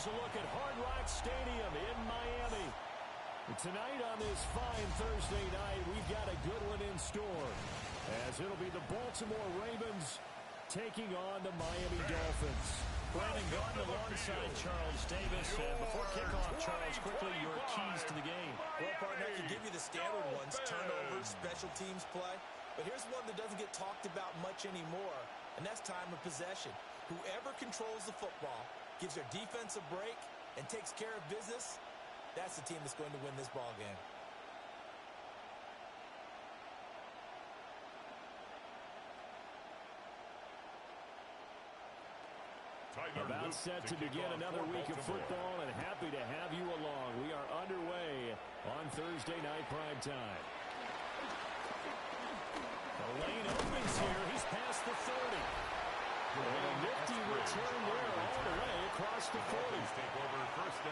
us a look at Hard Rock Stadium in Miami. Tonight on this fine Thursday night, we've got a good one in store, as it'll be the Baltimore Ravens taking on the Miami Dolphins. Brandon Gordon alongside Charles Davis. And before kickoff, Charles, quickly your keys to the game. Well, partner, I can give you the standard ones, turnovers, special teams play. But here's one that doesn't get talked about much anymore, and that's time of possession. Whoever controls the football, gives their defense a break, and takes care of business, that's the team that's going to win this ball game. About set to begin another week of football, and happy to have you along. We are underway on Thursday night primetime. The lane opens here. He's past the 30. A nifty return there all the way across the 40.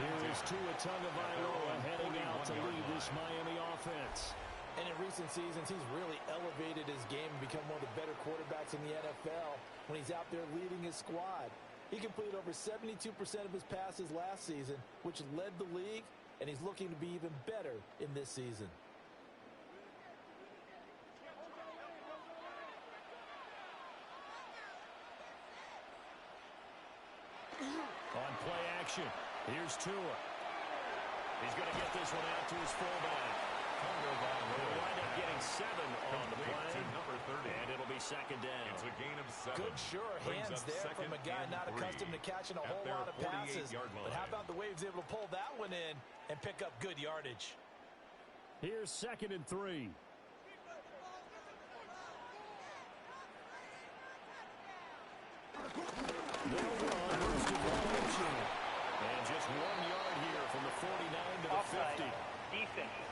Here is Tua Tagovailoa heading out to lead this Miami offense. And in recent seasons, he's really elevated his game and become one of the better quarterbacks in the NFL when he's out there leading his squad. He completed over 72% of his passes last season, which led the league, and he's looking to be even better in this season. On play action, here's Tua. He's going to get this one out to his fullback. They'll wind up getting 7 on the play, and it'll be second down. It's a gain of 7. Good sure hands there from a guy not accustomed to catching a whole lot of passes. But how about the way he was able to pull that one in and pick up good yardage? Here's 2nd and 3. Little run, and just 1 yard here from the 49 to the 50. Defense.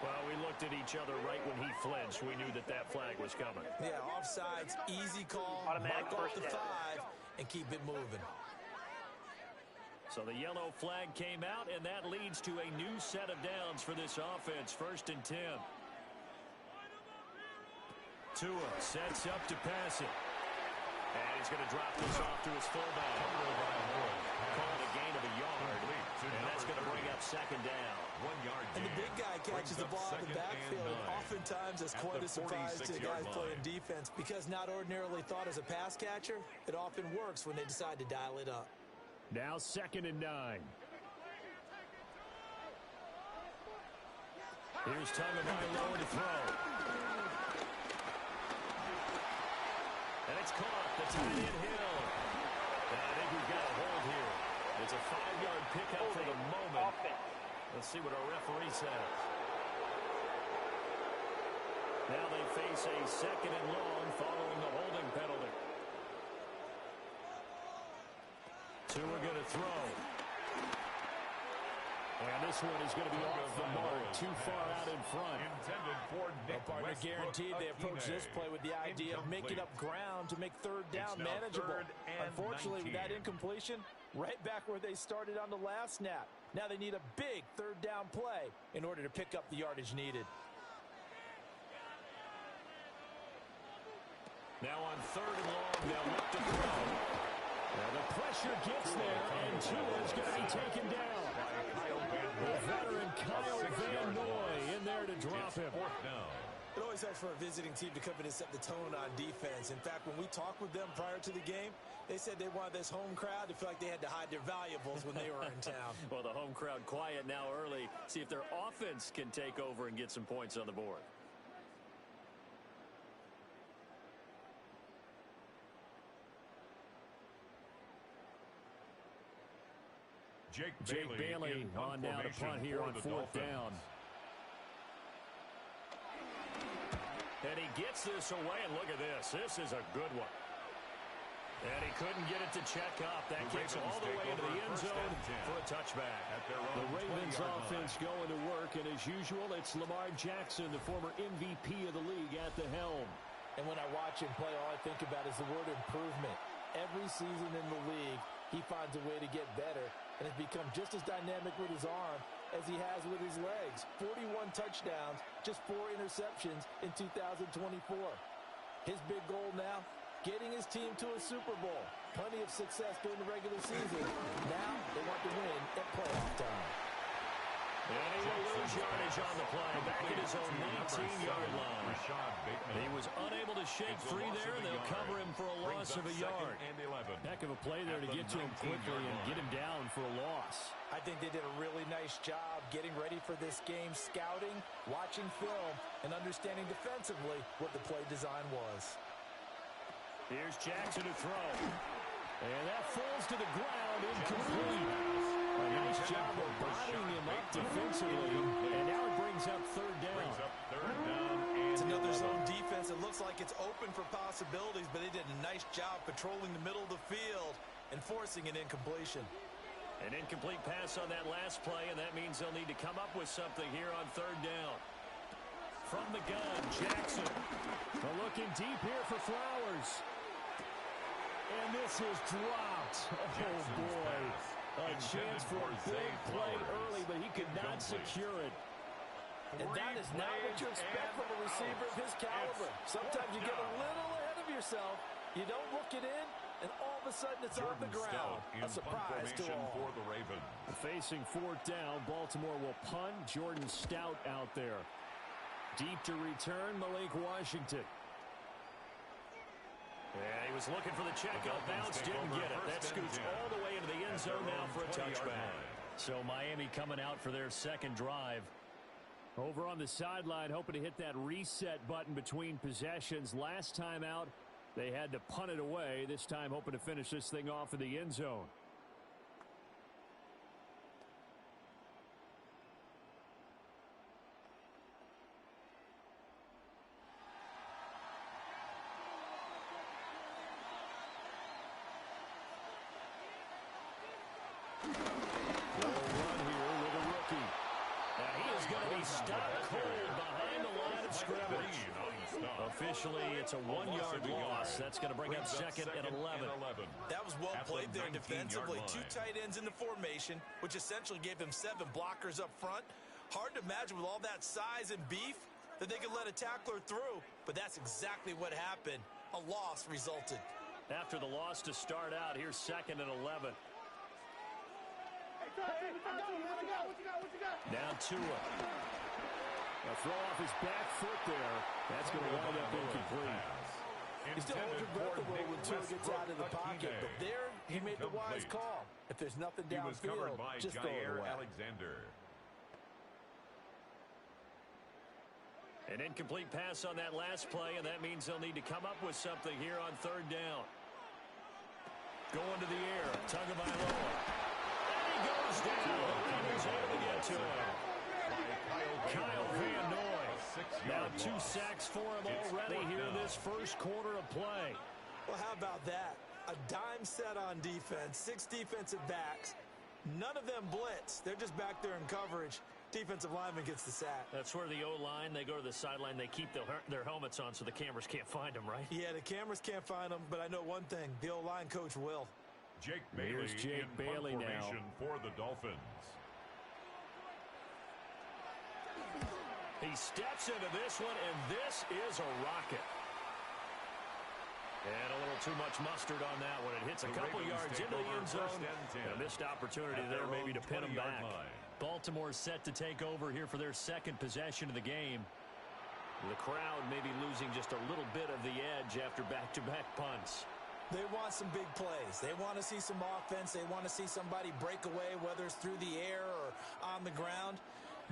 Well, we looked at each other right when he flinched. We knew that that flag was coming. Yeah, offsides, easy call, Automatic mark off the first 5, and keep it moving. So the yellow flag came out, and that leads to a new set of downs for this offense. 1st and 10. Tua sets up to pass it. And he's going to drop this off to his fullback. Called a gain of a yard. And that's going to bring up 2nd down. 1 yard gain. And the big guy catches the ball in the backfield. And oftentimes it's quite a surprise to the guys playing defense, because not ordinarily thought as a pass catcher, it often works when they decide to dial it up. Now 2nd and 9. Here's Tagovailoa to throw. And it's caught. The tight end Hill. And I think we've got a hold here. It's a 5-yard pickup for the moment. Let's see what our referee says. Now they face a 2nd and long following the holding penalty. Tua going to throw. And this one is going to be off the mark, too far out in front. Well, partner, guaranteed they approach this play with the idea of making up ground to make 3rd down manageable. Unfortunately, with that incompletion, right back where they started on the last snap. Now they need a big 3rd down play in order to pick up the yardage needed. Now on 3rd and long, they'll look to throw. Now the pressure gets there, and Tua's going to be taken down. The veteran Kyle Van Noy in there to drop him. It always helps for a visiting team to come in and set the tone on defense. In fact, when we talked with them prior to the game, they said they wanted this home crowd to feel like they had to hide their valuables when they were in town. Well, the home crowd quiet now early. See if their offense can take over and get some points on the board. Jake Bailey on down to punt here on 4th down. And he gets this away, and look at this. This is a good one. And he couldn't get it to check up. That kicks all the way into the end zone for a touchback. The Ravens offense going to work, and as usual, it's Lamar Jackson, the former MVP of the league, at the helm. And when I watch him play, all I think about is the word improvement. Every season in the league, he finds a way to get better and has become just as dynamic with his arm as he has with his legs. 41 touchdowns, just 4 interceptions in 2024. His big goal now, getting his team to a Super Bowl. Plenty of success during the regular season. Now they want to win at playoff time. And he will lose yardage on the play, back at his own 19-yard line. He was unable to shake free there, and they'll cover him for a loss of a yard. Heck of a play there to get to him quickly and get him down for a loss. I think they did a really nice job getting ready for this game, scouting, watching film, and understanding defensively what the play design was. Here's Jackson to throw. And that falls to the ground, incomplete. A nice job of bottling him up defensively, and now it brings up third down. It's another zone defense. It looks like it's open for possibilities, but they did a nice job patrolling the middle of the field and forcing an incompletion. An incomplete pass on that last play, and that means they'll need to come up with something here on third down. From the gun, Jackson. Looking deep here for Flowers. And this is dropped. Oh, boy. A chance for a big play early, but he could not secure it. And that is not what you expect from a receiver of his caliber. Sometimes you get a little ahead of yourself. You don't look it in, and all of a sudden it's on the ground. A surprise to all. Facing fourth down, Baltimore will punt. Jordan Stout out there. Deep to return, Malik Washington. Yeah, he was looking for the checkout bounce, didn't get it. That scoots all the way into the end zone now for a touchback. So Miami coming out for their second drive. Over on the sideline, hoping to hit that reset button between possessions. Last time out, they had to punt it away. This time hoping to finish this thing off in the end zone. Officially, it's a one-yard loss. That's going to bring up second and 11. That was well played there defensively. Two tight ends in the formation, which essentially gave him 7 blockers up front. Hard to imagine with all that size and beef that they could let a tackler through, but that's exactly what happened. A loss resulted. After the loss to start out, here's second and 11. Now Tua. A throw off his back foot there. That's going to wind up incomplete. He still holds your breath a little when Tua gets out of the pocket, but there he made the wise call. If there's nothing downfield, just throw it away. An incomplete pass on that last play, and that means they'll need to come up with something here on third down. Going to the air, Tagovailoa. And he goes down. He was able to get to him. Kyle Van Noy. Now 2 sacks for him already here in this first quarter of play. Well, how about that? A dime set on defense, 6 defensive backs. None of them blitz. They're just back there in coverage. Defensive lineman gets the sack. That's where the O-line, they go to the sideline, they keep their helmets on so the cameras can't find them, right? Yeah, the cameras can't find them, but I know one thing. The O-line coach will. Here's Jake Bailey now for the Dolphins. He steps into this one, and this is a rocket. And a little too much mustard on that one. It hits a couple yards into the end zone. A missed opportunity there maybe to pin him back. Baltimore set to take over here for their second possession of the game. The crowd maybe losing just a little bit of the edge after back-to-back punts. They want some big plays. They want to see some offense. They want to see somebody break away, whether it's through the air or on the ground.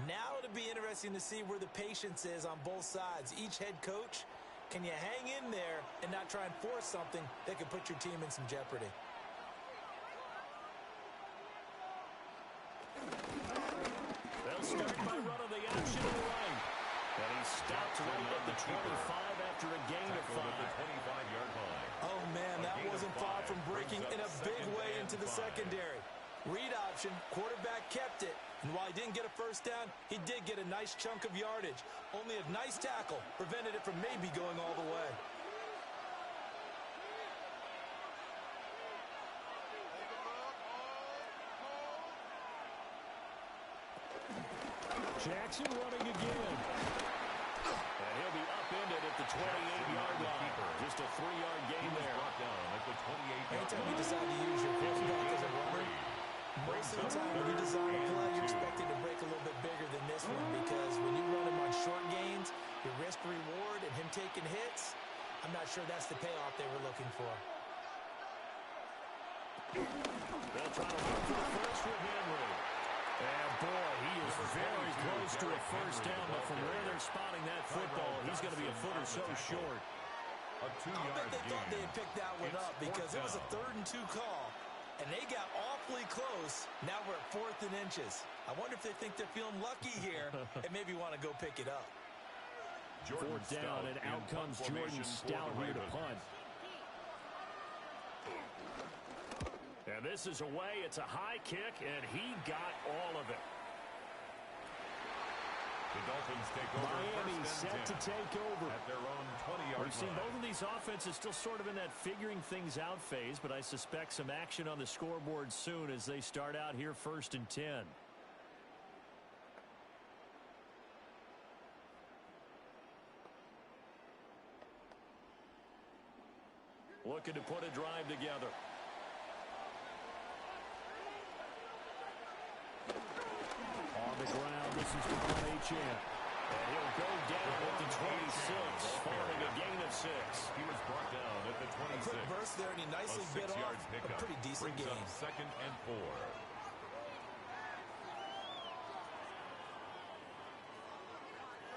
Now it'll be interesting to see where the patience is on both sides. Each head coach, can you hang in there and not try and force something that could put your team in some jeopardy? They'll start by running the option to the right. And he stopped right at the 25 after a gain of 5. Oh, man, that wasn't far from breaking in a big way into the secondary. Read option, quarterback kept it. And while he didn't get a first down, he did get a nice chunk of yardage. Only a nice tackle prevented it from maybe going all the way. Jackson running again. And he'll be up upended at the 28-yard line. Just a 3-yard gain there. Anytime you decide to use your quarterback as a runner, most of the time when you design a play, you're expecting to break a little bit bigger than this one, because when you run him on short gains, your risk-reward and him taking hits, I'm not sure that's the payoff they were looking for. They'll try to run for the first with Henry. And boy, he is very close to a first down, but from where they're spotting that football, he's going to be a foot or so short. I bet they thought they had picked that one up, because it was a 3rd and 2 call, and they got awfully close. Now we're at 4th and inches. I wonder if they think they're feeling lucky here and maybe want to go pick it up. 4th down, and out comes Jordan Stout here to punt. And this is away. It's a high kick, and he got all of it. The Dolphins take over. Miami set to take over at their own 20-yard line. We've seen both of these offenses still sort of in that figuring things out phase, but I suspect some action on the scoreboard soon as they start out here 1st and 10. Looking to put a drive together. On the ground, this is Devon Achane. And he'll go down at the 26, following a gain of 6. He was brought down at the 26. A quick burst there, and he nicely bit off a pretty decent Brings game. Up 2nd and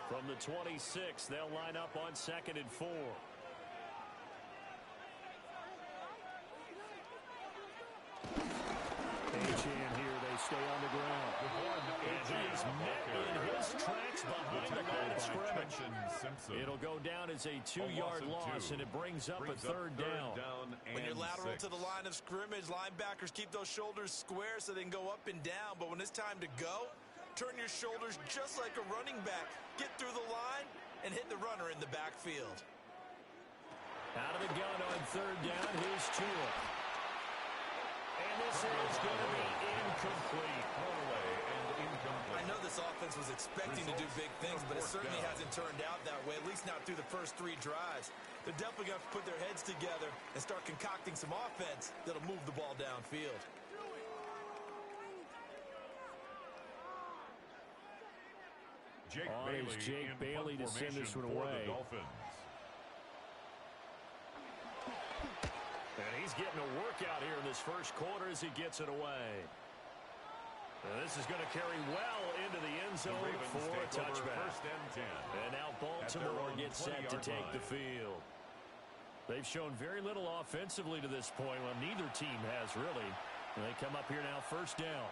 4. From the 26, they'll line up on 2nd and 4. Achane here, they stay on the ground. And he is met in his tracks behind the line of scrimmage. It'll go down as a 2-yard loss, and it brings up a 3rd down. When you're lateral to the line of scrimmage, linebackers keep those shoulders square so they can go up and down. But when it's time to go, turn your shoulders just like a running back. Get through the line and hit the runner in the backfield. Out of the gun on 3rd down, here's Tua. And this is going to be incomplete. I know this offense was expecting to do big things, but it certainly hasn't turned out that way, at least not through the first 3 drives. They're definitely going to put their heads together and start concocting some offense that'll move the ball downfield. Jake Bailey to send this one away. And he's getting a workout here in this first quarter as he gets it away. And this is going to carry well into the end zone for a touchback. 1st and 10. And now Baltimore gets set to take the field. They've shown very little offensively to this point. Well, neither team has really. And they come up here now 1st down.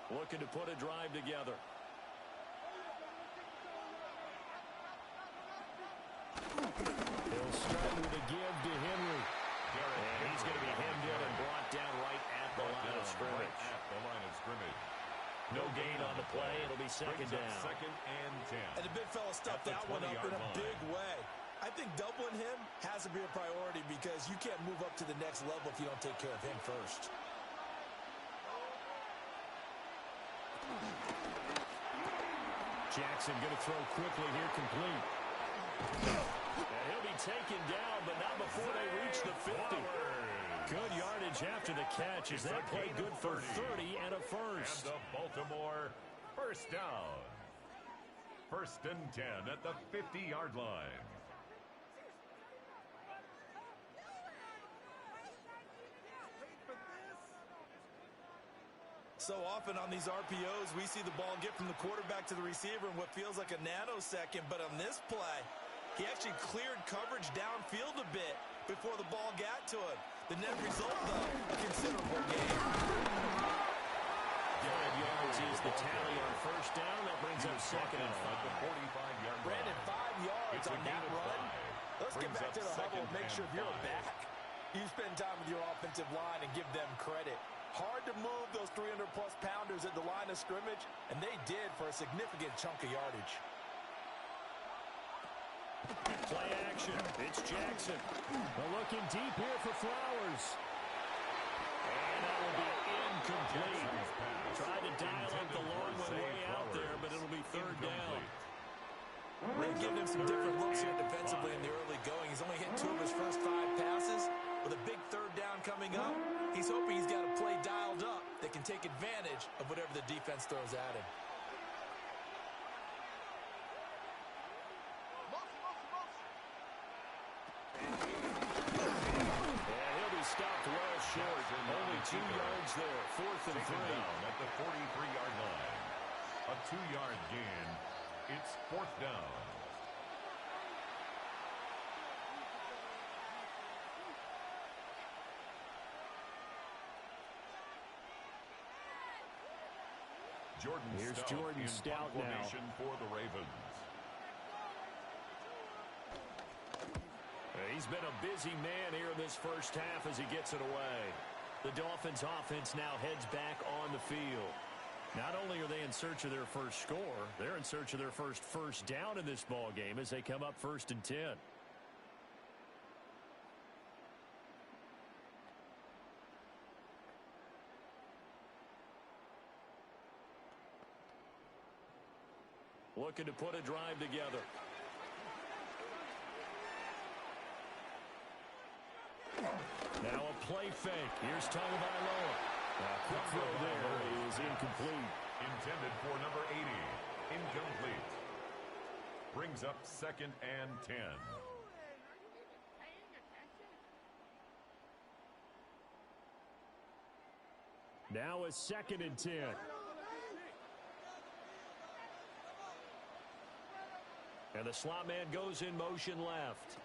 Looking to put a drive together. He'll start with a give to Henry. And he's going to be hemmed in and brought down right at the line of scrimmage. No gain on the play. It'll be 2nd down. 2nd and 10. And the big fella stuffed that one up in a big way. I think doubling him has to be a priority, because you can't move up to the next level if you don't take care of him first. Jackson going to throw quickly here, complete. And he'll be taken down, but not before they reach the 50. Good yardage after the catch. Is that play good for 30 and a first? And the Baltimore 1st down. 1st and 10 at the 50-yard line. So often on these RPOs, we see the ball get from the quarterback to the receiver in what feels like a nanosecond. But on this play, he actually cleared coverage downfield a bit before the ball got to him. The net result, though, a considerable gain. 5 yards is the tally on 1st down. That brings up 2nd and 5. The 45-yard line. Brandon, 5 yards on that run. Let's get back to the huddle and make sure if you're a back, you spend time with your offensive line and give them credit. Hard to move those 300-plus pounders at the line of scrimmage, and they did for a significant chunk of yardage. Play action. It's Jackson. Looking deep here for Flowers. incomplete. Tried to dial up the long one way out there, but it'll be third down. They've given him some different looks here defensively in the early going. He's only hit 2 of his first 5 passes. With a big third down coming up, he's hoping he's got a play dialed up that can take advantage of whatever the defense throws at him. Stopped well short. Only 2 yards there. 4th and 3. Down at the 43-yard line. A 2-yard gain. It's 4th down. Here's Jordan Stout now for the Ravens. He's been a busy man here in this first half as he gets it away. The Dolphins offense now heads back on the field. Not only are they in search of their first score, they're in search of their first down in this ball game as they come up 1st and 10. Looking to put a drive together. Now a play fake. Here's Tagovailoa. Quick throw there is incomplete. Intended for number 80. Incomplete. Brings up 2nd and 10. Now a 2nd and 10. And the slot man goes in motion left.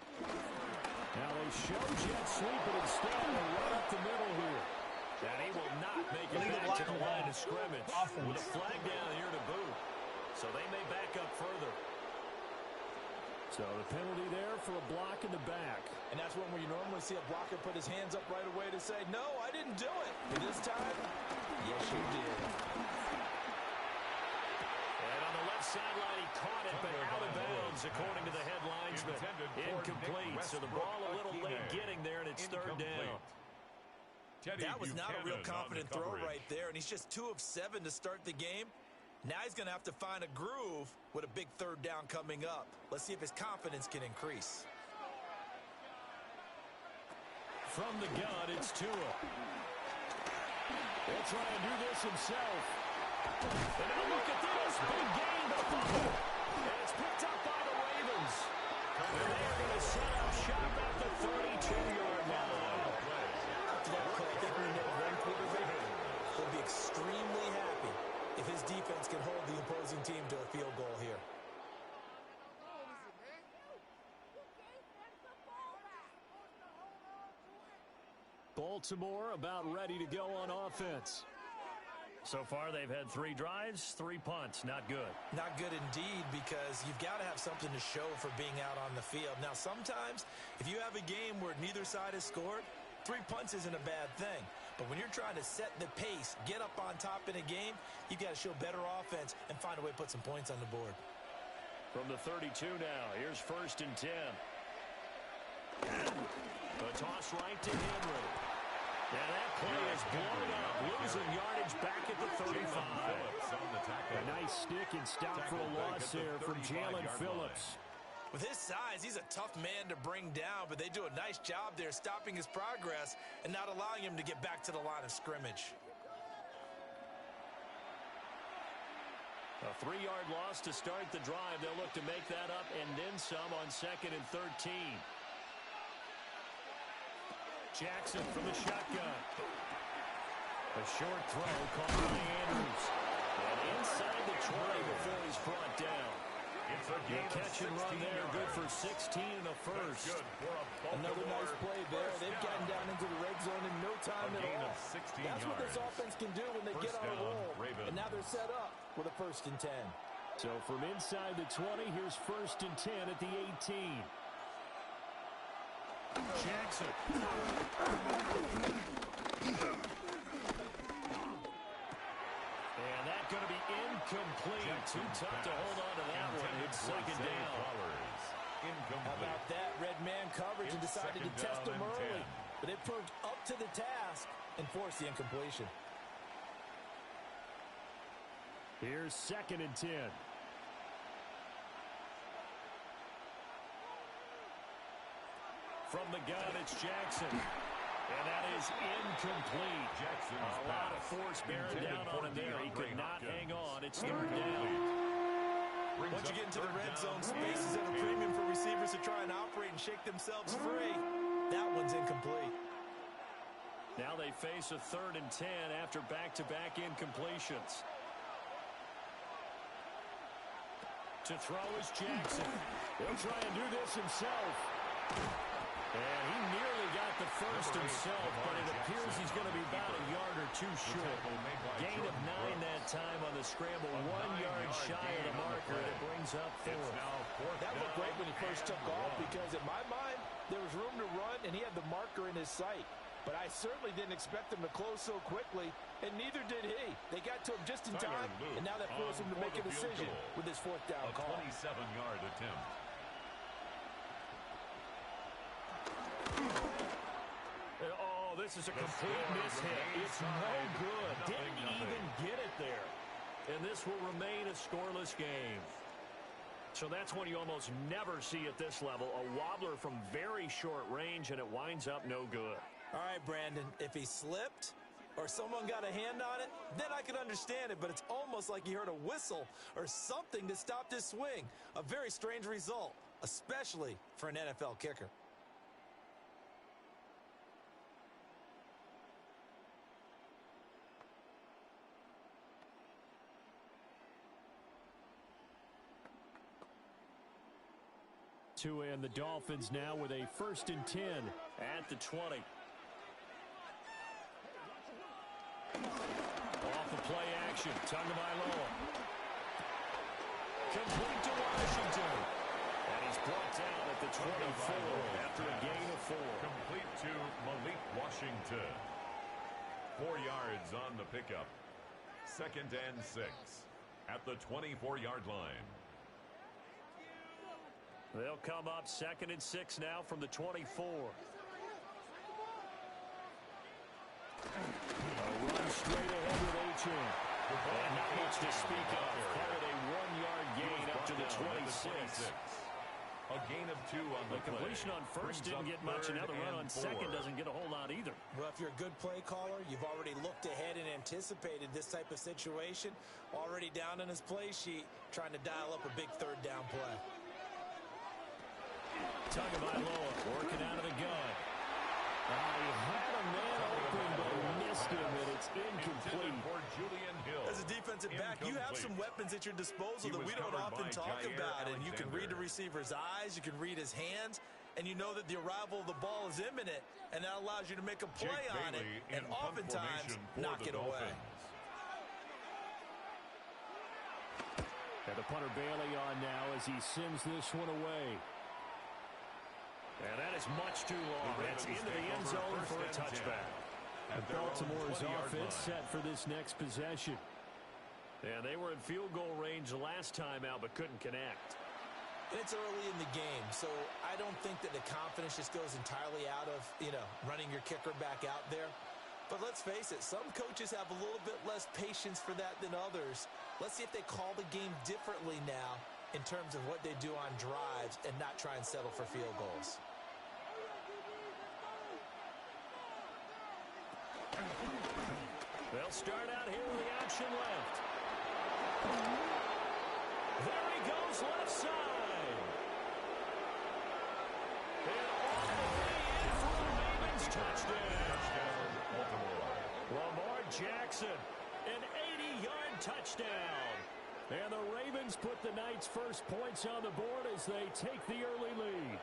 Now they show jet sweep it instead and right up the middle here. And he will not make it back to the line of scrimmage with a flag down here to boot. So they may back up further. So the penalty there for a block in the back. And that's one where you normally see a blocker put his hands up right away to say, no, I didn't do it. But this time, yes, you did. And on the left sideline, he caught it, but out of bounds, according to the head linesman. Incomplete. So the ball a little late getting there, and it's third down. That was not a real confident throw right there, and he's just 2 of 7 to start the game. Now he's going to have to find a groove with a big third down coming up. Let's see if his confidence can increase. From the gun, it's Tua. He'll try and do this himself. And now look at this. Big gain to fumble. And it's picked up by the Ravens. And they're going to set up shop at the 32-yard line. After that play, I think we know one quarterback will be extremely happy if his defense can hold the opposing team to a field goal here. Baltimore about ready to go on offense. So far, they've had 3 drives, 3 punts. Not good. Not good indeed, because you've got to have something to show for being out on the field. Now, sometimes, if you have a game where neither side has scored, 3 punts isn't a bad thing. But when you're trying to set the pace, get up on top in a game, you've got to show better offense and find a way to put some points on the board. From the 32 now, here's 1st and 10. The toss right to Henry. Now that play is blown up, losing yardage back at the 35. A nice stick and stop for a loss there from Jalen Phillips. With his size, he's a tough man to bring down, but they do a nice job there stopping his progress and not allowing him to get back to the line of scrimmage. A 3-yard loss to start the drive. They'll look to make that up and then some on 2nd and 13. Jackson from the shotgun. A short throw caught by Andrews. And inside the 20 before he's brought down. The catch and run there, good for 16 and a first. Another nice play there. They've gotten down into the red zone in no time at all. That's what this offense can do when they get on a roll. And now they're set up with a 1st and 10. So from inside the 20, here's 1st and 10 at the 18. Jackson. And that's going to be incomplete. Too tough to hold on to that one. It's 2nd down. How about that? Red man coverage and decided to test him early. But it proved up to the task and forced the incompletion. Here's 2nd and 10. From the gun, it's Jackson. And that is incomplete. Jackson's a lot of force bearing down on him there. He could not hang on. It's 3rd down. Once you get into the red zone, space is at a premium for receivers to try and operate and shake themselves free. That one's incomplete. Now they face a 3rd and 10 after back-to-back incompletions. To throw is Jackson. He'll try and do this himself. And he nearly got the first himself, but it appears he's going to be about a yard or two short. Gain of 9 that time on the scramble, 1 yard shy of the marker, and it brings up 4. That looked great when he first took off because, in my mind, there was room to run, and he had the marker in his sight. But I certainly didn't expect him to close so quickly, and neither did he. They got to him just in time, and now that forced him to make a decision with his 4th down call. A 27-yard attempt. Oh, this is a complete mishit. It's no good. Didn't even get it there. And this will remain a scoreless game. So that's one you almost never see at this level. A wobbler from very short range, and it winds up no good. All right, Brandon, if he slipped or someone got a hand on it, then I can understand it, but it's almost like he heard a whistle or something to stop this swing. A very strange result, especially for an NFL kicker. And the Dolphins now with a 1st and 10 at the 20. Off the play action, Tagovailoa. Complete to Washington. And he's brought down at the 24 after a gain of 4. Complete to Malik Washington. 4 yards on the pickup. 2nd and 6 at the 24-yard line. They'll come up 2nd and 6 now from the 24. A run straight ahead with H.M. And not much to speak of. Call it a 1-yard gain up to the 26. A gain of 2 on the completion on first didn't get much, and now the run on 2nd doesn't get a whole lot either. Well, if you're a good play caller, you've already looked ahead and anticipated this type of situation. Already down on his play sheet, trying to dial up a big 3rd down play. Tagovailoa working out of the gun. He had a man open, but missed him, and it's incomplete. As a defensive back, you have some weapons at your disposal that we don't often talk about, and you can read the receiver's eyes, you can read his hands, and you know that the arrival of the ball is imminent, and that allows you to make a play on it, and oftentimes knock it away. And the punter Bailey on now as he sends this one away. And that is much too long. That's into the end zone for a touchback. And Baltimore's offense set for this next possession. And they were in field goal range last time out, but couldn't connect. And it's early in the game, so I don't think that the confidence just goes entirely out of, running your kicker back out there. But let's face it, some coaches have a little bit less patience for that than others. Let's see if they call the game differently now in terms of what they do on drives and not try and settle for field goals. They'll start out here with the option left. There he goes, left side. And all the way in for the Ravens touchdown. Lamar Jackson, an 80-yard touchdown. And the Ravens put the night's first points on the board as they take the early lead.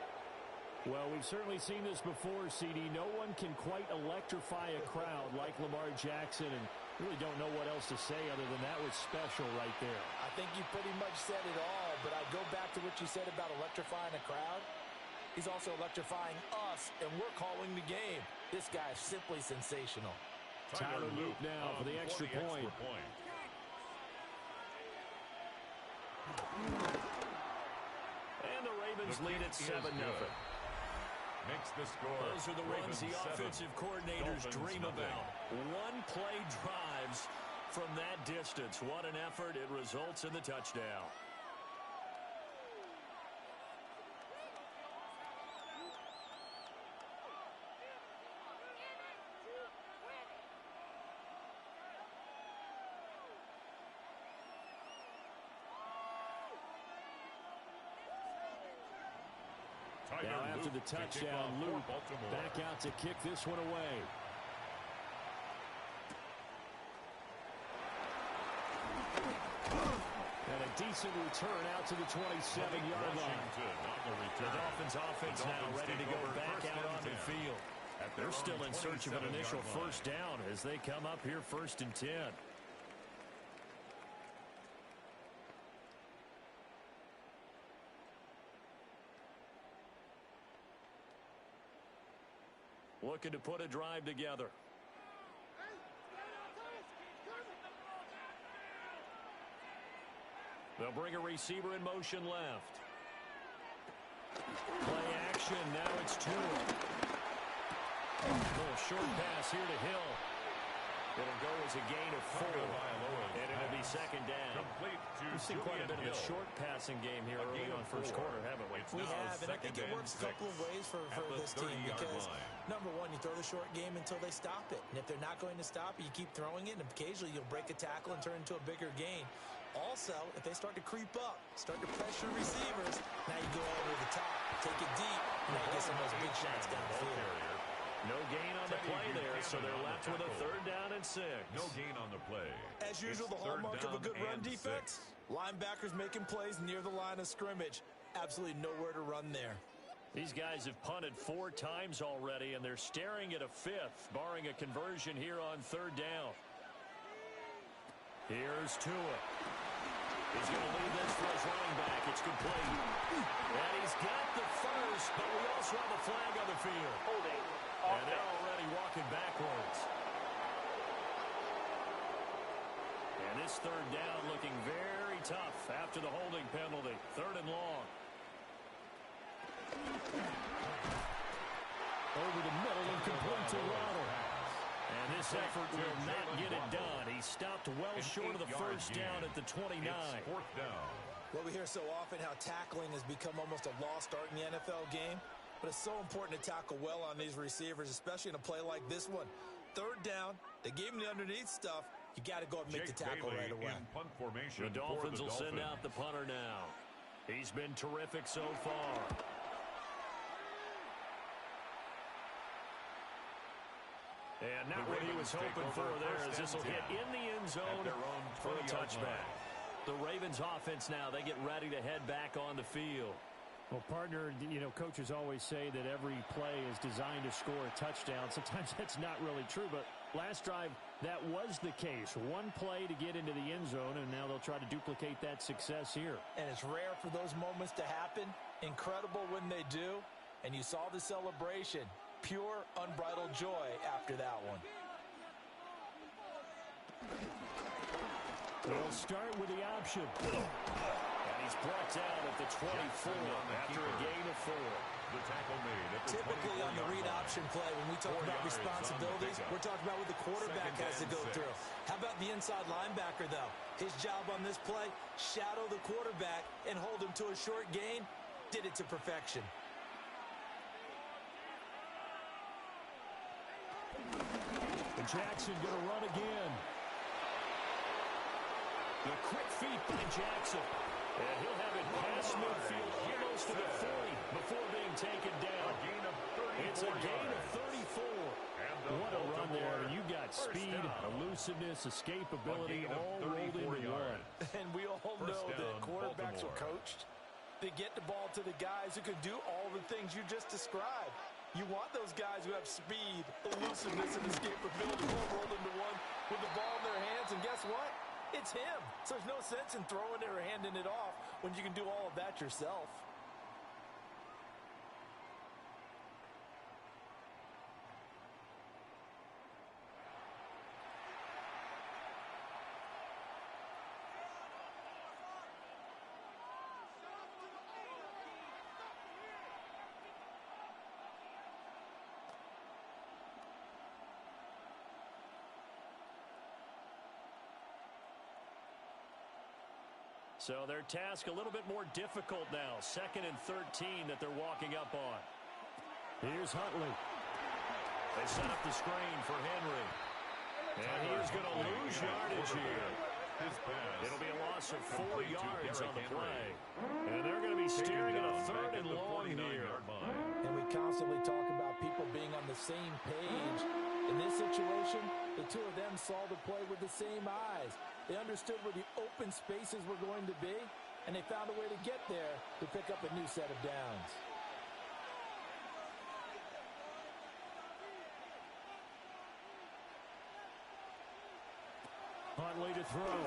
Well, we've certainly seen this before, CD. No one can quite electrify a crowd like Lamar Jackson, and really don't know what else to say other than that was special right there. I think you pretty much said it all, but I go back to what you said about electrifying a crowd. He's also electrifying us, and we're calling the game. This guy is simply sensational. Tyler Luke now for the extra point. And the Ravens lead at 7-0. Makes the score. Those are the ones the offensive coordinators dream about. One-play drives From that distance, what an effort. It results in the touchdown. Now after the touchdown, Luke back out to kick this one away. And a decent return out to the 27-yard line. The Dolphins offense now ready to go back out on the field. They're still in search of an initial first down as they come up here 1st and 10. Looking to put a drive together. They'll bring a receiver in motion left. Play action. Now it's Tua. A little short pass here to Hill. It'll go as a gain of 4. And it'll be 2nd down. We've seen quite a bit of a short passing game here early on first quarter, haven't we? We have, and I think it works a couple of ways for this team because, number one, you throw the short game until they stop it. And if they're not going to stop it, you keep throwing it, and occasionally you'll break a tackle and turn it into a bigger gain. Also, if they start to creep up, start to pressure receivers, now you go over the top, take it deep, and now you get some of those big shots down the field. No gain on the play there, so they're left with a 3rd down and 6. No gain on the play. As usual, the hallmark of a good run defense, linebackers making plays near the line of scrimmage. Absolutely nowhere to run there. These guys have punted 4 times already, and they're staring at a 5th, barring a conversion here on 3rd down. Here's Tua. He's going to leave this for his running back. It's complete. And he's got the first, but we also have a flag on the field. Holding. And they're already walking backwards. And this 3rd down looking very tough after the holding penalty. 3rd and long. Over the middle and complete to Waddle. And this effort will not get it done. He stopped well short of the first down at the 29. 4th down. Well, we hear so often how tackling has become almost a lost art in the NFL game. But it's so important to tackle well on these receivers, especially in a play like this one. 3rd down, they gave him the underneath stuff. You got to go and make the tackle right away. The Dolphins will send out the punter now. He's been terrific so far. And not what he was hoping for there, as this will hit in the end zone for a touchback. The Ravens offense now, they get ready to head back on the field. Well, partner, you know, coaches always say that every play is designed to score a touchdown. Sometimes that's not really true, but last drive, that was the case. One play to get into the end zone, and now they'll try to duplicate that success here. And it's rare for those moments to happen. Incredible when they do. And you saw the celebration. Pure, unbridled joy after that one. They'll start with the option. And he's brought down at the 24 after a gain of 4. The tackle made at the Typically on the read option play, when we talk about responsibilities, we're talking about what the quarterback has to go through. How about the inside linebacker, though? His job on this play, shadow the quarterback and hold him to a short gain. Did it to perfection. And Jackson going to run again. The quick feet by Jackson. And he'll have it past midfield almost to the 40 before being taken down. It's a gain of 34. What a run there. You got speed, elusiveness, escapability all rolled into one. And we all know that quarterbacks are coached. They get the ball to the guys who can do all the things you just described. You want those guys who have speed, elusiveness, and escapability all rolled into one with the ball in their hands. And guess what? It's him. So there's no sense in throwing it or handing it off when you can do all of that yourself. So their task a little bit more difficult now. 2nd and 13 that they're walking up on. Here's Huntley. They set up the screen for Henry. And he is going to lose yardage here. It'll be a loss of 4 yards on the play. And they're going to be steering at a 3rd and long here. And we constantly talk about people being on the same page. In this situation, the two of them saw the play with the same eyes. They understood where the open spaces were going to be, and they found a way to get there to pick up a new set of downs. Huntley to throw.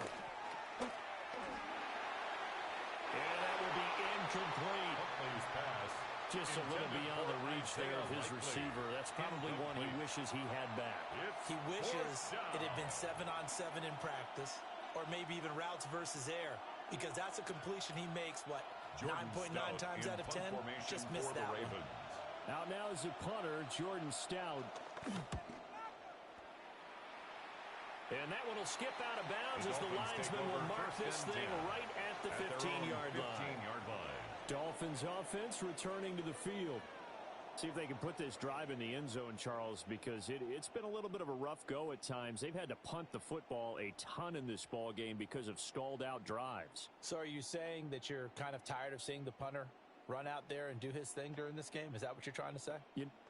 And that will be incomplete. Huntley's pass. Just a little beyond the reach there of his receiver. That's probably one he wishes he had back. He wishes it had been 7-on-7 in practice, or maybe even routes versus air, because that's a completion he makes, 9.9 times out of 10? Just missed that one. Out now is the punter, Jordan Stout. And that one will skip out of bounds as the linesman will mark this thing right at the 15-yard line. Dolphins offense returning to the field. See if they can put this drive in the end zone, Charles, because it's been a little bit of a rough go at times. They've had to punt the football a ton in this ball game because of stalled out drives. So are you saying that you're kind of tired of seeing the punter run out there and do his thing during this game? Is that what you're trying to say?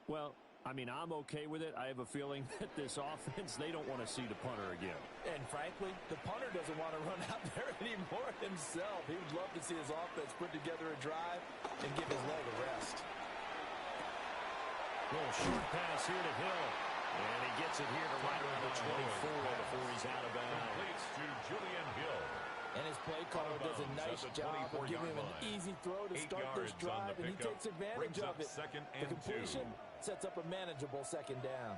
Well, I mean, I'm okay with it. I have a feeling that this offense, they don't want to see the punter again. And frankly, the punter doesn't want to run out there anymore himself. He would love to see his offense put together a drive and give his leg a rest. Little short pass here to Hill. And he gets it here to right around the 24 before he's out of bounds. Completes to Julian Hill. And his play caller does a nice job of giving him an easy throw to start this drive, and he takes advantage of it. The completion sets up a manageable 2nd down.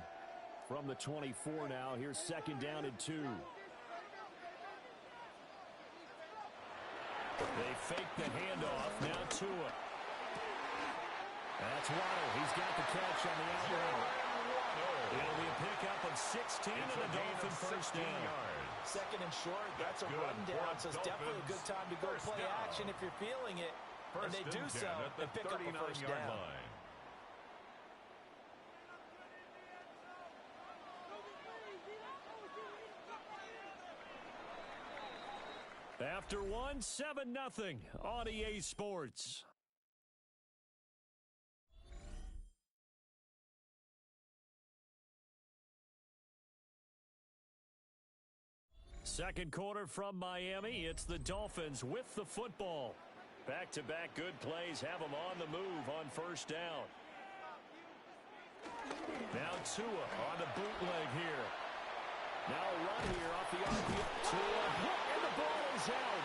From the 24 now, here's 2nd down and 2. They fake the handoff. Now Tua. That's Waddle. He's got the catch on the out route. It'll be a pickup of 16 and a Dolphin first down. 2nd and short, that's a rundown, so it's definitely a good time to go play action if you're feeling it. And they do so and pick up a first down. After one, 7-0 on EA Sports. Second quarter from Miami. It's the Dolphins with the football. Back-to-back good plays have them on the move on first down. Now Tua on the bootleg here. Now a run here off the RPO. Tua, and the ball is out.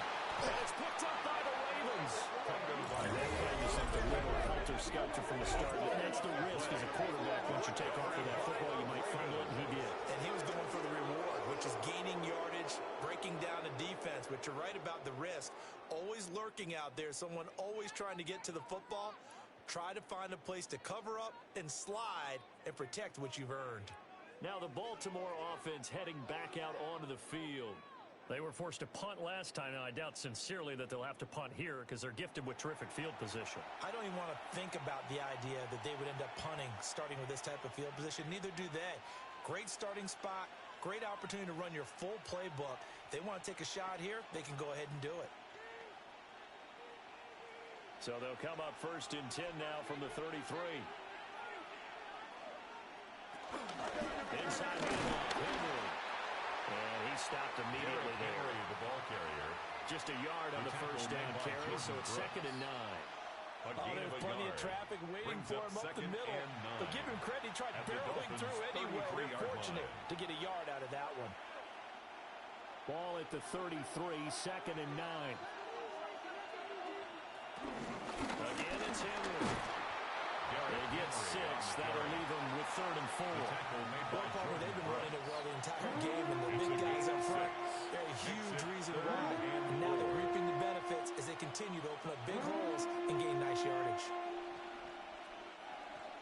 And it's picked up by the Ravens. That play was something a little helter-skelter from the start. That's the risk as a quarterback. Once you take off with that football, you might fumble it, and he did. And he was going for the reward, which is gaining yardage, breaking down the defense. But you're right about the risk. Always lurking out there, someone always trying to get to the football. Try to find a place to cover up and slide and protect what you've earned. Now the Baltimore offense heading back out onto the field. They were forced to punt last time, and I doubt sincerely that they'll have to punt here because they're gifted with terrific field position. I don't even want to think about the idea that they would end up punting starting with this type of field position. Neither do they. Great starting spot, great opportunity to run your full playbook. If they want to take a shot here, they can go ahead and do it. So they'll come up 1st and 10 now from the 33. Inside handoff, Henry. And he stopped immediately there. The ball carrier. Just a yard on the first down carry, so it's 2nd and 9. There's plenty of traffic waiting for him up the middle. But give him credit, he tried barreling through anyway. They're fortunate to get a yard out of that one. Ball at the 33, 2nd and 9. Again, it's Henry. They get 6. That'll leave them with 3rd and 4. They've been running it well the entire game, and the big guys up front, they're a huge reason why. And now they're reaping the benefits as they continue to open up big holes and gain nice yardage.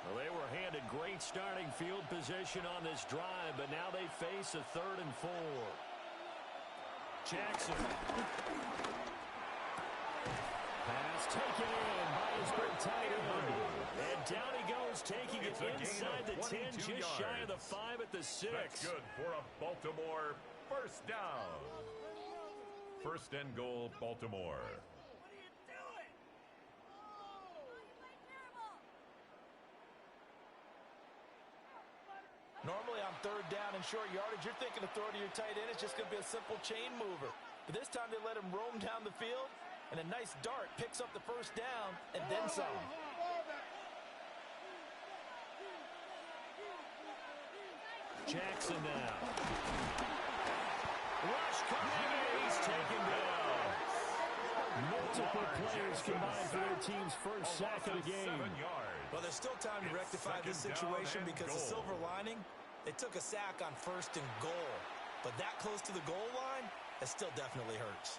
Well, they were handed great starting field position on this drive, but now they face a 3rd and 4. Jackson. Pass taken in by his big tight end. And down he goes, taking it inside the 10, just yards. shy of the 5 at the 6. That's good for a Baltimore first down. First and goal, Baltimore. Normally on third down and short yardage, you're thinking of throwing to your tight end. It's just going to be a simple chain mover. But this time they let him roam down the field, and a nice dart picks up the first down and then some. Jackson now. Rush coming, and he's taken down. Multiple players combined for their team's first sack of the game. Well, there's still time to rectify this situation because the silver lining, they took a sack on first and goal. But that close to the goal line, it still definitely hurts.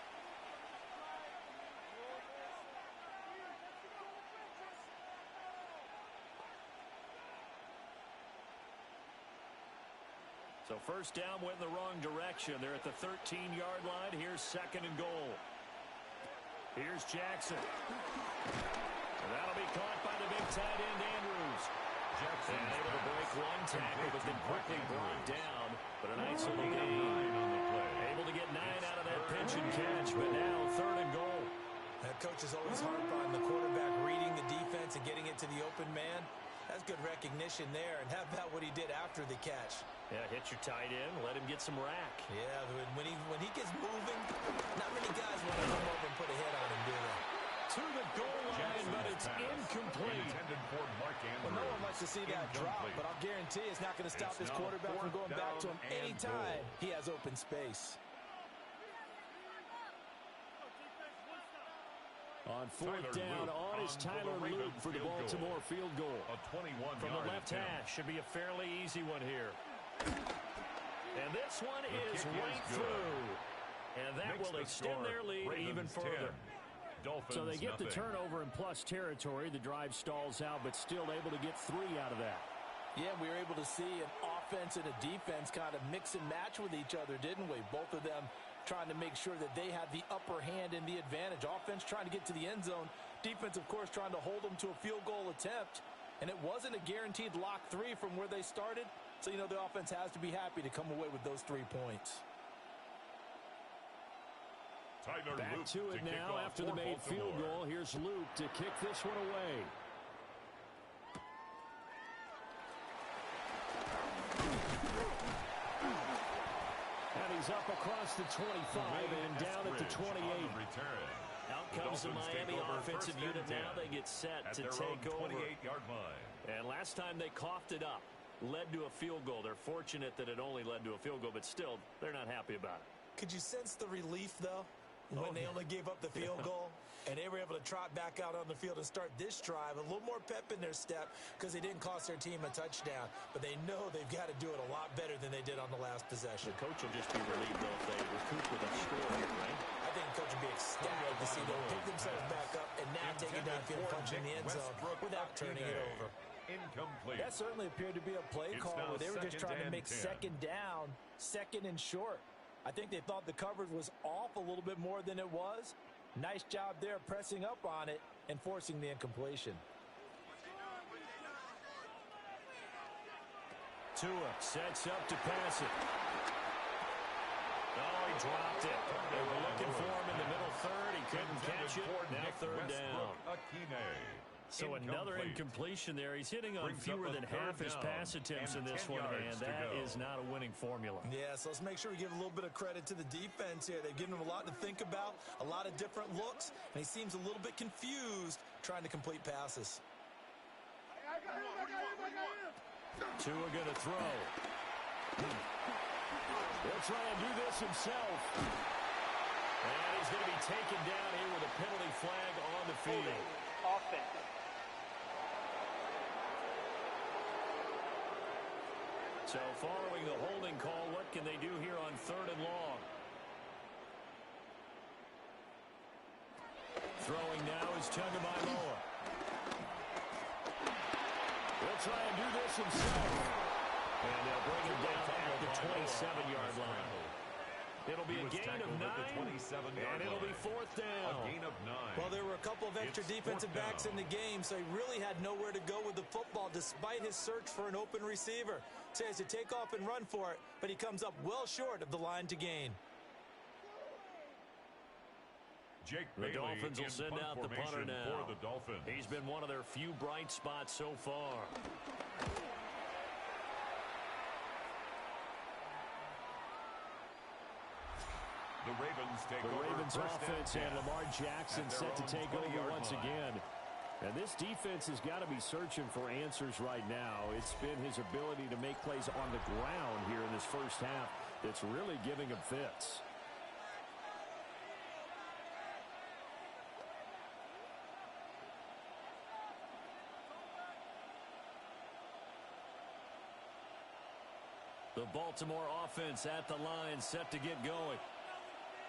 So first down went in the wrong direction. They're at the 13-yard line. Here's second and goal. Here's Jackson. And that'll be caught by the big tight end, Andrews. Jackson able to break one tackle, but then quickly brought down. But a nice little gain on the play. Able to get 9 out of that pitch and catch, but now third and goal. That coach is always hard on the quarterback reading the defense and getting it to the open man. That's good recognition there. And how about what he did after the catch? Yeah, hit your tight end, let him get some rack. Yeah, when he gets moving, not many guys want to come over and put a hit on him, do they? To the goal line, but it's incomplete. Well, no one likes to see that drop, but I'll guarantee it's not going to stop this quarterback from going back to him anytime he has open space. On fourth down, on is Tyler Luke for the Baltimore field goal. From the left hash, should be a fairly easy one here. And this one is right through. And that will extend their lead even further. So they get the turnover in plus territory. The drive stalls out, but still able to get 3 out of that. Yeah, we were able to see an offense and a defense kind of mix and match with each other, didn't we? Both of them trying to make sure that they had the upper hand and the advantage. Offense trying to get to the end zone. Defense, of course, trying to hold them to a field goal attempt. And it wasn't a guaranteed lock 3 from where they started. So, you know, the offense has to be happy to come away with those 3 points. Back to it now after the made field goal. Here's Luke to kick this one away. And he's up across the 25 and down at the 28. Out comes the Miami offensive unit now. They get set to take over. 28-yard line. And last time they coughed it up, led to a field goal. They're fortunate that it only led to a field goal, but still, they're not happy about it. Could you sense the relief, though, when they only gave up the field goal? And they were able to trot back out on the field and start this drive. A little more pep in their step because they didn't cost their team a touchdown. But they know they've got to do it a lot better than they did on the last possession. The coach will just be relieved, though, if they recoup with a score here, right? I think the coach will be ecstatic to see them pick themselves back up and now take it downfield, punching the end zone without turning it over. Incomplete. That certainly appeared to be a play call where they were just trying to make second down, second and short. I think they thought the coverage was off a little bit more than it was. Nice job there pressing up on it and forcing the incompletion. Tua sets up to pass it. Oh, he dropped it. They were looking for him in the middle third. He couldn't catch it. Now third down. So another incompletion there. He's hitting on fewer than half his pass attempts in this one, and that is not a winning formula. Yeah, so let's make sure we give a little bit of credit to the defense here. They've given him a lot to think about, a lot of different looks, and he seems a little bit confused trying to complete passes. Tua going to throw. He'll try and do this himself. And he's going to be taken down here with a penalty flag on the field. Offense. So following the holding call, what can they do here on third and long? Throwing now is Tagovailoa. He'll try and do this himself. And they'll bring him down at the 27-yard line. It'll be a gain of 9, and it'll be 4th down. A gain of 9. Well, there were a couple of extra defensive backs in the game, so he really had nowhere to go with the football despite his search for an open receiver. So he has to take off and run for it, but he comes up well short of the line to gain. The Dolphins will send out the punter now. For the Dolphins. He's been one of their few bright spots so far. The Ravens take the over. Ravens offense and Lamar Jackson set to take over once again. And this defense has got to be searching for answers right now. It's been his ability to make plays on the ground here in this first half that's really giving him fits. The Baltimore offense at the line set to get going.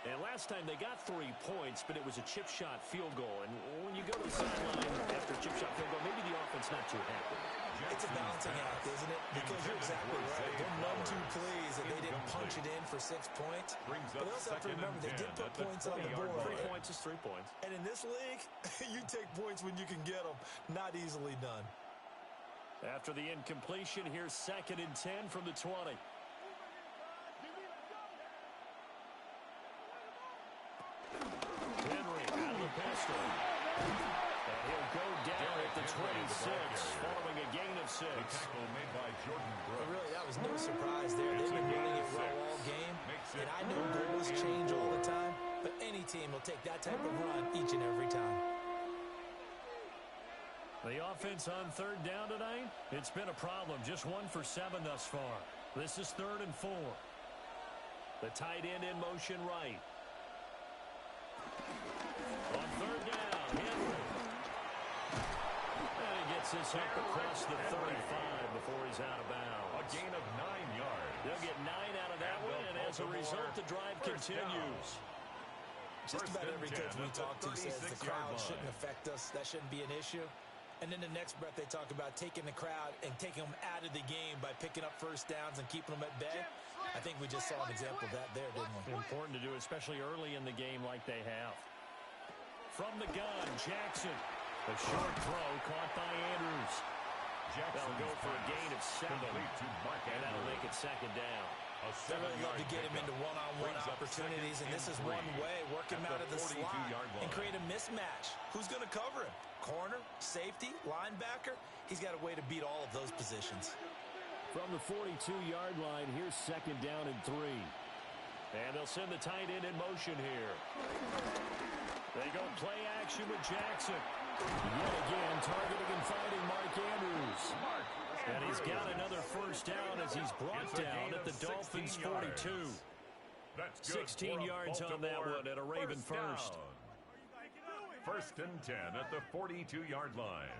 And last time they got 3 points, but it was a chip shot field goal. And when you go to the sideline after a chip shot field goal, maybe the offense not too happy. It's a balancing act, isn't it? Because you're exactly right. They're none too pleased that they didn't punch it in for 6 points. But they also have to remember they did put points on the board. 3 points is 3 points. And in this league, you take points when you can get them. Not easily done. After the incompletion, here's 2nd and 10 from the 20. Henry out of the pistol. And he'll go down at the 26 following a gain of 6. Tackle made by Jordan Brooks. But really, that was no surprise there. They've been running it well all game. And I know goals change all the time, but any team will take that type of run each and every time. The offense on 3rd down tonight, it's been a problem. Just 1 for 7 thus far. This is 3rd and 4. The tight end in motion right. On 3rd down, Henry. And he gets this up across the 35 before he's out of bounds. A gain of 9 yards. They'll get 9 out of that one, and as a result, the drive continues. Just about every coach we talk to says the crowd shouldn't affect us. That shouldn't be an issue. And in the next breath, they talk about taking the crowd and taking them out of the game by picking up first downs and keeping them at bay. I think we just saw an example of that there, didn't we? Important to do, especially early in the game like they have. From the gun, Jackson. A short throw caught by Andrews. They'll go for a gain of 7. And that'll make it 2nd down. They really love to get him into one-on-one opportunities, and this is one way. Work him out of the slot and create a mismatch. Who's going to cover him? Corner, safety, linebacker? He's got a way to beat all of those positions. From the 42-yard line, here's 2nd down and 3. And they'll send the tight end in motion here. They go play action with Jackson. Yet again, targeting and finding Mark Andrews. And he's got another first down as he's brought down at the Dolphins' 42. 16 yards on that one at a Raven first. 1st and 10 at the 42-yard line.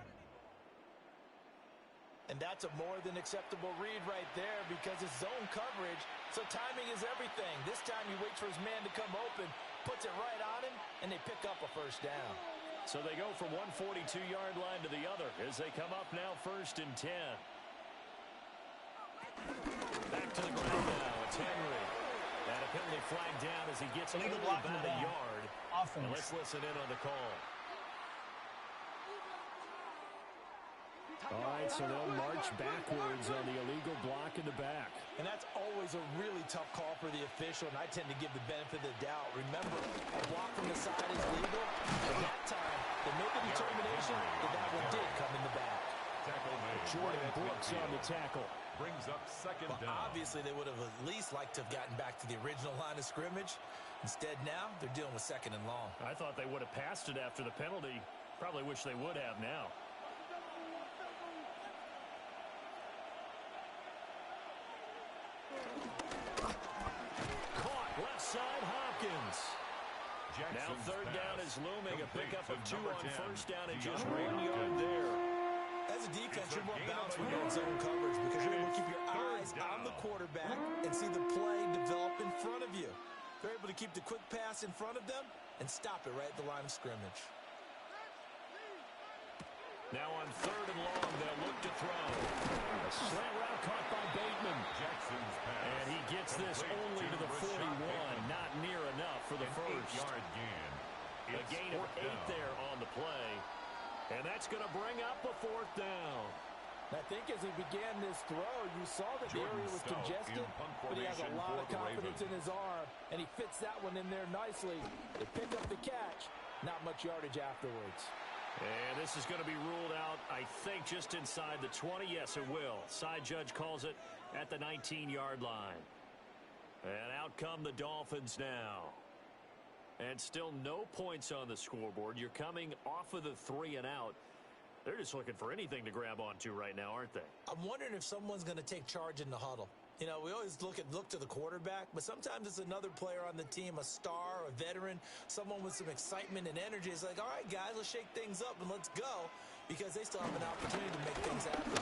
And that's a more than acceptable read right there because it's zone coverage, so timing is everything. This time he waits for his man to come open, puts it right on him, and they pick up a first down. So they go from one 42-yard line to the other as they come up now 1st and 10. Back to the ground now. It's Henry. And a penalty flag down as he gets only about a yard. And let's listen in on the call. All right, so they'll march backwards on the illegal block in the back. And that's always a really tough call for the official, and I tend to give the benefit of the doubt. Remember, a block from the side is legal. At that time, they make a determination that that one did come in the back. Jordan Brooks on the tackle. Brings up 2nd down. Obviously, they would have at least liked to have gotten back to the original line of scrimmage. Instead, now, they're dealing with 2nd and long. I thought they would have passed it after the penalty. Probably wish they would have now. Caught left side, Hopkins. Now 3rd down is looming. A pickup of 2 on 1st down and just 1 yard there. As a defense, you're more balanced when you're in zone coverage because you're able to keep your eyes on the quarterback and see the play develop in front of you. They're able to keep the quick pass in front of them and stop it right at the line of scrimmage. Now on 3rd and long, they'll look to throw. A slant route caught by Bateman. Jackson's pass. And he gets this only to the 41. Not near enough for the first. 8-yard gain. A gain of 8 there on the play. And that's going to bring up a 4th down. I think as he began this throw, you saw that the area was congested, but he has a lot of confidence in his arm, and he fits that one in there nicely. They pick up the catch, not much yardage afterwards. And this is going to be ruled out, I think, just inside the 20. Yes, it will. Side judge calls it at the 19-yard line. And out come the Dolphins now. And still no points on the scoreboard. You're coming off of the 3 and out. They're just looking for anything to grab onto right now, aren't they? I'm wondering if someone's going to take charge in the huddle. You know, we always look to the quarterback, but sometimes it's another player on the team, a star, a veteran, someone with some excitement and energy. It's like, all right, guys, let's shake things up and let's go, because they still have an opportunity to make things happen.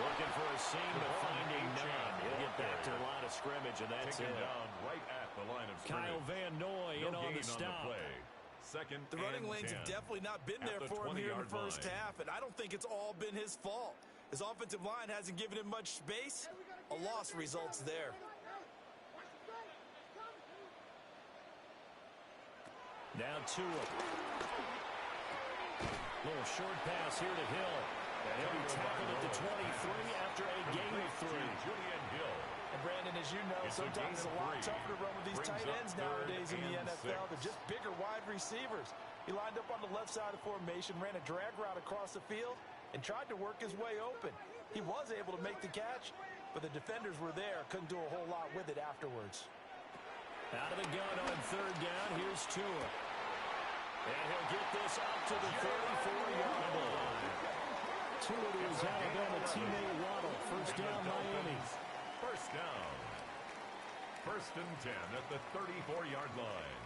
Looking for a seam, but finding none. He'll get back to the line of scrimmage, and that's it. Down right at the line of scrimmage. Kyle Van Noy in on the stop. The running lanes have definitely not been there for him here in the first half, and I don't think it's all been his fault. His offensive line hasn't given him much space. A loss results there. Now Tua. Little short pass here to Hill. And he'll be tackled at the 23 after a gain of 3. And Brandon, as you know, sometimes it's a lot tougher to run with these tight ends nowadays in the NFL. They're just bigger wide receivers. He lined up on the left side of formation, ran a drag route across the field, and tried to work his way open. He was able to make the catch, but the defenders were there. Couldn't do a whole lot with it afterwards. Out of the gun on 3rd down, here's Tua. And he'll get this up to the 34-yard line. Tua to his Alabama teammate Waddle. First down, Miami. First down. 1st and 10 at the 34-yard line.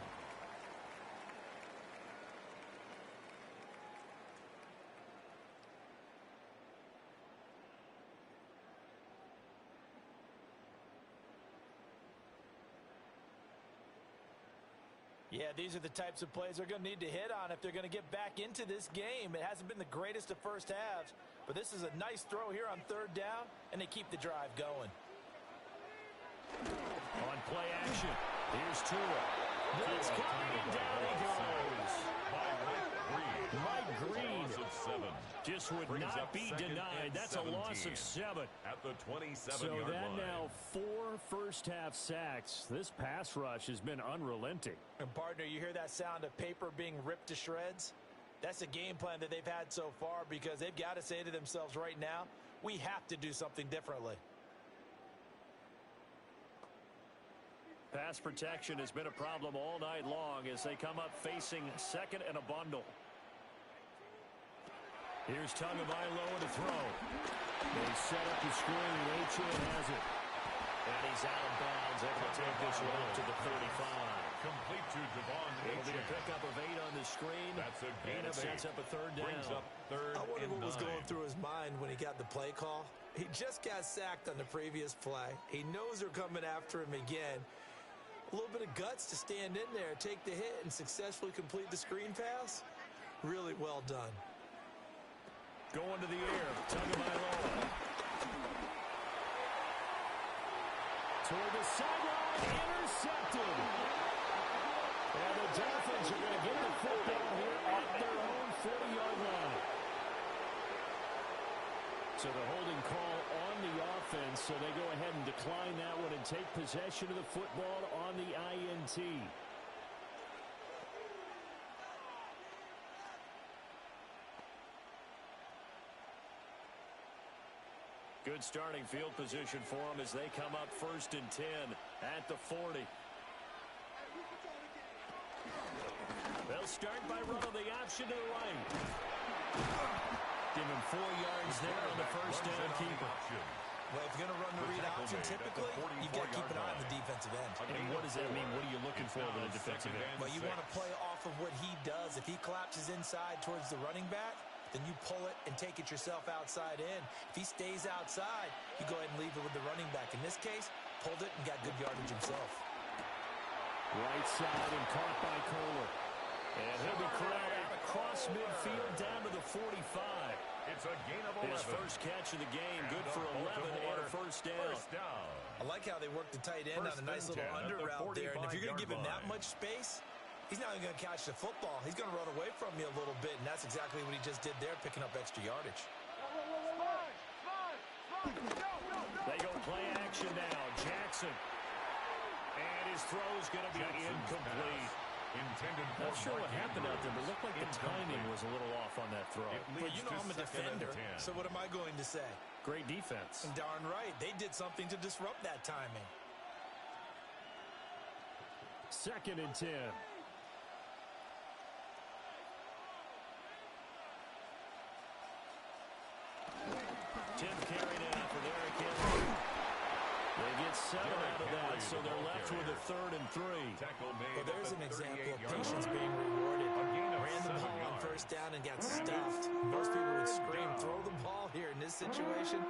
Yeah, these are the types of plays they're going to need to hit on if they're going to get back into this game. It hasn't been the greatest of first halves, but this is a nice throw here on 3rd down, and they keep the drive going. On play action, here's Tua. Blitz coming, and down he goes. Mike Green just would not be denied. That's a loss of 7. At the 27-yard so that line. now 4 first-half sacks. This pass rush has been unrelenting. And, partner, you hear that sound of paper being ripped to shreds? That's the game plan that they've had so far, because they've got to say to themselves right now, we have to do something differently. Pass protection has been a problem all night long as they come up facing 2nd and a bundle. Here's Tagovailoa to throw. They set up the screen. Rachel has it. And he's out of bounds. They're going to take this one up to the 35. Complete to Devon. It'll be a pickup of 8 on the screen. That's a gain and it of 8. sets up a 3rd down. Brings up 3rd I wonder and what was 9. going through his mind when he got the play call. He just got sacked on the previous play. He knows they're coming after him again. A little bit of guts to stand in there, take the hit, and successfully complete the screen pass. Really well done. Going to the air. Tagovailoa. Toward the sideline. Intercepted. And the Dolphins are going to get the football here at their own 40-yard line. So the holding call on the offense, so they go ahead and decline that one and take possession of the football on the INT. Good starting field position for them as they come up 1st and 10 at the 40. They'll start by running the option to the right. Give him 4 yards there on the first down keeper. Well, if you're going to run the read option, typically, you've got to keep an eye on the defensive end. And what does that mean? What are you looking for with a defensive end? Well, you want to play off of what he does. If he collapses inside towards the running back, then you pull it and take it yourself outside in. If he stays outside, you go ahead and leave it with the running back. In this case, pulled it and got good yardage himself. Right side and caught by Kohler. And he'll be corralled across midfield down to the 45. It's a gain of 11. His first catch of the game, And good for 11 and a first down. First down. I like how they work the tight end on a nice little under route there. And if you're going to give him that much space, he's not even going to catch the football. He's going to run away from you a little bit, and that's exactly what he just did there, picking up extra yardage. They go play action now. Jackson. And his throw's going to be incomplete. Not sure what happened out there, but it looked like the timing was a little off on that throw. Well, you know I'm a defender, so what am I going to say? Great defense. And darn right, they did something to disrupt that timing. 2nd and 10. Tenth carry now for Derrick Henry. They get 7 out of that, so they're left with a 3rd and 3. Well, there's an example of patience being rewarded. Ran the ball on first down and got stuffed. Most people would scream, throw the ball here. In this situation,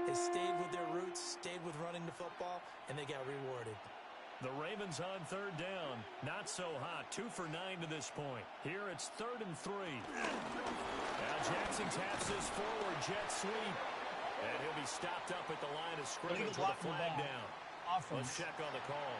they stayed with their roots, stayed with running the football, and they got rewarded. The Ravens on 3rd down. Not so hot. 2 for 9 to this point. Here it's 3rd and 3. Now Jackson taps this forward jet sweep. And he'll be stopped up at the line of scrimmage with a flag down. Let's check on the call.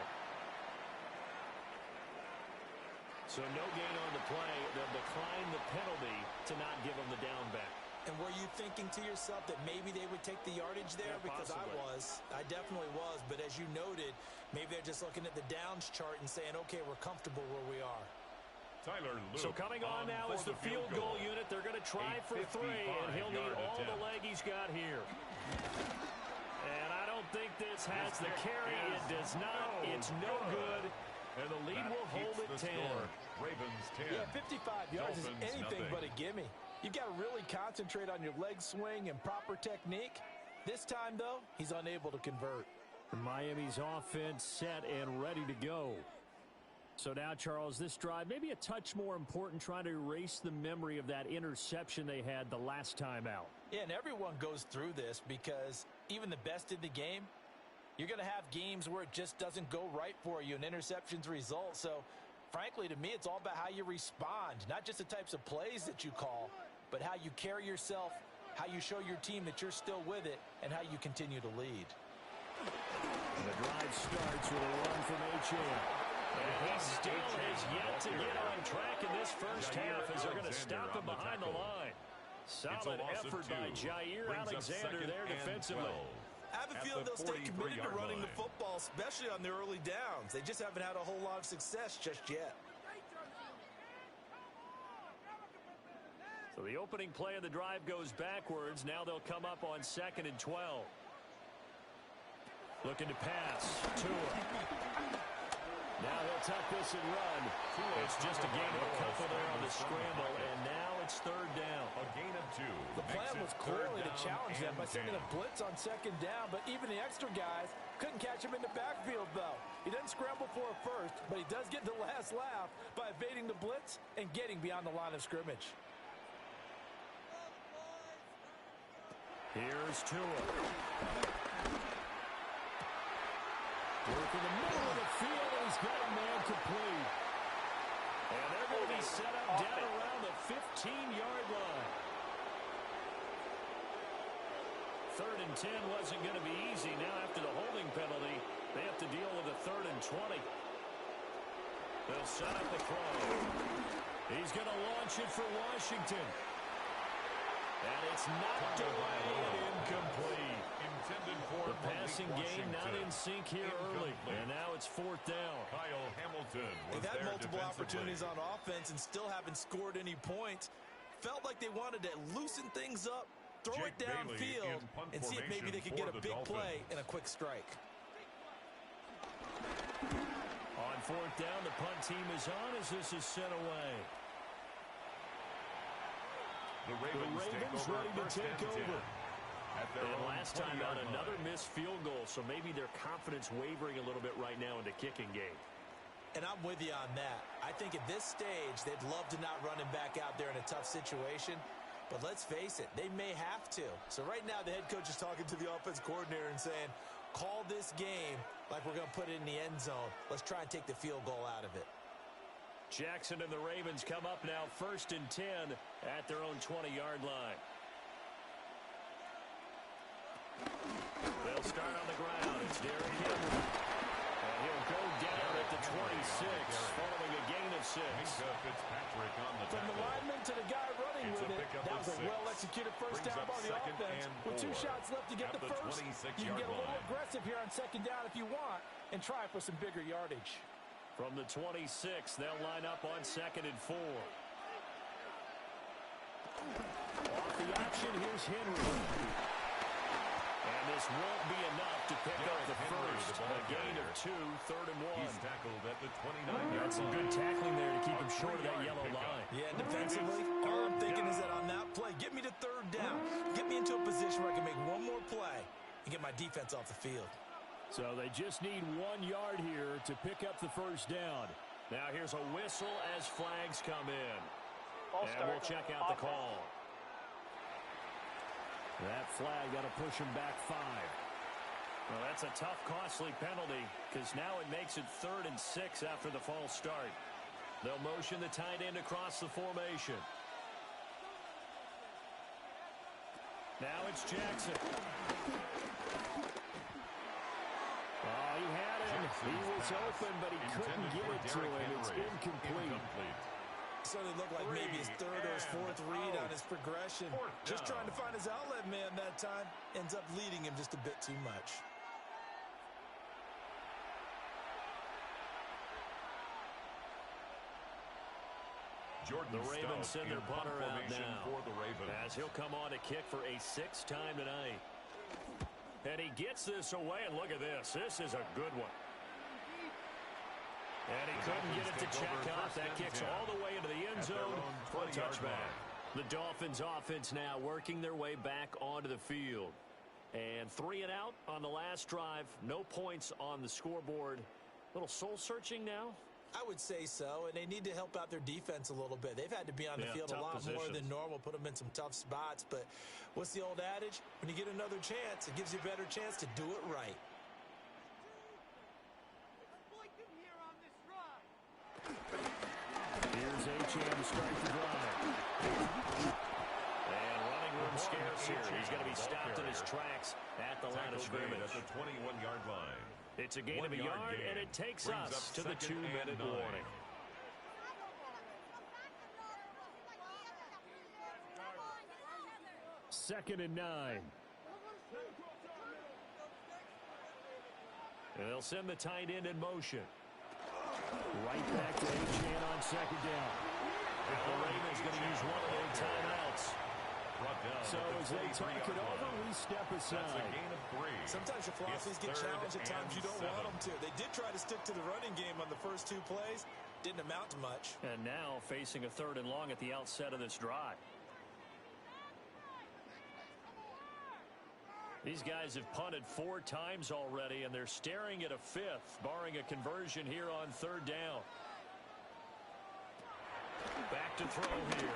So no gain on the play. They'll decline the penalty to not give him the down back. And were you thinking to yourself that maybe they would take the yardage there? Yeah, because possibly. I definitely was. But as you noted, maybe they're just looking at the downs chart and saying, okay, we're comfortable where we are. So coming on now is the field goal unit. They're going to try for 3, and he'll need all the leg he's got here. And I don't think this has the carry. It does not. It's no good. And the lead will hold at 10. Ravens 10. Yeah, 55 yards Dolphins, is anything nothing. but a gimme. You've got to really concentrate on your leg swing and proper technique. This time, though, he's unable to convert. Miami's offense set and ready to go. So now, Charles, this drive maybe a touch more important, trying to erase the memory of that interception they had the last time out. Yeah, and everyone goes through this because even the best in the game, you're going to have games where it just doesn't go right for you and interceptions result. So, frankly, to me, it's all about how you respond, not just the types of plays that you call, but how you carry yourself, how you show your team that you're still with it, and how you continue to lead. And the drive starts with a run from H.M. And he still has yet to get on track in this first half as they're going to stop him behind the line. Solid effort by Jair Alexander there defensively. I have a feeling they'll stay committed to running the football, especially on the early downs. They just haven't had a whole lot of success just yet. So the opening play of the drive goes backwards. Now they'll come up on 2nd and 12. Looking to pass. Tua. Now he'll tuck this and run. It's just a gain of a couple there on the scramble, and now it's 3rd down. A gain of 2. The plan was clearly to challenge them by sending a blitz on 2nd down, but even the extra guys couldn't catch him in the backfield, though. He doesn't scramble for a first, but he does get the last laugh by evading the blitz and getting beyond the line of scrimmage. Here's Tua. Working the middle of the field, and he's got a man complete. And they're going to be set up down around the 15-yard line. 3rd and 10 wasn't going to be easy. Now after the holding penalty, they have to deal with a 3rd and 20. They'll set up the throw. He's going to launch it for Washington. And it's knocked away and incomplete. The passing game not in sync here early. And now it's 4th down. Kyle Hamilton was They've had there multiple opportunities defensively. on offense and still haven't scored any points. Felt like they wanted to loosen things up, throw Jake it downfield, Bailey in punt and see if maybe they could get formation a big for the play Dolphins. and a quick strike. On 4th down, the punt team is on as this is sent away. The Ravens ready to take over. And And last time out, another missed field goal, so maybe their confidence wavering a little bit right now in the kicking game. And I'm with you on that. I think at this stage, they'd love to not run him back out there in a tough situation. But let's face it, they may have to. So right now, the head coach is talking to the offense coordinator and saying, call this game like we're going to put it in the end zone. Let's try and take the field goal out of it. Jackson and the Ravens come up now 1st and 10 at their own 20-yard line. They'll start on the ground. It's Derrick Henry. And he'll go down at the 26 following a gain of 6. Fitzpatrick on the From the lineman to the guy running with it, that was a well-executed first down by the offense. With 2 shots left to get the first, you can get a little aggressive here on 2nd down if you want and try for some bigger yardage. From the 26, they'll line up on 2nd and 4. Off the option, here's Henry. And this won't be enough to pick up the first. A gain of 2, 3rd and 1. He's tackled at the 29-yard Got some good tackling there to keep him short of that yellow line. Yeah, defensively, all I'm thinking is that on that play, get me to 3rd down. Get me into a position where I can make one more play and get my defense off the field. So they just need 1 yard here to pick up the first down. Now here's a whistle as flags come in. And we'll check out the call. That flag got to push him back 5. Well, that's a tough, costly penalty because now it makes it 3rd and 6 after the false start. They'll motion the tight end across the formation. Now it's Jackson. Oh, he had him. He was open, but he couldn't get it to him. It's incomplete. Certainly looked like maybe his 3rd or his 4th read on his progression. Just trying to find his outlet man that time. Ends up leading him just a bit too much. The Ravens send their punter out now as he'll come on to kick for a 6th time tonight. And he gets this away, and look at this. This is a good one. And he couldn't get it to check out. That kicks all the way into the end zone for a touchback. The Dolphins offense now working their way back onto the field. And 3 and out on the last drive. No points on the scoreboard. A little soul-searching now. I would say so, and they need to help out their defense a little bit. They've had to be on the field a lot more than normal, put them in some tough spots. But what's the old adage? When you get another chance, it gives you a better chance to do it right. Here's H.M. to start the drive. And running room scarce here. He's going to be stopped in his tracks at the line of scrimmage. At the 21-yard line. It's a gain of a yard, and it takes us to the 2-minute warning. Second and 9. And they'll send the tight end in motion. Right back to H.M. on 2nd down. And the Ravens going to use one of their timeouts. So as they talk it over, we step aside. That's a gain of 3. Sometimes your philosophies get challenged at times you don't want them to. They did try to stick to the running game on the first 2 plays. Didn't amount to much. And now facing a 3rd and long at the outset of this drive. These guys have punted 4 times already, and they're staring at a 5th, barring a conversion here on 3rd down. Back to throw here.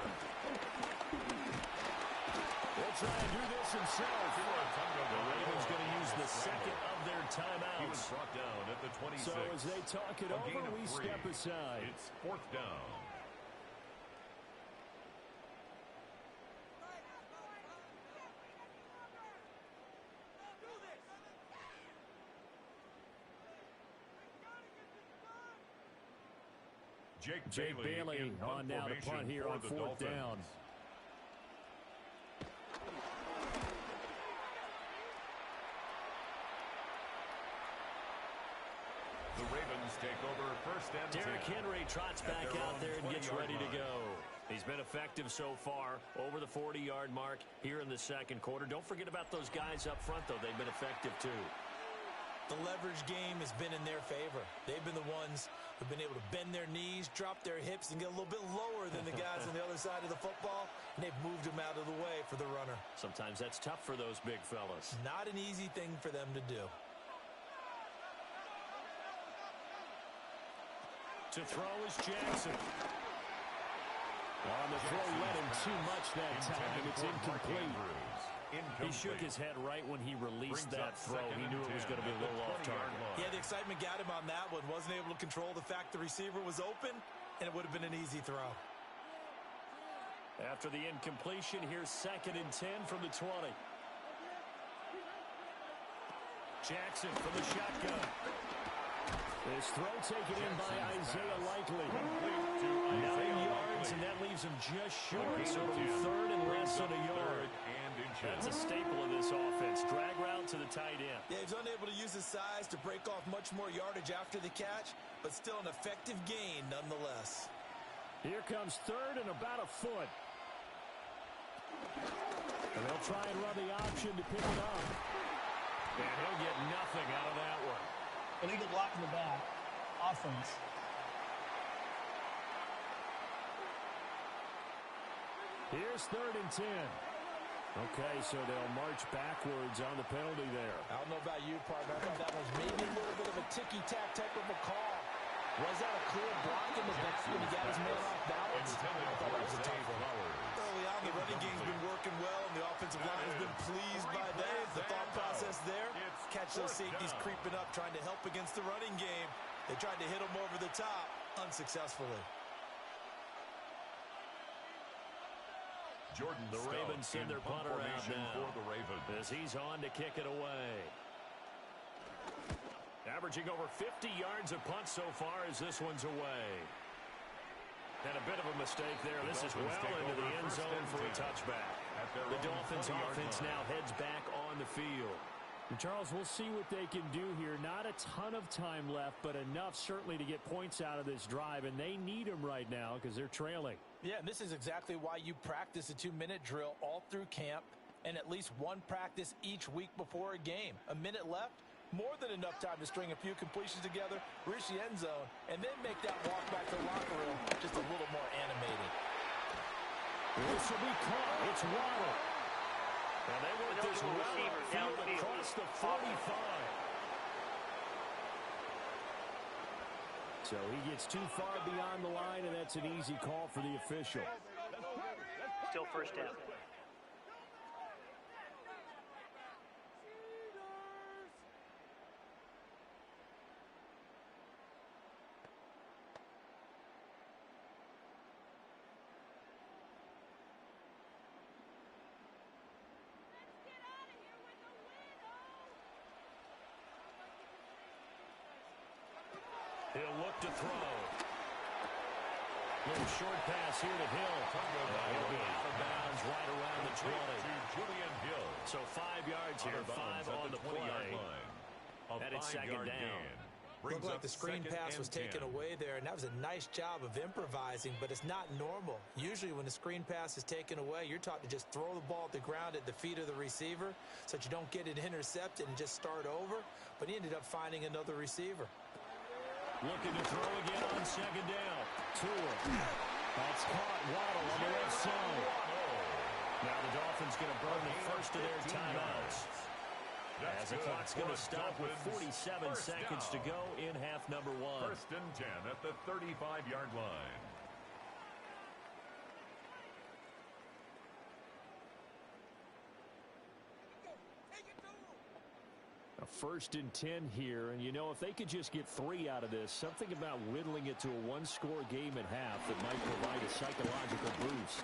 He'll try and do this himself. The Ravens going to use the 2nd of their timeouts. He was brought down at the 26. So as they talk it over, we step aside. It's 4th down. Jake Bailey on now to punt here on 4th down. The Ravens take over 1st and 10. Derrick Henry trots back out there and gets ready to go. He's been effective so far, over the 40-yard mark here in the 2nd quarter. Don't forget about those guys up front, though. They've been effective, too. The leverage game has been in their favor. They've been the ones who've been able to bend their knees, drop their hips, and get a little bit lower than the guys on the other side of the football, and they've moved them out of the way for the runner. Sometimes that's tough for those big fellas. Not an easy thing for them to do. To throw is Jackson. On the throw, led him too much that time. It's incomplete. He shook his head right when he released that throw. He knew it was going to be a little off target. Yeah, the excitement got him on that one. Wasn't able to control the fact the receiver was open. and it would have been an easy throw. After the incompletion, here's 2nd and 10 from the 20. Jackson from the shotgun. His throw taken in by Isaiah Likely. 9 yards, and that leaves him just short. So it'll be 3rd and less than a yard. That's a staple of this offense. Drag route to the tight end. Yeah, he's unable to use his size to break off much more yardage after the catch, but still an effective gain nonetheless. Here comes 3rd and about a foot. And they'll try and run the option to pick it up. And he'll get nothing out of that one. Illegal block in the back. Offense. Here's 3rd and 10. Okay, so they'll march backwards on the penalty there. I don't know about you, partner. I thought that was maybe a little bit of a ticky-tack type of a call. Was that a clear block in the back when he got his man off balance? I thought that was a tough one. Early on, the running game's been working well, and the offensive line has been pleased by that. The thought process there, catch those safeties creeping up, trying to help against the running game. They tried to hit him over the top, unsuccessfully. Jordan, the Ravens send their punter out now for the Ravens as he's on to kick it away. Averaging over 50 yards a punt so far as this one's away. And a bit of a mistake there. This is well into the end zone for a touchback. The Dolphins offense now heads back on the field. And Charles, we'll see what they can do here. Not a ton of time left, but enough certainly to get points out of this drive. And they need them right now because they're trailing. Yeah, and this is exactly why you practice a 2-minute drill all through camp and at least one practice each week before a game. A minute left, more than enough time to string a few completions together, reach the end zone, and then make that walk back to the locker room just a little more animated. This will be caught. It's Waddle. And they work this well across the 45. So he gets too far beyond the line, and that's an easy call for the official. Still first down. He'll look to throw. Little short pass here to Hill. He'll be out of bounds right around the 20. Julian Hill. So 5 yards here, 5 on the play. And it's 2nd down. Looked like the screen pass was taken away there, and that was a nice job of improvising, but it's not normal. Usually when the screen pass is taken away, you're taught to just throw the ball at the ground at the feet of the receiver so that you don't get it intercepted and just start over, but he ended up finding another receiver. Looking to throw again on 2nd down. Tua. That's caught. Waddle on the left side. Now the Dolphins going to burn the first of their timeouts. As the clock's going to stop with 47 seconds to go in half number 1. 1st and 10 at the 35-yard line. A 1st and 10 here, and you know, if they could just get 3 out of this, something about whittling it to a one-score game at half that might provide a psychological boost.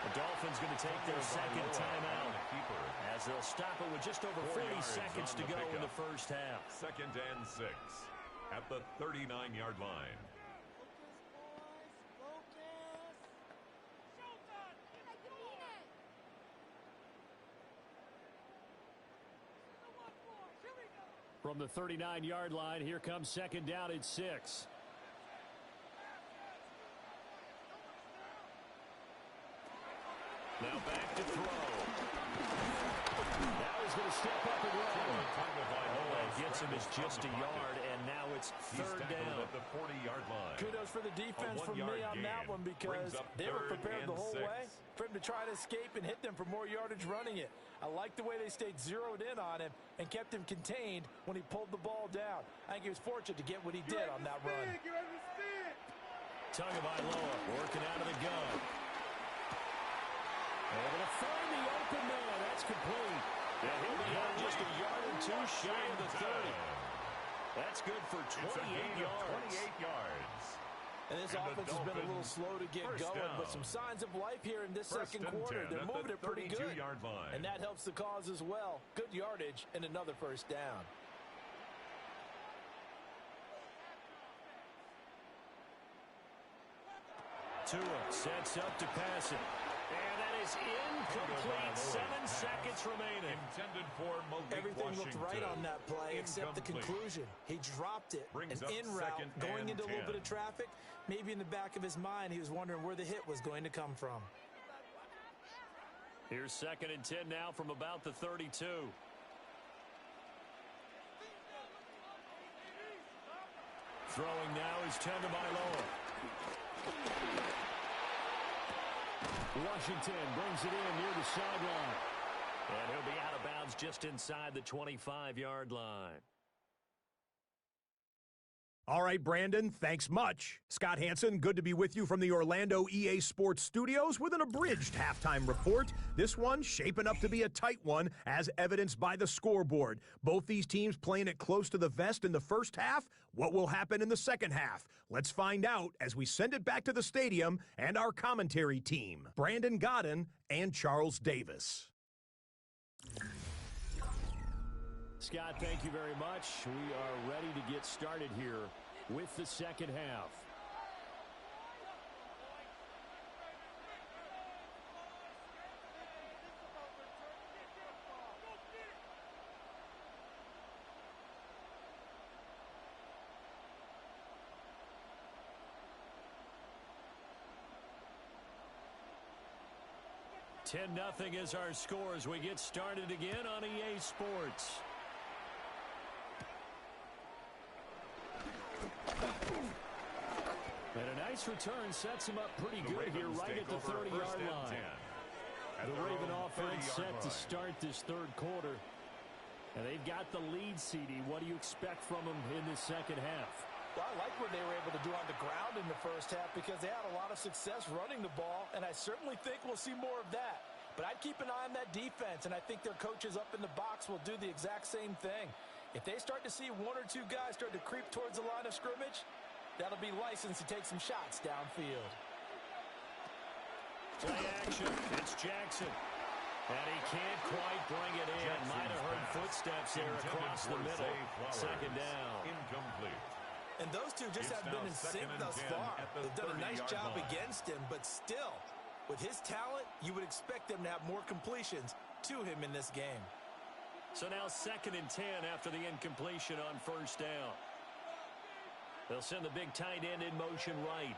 The Dolphins going to take their 2nd timeout as they'll stop it with just over 40 seconds to go in the first half. 2nd and 6 at the 39-yard line. From the 39-yard line, here comes 2nd down and 6. Now back to throw. Now he's going to step up and run. All that gets him is just a yard, and now it's 3rd down. At the 40-yard line. Kudos for the defense from me on that one because they were prepared the whole way for him to try to escape and hit them for more yardage running it. I like the way they stayed zeroed in on him and kept him contained when he pulled the ball down. I think he was fortunate to get what he did on that run. Tagovailoa working out of the gun. Able to find the open man. That's complete. And he'll be out just a yard or two shy of the 30. That's That's good for 28 yards. 28 yards. And this offense has been a little slow to get going, but some signs of life here in this second quarter. They're moving it pretty good. Line. And that helps the cause as well. Good yardage and another first down. Tua sets up to pass it. And that is incomplete. 7 seconds remaining. Intended for Malik Everything Washington. looked right on that play except the conclusion. He dropped it. Brings an up in route, second going and into a little 10. bit of traffic. Maybe in the back of his mind, he was wondering where the hit was going to come from. Here's 2nd and 10 now from about the 32. Throwing now is Tagovailoa. Washington brings it in near the sideline. And he'll be out of bounds just inside the 25-yard line. All right, Brandon, thanks much. Scott Hansen, good to be with you from the Orlando EA Sports Studios with an abridged halftime report. This one shaping up to be a tight one, as evidenced by the scoreboard. Both these teams playing it close to the vest in the first half. What will happen in the second half? Let's find out as we send it back to the stadium and our commentary team, Brandon Godden and Charles Davis. Scott, thank you very much. We are ready to get started here with the second half. Ten 0 is our score as we get started again on EA Sports. And a nice return sets him up pretty good here right at the 30-yard line. The Raven offense set to start this third quarter. And they've got the lead, CD. What do you expect from them in this second half? Well, I like what they were able to do on the ground in the first half because they had a lot of success running the ball, and I certainly think we'll see more of that. But I'd keep an eye on that defense, and I think their coaches up in the box will do the exact same thing. If they start to see 1 or 2 guys start to creep towards the line of scrimmage, that'll be license to take some shots downfield. Play action. It's Jackson. And he can't quite bring it in. Might have heard footsteps there across the middle. Second down. Incomplete. And those two just have been in sync thus far. They've done a nice job against him, but still, with his talent, you would expect them to have more completions to him in this game. So now 2nd and 10 after the incompletion on first down. They'll send the big tight end in motion right.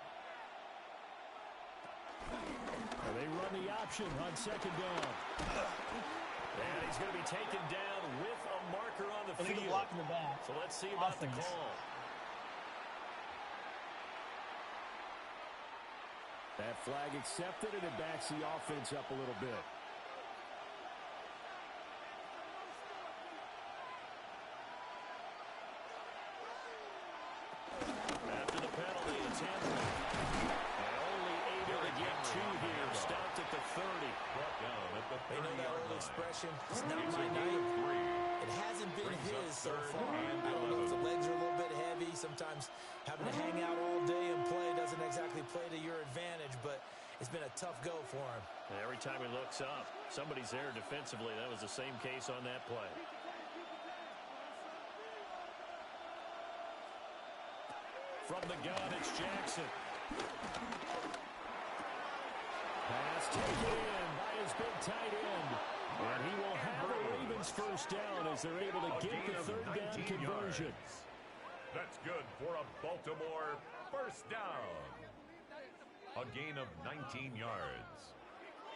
And they run the option on 2nd down. And he's going to be taken down with a marker on the field. Block in the back. So let's see about the call. That flag accepted, and it backs the offense up a little bit. After the penalty, it's Hampton. And only able to get 2 here. Stopped at the 30. Brought down at the 30-yard line. They know that old expression, it's not my night. It hasn't been his so far. I don't know if the legs are a little bit heavy. Sometimes having to hang out all day and play doesn't exactly play to your advantage, but it's been a tough go for him. And every time he looks up, somebody's there defensively. That was the same case on that play. From the gun, it's Jackson. Pass taken in by his big tight end. And he will have the Ravens first down as they're able to get the third down conversion. That's good for a Baltimore first down. A gain of 19 yards.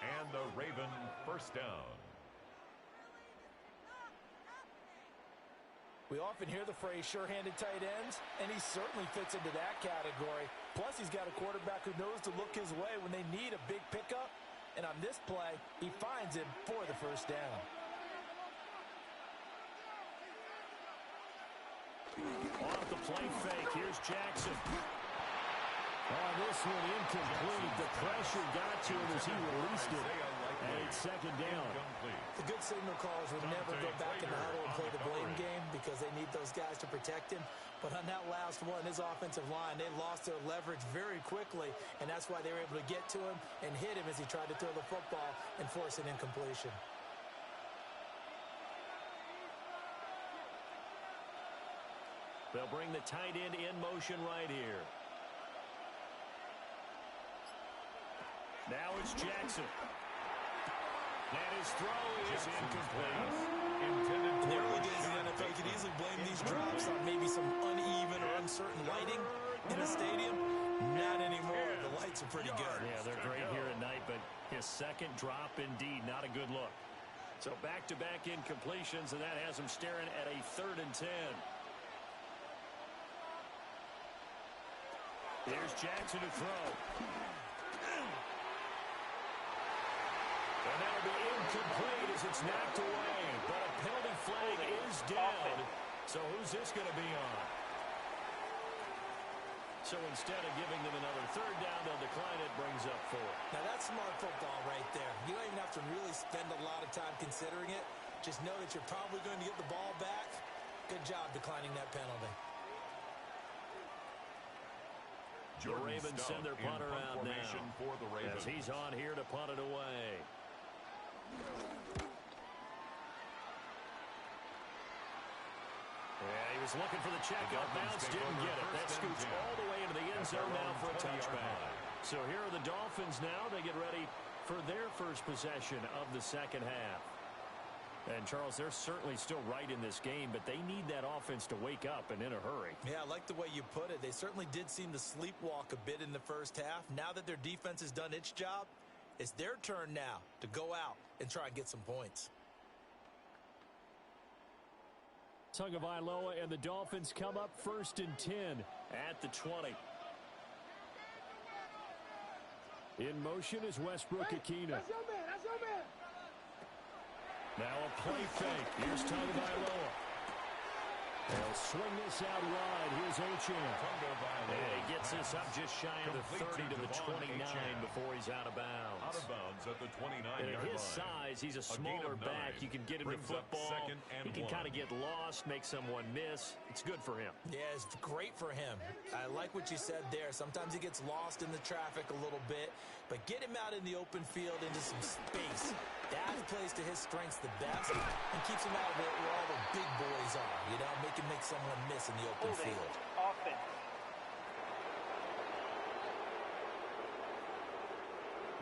And the Raven first down. We often hear the phrase sure-handed tight ends, and he certainly fits into that category. Plus, he's got a quarterback who knows to look his way when they need a big pickup. And on this play, he finds him for the first down. Off the play fake, here's Jackson. Oh, this one incomplete. The pressure got to him as he released it. And it's second down. The good signal callers would never go back in the huddle and play the blame game because they need those guys to protect him. But on that last one, his offensive line, they lost their leverage very quickly, and that's why they were able to get to him and hit him as he tried to throw the football and force an incompletion. They'll bring the tight end in motion right here. Now it's Jackson. And his throw is incomplete. In the early days of the NFL, you could easily blame these drops on maybe some uneven or uncertain lighting in the stadium. Not anymore. The lights are pretty good. Yeah, they're great here at night, but his second drop, indeed, not a good look. So back-to-back incompletions, and that has him staring at a 3rd and 10. Here's Jackson to throw. And that'll be incomplete as it's knocked away. But a penalty flag is down. So who's this going to be on? So instead of giving them another 3rd down, they'll decline it, brings up 4. Now that's smart football right there. You don't even have to really spend a lot of time considering it. Just know that you're probably going to get the ball back. Good job declining that penalty. The Ravens send their punter out now for the Ravens. as he's on here to punt it away. Yeah, he was looking for the checkout bounce, didn't get it. That scoots all the way into the end zone now for a touchback. So here are the Dolphins now. They get ready for their first possession of the second half. And, Charles, they're certainly still right in this game, but they need that offense to wake up and in a hurry. Yeah, I like the way you put it. They certainly did seem to sleepwalk a bit in the first half. Now that their defense has done its job, it's their turn now to go out and try and get some points. Tagovailoa and the Dolphins come up 1st and 10 at the 20. In motion is Westbrook-Ikhine. That's your man. That's your man. Now a play fake. Here's Tagovailoa. They'll swing this out wide. Here's Ochan. And he gets this up just shy of the 30 to the 29 before he's out of bounds. Out of bounds at the 29-yard And at his line. size, he's a smaller back. You can get him to football. He can kind of get lost, make someone miss. It's good for him. Yeah, it's great for him. I like what you said there. Sometimes he gets lost in the traffic a little bit, but get him out in the open field into some space. That plays to his strengths the best and keeps him out of it where all the big boys are. You know, make him make someone miss in the open field. Offense.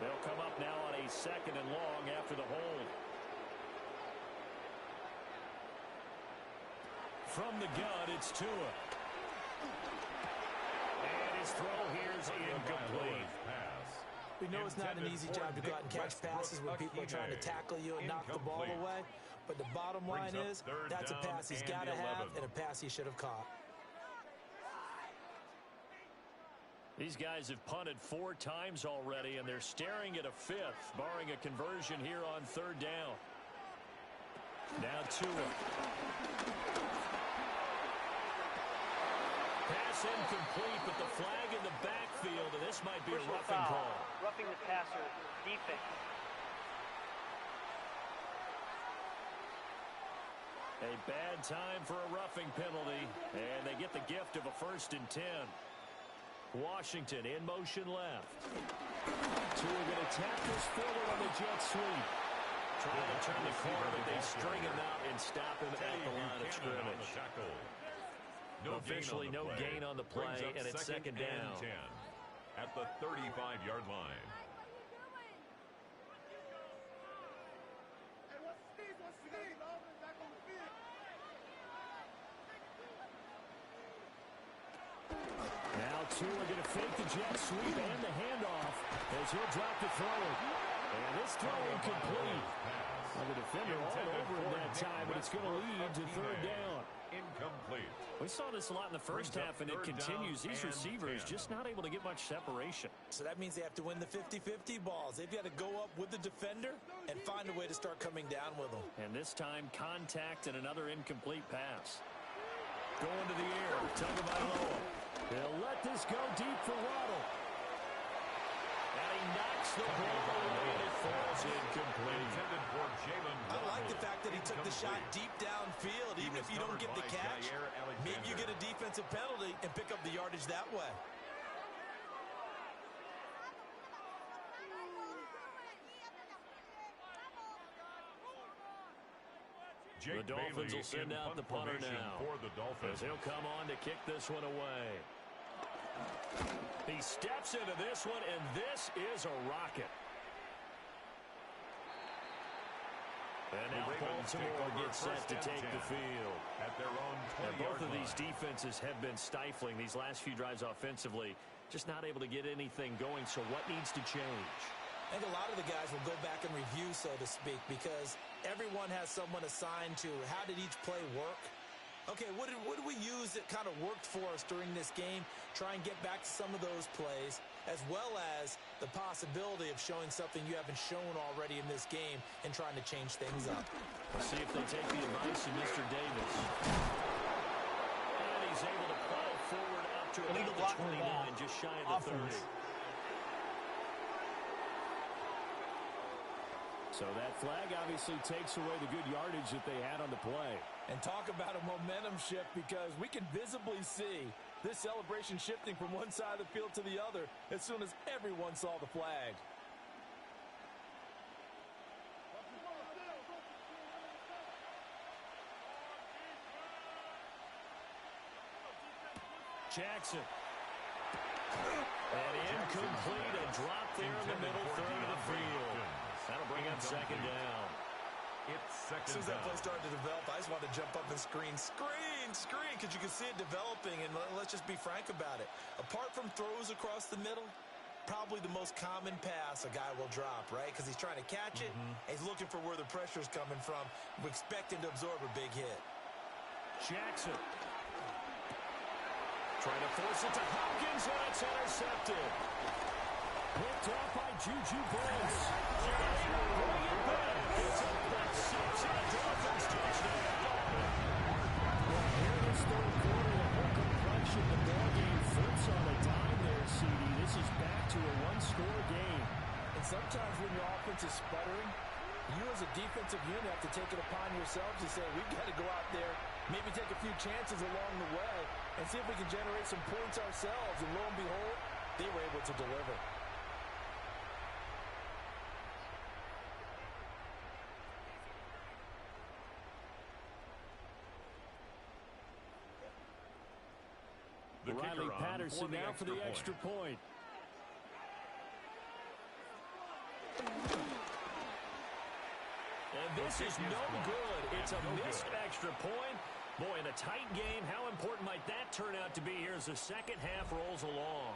They'll come up now on a 2nd and long after the hold. From the gun, it's Tua. And his throw here is incomplete. We know it's not an easy job to go out and catch passes when people are trying to tackle you and knock the ball away. But the bottom line is, that's a pass he's got to have and a pass he should have caught. These guys have punted 4 times already, and they're staring at a 5th, barring a conversion here on 3rd down. Now Tua. Pass incomplete, but the flag in the backfield, and this might be a roughing call. Roughing the passer. Defense. A bad time for a roughing penalty, and they get the gift of a 1st and 10. Washington in motion left. Tua going to tap this forward on the jet sweep. Trying to turn the corner, but they string him out and stop him at the line of scrimmage. Officially no gain on the play, and it's 2nd down. 10 at the 35-yard line. Now Tua going to fake the jet sweep and the handoff as he'll drop the throw. And this throw incomplete. Well, the defender all over him that time, but it's going to lead to 3rd down. Incomplete. We saw this a lot in the first half, and it continues. These receivers just not able to get much separation. So that means they have to win the 50-50 balls. They've got to go up with the defender and find a way to start coming down with them. And this time, contact and another incomplete pass. Going to the air. Tagovailoa. He'll let this go deep for Waddle. And he knocks the ball away, and it falls incomplete. Intended for Jalen I like the Waddle. fact that he took the shot Incomplete. deep downfield. Even if you don't get the catch, maybe you get a defensive penalty and pick up the yardage that way. Jake The Dolphins Bailey will send in out the punt punter formation now. for the Dolphins. As he'll come on to kick this one away. He steps into this one, and this is a rocket. And now Baltimore gets set to take the field. At their own 20-yard Both of line. these defenses have been stifling these last few drives offensively. Just not able to get anything going, so what needs to change? I think a lot of the guys will go back and review, so to speak, because everyone has someone assigned to how did each play work. Okay, what did we use that kind of worked for us during this game? Try and get back to some of those plays, as well as the possibility of showing something you haven't shown already in this game and trying to change things up. Let's see if they take the advice of Mr. Davis. And he's able to plow forward up to about the 29, just shy of the 30. So that flag obviously takes away the good yardage that they had on the play. And talk about a momentum shift, because we can visibly see this celebration shifting from one side of the field to the other as soon as everyone saw the flag. Jackson. And incomplete, a drop there in the middle third of the field. That'll bring up second down. It's As second soon as that down. play started to develop, I just wanted to jump up and scream, because you can see it developing, and let's just be frank about it. Apart from throws across the middle, probably the most common pass a guy will drop, right? Because he's trying to catch it, and he's looking for where the pressure's coming from. We expect him to absorb a big hit. Jackson. Trying to force it to Hopkins, and it's intercepted. Picked up by Juju Brents. Bring it back. It's a pick six and a Dolphins touchdown. Here in this third quarter, the whole complexion, the ball game flips on a dime there, CD. This is back to a one-score game. And sometimes when your offense is sputtering, you as a defensive unit have to take it upon yourselves to say, we've got to go out there, maybe take a few chances along the way, and see if we can generate some points ourselves. And lo and behold, they were able to deliver. The Riley kicker on Patterson now for the extra point. And this is no good. It's a missed extra point. Boy, in a tight game, how important might that turn out to be here as the second half rolls along?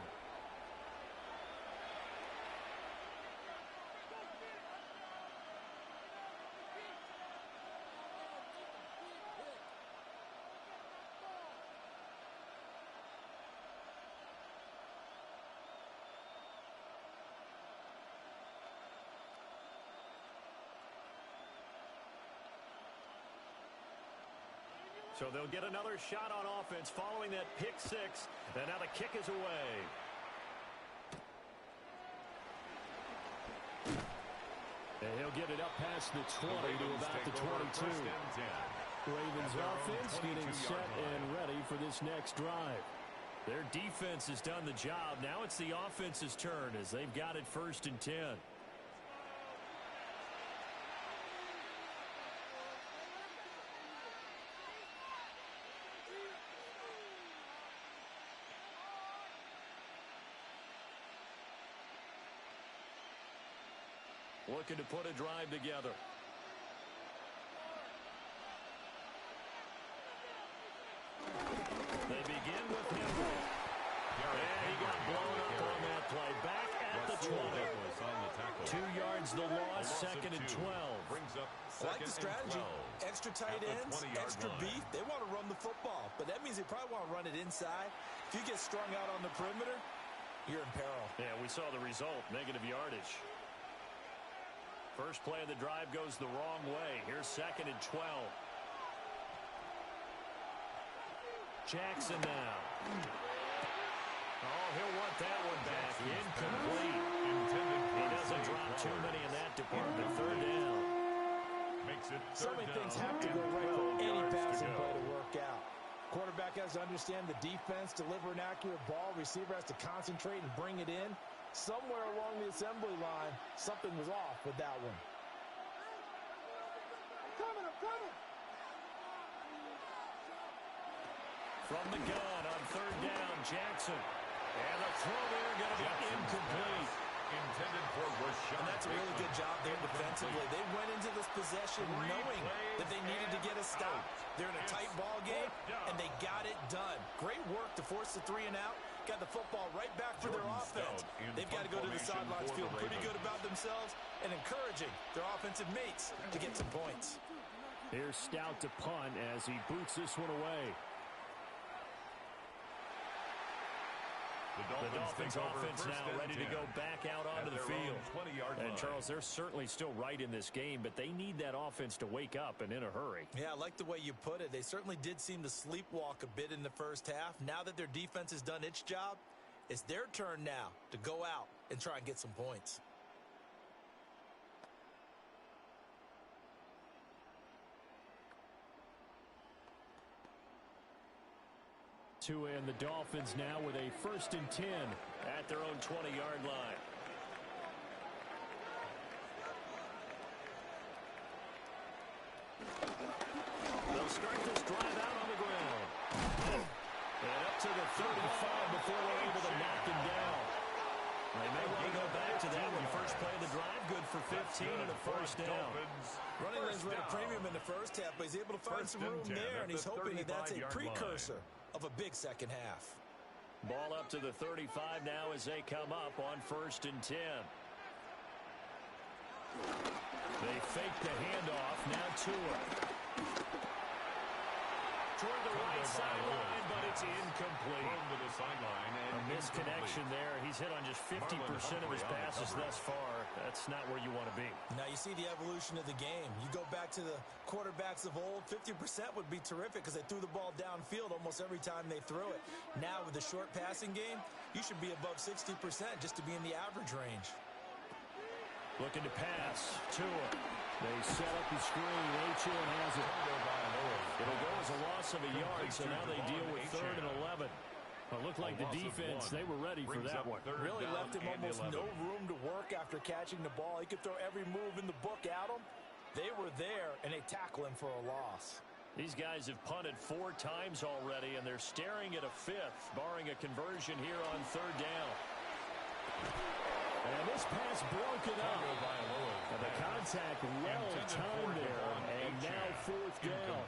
So they'll get another shot on offense following that pick six. And now the kick is away. And he'll get it up past the 20 to about the 22. Ravens offense getting set and ready for this next drive. Their defense has done the job. Now it's the offense's turn as they've got it 1st and 10. Looking to put a drive together. They begin with Henry. And he got blown up on that play. Back at the 20. 2 yards the loss, 2nd and 12. I like the strategy. Extra tight ends, extra beef. They want to run the football, but that means they probably want to run it inside. If you get strung out on the perimeter, you're in peril. Yeah, we saw the result, negative yardage. First play of the drive goes the wrong way. Here's 2nd and 12. Jackson now. Oh, he'll want that one back. Incomplete. He doesn't drop too many in that department. makes it So third many things down have to go and right for 12 any yards passing to play go. to work out. Quarterback has to understand the defense, deliver an accurate ball. Receiver has to concentrate and bring it in. Somewhere along the assembly line, something was off with that one. I'm coming. From the gun on third down, Jackson. And the throw there going to be incomplete. Intended for Rashad. And that's a really good job there defensively. They went into this possession knowing that they needed to get a stop. They're in a tight ball game, and they got it done. Great work to force the 3 and out. Got the football right back for their offense. They've got to go to the sidelines, feel pretty good about themselves, and encouraging their offensive mates to get some points. Here's Stout to punt as he boots this one away. The Dolphins offense now ready to go back out onto the field. And, Charles, they're certainly still right in this game, but they need that offense to wake up and in a hurry. Yeah, I like the way you put it. They certainly did seem to sleepwalk a bit in the first half. Now that their defense has done its job, it's their turn now to go out and try and get some points. And the Dolphins now with a 1st and 10 at their own 20-yard line. They'll start this drive out on the ground. And up to the 35 before they're able to knock him down. They may want to go back to that when first play of the drive. Good for 15 and a 1st down. Running lanes were at a premium in the first half, but he's able to find some room there, and he's hoping that that's a precursor of a big second half. Ball up to the 35 now as they come up on 1st and 10. They fake the handoff. Now Tua. Toward the right sideline, but it's incomplete. To the sideline and a misconnection there. He's hit on just 50% of his passes thus far. That's not where you want to be. Now you see the evolution of the game. You go back to the quarterbacks of old, 50% would be terrific because they threw the ball downfield almost every time they threw it. Now with the short passing game, you should be above 60% just to be in the average range. Looking to pass. Tua. They set up the screen. Achane has it. It'll go as a loss of a yard, so now they deal with 3rd and 11. It looked like the defense, they were ready for that one. Really left him almost no room to work after catching the ball. He could throw every move in the book at him. They were there, and they tackle him for a loss. These guys have punted 4 times already, and they're staring at a 5th, barring a conversion here on 3rd down. And this pass broken up. And the contact well timed there, and now 4th down.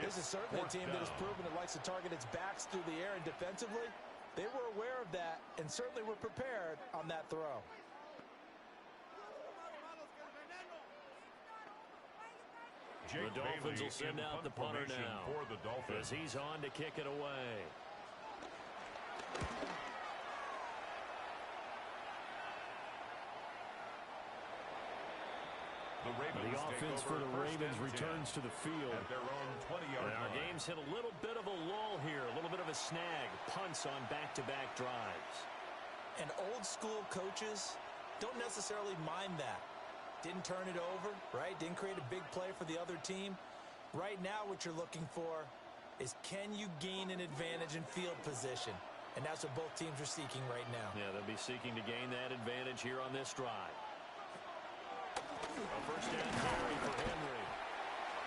This is certainly a team that has proven it likes to target its backs through the air, and defensively, they were aware of that and certainly were prepared on that throw. The Dolphins will send out the punter now for the Dolphins as he's on to kick it away. The offense for the Ravens returns to the field. At their own 20-yard line. Our game's hit a little bit of a lull here, a little bit of a snag. Punts on back-to-back drives. And old-school coaches don't necessarily mind that. Didn't turn it over, right? Didn't create a big play for the other team. Right now what you're looking for is can you gain an advantage in field position? And that's what both teams are seeking right now. Yeah, they'll be seeking to gain that advantage here on this drive. A 1st down carry for Henry.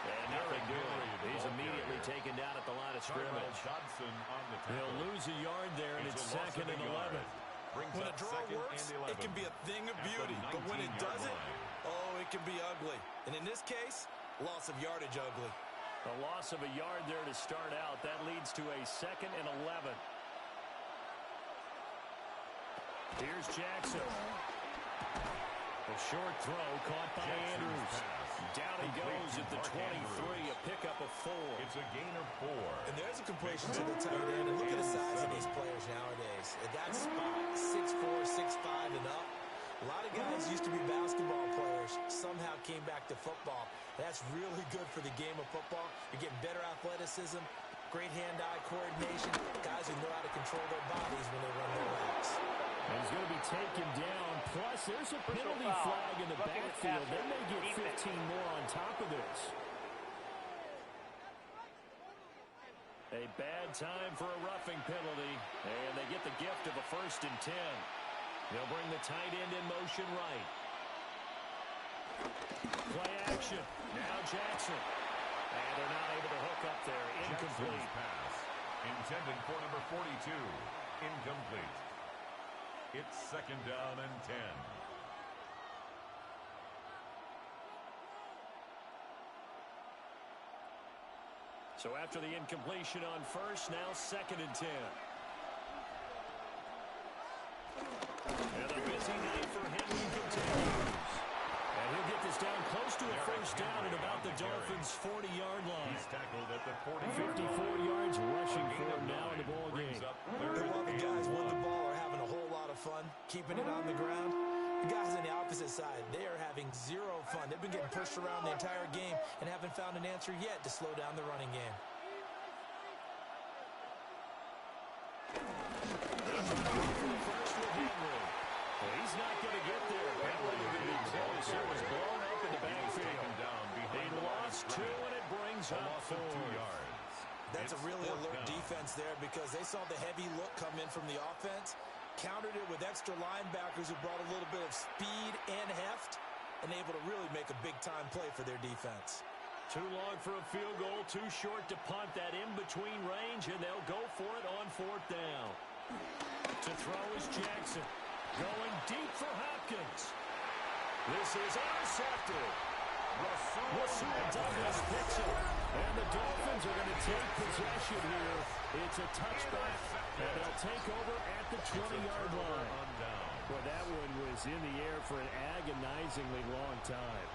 And nothing doing. He's immediately taken down at the line of scrimmage. He'll lose a yard there, and it's 2nd and 11. When a draw works, it can be a thing of beauty. But when it doesn't, oh, it can be ugly. And in this case, loss of yardage ugly. A loss of a yard there to start out. That leads to a 2nd and 11. Here's Jackson. A short throw caught by Andrews. Down he goes at the 23, a pickup of 4. It's a gain of 4. And there's a completion to the tight end. And look at the size of these players nowadays. At that spot, 6'4", 6'5", and up. A lot of guys used to be basketball players, somehow came back to football. That's really good for the game of football. You're getting better athleticism, great hand-eye coordination, guys who know how to control their bodies when they run their routes. And he's going to be taken down. Plus, there's a penalty flag in the backfield. They may get 15 more on top of this. A bad time for a roughing penalty. And they get the gift of a 1st and 10. They'll bring the tight end in motion right. Play action. Now Jackson. And they're not able to hook up there. Incomplete. Jackson's pass intended for number 42. Incomplete. It's 2nd down and 10. So after the incompletion on 1st, now 2nd and 10. And a busy night for Henry continues. And he'll get this down close to a 1st down at about the Dolphins' 40-yard line. He's tackled at the 54 yards rushing for him now in the ball game. And while the guys with the ball are having a whole lot of fun keeping it on the ground, the guys on the opposite side, they are having zero fun. They've been getting pushed around the entire game and haven't found an answer yet to slow down the running game. Well, he's not going to get there. Henry would be close. It was blown up in the backfield. They lost 2, and it brings up 4 yards. That's a really alert defense there because they saw the heavy look come in from the offense, countered it with extra linebackers who brought a little bit of speed and heft, and able to really make a big-time play for their defense. Too long for a field goal, too short to punt that in-between range, and they'll go for it on 4th down. To throw is Jackson. Going deep for Hopkins. This is intercepted. Rasul Douglas picks it. And the Dolphins are going to take possession here. It's a touchback, and they'll take over at the 20-yard line. Well, that one was in the air for an agonizingly long time.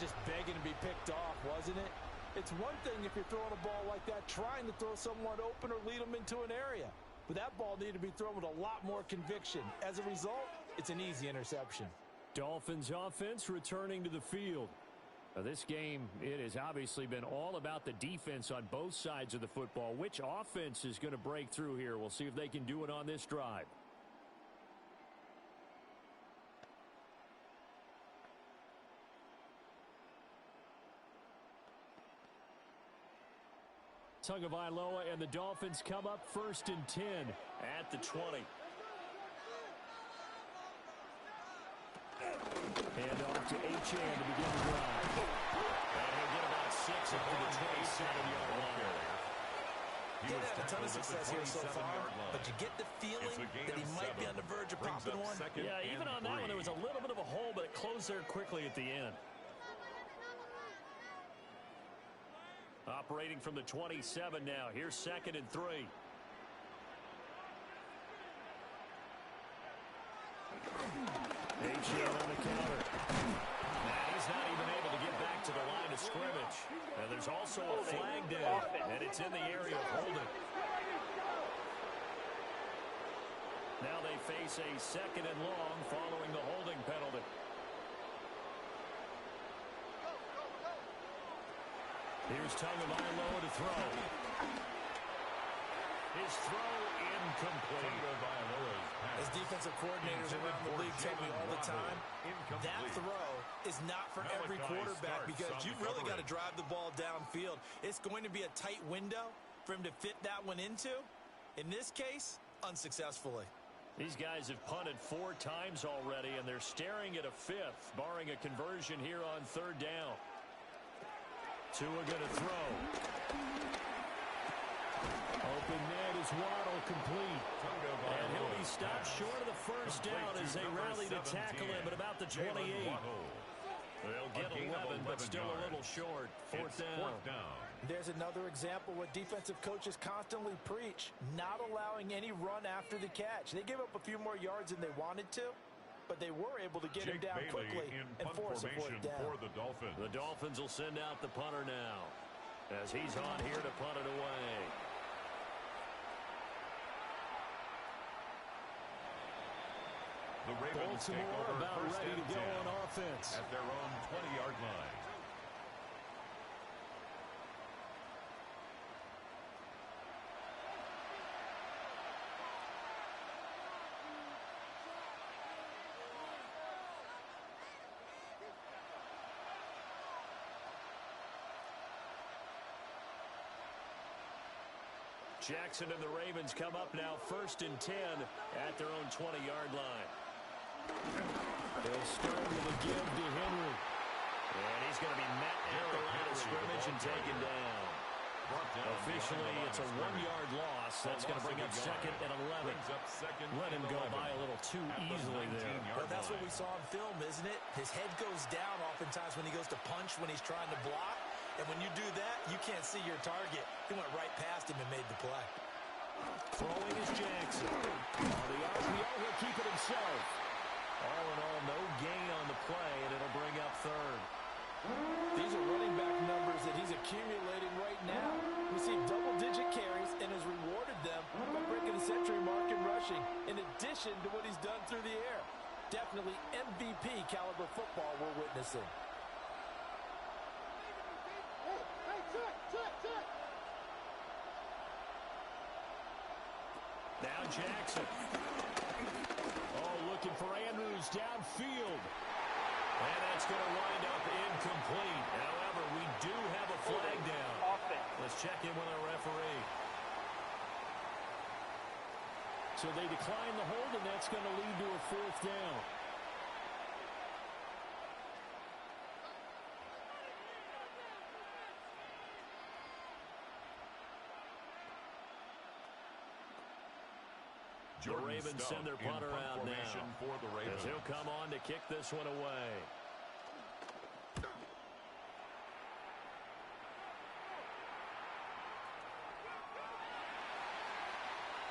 Just begging to be picked off, wasn't it? It's one thing if you're throwing a ball like that, trying to throw someone open or lead them into an area. But that ball needed to be thrown with a lot more conviction. As a result, it's an easy interception. Dolphins offense returning to the field. Now, this game, it has obviously been all about the defense on both sides of the football. Which offense is going to break through here? We'll see if they can do it on this drive. Tagovailoa and the Dolphins come up 1st and 10 at the 20. Hand off to Achane to begin the drive. And he'll get about 6 up to the 27-yard line. He hasn't had a ton of success here so far, but you get the feeling that he might be on the verge of popping one. Yeah, even on that one, there was a little bit of a hole, but it closed there quickly at the end. Operating from the 27 now. Here's 2nd and 3. Achane on the counter. Now he's not even able to get back to the line of scrimmage. And there's also a flag down, and it's in the area of holding. Now they face a 2nd and long following the holding penalty. Here's Tagovailoa to throw. His throw incomplete. As defensive coordinators around the league tell me all the time, that throw is not for every quarterback because you've really got to drive the ball downfield. It's going to be a tight window for him to fit that one into. In this case, unsuccessfully. These guys have punted 4 times already, and they're staring at a 5th, barring a conversion here on 3rd down. Tua going to throw. Open net is Waddle complete. And he'll be stopped short of the 1st down as they rally to tackle him at about the 28. They'll get 11, but still a little short. 4th down. There's another example where defensive coaches constantly preach, not allowing any run after the catch. They gave up a few more yards than they wanted to, but they were able to get him down quickly and force a 4th down. For the Dolphins. The Dolphins will send out the punter now as he's on here to punt it away. The Ravens take Baltimore over about 1st ready and to go 10 on offense. at their own 20-yard line. Jackson and the Ravens come up now 1st and 10 at their own 20-yard line. They'll start with a give to Henry. And he's going to be met at the line of scrimmage and taken down. Officially, it's a 1-yard loss. That's going to bring up 2nd and 11. Let him go by a little too easily there. Well, that's what we saw on film, isn't it? His head goes down oftentimes when he goes to punch when he's trying to block. And when you do that, you can't see your target. He went right past him and made the play. Throwing is Jackson. On the RPO, he'll keep it himself. All in all, no gain on the play, and it'll bring up 3rd. These are running back numbers that he's accumulating right now. Received double-digit carries and has rewarded them by breaking the century mark in rushing, in addition to what he's done through the air. Definitely MVP caliber football we're witnessing. Now Jackson. Oh, looking for Andrews downfield. And that's going to wind up incomplete. However, we do have a flag down. Let's check in with our referee. So they decline the hold, and that's going to lead to a 4th down. The Ravens send their punter out now. As he'll come on to kick this one away.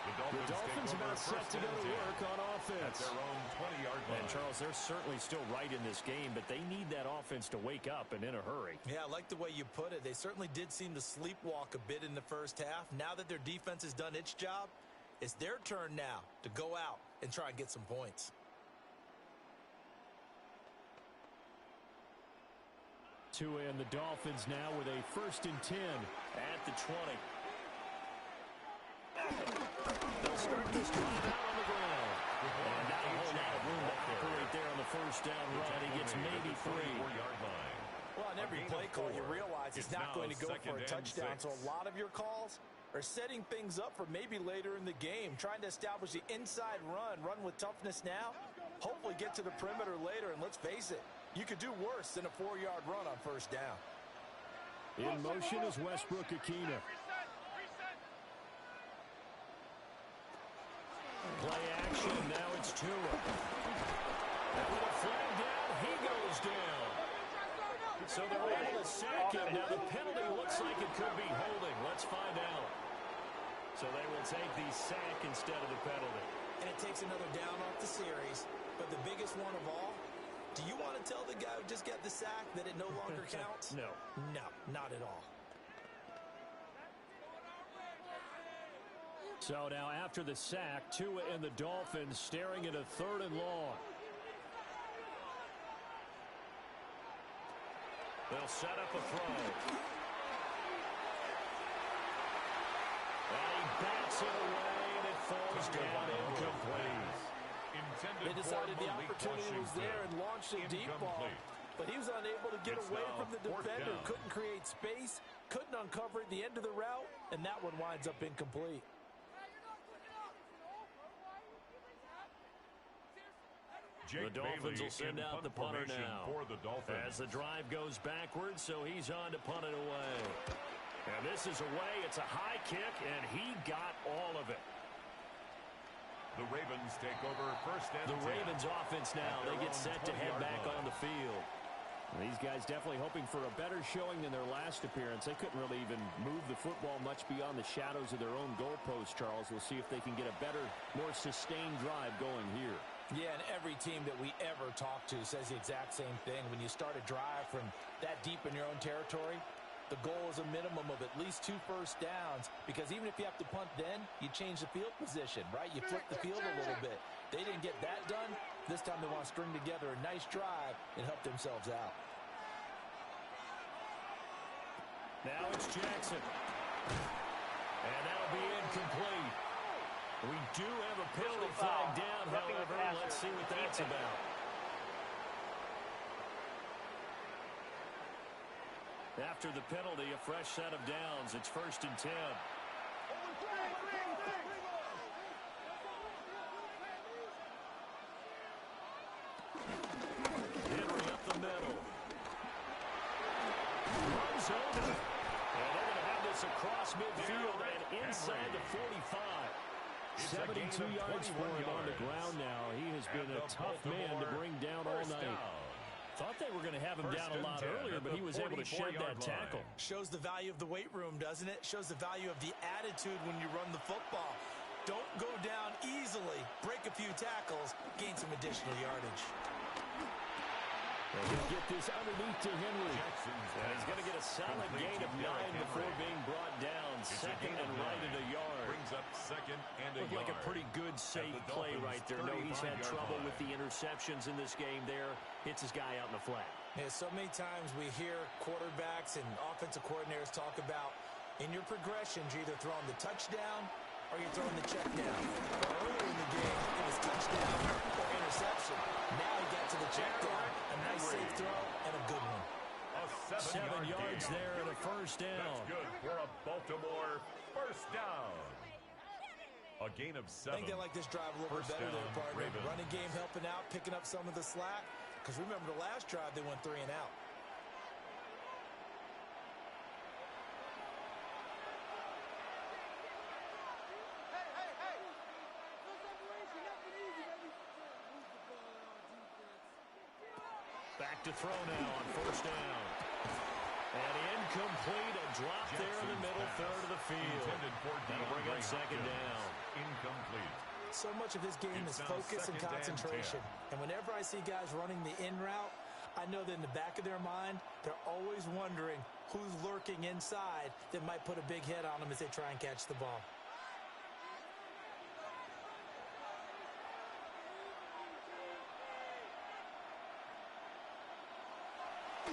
The Dolphins about set to go to work on offense. At their own 20-yard line. And Charles, they're certainly still right in this game, but they need that offense to wake up and in a hurry. Yeah, I like the way you put it. They certainly did seem to sleepwalk a bit in the first half. Now that their defense has done its job, it's their turn now to go out and try and get some points. Tua and the Dolphins now with a 1st and 10 at the 20. They'll start this drive out on the ground. And not a whole lot of room to operate there on the 1st down run. He gets maybe 3. Well, on every play call, you realize he's not going to go for a touchdown. So a lot of your calls are setting things up for maybe later in the game, trying to establish the inside run with toughness now, hopefully get to the perimeter later, and let's face it, you could do worse than a 4-yard run on 1st down. In motion is Westbrook-Akina. Play action, now it's Tua. And with a flag down, he goes down. So they're able to sack him. Now the penalty looks like it could be holding. Let's find out. So they will take the sack instead of the penalty. And it takes another down off the series. But the biggest one of all, do you want to tell the guy who just got the sack that it no longer counts? No. No, not at all. So now after the sack, Tua and the Dolphins staring at a 3rd and long. They'll set up a throw. And he bats it away, and it falls down incomplete. They decided the opportunity was there and launched a deep ball. But he was unable to get away from the defender. Couldn't create space, couldn't uncover at the end of the route, and that one winds up incomplete. The Dolphins will send out the punter now as the drive goes backwards, so he's on to punt it away. And this is away. It's a high kick, and he got all of it. The Ravens take over 1st and 10. The Ravens offense now. They get set to head back on the field. And these guys definitely hoping for a better showing than their last appearance. They couldn't really even move the football much beyond the shadows of their own goalpost, Charles. We'll see if they can get a better, more sustained drive going here. Yeah, and every team that we ever talk to says the exact same thing. When you start a drive from that deep in your own territory, the goal is a minimum of at least 2 first downs, because even if you have to punt then, you change the field position, right? You flip the field a little bit. They didn't get that done. This time they want to string together a nice drive and help themselves out. Now it's Jackson. And that'll be incomplete. We do have a penalty flag down, however. Let's see what that's about. After the penalty, a fresh set of downs. It's 1st and 10. soon. And they're going to have this across midfield and inside the 45. 72 yards for him on the ground now. He has been a tough man to bring down all night. Thought they were going to have him down a lot earlier, but he was able to shed that tackle. Shows the value of the weight room, doesn't it? Shows the value of the attitude when you run the football. Don't go down easily. Break a few tackles. Gain some additional yardage. And he'll get this underneath to Henry. And he's going to get a solid gain of 9 before being brought down. Second and right at a yard. Brings up second and a Looked yard. like a pretty good, safe play right there. No, he's had trouble with the interceptions in this game there. Hits his guy out in the flat. Yeah, so many times we hear quarterbacks and offensive coordinators talk about in your progressions, you're either throwing the touchdown or you're throwing the check down. Earlier in the game, it was touchdown or interception. Now he got to the check down. A nice safe throw and a good one. A 7 yards gain. there and a first down. That's good for a Baltimore first down. A gain of 7. I think they like this drive a little bit better there, partner. Ravens. Running game helping out, picking up some of the slack. Because remember the last drive, they went 3 and out. Back to throw now on first down. And incomplete, a drop there in the middle third of the field. That'll bring up second down. Incomplete. So much of this game is focus and concentration. And whenever I see guys running the in route, I know that in the back of their mind, they're always wondering who's lurking inside that might put a big hit on them as they try and catch the ball.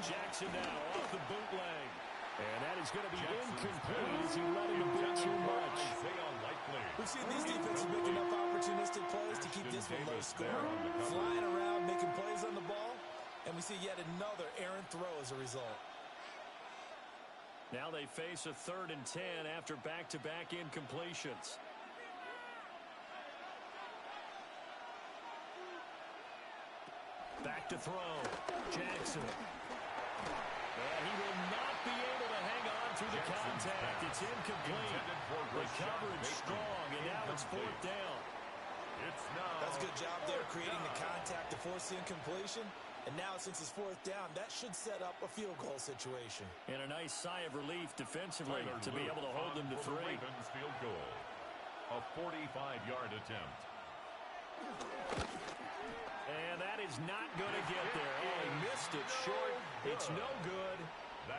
Jackson now off the bootleg. And that is going to be incomplete as he let him a bit too much. We've seen these defenses make enough opportunistic plays to keep this one low scoring. Flying around, making plays on the ball, and we see yet another errant throw as a result. Now they face a 3rd and 10 after back-to-back incompletions. Back to throw. Jackson. And he will not be able to hang on through the contact. It's incomplete. The coverage strong, and now it's 4th down. That's a good job there creating the contact to force the incompletion. And now since it's 4th down, that should set up a field goal situation. And a nice sigh of relief defensively to be able to hold them to 3. Ravens field goal. A 45-yard attempt. And that is not going to get there. Oh, he missed it short. It's no good.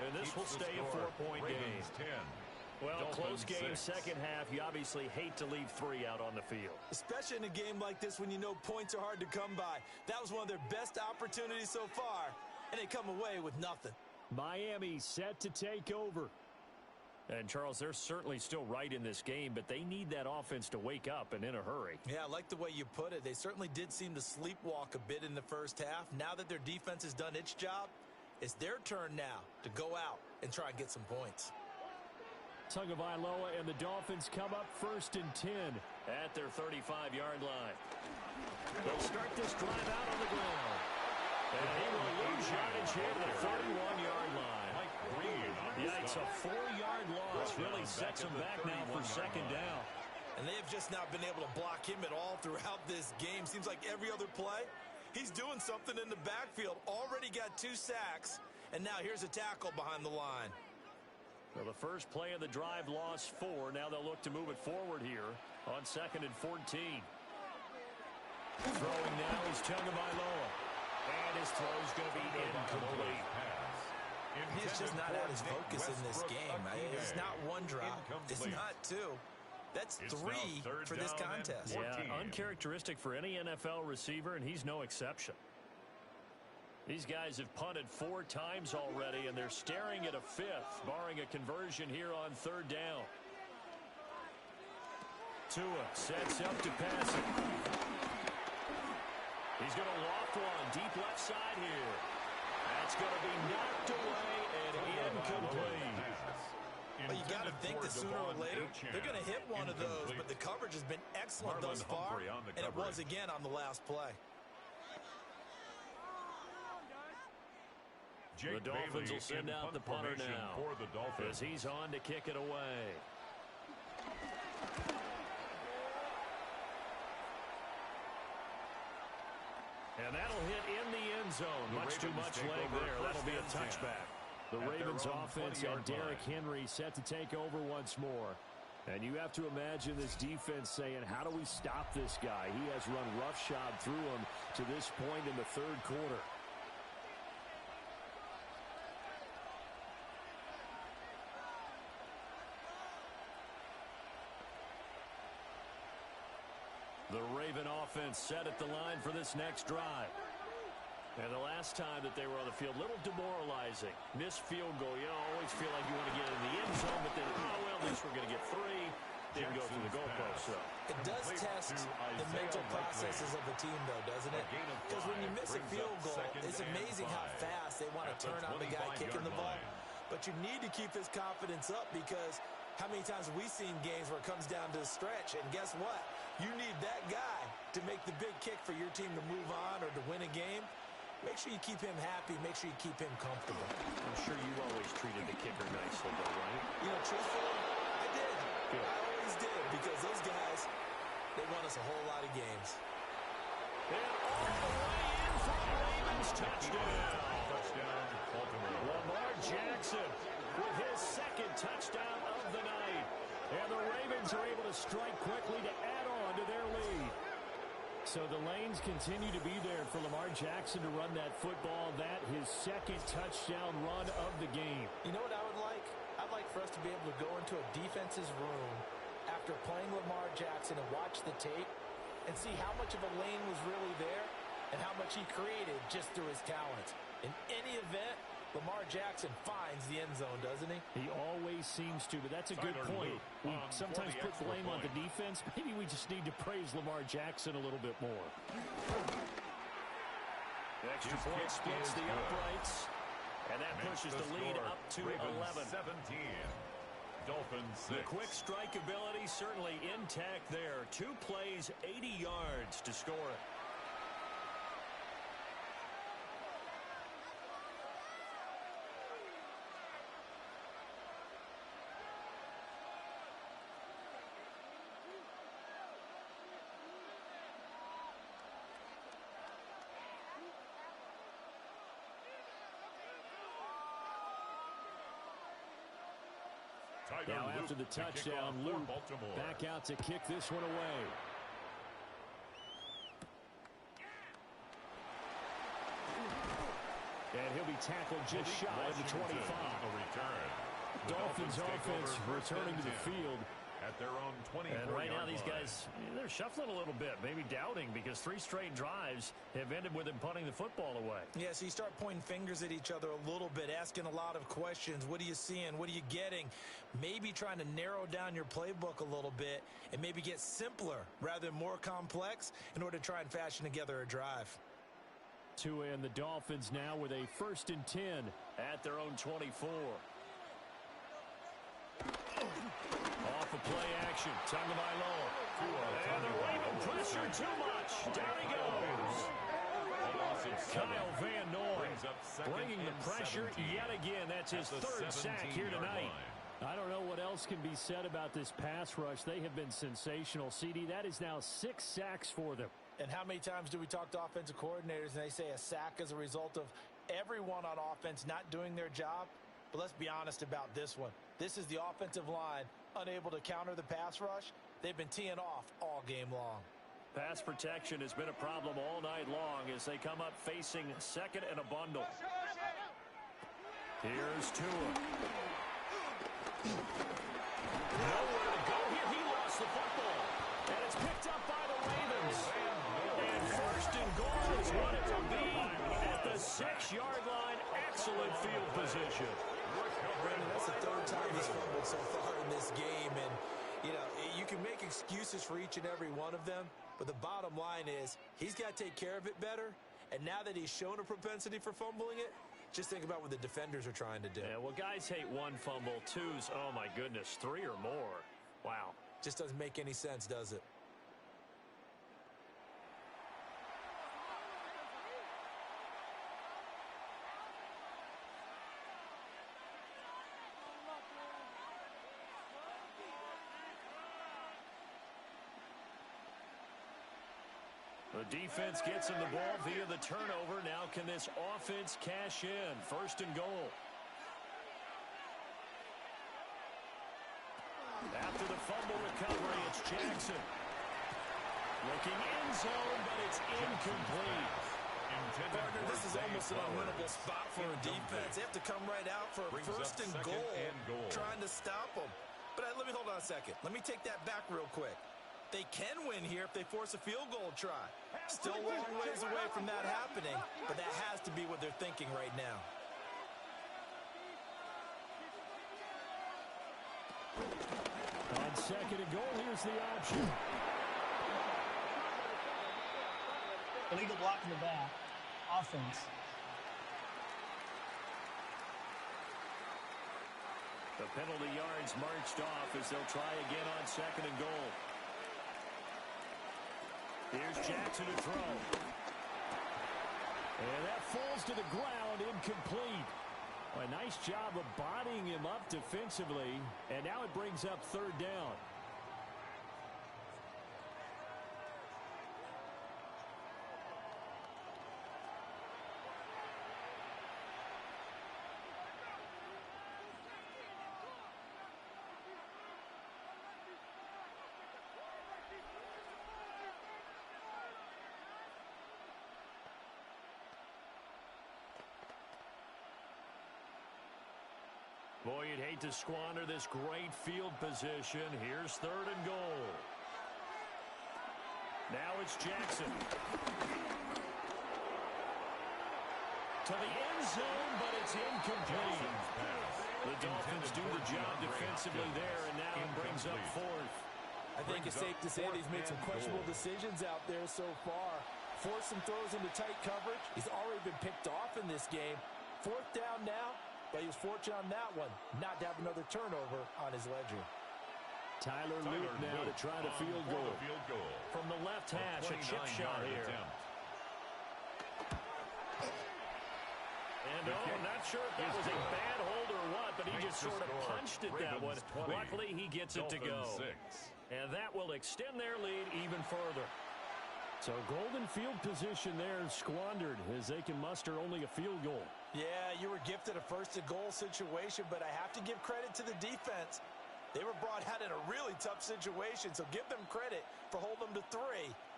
And this will stay a 4-point game. 10. Well, Dolphins close game 6. second half. You obviously hate to leave 3 out on the field. Especially in a game like this when you know points are hard to come by. That was one of their best opportunities so far, and they come away with nothing. Miami set to take over. And, Charles, they're certainly still right in this game, but they need that offense to wake up and in a hurry. Yeah, I like the way you put it. They certainly did seem to sleepwalk a bit in the first half. Now that their defense has done its job, it's their turn now to go out and try and get some points. Tagovailoa and the Dolphins come up 1st and 10 at their 35-yard line. They'll start this drive out on the ground. And he will lose yardage here to the 31-yard line. Yikes, a 4-yard loss really sets him back now for second down. And they have just not been able to block him at all throughout this game. Seems like every other play, he's doing something in the backfield. Already got 2 sacks, and now here's a tackle behind the line. Well, the first play of the drive lost 4. Now they'll look to move it forward here on 2nd and 14. Throwing now is Tagovailoa. And his throw is going to be incomplete. He's just not at his focus in this game. It's not 1 drop. It's not 2. That's 3 for this contest. Yeah, uncharacteristic for any NFL receiver, and he's no exception. These guys have punted 4 times already, and they're staring at a 5th, barring a conversion here on 3rd down. Tua sets up to pass it. He's going to loft one deep left side here. That's going to be knocked away and incomplete. Well, you got to think that sooner or later they're going to hit one of those, but the coverage has been excellent thus far, and it was again on the last play. Jake The Dolphins Bailey will send in out the punt punter formation now for the Dolphins. as he's on to kick it away. And that'll hit in the end zone. Much too much leg there. That'll be a touchback. The Ravens offense and Derrick Henry set to take over once more. And you have to imagine this defense saying, how do we stop this guy? He has run roughshod through him to this point in the third quarter. The Raven offense set at the line for this next drive. And the last time that they were on the field, a little demoralizing. Missed field goal. You always feel like you want to get in the end zone, but then, oh, well, at least we're going to get three. Didn't go through the goalpost, so. It does test the mental processes of a team, though, doesn't it? Because when you miss a field goal, it's amazing how fast they want to turn on the guy kicking the ball. But you need to keep his confidence up because how many times have we seen games where it comes down to the stretch, and guess what? You need that guy to make the big kick for your team to move on or to win a game. Make sure you keep him happy. Make sure you keep him comfortable. I'm sure you always treated the kicker nicely, though, right? You know, truthfully, I did. Good. I always did because those guys, they won us a whole lot of games. And all the way in for the Ravens touchdown. Touchdown, Baltimore. Lamar Jackson with his second touchdown of the night. And the Ravens are able to strike quickly to add on to their lead. So the lanes continue to be there for Lamar Jackson to run that football. That his second touchdown run of the game. You know what I would like? I'd like for us to be able to go into a defense's room after playing Lamar Jackson and watch the tape and see how much of a lane was really there and how much he created just through his talents. In any event, Lamar Jackson finds the end zone, doesn't he? He always seems to, but that's a good point. We sometimes put blame on the defense. Maybe we just need to praise Lamar Jackson a little bit more. The extra point splits the uprights, and that pushes the lead up to 11. 17. Dolphins 6. The quick strike ability certainly intact there. 2 plays, 80 yards to score it. Now after the touchdown, Luke back out to kick this one away. And he'll be tackled just shy of the 25. Dolphins offense returning to the field. At their own 24-yard And right now line. these guys, they're shuffling a little bit, maybe doubting because 3 straight drives have ended with them punting the football away. Yeah, so you start pointing fingers at each other a little bit, asking a lot of questions. What are you seeing? What are you getting? Maybe trying to narrow down your playbook a little bit and maybe get simpler rather than more complex in order to try and fashion together a drive. And the Dolphins now with a 1st and 10 at their own 24. Off of play action. Time to buy low. And the Raven pressure too much. Down he goes. Kyle Van Noy bringing the pressure yet again. That's his 3rd sack here tonight. I don't know what else can be said about this pass rush. They have been sensational. CD, that is now 6 sacks for them. And how many times do we talk to offensive coordinators and they say a sack as a result of everyone on offense not doing their job? But let's be honest about this one. This is the offensive line unable to counter the pass rush. They've been teeing off all game long. Pass protection has been a problem all night long as they come up facing 2nd and a bundle. Here's Tua. Nowhere to go here. He lost the football. And it's picked up by the Ravens. And 1st and goal is what it will be at the 6-yard line. Excellent field position. Brandon, that's the 3rd time he's fumbled so far in this game. And, you know, you can make excuses for each and every one of them. But the bottom line is he's got to take care of it better. And now that he's shown a propensity for fumbling it, just think about what the defenders are trying to do. Yeah, well, guys hate 1 fumble, 2's, oh, my goodness, 3 or more. Wow. Just doesn't make any sense, does it? The defense gets him the ball via the turnover. Now can this offense cash in? First and goal. After the fumble recovery, it's Jackson. Looking end zone, but it's incomplete. Partner, this is almost an unwinnable spot for a defense. They have to come right out for a first and goal, trying to stop them. But let me hold on a second. Let me take that back real quick. They can win here if they force a field goal try. Still a long ways away from that happening, but that has to be what they're thinking right now. On second and goal, here's the option. Illegal block in the back. Offense. The penalty yards marched off as they'll try again on second and goal. Here's Jackson to throw. And that falls to the ground, incomplete. A nice job of bodying him up defensively, and now it brings up third down. Boy, you'd hate to squander this great field position. Here's third and goal. Now it's Jackson. To the end zone, but it's incomplete. The Dolphins do the job defensively there, and now it brings up fourth. I think it's safe to say that he's made some questionable decisions out there so far. Forced some throws into tight coverage. He's already been picked off in this game. Fourth down now. But he was fortunate on that one, not to have another turnover on his ledger. Tyler Luke now to try the field goal. From the left hash, a chip shot here. And not sure if that was a bad hold or what, but he just sort of punched it that one. Luckily, he gets it to go. And that will extend their lead even further. So golden field position there squandered as they can muster only a field goal. Yeah, you were gifted a first and goal situation, but I have to give credit to the defense. They were brought out in a really tough situation, so give them credit for holding them to 3.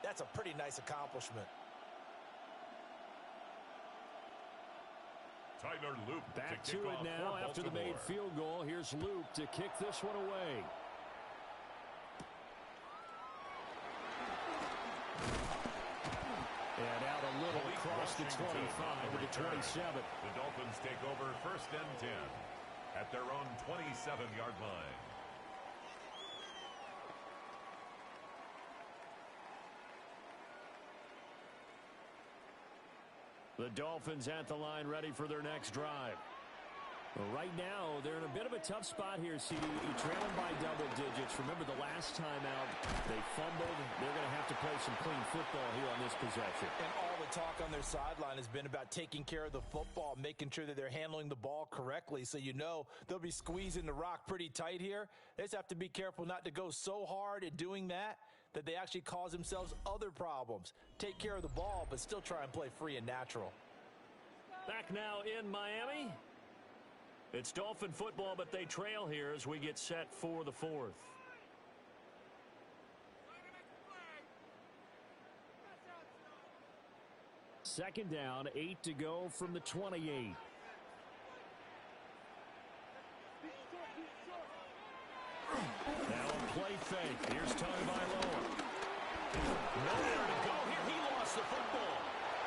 That's a pretty nice accomplishment. Tyler Luke back to it now after the made field goal. Here's Luke to kick this one away. And out a little across the 25 to the 27. The Dolphins take over first and 10 at their own 27-yard line. The Dolphins at the line ready for their next drive. Well, right now, they're in a bit of a tough spot here, CD. Trailing by double digits. Remember the last time out, they fumbled. They're going to have to play some clean football here on this possession. And all the talk on their sideline has been about taking care of the football, making sure that they're handling the ball correctly. So you know they'll be squeezing the rock pretty tight here. They just have to be careful not to go so hard in doing that they actually cause themselves other problems. Take care of the ball, but still try and play free and natural. Back now in Miami. It's Dolphin football, but they trail here as we get set for the fourth. Second down, 8 to go from the 28. Now a play fake. Here's Tagovailoa. Nowhere to go here. He lost the football.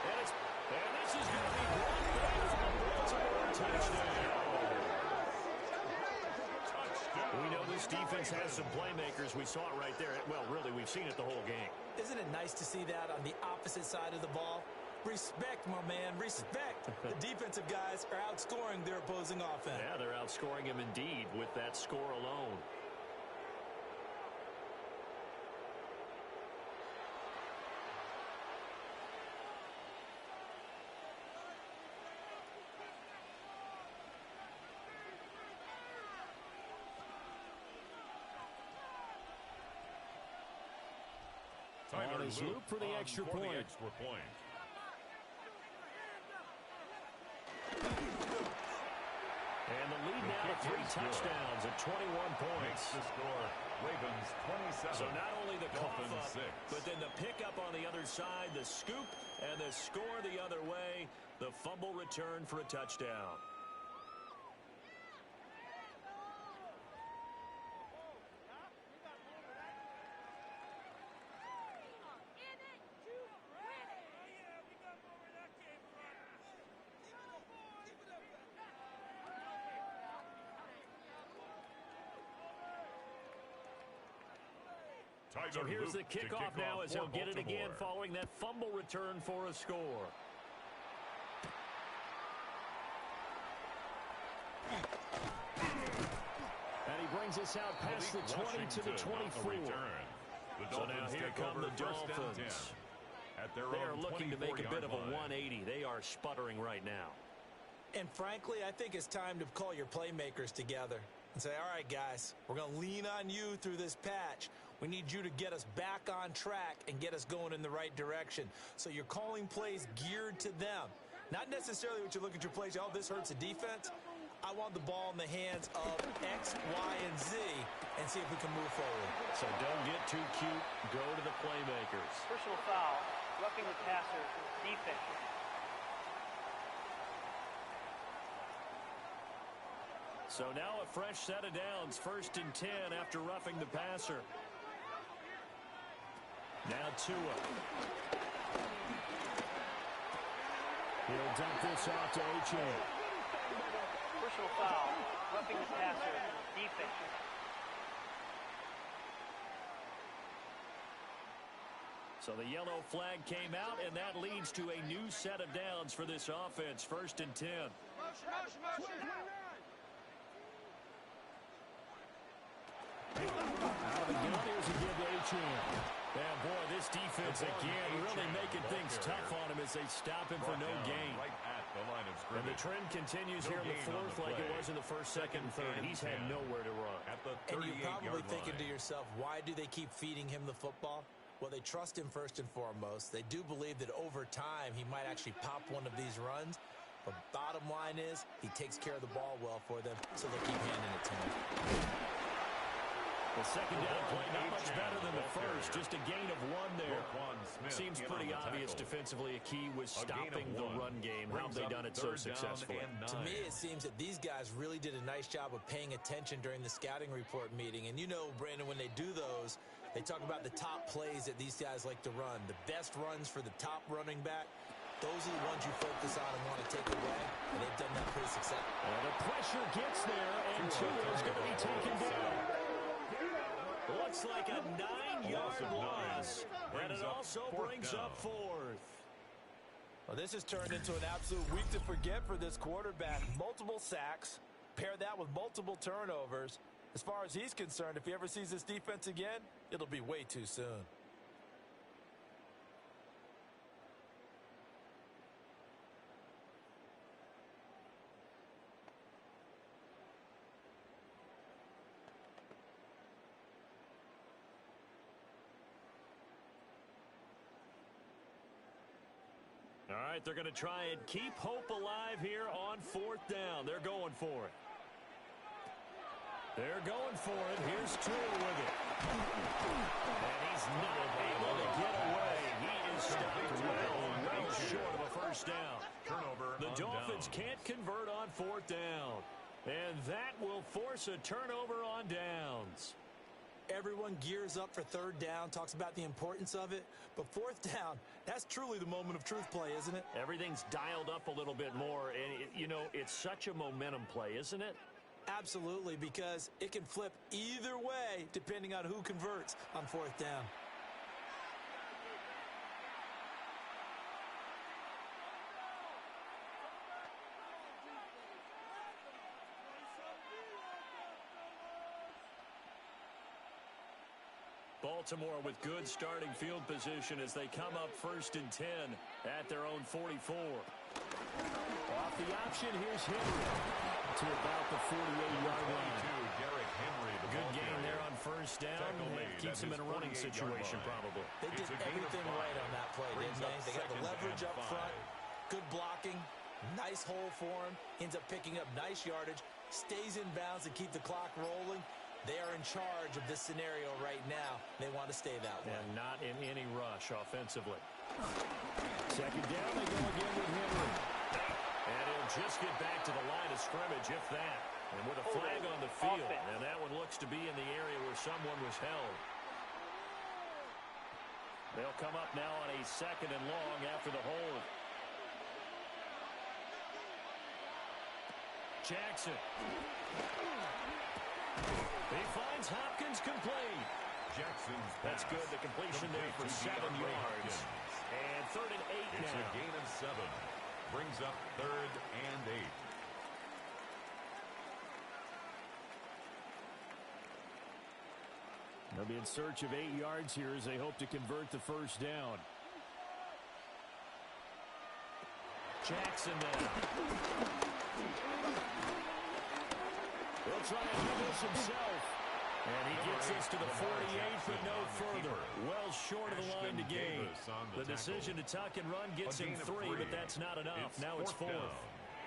And this is going to be brought back for the Baltimore touchdown. We know this defense has some playmakers. We saw it right there. Well, really, we've seen it the whole game. Isn't it nice to see that on the opposite side of the ball? Respect, my man, respect. The defensive guys are outscoring their opposing offense. Yeah, they're outscoring him indeed with that score alone. Tyler is Luke for the extra point. And the lead now to 3 touchdowns at 21 points. The score, Ravens 27. So not only the Dolphins cough up, 6. but then the pickup on the other side, the scoop, and the score the other way. The fumble return for a touchdown. So here's the kickoff now as he'll get it again following that fumble return for a score. And he brings us out past the 20 to the 24. So now here come the Dolphins. They are looking to make a bit of a 180. They are sputtering right now. And frankly, I think it's time to call your playmakers together and say, all right, guys, we're going to lean on you through this patch. We need you to get us back on track and get us going in the right direction. So you're calling plays geared to them. Not necessarily what you look at your plays, oh, this hurts the defense. I want the ball in the hands of X, Y, and Z and see if we can move forward. So don't get too cute. Go to the playmakers. Personal foul, roughing the passer, defense. So now a fresh set of downs, 1st and 10 after roughing the passer. Now Tua. He'll dump this out to A-Chain. Personal foul, roughing the passer, defense. So the yellow flag came out, and that leads to a new set of downs for this offense, 1st and 10. Out of the gun, here's a give to A-Chain. And boy, this defense again really making things tough on him as they stop him for no gain. Right at the line of scrimmage. And the trend continues here in the 4th like it was in the 1st, 2nd, and 3rd. He's had nowhere to run. At the And you're probably thinking to line. yourself, why do they keep feeding him the football? Well, they trust him first and foremost. They do believe that over time he might actually pop one of these runs. But bottom line is he takes care of the ball well for them, so they'll keep handing it to him. The second down play not much better than the first. Just a gain of 1 there. Seems pretty obvious defensively. A key was stopping the run game. How have they done it so successfully? To me, it seems that these guys really did a nice job of paying attention during the scouting report meeting. And you know, Brandon, when they do those, they talk about the top plays that these guys like to run. The best runs for the top running back. Those are the ones you focus on and want to take away. And they've done that pretty successfully. And the pressure gets there, and Tua is going to be taken down. Looks like a 9-yard loss, and it also brings up 4th. Well, this has turned into an absolute week to forget for this quarterback. Multiple sacks, pair that with multiple turnovers. As far as he's concerned, if he ever sees this defense again, it'll be way too soon. All right, they're going to try and keep hope alive here on 4th down. They're going for it. They're going for it. Here's Tua with it. And he's not able to get away. He is stopped well short of a 1st down. Turnover. The Dolphins can't convert on 4th down. And that will force a turnover on downs. Everyone gears up for 3rd down, talks about the importance of it. But 4th down, that's truly the moment of truth play, isn't it? Everything's dialed up a little bit more. And, you know, it's such a momentum play, isn't it? Absolutely, because it can flip either way depending on who converts on 4th down. Baltimore with good starting field position as they come up 1st and 10 at their own 44. Off the option, here's Henry to about the 48-yard line. Derrick Henry, the good gain there on first down. It keeps them in a running situation, probably. They did everything right on that play, didn't they? They got the leverage up front, good blocking, nice hole for him, ends up picking up nice yardage, stays in bounds and keep the clock rolling. They are in charge of this scenario right now. They want to stay that way. And not in any rush offensively. Second down, they go again with Henry. And he'll just get back to the line of scrimmage, if that. And with a flag on the field. And that one looks to be in the area where someone was held. They'll come up now on a second and long after the hold. Jackson. He finds Hopkins complete. Jackson's That's good. The completion there for 7 yards. And 3rd and 8 it's now. a gain of 7. Brings up 3rd and 8. They'll be in search of 8 yards here as they hope to convert the first down. Jackson now. He'll try and do this himself. And he gets us to the 48, but no further. Well short of the line to gain. The decision to tuck and run gets him 3, but that's not enough. Now it's 4th.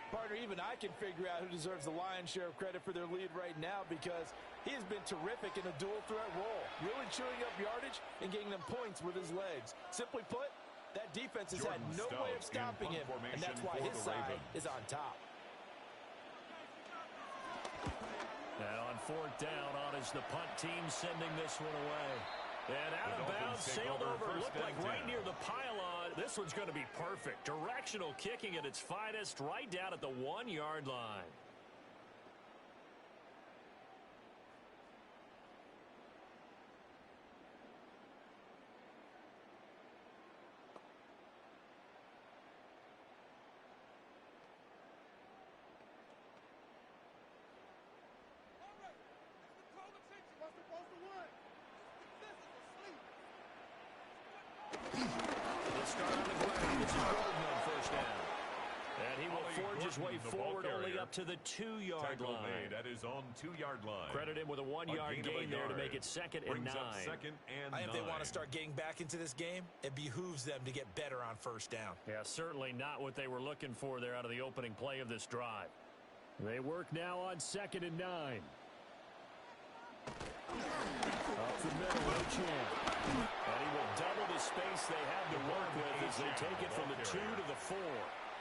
Partner, even I can figure out who deserves the lion's share of credit for their lead right now because he has been terrific in a dual threat role, really chewing up yardage and getting them points with his legs. Simply put, that defense has had no way of stopping him, and that's why his side is on top. And on 4th down, on is the punt team sending this one away. And out of bounds, sailed over, looked like right near the pylon. This one's going to be perfect. Directional kicking at its finest, right down at the 1-yard line. Way forward only up to the 2-yard line. Made at his own 2-yard line. Credit him with a 1-yard gain there to make it 2nd and 9. I think they want to start getting back into this game. It behooves them to get better on first down. Yeah, certainly not what they were looking for there out of the opening play of this drive. They work now on 2nd and 9. Up the middle, Ochan. And he will double the space they have to work with as they take it from the 2 to the 4.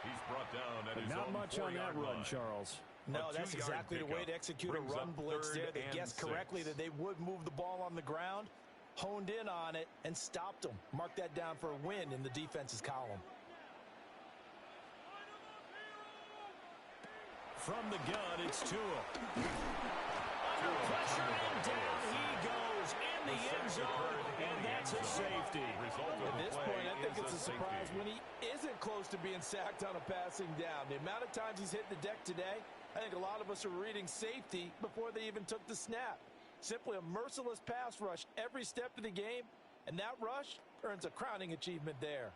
He's brought down at his not own much on that run, line. Charles. No, that's exactly the way to execute a run blitz there. They guessed correctly that they would move the ball on the ground, honed in on it, and stopped them. Mark that down for a win in the defense's column. From the gun, it's Tua. Under pressure and down he goes in the end zone, and that's a safety. At this point, I think it's a surprise when he isn't close to being sacked on a passing down. The amount of times he's hit the deck today, I think a lot of us are reading safety before they even took the snap. Simply a merciless pass rush every step of the game, and that rush earns a crowning achievement there.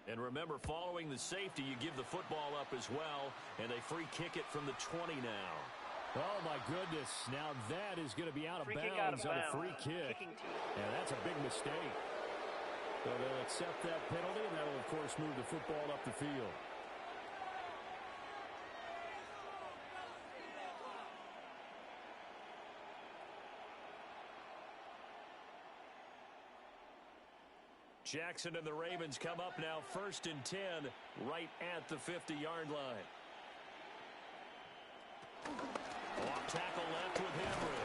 And remember, following the safety, you give the football up as well, and they free kick it from the 20 now. Oh, my goodness. Now that is going to be out of bounds on a free kick. And that's a big mistake. So they'll accept that penalty, and that will, of course, move the football up the field. Jackson and the Ravens come up now 1st and 10 right at the 50-yard line. Off tackle left with Henry.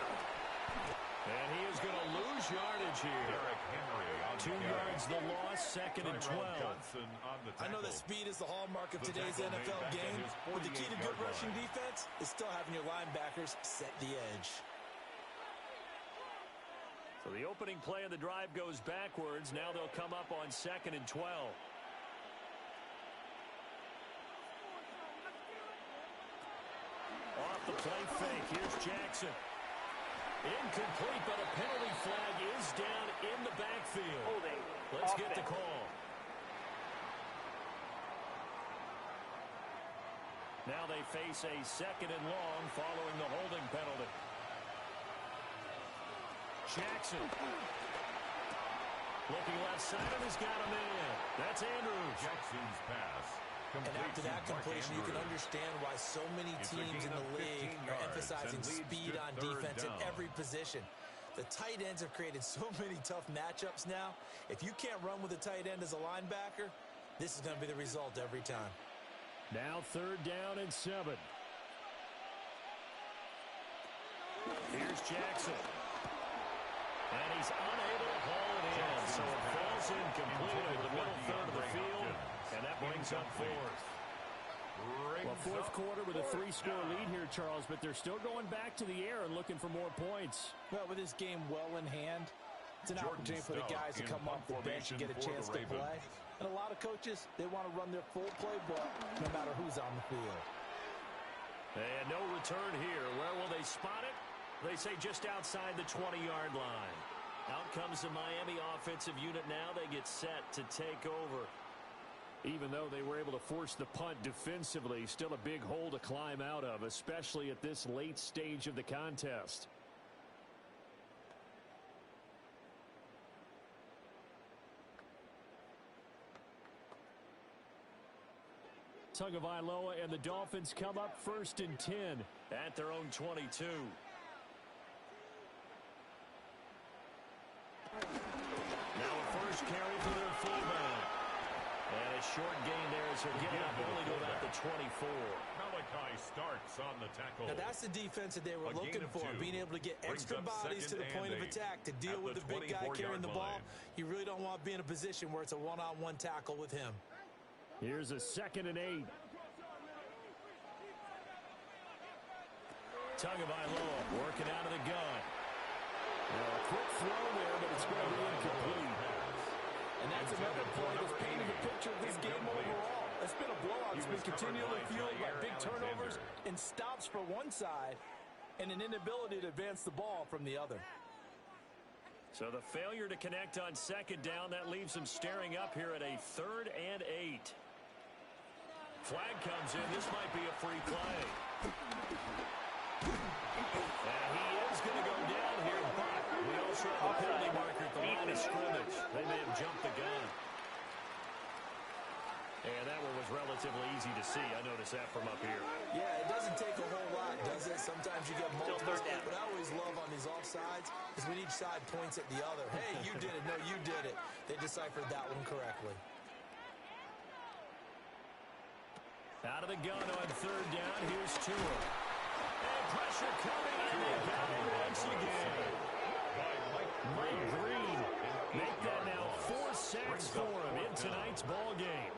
And he is going to lose yardage here. Derrick Henry on 2 yards the loss, 2nd and 12. I know that speed is the hallmark of today's NFL game, but the key to good rushing defense is still having your linebackers set the edge. So the opening play of the drive goes backwards. Now they'll come up on 2nd and 12. Off the play fake. Here's Jackson. In incomplete, but a penalty flag is down in the backfield. Holding. Let's Offense. get the call. Now they face a 2nd and long following the holding penalty. Jackson. Looking left side and has got a man. That's Andrews. Jackson's pass. And after that completion, you can understand why so many teams in the league are emphasizing speed on defense at every position. The tight ends have created so many tough matchups now. If you can't run with a tight end as a linebacker, this is going to be the result every time. Now 3rd down and 7. Here's Jackson. And he's unable to haul it in. So it falls incomplete in the middle third of the field. And that brings up 4th. Well, 4th quarter with a 3-score lead here, Charles, but they're still going back to the air and looking for more points. Well, with this game well in hand, it's an opportunity for the guys to come off the bench and get a chance to play. And a lot of coaches, they want to run their full playbook no matter who's on the field. And no return here. Where will they spot it? They say just outside the 20-yard line. Out comes the Miami offensive unit now. They get set to take over. Even though they were able to force the punt defensively, still a big hole to climb out of, especially at this late stage of the contest. Tagovailoa and the Dolphins come up 1st and 10 at their own 22. Now a first carry for their fullback. And a short gain there as they're getting up only to about the 24. Malachi starts on the tackle. Now that's the defense that they were looking for, being able to get extra bodies to the point of attack to deal with the big guy carrying the ball. You really don't want to be in a position where it's a one-on-one tackle with him. Here's a 2nd and 8. Tagovailoa working out of the gun. Now a quick throw there, but it's going to be incomplete. And that's another play that's painting the picture of this game overall. It's been a blowout. It's been continually fueled by big turnovers and stops for one side and an inability to advance the ball from the other. So the failure to connect on 2nd down, that leaves them staring up here at a 3rd and 8. Flag comes in. This might be a free play. And he is going to go down here, but we also have a penalty marker at the line of scrimmage. They may have jumped the gun. And that one was relatively easy to see. I noticed that from up here. Yeah, it doesn't take a whole lot, does it? Sometimes you get multiple. What I always love on these offsides is when each side points at the other. Hey, you did it. No, you did it. They deciphered that one correctly. Out of the gun on 3rd down. Here's Tua. And pressure coming, and they got him once again. Mike Green make that now 4 sacks for him in tonight's ball game.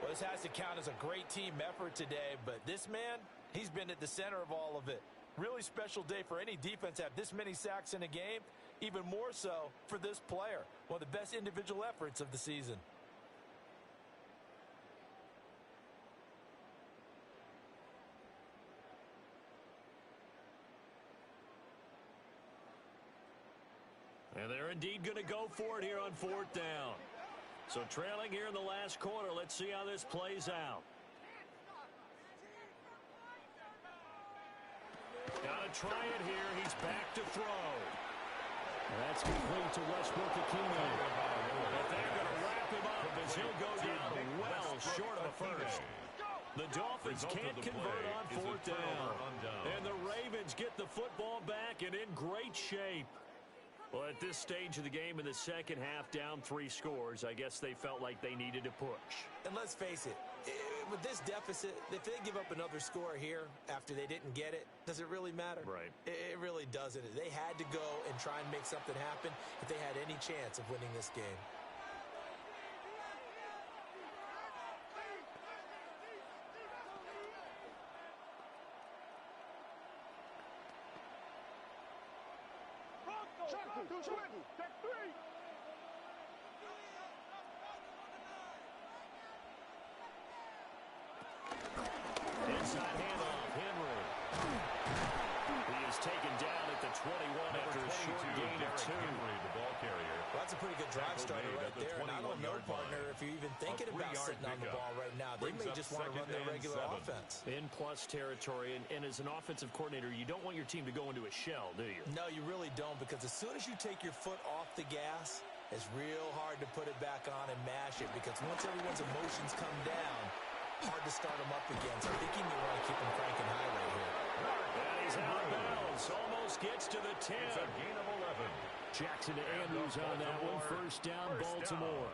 Well, this has to count as a great team effort today, but this man, he's been at the center of all of it. Really special day for any defense to have this many sacks in a game, even more so for this player. One of the best individual efforts of the season. And they're indeed going to go for it here on 4th down. So trailing here in the last quarter. Let's see how this plays out. Got to try it here. He's back to throw. And that's complete to Westbrook-Ikhine. But they're going to wrap him up as he'll go down well short of a first. The Dolphins can't convert on 4th down. And the Ravens get the football back and in great shape. Well, at this stage of the game in the second half, down 3 scores, I guess they felt like they needed to push. And let's face it, with this deficit, if they give up another score here after they didn't get it, does it really matter? Right. It really doesn't. They had to go and try and make something happen if they had any chance of winning this game. Inside handoff, Henry. He is taken down at the 21 after a 2. Henry, the ball carrier. Well, that's a pretty good drive starter right there. And I don't know, partner, if you're even thinking about sitting on the ball right now. They may just want to run their regular offense. In plus territory, and as an offensive coordinator, you don't want your team to go into a shell, do you? No, you really don't, because as soon as you take your foot off the gas, it's real hard to put it back on and mash it, because once everyone's emotions come down, hard to start them up again. So I think you may want to keep them cranking high right here. And he's out of bounds. Almost gets to the 10. It's a gain of 11. Jackson to Andrews on that one. First down, Baltimore.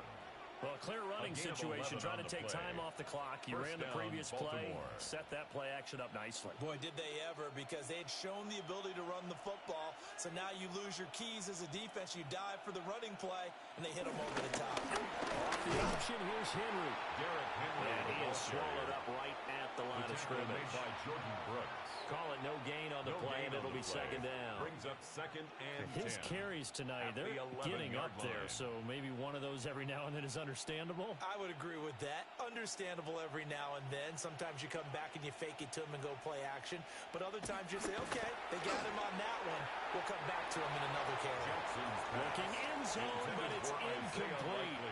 Well, clear running situation. Trying to take time off the clock. You ran the previous play. Set that play action up nicely. Boy, did they ever, because they had shown the ability to run the football. So now you lose your keys as a defense. You dive for the running play, and they hit them over the top. Off the option, here's Henry. Derrick Henry. And he is swallowed up right at the line of scrimmage. By Jordan Brooks. Call it no gain on the play, and it'll be second down. Brings up second and His 10. carries tonight, they're getting up there, so maybe one of those every now and then is understandable. I would agree with that. Understandable every now and then. Sometimes you come back and you fake it to him and go play action. But other times you say, okay, they got him on that one. We'll come back to him in another carry. Looking in zone, but it's incomplete.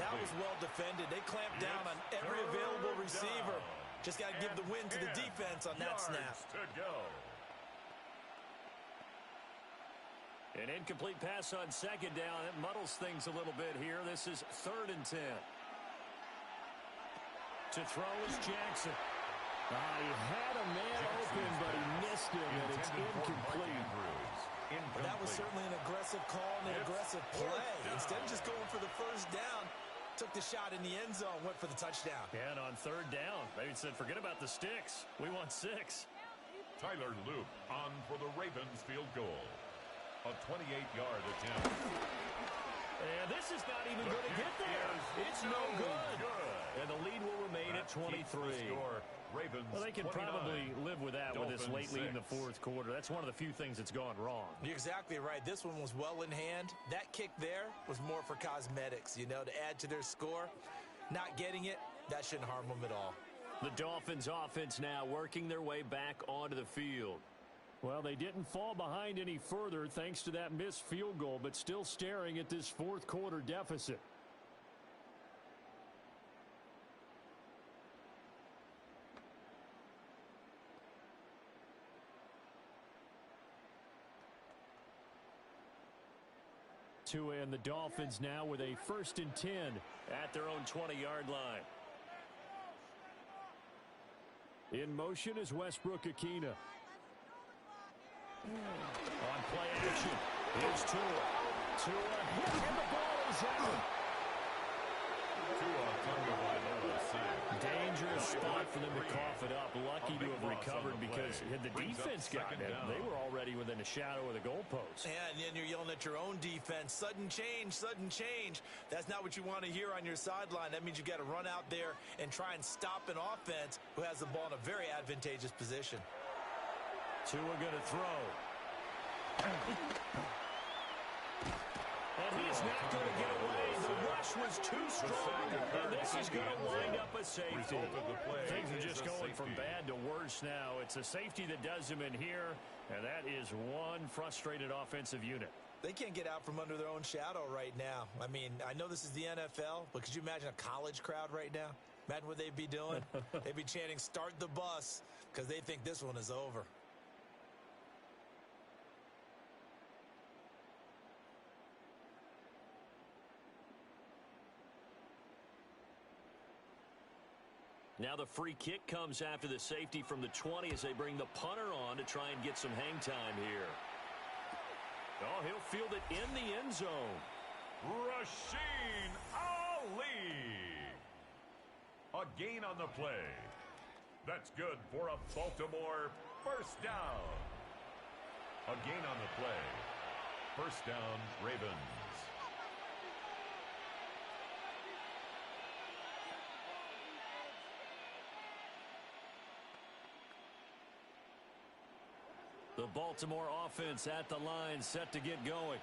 That was well defended. They clamped down on every available receiver. Just got to give the win to the defense on that snap. An incomplete pass on second down. It muddles things a little bit here. This is 3rd and 10. To throw is Jackson. He had a man open, but he missed him, and it's incomplete. That was certainly an aggressive call and an aggressive play. Instead of just going for the first down, took the shot in the end zone, went for the touchdown. And on 3rd down, they said, forget about the sticks. We want 6. Tyler Loop on for the Ravens field goal. A 28-yard attempt. And this is not even going to get there. It's no good. And the lead will remain at 23. Ravens, well, they can 29. probably live with that Dolphins, with this late 6. lead in the 4th quarter. That's one of the few things that's gone wrong. You're exactly right. This one was well in hand. That kick there was more for cosmetics, to add to their score. Not getting it, that shouldn't harm them at all. The Dolphins offense now working their way back onto the field. Well, they didn't fall behind any further thanks to that missed field goal, but still staring at this 4th quarter deficit. And the Dolphins now with a 1st and 10 at their own 20-yard line. In motion is Westbrook Akina. On play action, here's Tua. Tua hit, and the ball is out. Dangerous spot for them to cough it up. Lucky to have recovered because had the defense gotten it, they were already within a shadow of the goalpost. And then you're yelling at your own defense. Sudden change, sudden change. That's not what you want to hear on your sideline. That means you got to run out there and try and stop an offense who has the ball in a very advantageous position. Tua going to throw. And he's not going to get away. The rush was too strong, and this is going to wind up a safety. Things are just going from bad to worse now. It's a safety that does him in here, and that is one frustrated offensive unit. They can't get out from under their own shadow right now. I mean, I know this is the NFL, but could you imagine a college crowd right now? Imagine what they'd be doing. They'd be chanting, "Start the bus," because they think this one is over. Now the free kick comes after the safety from the 20 as they bring the punter on to try and get some hang time here. Oh, he'll field it in the end zone. Rasheen Ali. A gain on the play. That's good for a Baltimore first down. A gain on the play. First down, Ravens. The Baltimore offense at the line, set to get going.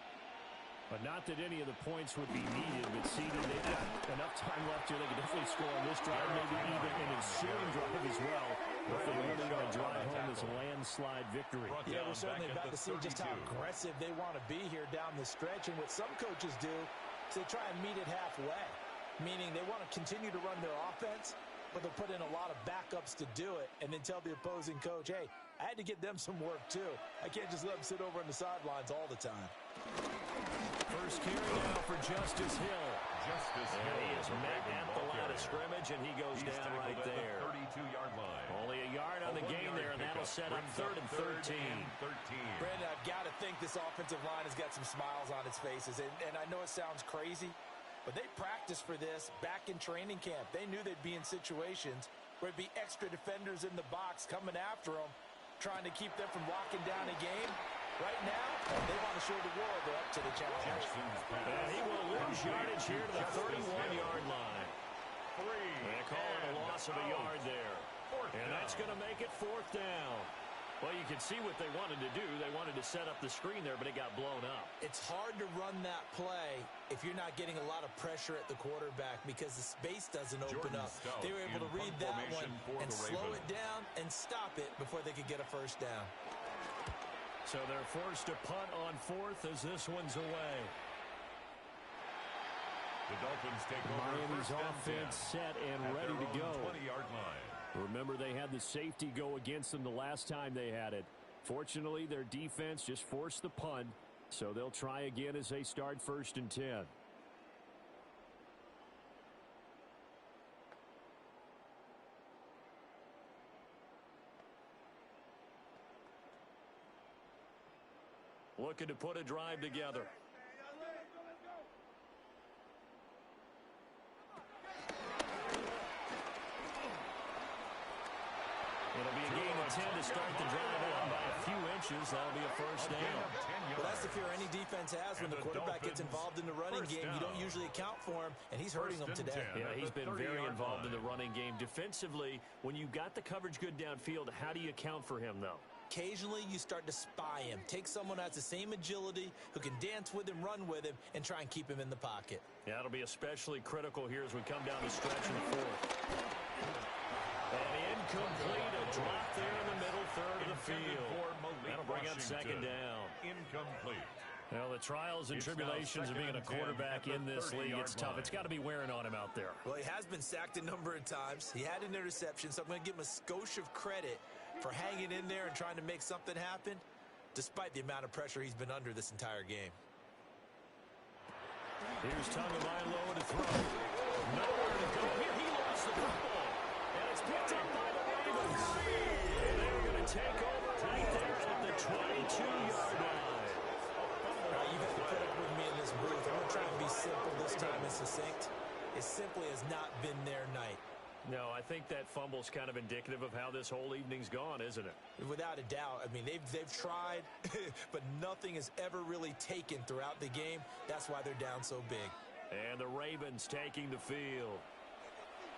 But not that any of the points would be needed, but seeded, they've got enough time left here. They could definitely score on this drive, maybe even an ensuing drive as well. Hopefully they're going to drive home this landslide victory. Yeah, we're certainly about to see just how aggressive they want to be here down the stretch. And what some coaches do is they try and meet it halfway, meaning they want to continue to run their offense, but they'll put in a lot of backups to do it and then tell the opposing coach, hey, I had to give them some work too. I can't just let them sit over on the sidelines all the time. First carry now for Justice Hill. And he is met at the line of scrimmage, and he goes down right there. 32-yard line. Only a yard on the gain there, and that'll set up 3rd and 13. Brandon, I've got to think this offensive line has got some smiles on its faces. And I know it sounds crazy, but they practiced for this back in training camp. They knew they'd be in situations where it'd be extra defenders in the box coming after them, trying to keep them from locking down a game. Right now, they want to show the world they're up to the challenge. And he will lose yardage here to the 31-yard line. They call it a loss of a yard there. And that's going to make it 4th down. Well, you can see what they wanted to do. They wanted to set up the screen there, but it got blown up. It's hard to run that play if you're not getting a lot of pressure at the quarterback because the space doesn't open up. They were able to read that one and slow it down and stop it before they could get a first down. So they're forced to punt on 4th as this one's away. The Dolphins take over. Miami's offense set and ready to go. 20-yard line. Remember, they had the safety go against them the last time they had it. Fortunately, their defense just forced the punt, so they'll try again as they start 1st and 10. Looking to put a drive together. It'll be a gain of 10 to start the drive out by a few inches. That'll be a first down. Well, that's the fear any defense has when the quarterback gets involved in the running game. You don't usually account for him, and he's hurting them today. Yeah, he's been very involved in the running game. Defensively, when you got the coverage good downfield, how do you account for him, though? Occasionally, you start to spy him. Take someone who has the same agility, who can dance with him, run with him, and try and keep him in the pocket. Yeah, that'll be especially critical here as we come down the stretch in the 4th. And incomplete, a drop there in the middle third of the field. That'll bring up 2nd down. Incomplete. Well, the trials and tribulations of being a quarterback in this league, it's tough. It's got to be wearing on him out there. Well, he has been sacked a number of times. He had an interception, so I'm going to give him a skosh of credit for hanging in there and trying to make something happen, despite the amount of pressure he's been under this entire game. Here's Tagovailoa to throw. Nowhere to go here. He lost the football. And it's picked up by the Ravens. And they're going to take over right there at the 22-yard line. You've got to put up with me in this booth. I'm going to try and be simple this time and succinct. It simply has not been their night. No, I think that fumble's kind of indicative of how this whole evening's gone, isn't it? Without a doubt. I mean, they've tried, but nothing has ever really taken throughout the game. That's why they're down so big. And the Ravens taking the field.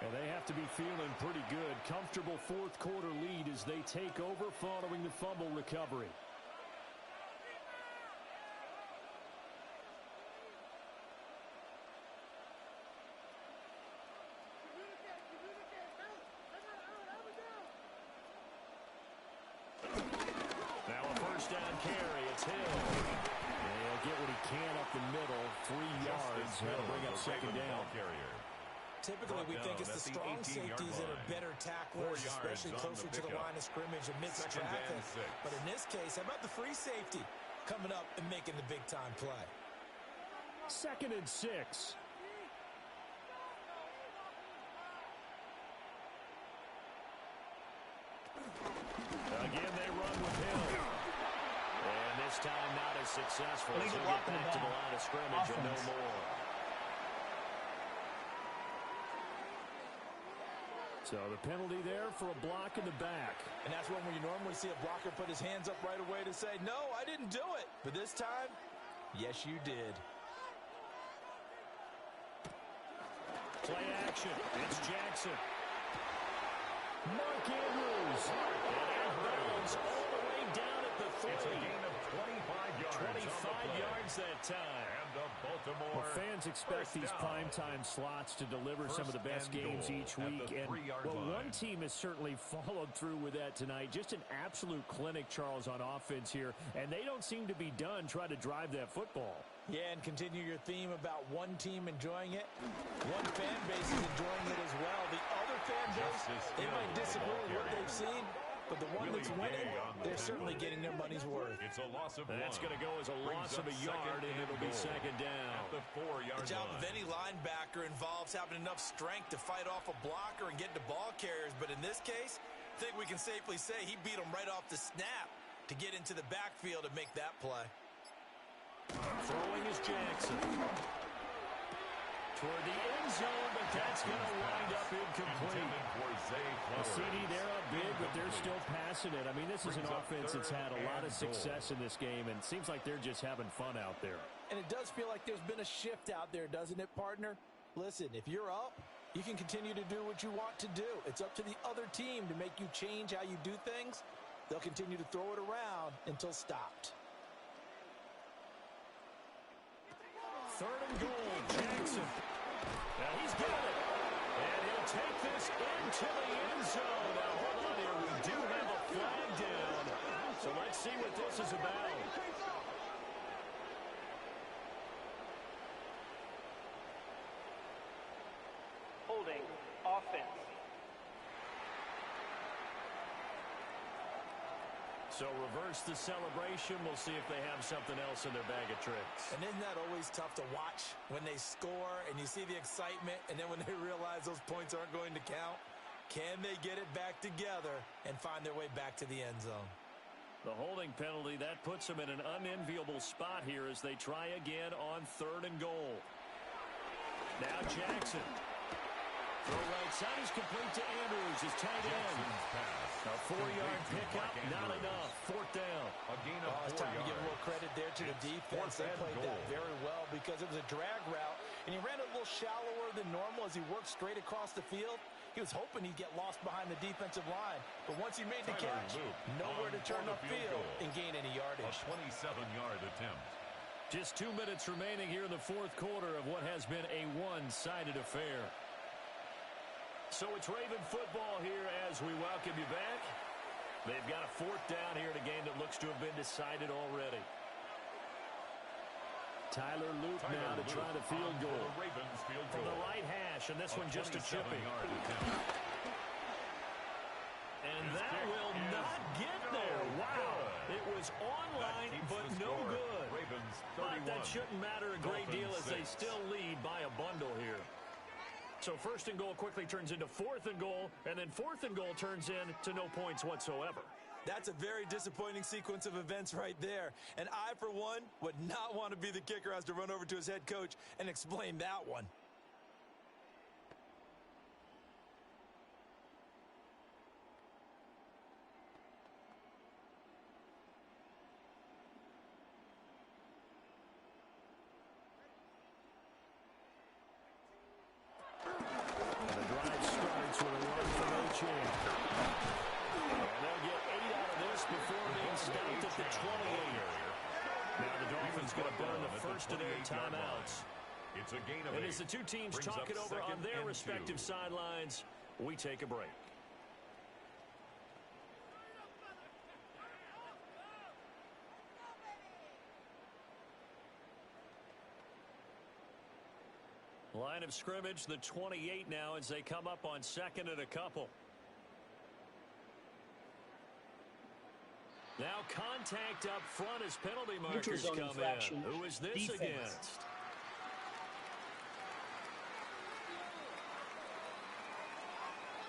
And they have to be feeling pretty good. Comfortable 4th quarter lead as they take over following the fumble recovery. Now a first down carry. It's Hill. And he'll get what he can up the middle. 3 yards. That'll bring up 2nd down. Typically, we think it's the strong safeties that are better tacklers, especially closer to the line of scrimmage amidst traffic. But in this case, how about the free safety coming up and making the big-time play? 2nd and 6. Again, they run with Hill. And this time not as successful. He'll get back to the line of scrimmage and no more. So the penalty there for a block in the back. And that's one where you normally see a blocker put his hands up right away to say, no, I didn't do it. But this time, yes, you did. Play action. It's Jackson. Mark Andrews. And out of bounds all the way down at the 30. It's a gain of 25 yards. 25 yards that time. And the Baltimore. Well, fans expect these primetime slots to deliver some of the best games each week. And one team has certainly followed through with that tonight. Just an absolute clinic, Charles, on offense here. And they don't seem to be done trying to drive that football. Yeah, and continue your theme about one team enjoying it. One fan base is enjoying it as well. The other fan base, they might disagree with what they've seen, but the one that's winning, they're certainly getting their money's worth. It's a loss of one. That's going to go as a loss of a yard, and it'll be second down. At the 4-yard line. The job of any linebacker involves having enough strength to fight off a blocker and get to ball carriers, but in this case, I think we can safely say he beat him right off the snap to get into the backfield and make that play. Throwing is Jackson. Toward the end zone, but that's going to wind up incomplete. The CD, they're up big, but they're still passing it. I mean, this is an offense that's had a lot of success in this game, and it seems like they're just having fun out there. And it does feel like there's been a shift out there, doesn't it, partner? Listen, if you're up, you can continue to do what you want to do. It's up to the other team to make you change how you do things. They'll continue to throw it around until stopped. Third and goal, Jackson. Now he's got it. And he'll take this into the end zone. Now hold on here. We do have a flag down. So let's see what this is about. Holding offense. So reverse the celebration. We'll see if they have something else in their bag of tricks. And isn't that always tough to watch when they score and you see the excitement, and then when they realize those points aren't going to count? Can they get it back together and find their way back to the end zone? The holding penalty, that puts them in an unenviable spot here as they try again on third and goal. Now Jackson. Throw right side is complete to Andrews, his tight end. A 4-yard pickup, not enough. Fourth down. A gain of 4 yards. It's time to give a little credit there to the defense. They played that very well because it was a drag route, and he ran a little shallower than normal as he worked straight across the field. He was hoping he'd get lost behind the defensive line, but once he made the catch, nowhere to turn upfield and gain any yardage. A 27-yard attempt. Just 2 minutes remaining here in the fourth quarter of what has been a one-sided affair. So it's Raven football here as we welcome you back. They've got a fourth down here in a game that looks to have been decided already. Tyler Luke now to try the field goal. From the right hash, and this one just a chipping. And that will not get there. Wow. It was online, but no good. But that shouldn't matter a great deal as they still lead by a bundle here. So first and goal quickly turns into fourth and goal, and then fourth and goal turns into no points whatsoever. That's a very disappointing sequence of events right there. And I, for one, would not want to be the kicker who has to run over to his head coach and explain that one. Timeouts. It's a gain of 8. And as the two teams talk it over on their respective sidelines, we take a break. Line of scrimmage, the 28 now as they come up on second and a couple. Now contact up front as penalty markers come in. Who is this against?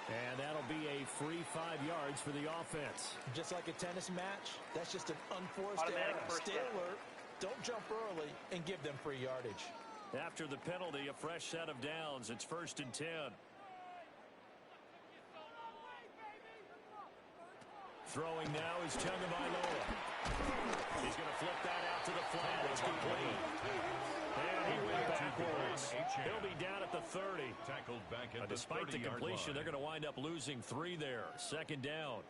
And that'll be a free 5 yards for the offense. Just like a tennis match, that's just an unforced error. Stay alert, don't jump early, and give them free yardage. After the penalty, a fresh set of downs. It's 1st and 10. Throwing now is Tagovailoa. He's going to flip that out to the flat. It's complete. And he went backwards. He'll be down at the 30. Tackled back at Despite the completion, they're going to wind up losing 3 there. Second down.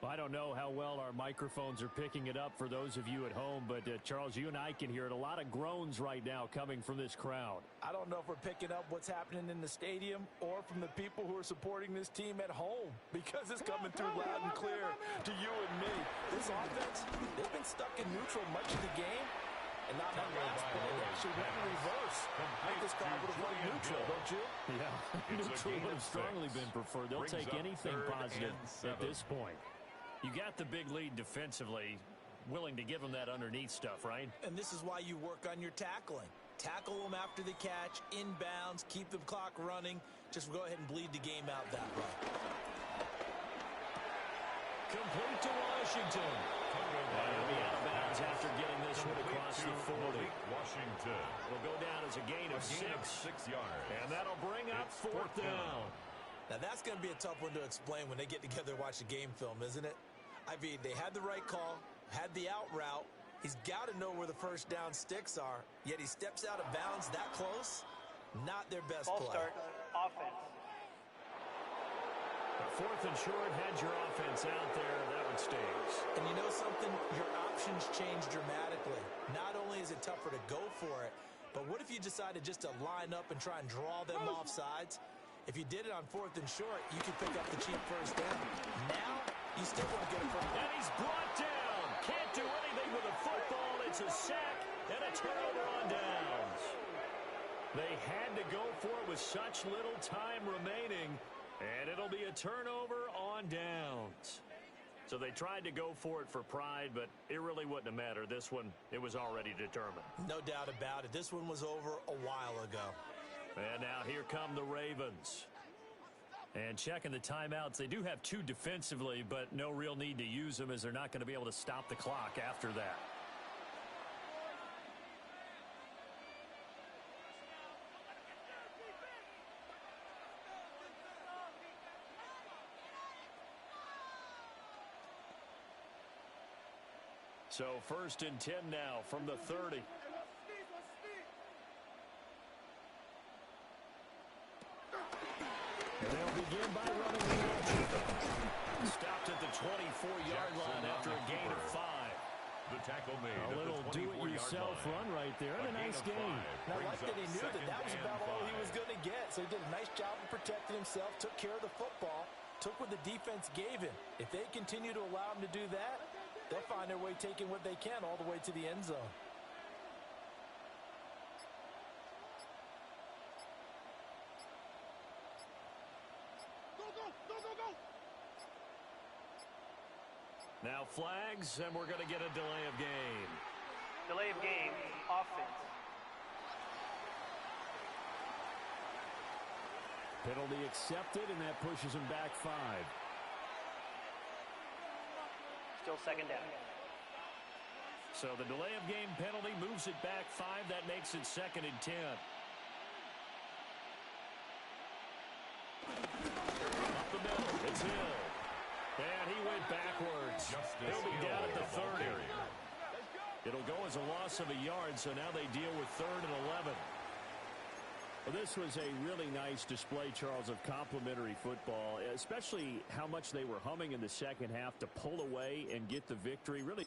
I don't know how well our microphones are picking it up for those of you at home, but Charles, you and I can hear it. A lot of groans right now coming from this crowd. I don't know if we're picking up what's happening in the stadium or from the people who are supporting this team at home, because it's coming through loud and clear to you and me. This offense, they've been stuck in neutral much of the game, and on that last play, they actually went in reverse. I think this crowd would have won neutral, don't you? Yeah, neutral would have strongly been preferred. They'll take anything positive at this point. You got the big lead defensively, willing to give them that underneath stuff, right? And this is why you work on your tackling. Tackle them after the catch, inbounds, keep the clock running. Just go ahead and bleed the game out that way. Complete to Washington. And he'll be out of bounds after getting this one across the 40. Washington Will go down as a gain of 6 yards. And that'll bring up fourth down. Now, that's going to be a tough one to explain when they get together and watch the game film, isn't it? I mean, they had the right call, had the out route. He's got to know where the first down sticks are, yet he steps out of bounds that close. Not their best Ball play. start, offense. Fourth and short, had your offense out there. That one stays. And you know something? Your options change dramatically. Not only is it tougher to go for it, but what if you decided just to line up and try and draw them off sides? If you did it on fourth and short, you could pick up the cheap first down. Now, you still won't get it from him. And he's brought down. Can't do anything with a football. It's a sack and a turnover on downs. They had to go for it with such little time remaining, and it'll be a turnover on downs. So they tried to go for it for pride, but it really wouldn't have mattered. This one, it was already determined. No doubt about it. This one was over a while ago. And now here come the Ravens. And checking the timeouts, they do have 2 defensively, but no real need to use them as they're not going to be able to stop the clock after that. So first and 10 now from the 30. And they'll begin by running the action. Stopped at the 24-yard line after a gain of 5. The tackle made. A little do-it-yourself run right there, and a nice gain. And I like that he knew that was about all he was going to get. So he did a nice job of protecting himself, took care of the football, took what the defense gave him. If they continue to allow him to do that, they'll find their way taking what they can all the way to the end zone. Now flags, and we're going to get a delay of game. Delay of game, offense. Penalty accepted, and that pushes him back 5. Still second down. So the delay of game penalty moves it back 5. That makes it second and 10. Up the middle, it's Hill. And he went backwards. He'll be down at the 30. It'll go as a loss of a yard, so now they deal with 3rd and 11. Well, this was a really nice display, Charles, of complimentary football, especially how much they were humming in the second half to pull away and get the victory. Really.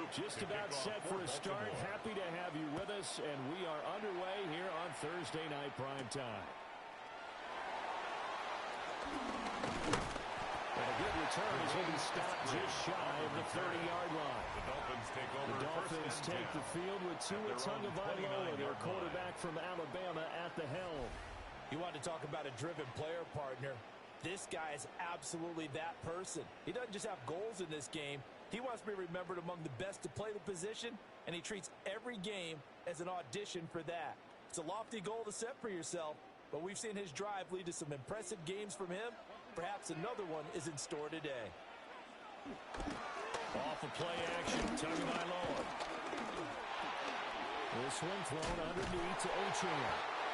Just about set for a start. Happy to have you with us, and we are underway here on Thursday Night Primetime. And a good return is going to be stopped just shy of the 30-yard line. The Dolphins take over. The Dolphins take the field with Tua Tagovailoa, their quarterback from Alabama, at the helm. You want to talk about a driven player, partner. This guy is absolutely that person. He doesn't just have goals in this game. He wants to be remembered among the best to play the position, and he treats every game as an audition for that. It's a lofty goal to set for yourself, but we've seen his drive lead to some impressive games from him. Perhaps another one is in store today. Off of play action, Tagovailoa. This one thrown underneath to Ochan.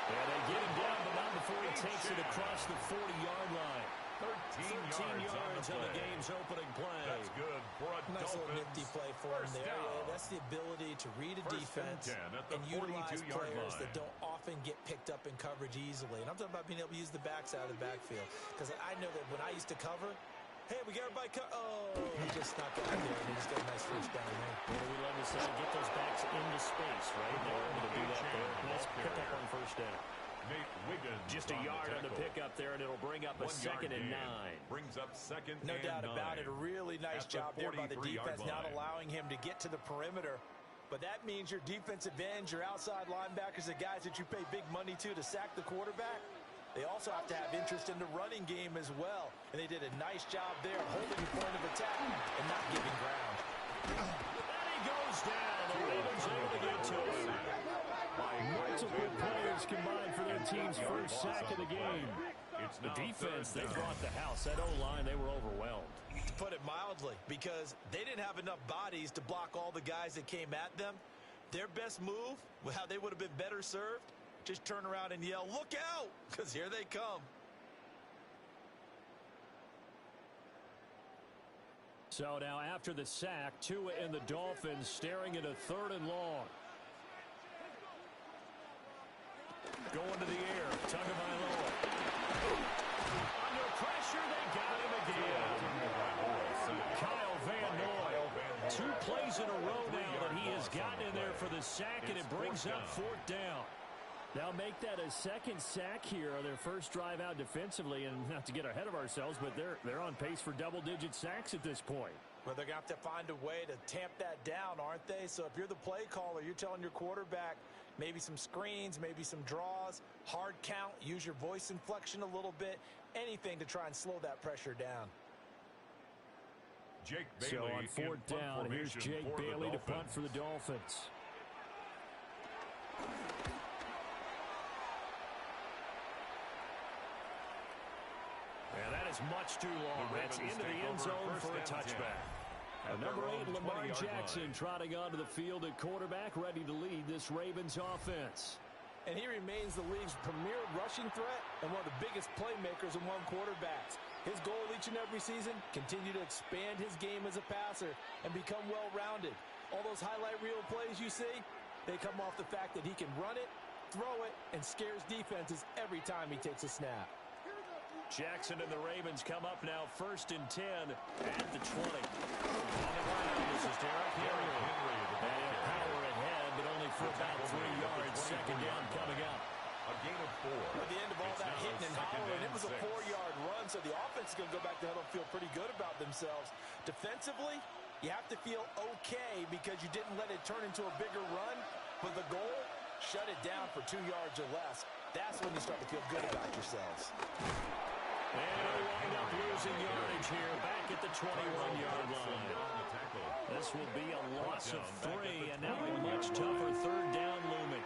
Yeah, they get him down, but not before he takes it across the 40-yard line. 13 yards on the game's opening play. That's good for a Nice Dolphins. little nifty play for him there. Yeah, that's the ability to read a defense and utilize players that don't often get picked up in coverage easily. And I'm talking about being able to use the backside of the backfield. Because I know that when I used to cover, hey, we got everybody he just snuck out there, and he just got a nice first down there. What do we love to say? Get those backs into space, right? They're able to do that there. Nice pick up on first down. Just a yard on the pickup there, and it'll bring up a 2nd and 9. Brings up 2nd and 9. No doubt about it. A really nice job there by the defense, not allowing him to get to the perimeter. But that means your defensive ends, your outside linebackers, the guys that you pay big money to sack the quarterback, they also have to have interest in the running game as well. And they did a nice job there holding the point of attack and not giving ground. And he goes down. The Ravens able to get to him. Multiple players combined for their team's first sack of the game. The defense, they brought the house. That O-line, they were overwhelmed. To put it mildly, because they didn't have enough bodies to block all the guys that came at them. Their best move, how they would have been better served, just turn around and yell, "Look out!" because here they come. So now after the sack, Tua and the Dolphins staring at a 3rd and long. Going to the air, Tagovailoa. Under pressure, they got him again. Kyle Van Noy. 2 plays in a row now that he has gotten in there for the sack, and it brings up 4th down. Now make that a 2nd sack here on their first drive out defensively, and not to get ahead of ourselves, but they're on pace for double-digit sacks at this point. Well, they're going to have to find a way to tamp that down, aren't they? So if you're the play caller, you're telling your quarterback maybe some screens, maybe some draws, hard count, use your voice inflection a little bit, anything to try and slow that pressure down. Jake Bailey so on 4th down, here's Jake Bailey to punt for the Dolphins. And that is much too long. That's into the end zone for a touchback. Number 8, Lamar Jackson, trotting onto the field at quarterback, ready to lead this Ravens offense. And he remains the league's premier rushing threat and one of the biggest playmakers among quarterbacks. His goal each and every season, continue to expand his game as a passer and become well-rounded. All those highlight reel plays you see, they come off the fact that he can run it, throw it, and scares defenses every time he takes a snap. Jackson and the Ravens come up now 1st and 10 at the 20. On the ground, this is Derrick Henry. They have power ahead, but only for about 3 yards. 2nd down coming up. A gain of 4. At the end of all that hitting and hollering, it was a 4-yard run, so the offense is going to go back to huddle and feel pretty good about themselves. Defensively, you have to feel okay because you didn't let it turn into a bigger run, but the goal, shut it down for 2 yards or less. That's when you start to feel good about yourselves. And they wind up losing yardage here back at the 21-yard line. This will be a loss of 3, and now a much tougher 3rd down looming.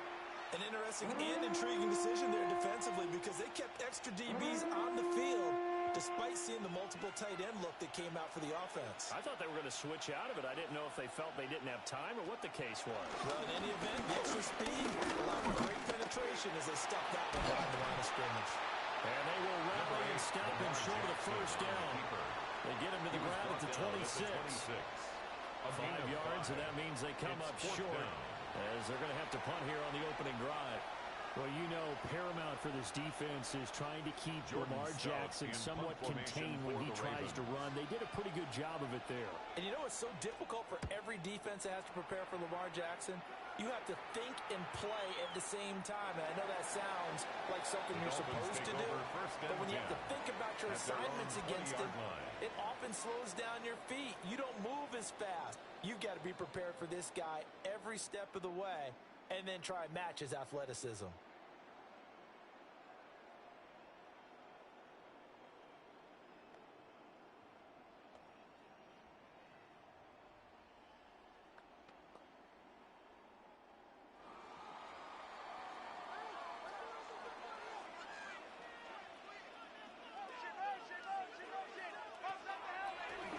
An interesting and intriguing decision there defensively because they kept extra DBs on the field despite seeing the multiple tight end look that came out for the offense. I thought they were going to switch out of it. I didn't know if they felt they didn't have time or what the case was. Well, in any event, the extra speed allowed for great penetration as they stuffed that one behind the line of scrimmage. And they will rally and stop him short of the 1st down. They get him to the ground at the 26. 5 yards, and that means they come up short as they're going to have to punt here on the opening drive. Well, you know, paramount for this defense is trying to keep Lamar Jackson somewhat contained when he tries to run. They did a pretty good job of it there. And you know it's so difficult for every defense that has to prepare for Lamar Jackson? You have to think and play at the same time. And I know that sounds like something you're supposed to do, but when you have to think about your assignments against him, it often slows down your feet. You don't move as fast. You've got to be prepared for this guy every step of the way and then try and match his athleticism.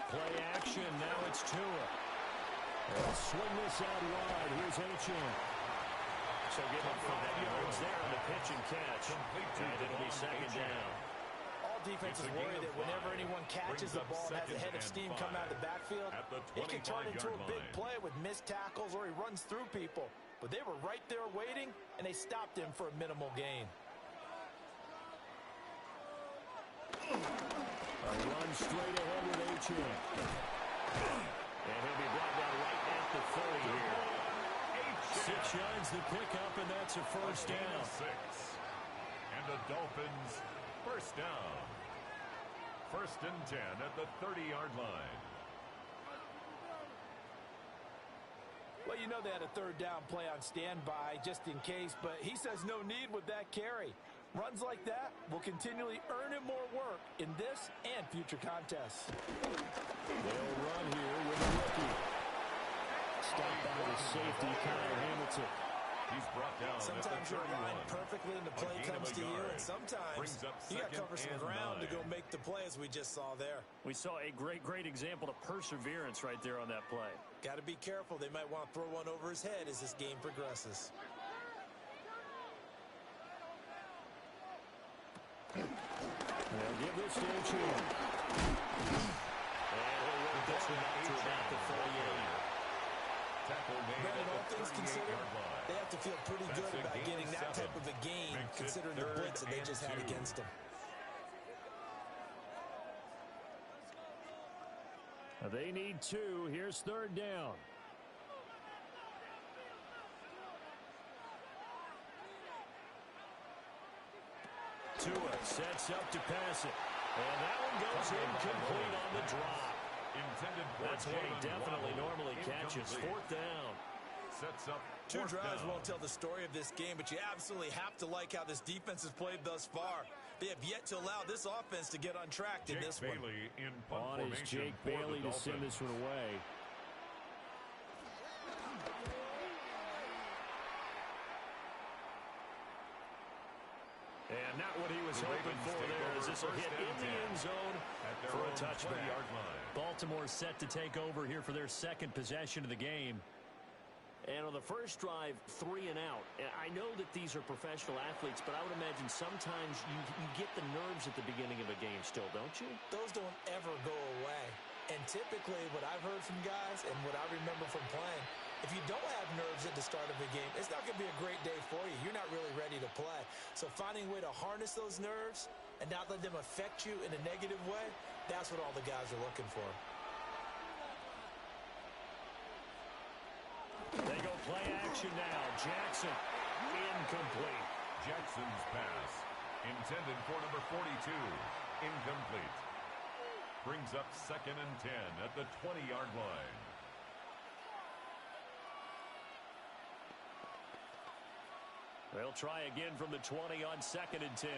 Play action, now it's Tua. They'll swing this out wide. Here's Ochan. So give him 5 yards there on the pitch and catch. And it'll be second down. All defenses worry that whenever anyone catches the ball and has a head of steam come out of the backfield, it can turn into a big play with missed tackles or he runs through people. But they were right there waiting, and they stopped him for a minimal gain. A run straight ahead with Achane. And he'll be brought down right at the 30 here. 6 yards the pickup, and that's a first down. 6. And the Dolphins first down. 1st and 10 at the 30-yard line. Well, you know they had a third down play on standby just in case, but he says no need with that carry. Runs like that will continually earn him more work in this and future contests. They'll run here with a rookie. Stopped by the safety, Kyle Hamilton. He's brought down. Sometimes you're aligned perfectly and the play comes to you, and sometimes you got to cover some ground to go make the play, as we just saw there. We saw a great example of perseverance right there on that play. Got to be careful. They might want to throw one over his head as this game progresses. They'll give this to Achane. And he'll work this one out to about the 48. Brandon, all things considered, they have to feel pretty good about getting that type of a gain, considering the blitz that they just had against them. They need 2. Here's 3rd down. Tua sets up to pass it. And that one goes incomplete on the drop. That's what he definitely normally catches. 4th down. Sets up 2 drives won't tell the story of this game, but you absolutely have to like how this defense has played thus far. They have yet to allow this offense to get untracked in this one. On is Jake Bailey to send this one away. And not what he was hoping for there, as this will hit in the end zone for a touchback. Baltimore set to take over here for their 2nd possession of the game. And on the first drive, 3 and out. I know that these are professional athletes, but I would imagine sometimes you get the nerves at the beginning of a game still, don't you? Those don't ever go away. And typically what I've heard from guys and what I remember from playing, if you don't have nerves at the start of a game, it's not going to be a great day for you. You're not really ready to play. So finding a way to harness those nerves and not let them affect you in a negative way, that's what all the guys are looking for. They go play action now. Jackson, incomplete. Jackson's pass, intended for number 42, incomplete. Brings up 2nd and 10 at the 20-yard line. They'll try again from the 20 on 2nd and 10.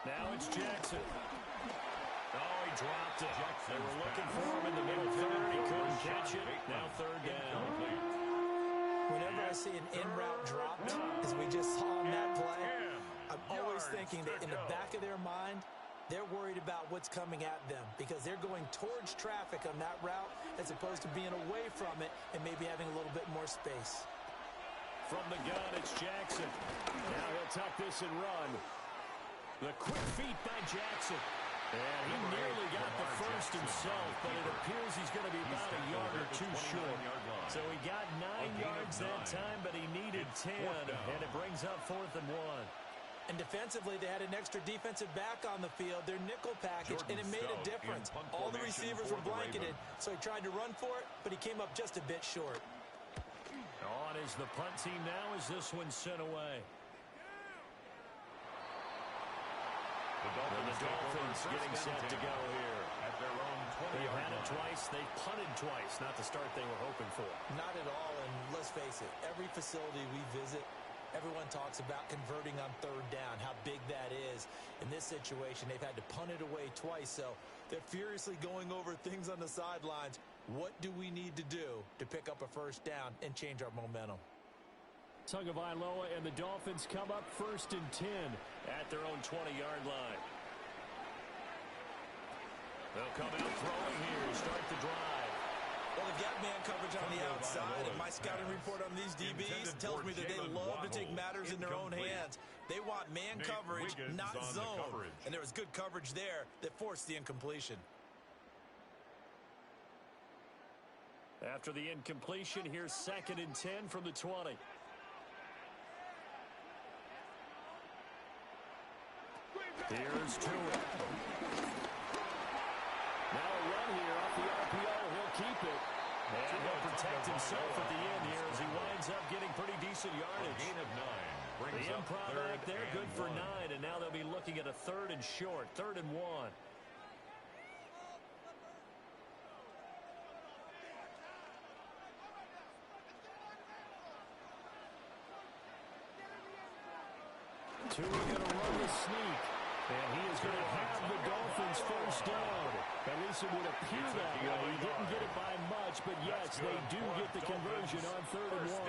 Now it's Jackson. Oh, he dropped it. They were looking for him in the middle third. He couldn't catch it. Now 3rd down. Whenever I see an in-route dropped, as we just saw on that play, I'm always thinking that in the back of their mind, they're worried about what's coming at them because they're going towards traffic on that route as opposed to being away from it and maybe having a little bit more space. From the gun, it's Jackson. Now he'll tuck this and run. The quick feet by Jackson. And he nearly got the first himself, but it appears he's going to be about a yard or 2 short. So he got 9 yards that time, but he needed 10, and it brings up 4th and 1. And defensively, they had an extra defensive back on the field, their nickel package, and it made a difference. All the receivers were blanketed, so he tried to run for it, but he came up just a bit short. On is the punt team now as this one's sent away. The Dolphins getting set to go here. At their own 20-yard They've had it line. twice. They've punted twice. Not the start they were hoping for. Not at all, and let's face it, every facility we visit, everyone talks about converting on 3rd down, how big that is. In this situation, they've had to punt it away twice, so they're furiously going over things on the sidelines. What do we need to do to pick up a 1st down and change our momentum? Tagovailoa and the Dolphins come up 1st and 10 at their own 20-yard line. They'll come out throwing here to start the drive. Well, they've got man coverage on the outside, and my scouting report on these DBs tells me that they love to take matters in their own hands. They want man coverage, not zone. And there was good coverage there that forced the incompletion. After the incompletion, here's 2nd and 10 from the 20. Here's Tua. Now a run here off the RPO. He'll keep it. And he'll protect himself at the end here as he winds up getting pretty decent yardage. Gain of 9. The improv back there, good for 9. And now they'll be looking at a 3rd and short. 3rd and 1. Tua going to run the sneak. And he is going to have the Dolphins first down. At least it would appear that way. He didn't get it by much, but yes, they do get the conversion on 3rd and 1.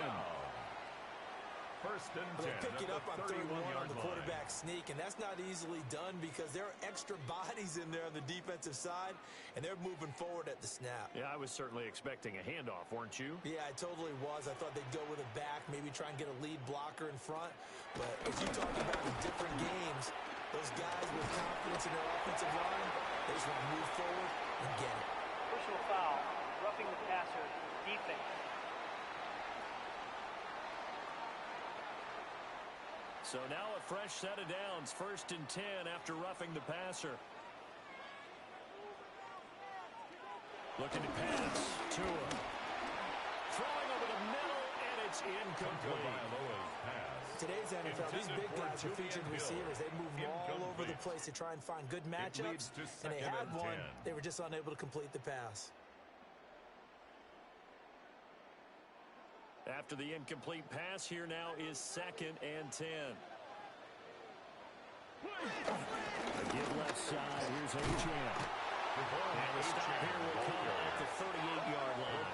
First and 10. They'll pick it up on 3rd and 1 on the quarterback sneak, and that's not easily done because there are extra bodies in there on the defensive side, and they're moving forward at the snap. Yeah, I was certainly expecting a handoff, weren't you? Yeah, I totally was. I thought they'd go with a back, maybe try and get a lead blocker in front. But as you talk about in different games, those guys with confidence in their offensive line, they just want to move forward and get it. Personal foul, roughing the passer, defense. So now a fresh set of downs, 1st and 10 after roughing the passer. Looking to pass. Tua. Throwing over the middle, and it's incomplete. Today's NFL, these big guys are featured receivers. They move all over the place to try and find good matchups, and they had one. They were just unable to complete the pass. After the incomplete pass, here now is 2nd and 10. A give left side. Here's Achane. And the stop here will come at the 38-yard line.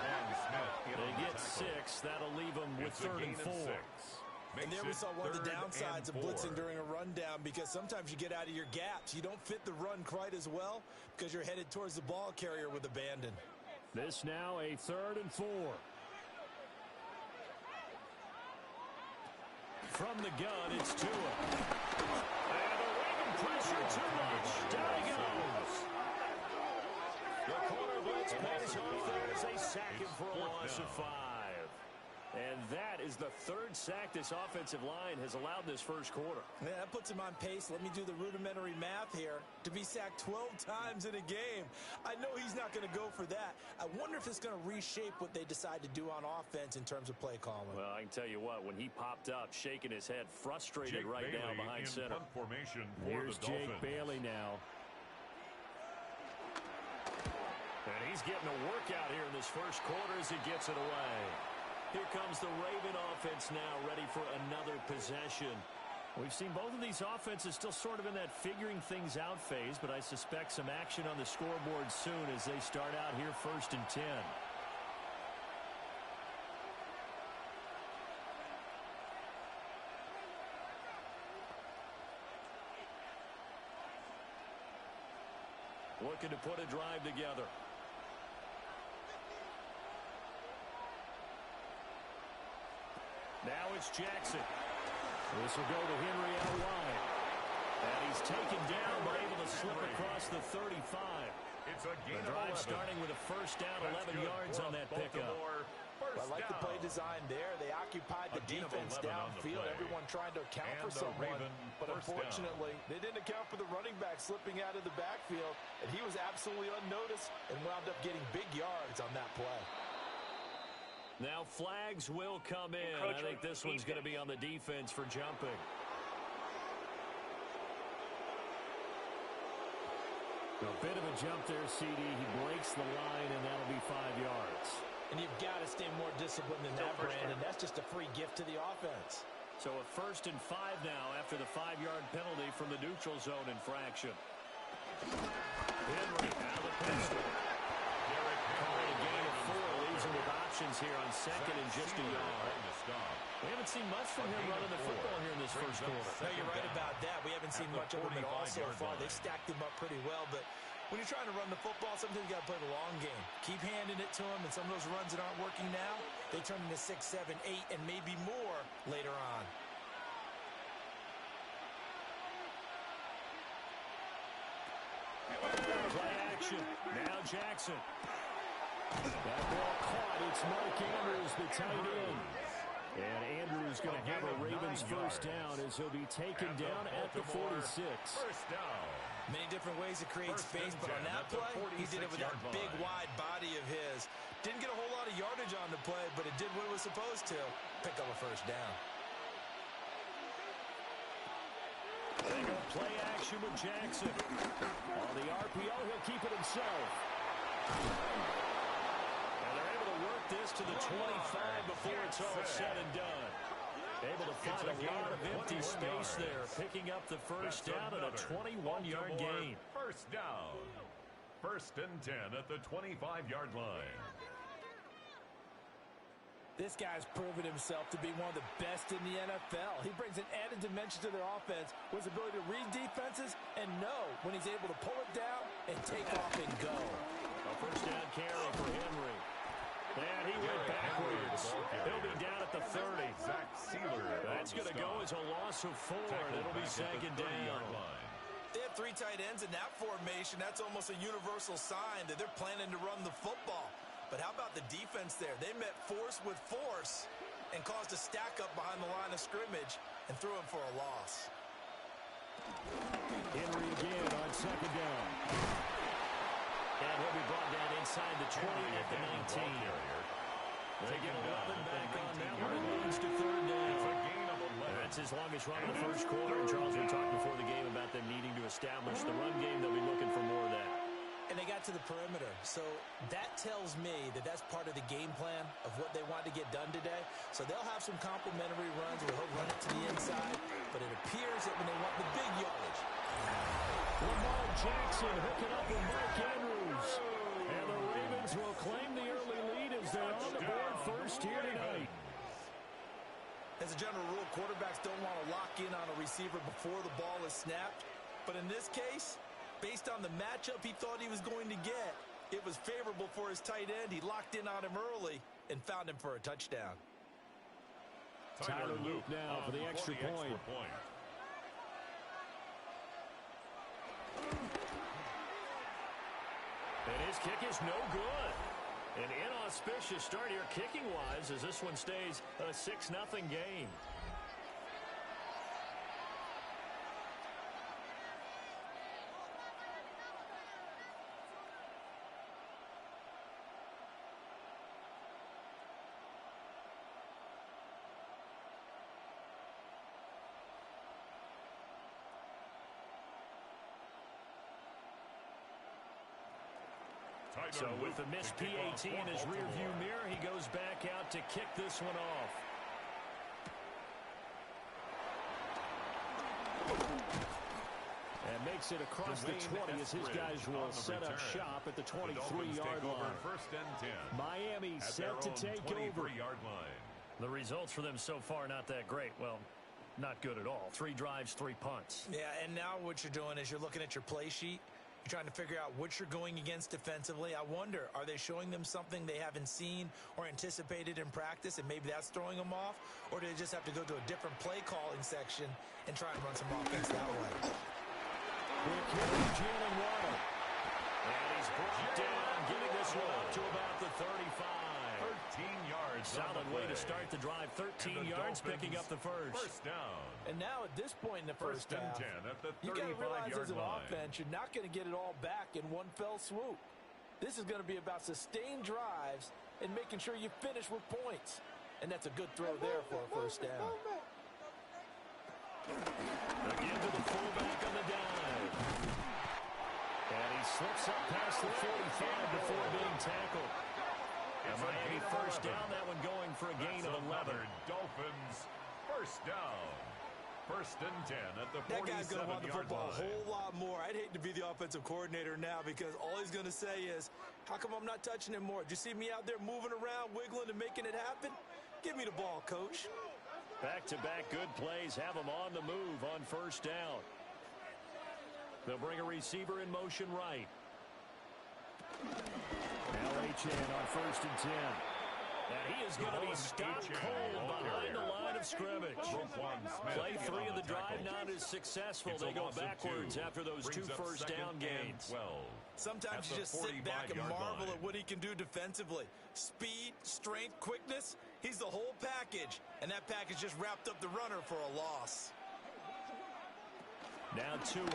They get 6. That'll leave them with 3rd and 4. And there we saw one of the downsides of blitzing during a rundown, because sometimes you get out of your gaps. You don't fit the run quite as well because you're headed towards the ball carrier with abandon. This now a 3rd and 4. From the gun, it's Tua. And the Raven pressure too much. Down he goes. The corner blitz pays off. There's a sack him for a loss of 5. And that is the 3rd sack this offensive line has allowed this first quarter. Yeah, that puts him on pace. Let me do the rudimentary math here. To be sacked 12 times in a game. I know he's not going to go for that. I wonder if it's going to reshape what they decide to do on offense in terms of play calling. Well, I can tell you what, when he popped up, shaking his head, frustrated right now behind center. Formation for Here's the Jake Dolphins. Bailey now. And he's getting a workout here in this first quarter as he gets it away. Here comes the Raven offense now, ready for another possession. We've seen both of these offenses still sort of in that figuring things out phase, but I suspect some action on the scoreboard soon as they start out here 1st and 10. Looking to put a drive together. Now it's Jackson. This will go to Henry out wide. And he's taken down, but able to slip across the 35. It's a gain the drive of 11. starting with a first down, 11 yards on that pickup. I like the play design there. They occupied the defense downfield, everyone trying to account for someone. But unfortunately, they didn't account for the running back slipping out of the backfield, and he was absolutely unnoticed and wound up getting big yards on that play. Now flags will come in. I think this one's going to be on the defense for jumping. A bit of a jump there, CD. He breaks the line, and that'll be 5 yards. And you've got to stay more disciplined than that, Brandon. That's just a free gift to the offense. So a 1st and 5 now after the 5-yard penalty from the neutral zone infraction. Henry out of the pistol. Calling a gain of 4, leaves him with options here on 2nd and just a yard. We haven't seen much from him running the football here in this first quarter. No, you're right about that. We haven't seen much of him at all so far. They've stacked him up pretty well, but When you're trying to run the football, sometimes you got to play the long game. Keep handing it to them, and some of those runs that aren't working now, they turn into 6, 7, 8, and maybe more later on. Play action. Now Jackson. That ball caught. It's Mark Andrews, the tight end. And Andrews going to have a Ravens first down as he'll be taken down at the 46. First down. Many different ways to create space, but on that play, he did it with that big, wide body of his. Didn't get a whole lot of yardage on the play, but it did what it was supposed to. Pick up a first down. They go play action with Jackson. On the RPO, he'll keep it himself. And they're able to work this to the 25 before it's all said and done. Able to find a lot of empty space there, picking up the first down at a 21-yard gain. First down. First and 10 at the 25-yard line. This guy's proven himself to be one of the best in the NFL. He brings an added dimension to their offense with his ability to read defenses and know when he's able to pull it down and take off and go. A first down carry for Henry. And he went backwards. He'll be down at the 30. Zach Sealer. That's going to go as a loss of 4, and it'll be second down. They have 3 tight ends in that formation. That's almost a universal sign that they're planning to run the football. But how about the defense there? They met force with force and caused a stack up behind the line of scrimmage and threw him for a loss. Henry again on second down. And he'll be brought down inside the 20 at the 19. They get a weapon back on that one. It leads to third down. That's his longest run in the first quarter. And Charles, we talked before the game about them needing to establish the run game. They'll be looking for more of that. And they got to the perimeter. So that tells me that that's part of the game plan of what they want to get done today. So they'll have some complimentary runs where he'll run it to the inside. But it appears that when they want the big yardage. Lamar Jackson hooking up with Mark Andrews. And the Ravens will claim the early lead as they're on the board first here tonight. As a general rule, quarterbacks don't want to lock in on a receiver before the ball is snapped. But in this case, based on the matchup he thought he was going to get, it was favorable for his tight end. He locked in on him early and found him for a touchdown. Tyler Luke now for the extra point. And his kick is no good. An inauspicious start here kicking-wise as this one stays a 6-0 game. So with the missed PAT in his rearview mirror, he goes back out to kick this one off. And makes it across the 20 as his guys will set up shop at the 23-yard line. First and 10. Miami set to take over. Line. The results for them so far not that great. Well, not good at all. 3 drives, 3 punts. Yeah, and now what you're doing is you're looking at your play sheet. You're trying to figure out what you're going against defensively. I wonder, are they showing them something they haven't seen or anticipated in practice, and maybe that's throwing them off? Or do they just have to go to a different play calling section and try and run some offense that way? Quick hit, Jalen Waddle. And he's brought down, getting this one up to about the 35. 13 yards. Solid way to start the drive. 13 yards, picking up the first. First down. And now at this point in the first and half, 10 at the 35-yard line. you got to realize as an offense, you're not going to get it all back in one fell swoop. This is going to be about sustained drives and making sure you finish with points. And that's a good throw there for a first down. Again to the fullback on the dive. And he slips up past the 45 before being tackled. A Miami first down, that one going for a gain of 11. Dolphins first down. First and 10 at the 47-yard line. That guy's going to want the football a whole lot more. I'd hate to be the offensive coordinator now because all he's going to say is, how come I'm not touching him more? Did you see me out there moving around, wiggling, and making it happen? Give me the ball, coach. Back-to-back good plays have them on the move on first down. They'll bring a receiver in motion right. Now Achane on 1st and 10. And he is going to be stopped cold behind the line of scrimmage. Play 3 of the drive not as successful. They go backwards after those 2 first down gains. Sometimes you just sit back and marvel at what he can do defensively. Speed, strength, quickness. He's the whole package. And that package just wrapped up the runner for a loss. Now Tua. And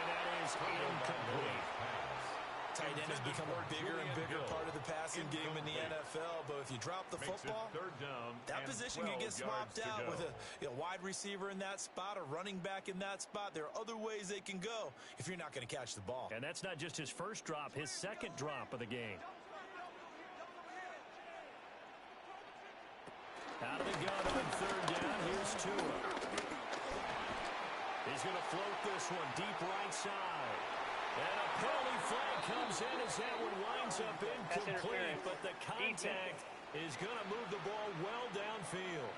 that is incomplete. Tight end has become a bigger and bigger part of the passing game in the NFL, but if you drop the football, that position can get swapped out with a wide receiver in that spot, a running back in that spot. There are other ways they can go if you're not going to catch the ball. And that's not just his first drop, his second drop of the game. Out of the gun on 3rd down, here's Tua. He's going to float this one deep right side. And a penalty flag comes in as that one winds up incomplete, but the contact is going to move the ball well downfield.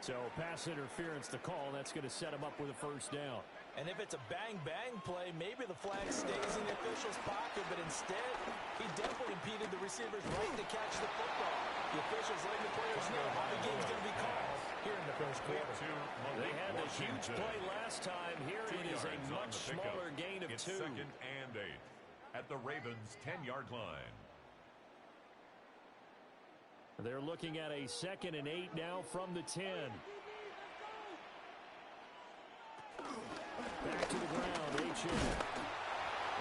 So pass interference the call. That's going to set him up with a 1st down. And if it's a bang-bang play, maybe the flag stays in the official's pocket, but instead, he definitely impeded the receiver's right to catch the football. The officials letting the players know how the game's going to be called here in the first quarter. They had the huge play last time. Here it is a much smaller gain of 2. It's 2nd and 8 at the Ravens' 10-yard line. They're looking at a 2nd and 8 now from the 10. Back to the ground, Achane.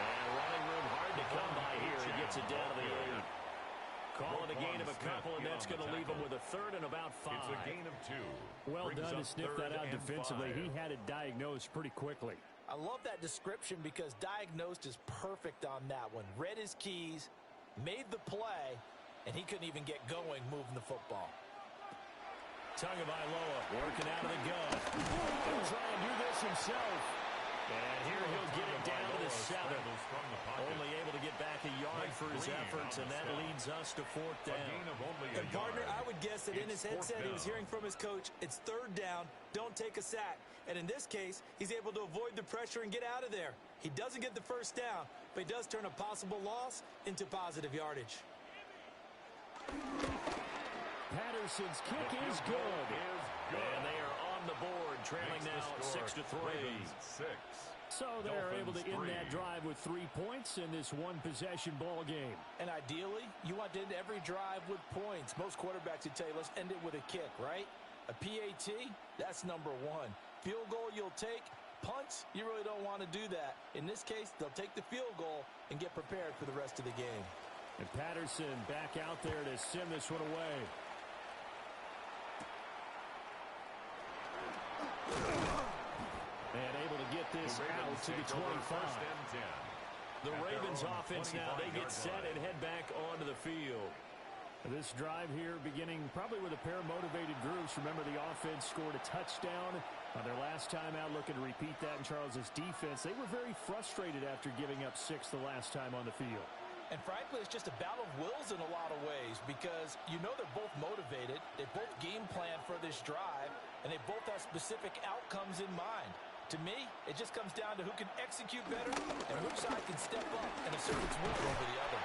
And running room hard to come by here. He gets it down to the 8. Calling a gain of a couple, and that's going to leave him with a 3rd and about 5. It's a gain of 2. Well done to sniff that out defensively. He had it diagnosed pretty quickly. I love that description because diagnosed is perfect on that one. Read his keys, made the play, and he couldn't even get going moving the football. Tagovailoa working out of the gun. He'll try and do this himself. And here he'll get it down to the 7. Only able to get back a yard for his efforts, and that leads us to 4th down. And partner, I would guess that in his headset he was hearing from his coach, it's 3rd down, don't take a sack. And in this case, he's able to avoid the pressure and get out of there. He doesn't get the 1st down, but he does turn a possible loss into positive yardage. Patterson's kick is good. And they are on the board, trailing now 6-3. So they're able to end that drive with 3 points in this one-possession ball game. And ideally, you want to end every drive with points. Most quarterbacks would tell you, let's end it with a kick, right? A PAT, that's number 1. Field goal you'll take. Punts, you really don't want to do that. In this case, they'll take the field goal and get prepared for the rest of the game. And Patterson back out there to send this one away. And able to get this out to the 25. The Ravens offense now, they get set and head back onto the field. This drive here beginning probably with a pair of motivated groups. Remember, the offense scored a touchdown on their last time out, looking to repeat that in Charles's defense. They were very frustrated after giving up 6 the last time on the field. And frankly, it's just a battle of wills in a lot of ways because you know they're both motivated. They both game plan for this drive, and they both have specific outcomes in mind. To me, it just comes down to who can execute better and which side can step up and assert its will over the other.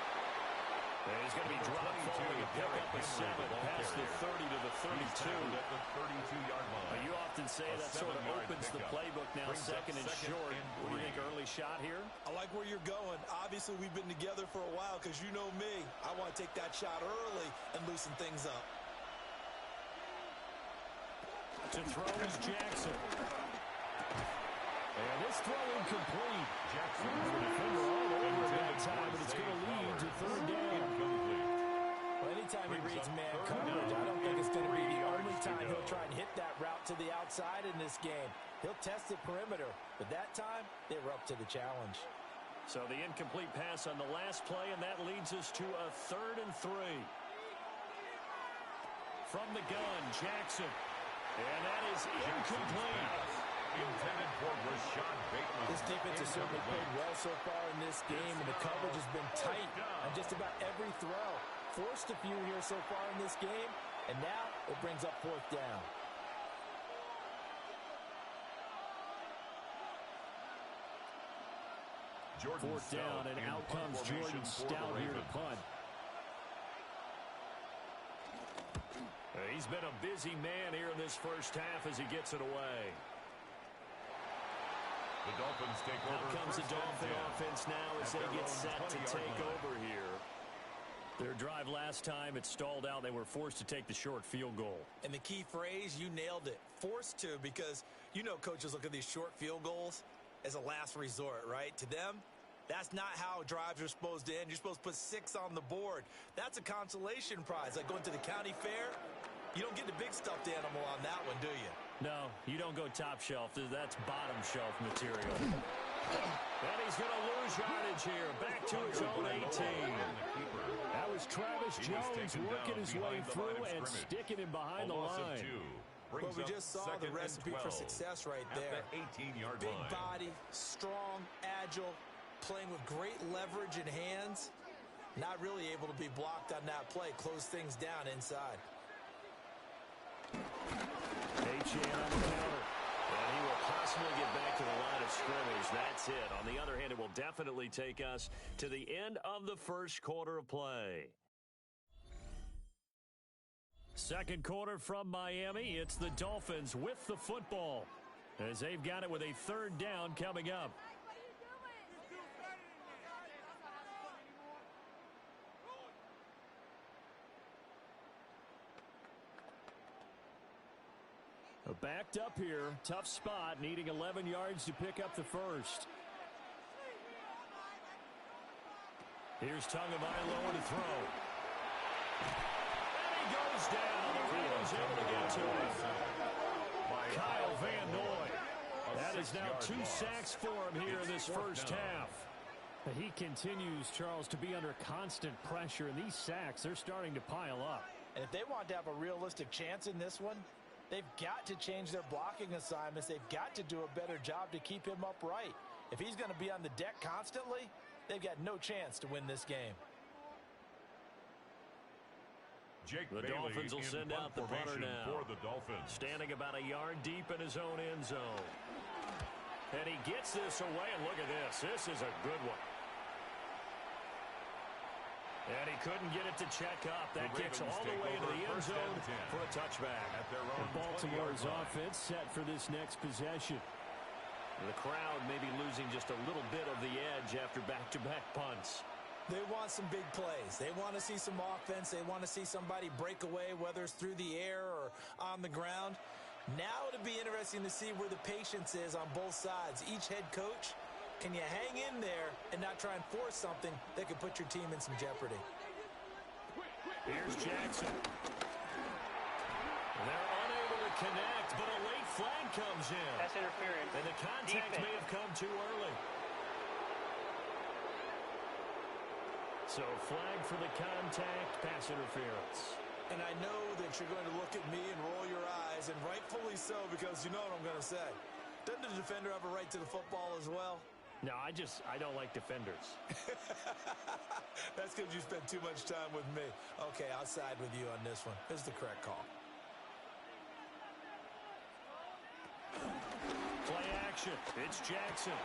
And he's going to be dropped forward to pick up a 7 past the 30 to the 32. At the 32-yard line. You often say that sort of opens the playbook now, 2nd and short. What do you think, early shot here? I like where you're going. Obviously, we've been together for a while because you know me. I want to take that shot early and loosen things up. To throw is Jackson. And this throw incomplete. Jackson the defender all over that time, but it's going to lead to 3rd down. Well, anytime he reads man coverage, I don't think it's going to be the only time he'll try and hit that route to the outside in this game. He'll test the perimeter, but that time, they were up to the challenge. So the incomplete pass on the last play, and that leads us to a 3rd and 3. From the gun, Jackson. And that is incomplete. Intended for Rashad Bateman. This defense has certainly played well so far in this game, and the coverage has been tight on just about every throw. Forced a few here so far in this game, and now it brings up 4th down. Fourth down, and out comes Jordan Stout here to punt. He's been a busy man here in this first half as he gets it away. The Dolphins take over. Out comes the Dolphin offense now as they get set to take over here. Their drive last time, it stalled out. They were forced to take the short field goal. And the key phrase, you nailed it. Forced to, because you know coaches look at these short field goals as a last resort, right? To them, that's not how drives are supposed to end. You're supposed to put 6 on the board. That's a consolation prize. Like going to the county fair, you don't get the big stuffed animal on that one, do you? No, you don't go top shelf. That's bottom shelf material. And he's going to lose yardage here. Back to his own 18. That was Travis Jones working his way through and sticking him behind the line. Well, we just saw the recipe for success right there. 18-yard Big line. body, strong, agile, playing with great leverage in hands. Not really able to be blocked on that play. Close things down inside. H.A. on the counter. And he will possibly get back to the line of scrimmage. That's it. On the other hand, it will definitely take us to the end of the first quarter of play. Second quarter from Miami. It's the Dolphins with the football as they've got it with a third down coming up. Backed up here, tough spot, needing 11 yards to pick up the first. Here's Tagovailoa to throw. And he goes down. The Ravens able to get to him. Kyle Van Noy. That is now 2 sacks for him here in this first half. He continues, Charles, to be under constant pressure, and these sacks, they're starting to pile up. And if they want to have a realistic chance in this one, they've got to change their blocking assignments. They've got to do a better job to keep him upright. If he's going to be on the deck constantly, they've got no chance to win this game. The Dolphins will send out the punter now. For the Dolphins. Standing about a yard deep in his own end zone. And he gets this away, and look at this. This is a good one. And he couldn't get it to check up. That kicks all the way into the end zone for a touchback. And Baltimore's offense set for this next possession. The crowd may be losing just a little bit of the edge after back-to-back punts. They want some big plays. They want to see some offense. They want to see somebody break away, whether it's through the air or on the ground. Now it'll be interesting to see where the patience is on both sides. Each head coach, can you hang in there and not try and force something that could put your team in some jeopardy? Here's Jackson. They're unable to connect, but a late flag comes in. That's interference. And the contact may have come too early. So flag for the contact, pass interference. And I know that you're going to look at me and roll your eyes, and rightfully so, because you know what I'm going to say. Doesn't the defender have a right to the football as well? No, I don't like defenders. That's because you spent too much time with me. Okay, I'll side with you on this one. This is the correct call. Play action. It's Jackson.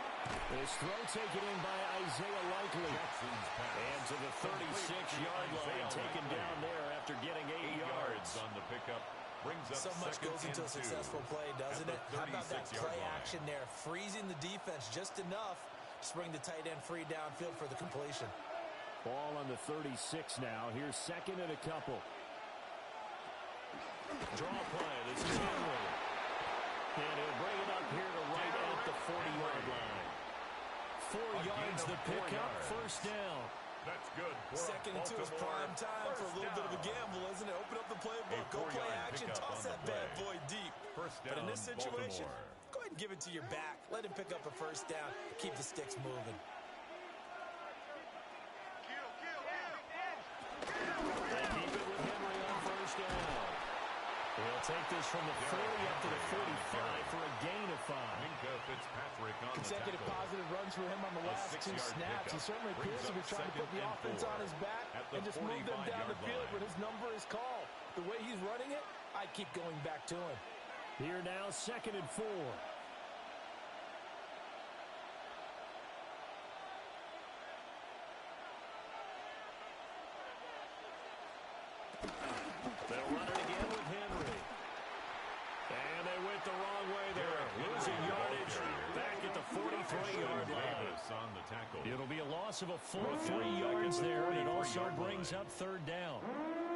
This throw taken in by Isaiah Likely. And to the 36-yard line, taken down there after getting 8 yards. On the pickup. Brings up so much goes into a successful play, doesn't it? How about that play action there? Freezing the defense just enough to bring the tight end free downfield for the completion. Ball on the 36 now. Here's second and a couple. Draw play. This is Henry. And he'll bring it up here to right at the 40-yard line. 4 yards the pickup, first down. That's good. Second and 2 is prime time for a little bit of a gamble, isn't it? Open up the playbook, go play action, toss that bad boy deep. But in this situation, go ahead and give it to your back. Let him pick up a first down. Keep the sticks moving. They keep it with Henry on first down. He'll take this from the 40 up to the 45 for a gain of 5. Consecutive positive runs for him on the last 2 snaps. He certainly appears to be trying to put the offense on his back and just move them down the field when his number is called. The way he's running it, I keep going back to him. Here now, second and 4. loss of a full 3 yards there, and it also brings up third down.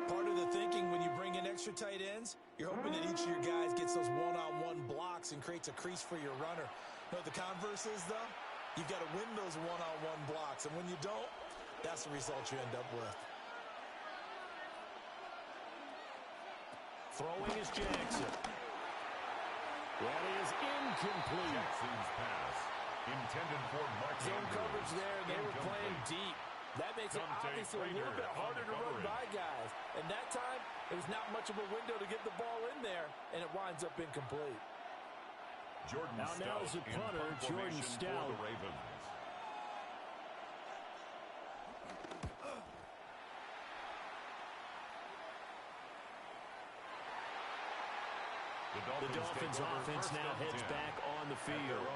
Part of the thinking when you bring in extra tight ends, you're hoping that each of your guys gets those one-on-one blocks and creates a crease for your runner. You know what the converse is, though? You've got to win those one-on-one blocks, and when you don't, that's the result you end up with. Throwing is Jackson. That is incomplete. Jackson's pass intended for Mark Zone Andrews. coverage there, and they were playing deep. That makes it Dante obviously a little Prater bit on harder the to run coverage. by guys. And that time, it was not much of a window to get the ball in there, and it winds up incomplete. Jordan Now Stout is a in punter, punt Jordan formation Stout. for the Ravens. The Dolphins offense now heads back on the field.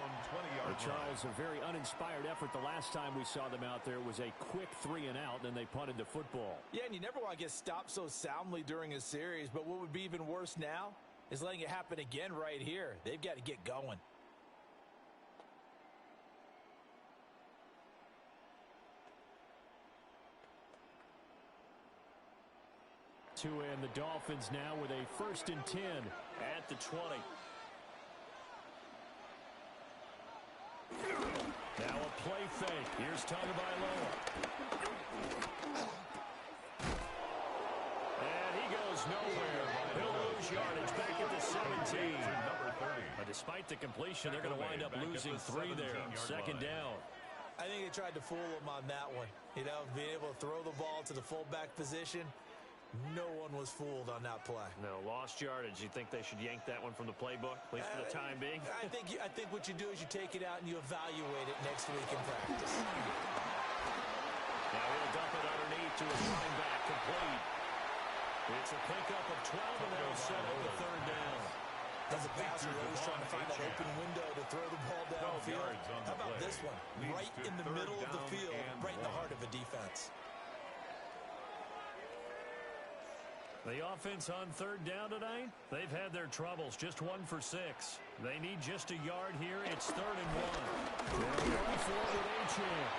Charles, a very uninspired effort the last time we saw them out there was a quick 3 and out, and they punted the football. Yeah, and you never want to get stopped so soundly during a series, but what would be even worse now is letting it happen again right here. They've got to get going. And the Dolphins now with a 1st and 10 at the 20. Now a play fake. Here's Tagovailoa. And he goes nowhere. He'll lose yardage back at the 17. Despite the completion, they're going to wind up losing 3 there. 2nd down. I think they tried to fool him on that one. You know, being able to throw the ball to the fullback position. No one was fooled on that play. No, lost yardage. You think they should yank that one from the playbook, at least for the time being? I think what you do is you take it out and you evaluate it next week in practice. Now he'll dump it underneath to his running back, complete. It's a pickup of 12, and they'll set up the 3rd down. As a passer, you're always trying to find that open window to throw the ball downfield. How about this one? Right in the middle of the field, right in the heart of a defense. The offense on 3rd down tonight, they've had their troubles, just 1 for 6. They need just a yard here. It's 3rd and 1. They're going for it with Achane.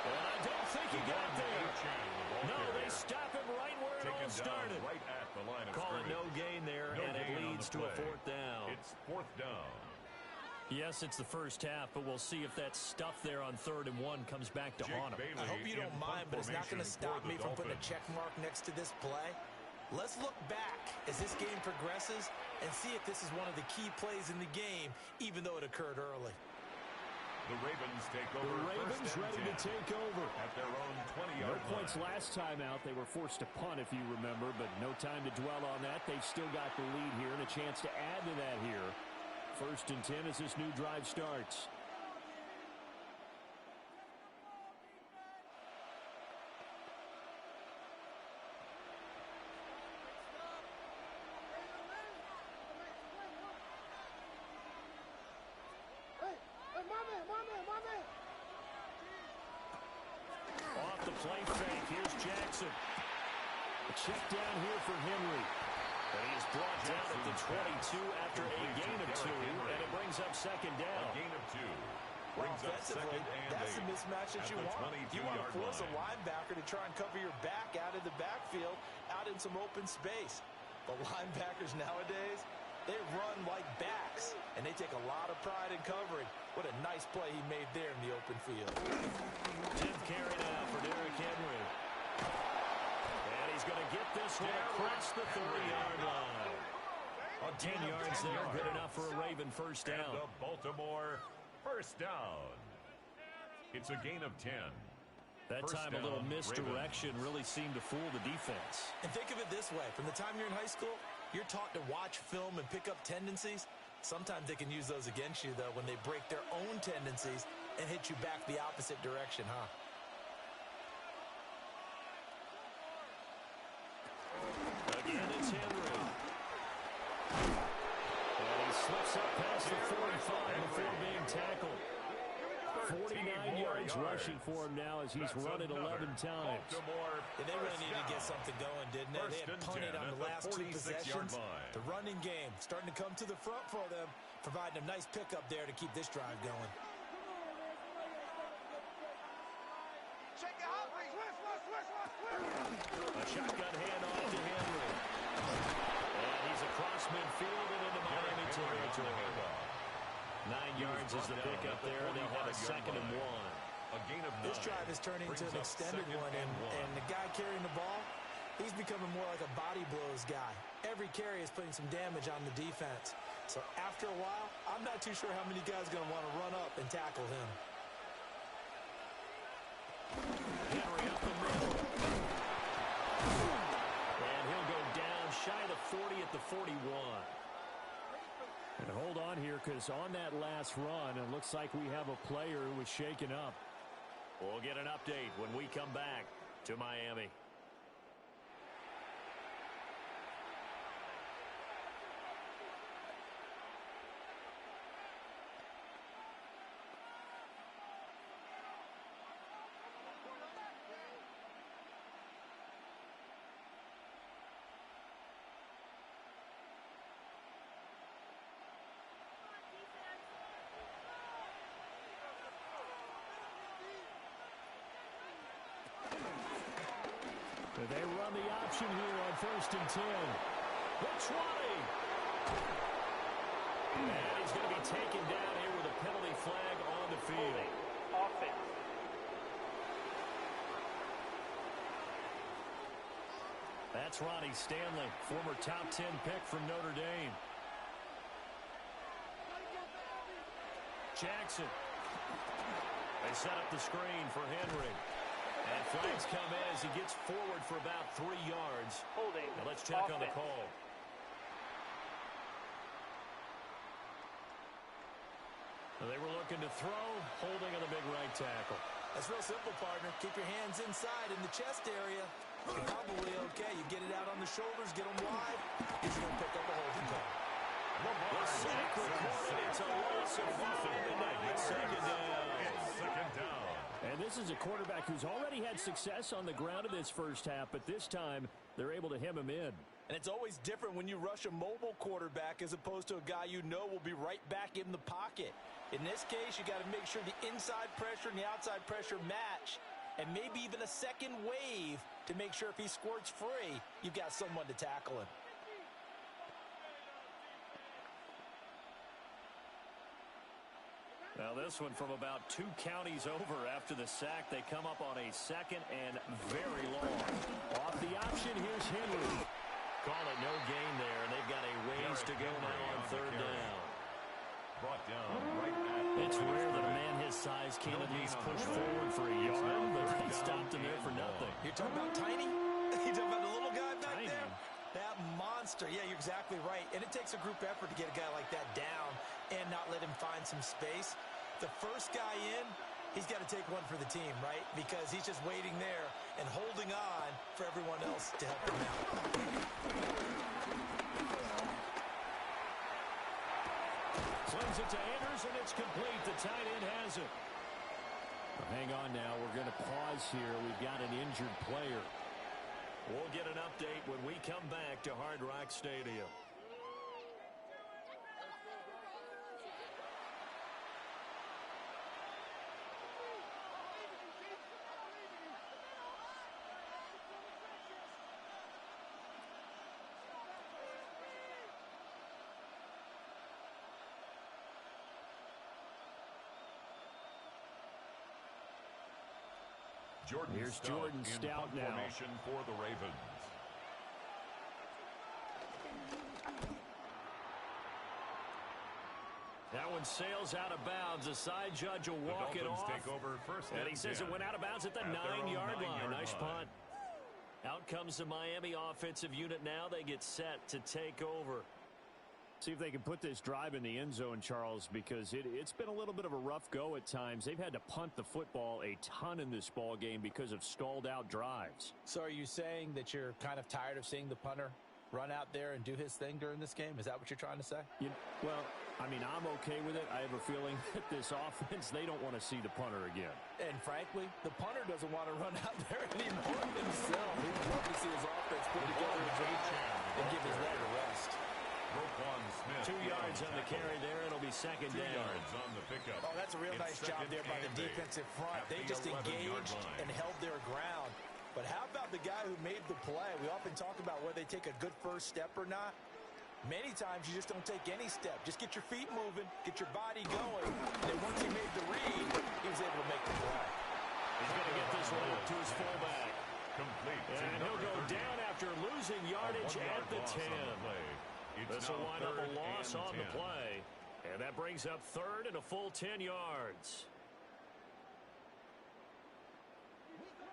And I don't think he got there. No, they stop him right where it all started. Right at the line of Call it no gain there, and it leads to a 4th down. It's 4th down. Yes, it's the first half, but we'll see if that stuff there on 3rd and 1 comes back to haunt him. I hope you don't mind, but it's not going to stop me from putting a check mark next to this play. Let's look back as this game progresses and see if this is one of the key plays in the game, even though it occurred early. The Ravens take over. The Ravens ready to take over. At their own 20-yard line. No points last time out. They were forced to punt, if you remember, but no time to dwell on that. They've still got the lead here and a chance to add to that here. 1st and 10 as this new drive starts. Off the play fake, here's Jackson. A check down here for Henry. And he's brought down at the 22 after a gain of 2, and it brings up 2nd down. A gain of 2. Well, offensively, that's the mismatch that you want. You want to force a linebacker to try and cover your back out of the backfield, out in some open space. The linebackers nowadays, they run like backs, and they take a lot of pride in covering. What a nice play he made there in the open field. 10th carry now for Derrick Henry. And he's going to get this one across the 30-yard line. 10 yards there, good enough for a Raven 1st down. And the Baltimore 1st down. It's a gain of 10. That First time a little down, misdirection Ravens. really seemed to fool the defense. And think of it this way. From the time you're in high school, you're taught to watch film and pick up tendencies. Sometimes they can use those against you, though, when they break their own tendencies and hit you back the opposite direction, huh? Again, it's Henry. And he slips up past the 45 before being tackled. 49 yards rushing for him now as he's run it 11 times. And they really needed to get something going, didn't they? They had punted on the last 2 possessions. The running game starting to come to the front for them, providing a nice pickup there to keep this drive going. shotgun handoff to Henry. And he's across midfield and into Miami territory. 9 yards is the pickup there, and they'll have a 2nd and 1. A gain of 9. This drive has turned into an extended one, and the guy carrying the ball, he's becoming more like a body blows guy. Every carry is putting some damage on the defense. So after a while, I'm not too sure how many guys are going to want to run up and tackle him. Henry up the middle. And he'll go down shy of the 40 at the 41. And hold on here, because on that last run, it looks like we have a player who was shaken up. We'll get an update when we come back to Miami. They run the option here on 1st and 10. The 20. And he's going to be taken down here with a penalty flag on the field. Offense. That's Ronnie Stanley, former top 10 pick from Notre Dame. Jackson. They set up the screen for Henry. And flags come in as he gets forward for about 3 yards. Holding. Now let's check on the call. They were looking to throw, holding on the big right tackle. That's real simple, partner. Keep your hands inside in the chest area. You're probably okay. You get it out on the shoulders, get them wide. He's going to pick up a holding call. The sack recorded. It's a loss of 5, and that gets 2nd down. And this is a quarterback who's already had success on the ground in this first half, but this time they're able to hem him in. And it's always different when you rush a mobile quarterback as opposed to a guy you know will be right back in the pocket. In this case, you got to make sure the inside pressure and the outside pressure match, and maybe even a second wave to make sure if he squirts free, you've got someone to tackle him. Now this one from about 2 counties over after the sack. They come up on a 2nd and very long. Off the option, here's Henry. Call it no gain there, and they've got a ways to go now on 3rd down. Brought down right at It's rare that a man his size can't at least push forward for a yard, but they stopped him there for nothing. You're talking about Tiny? You're talking about the little guy back Tiny. there? That monster. Yeah, you're exactly right. And it takes a group effort to get a guy like that down and not let him find some space. The first guy in, he's got to take one for the team, right? Because he's just waiting there and holding on for everyone else to help him out. Slings it to Anders, and it's complete. The tight end has it. Well, hang on now. We're going to pause here. We've got an injured player. We'll get an update when we come back to Hard Rock Stadium. Here's Jordan Stout now. Formation for the Ravens. That one sails out of bounds. The side judge will walk it off. Take over first and he says it went out of bounds at the 9-yard line. Nice punt. Out comes the Miami offensive unit now. They get set to take over. See if they can put this drive in the end zone, Charles, because it's been a little bit of a rough go at times. They've had to punt the football a ton in this ball game because of stalled out drives. So are you saying that you're kind of tired of seeing the punter run out there and do his thing during this game? Is that what you're trying to say? Well, I mean, I'm okay with it. I have a feeling that this offense, they don't want to see the punter again. And frankly, the punter doesn't want to run out there anymore himself. He would love to see his offense put together a drive and give his leg a rest. 2 yards on the carry there. It'll be 2nd down. 2 yards on the pickup. Oh, that's a real nice job there by the defensive front. They just engaged and held their ground. But how about the guy who made the play? We often talk about whether they take a good first step or not. Many times you just don't take any step. Just get your feet moving, get your body going. And then once he made the read, he was able to make the play. He's going to get this one up to his fullback. Complete. And he'll go down after losing yardage at the 10. This will wind up a loss on the play. And that brings up third and a full 10 yards.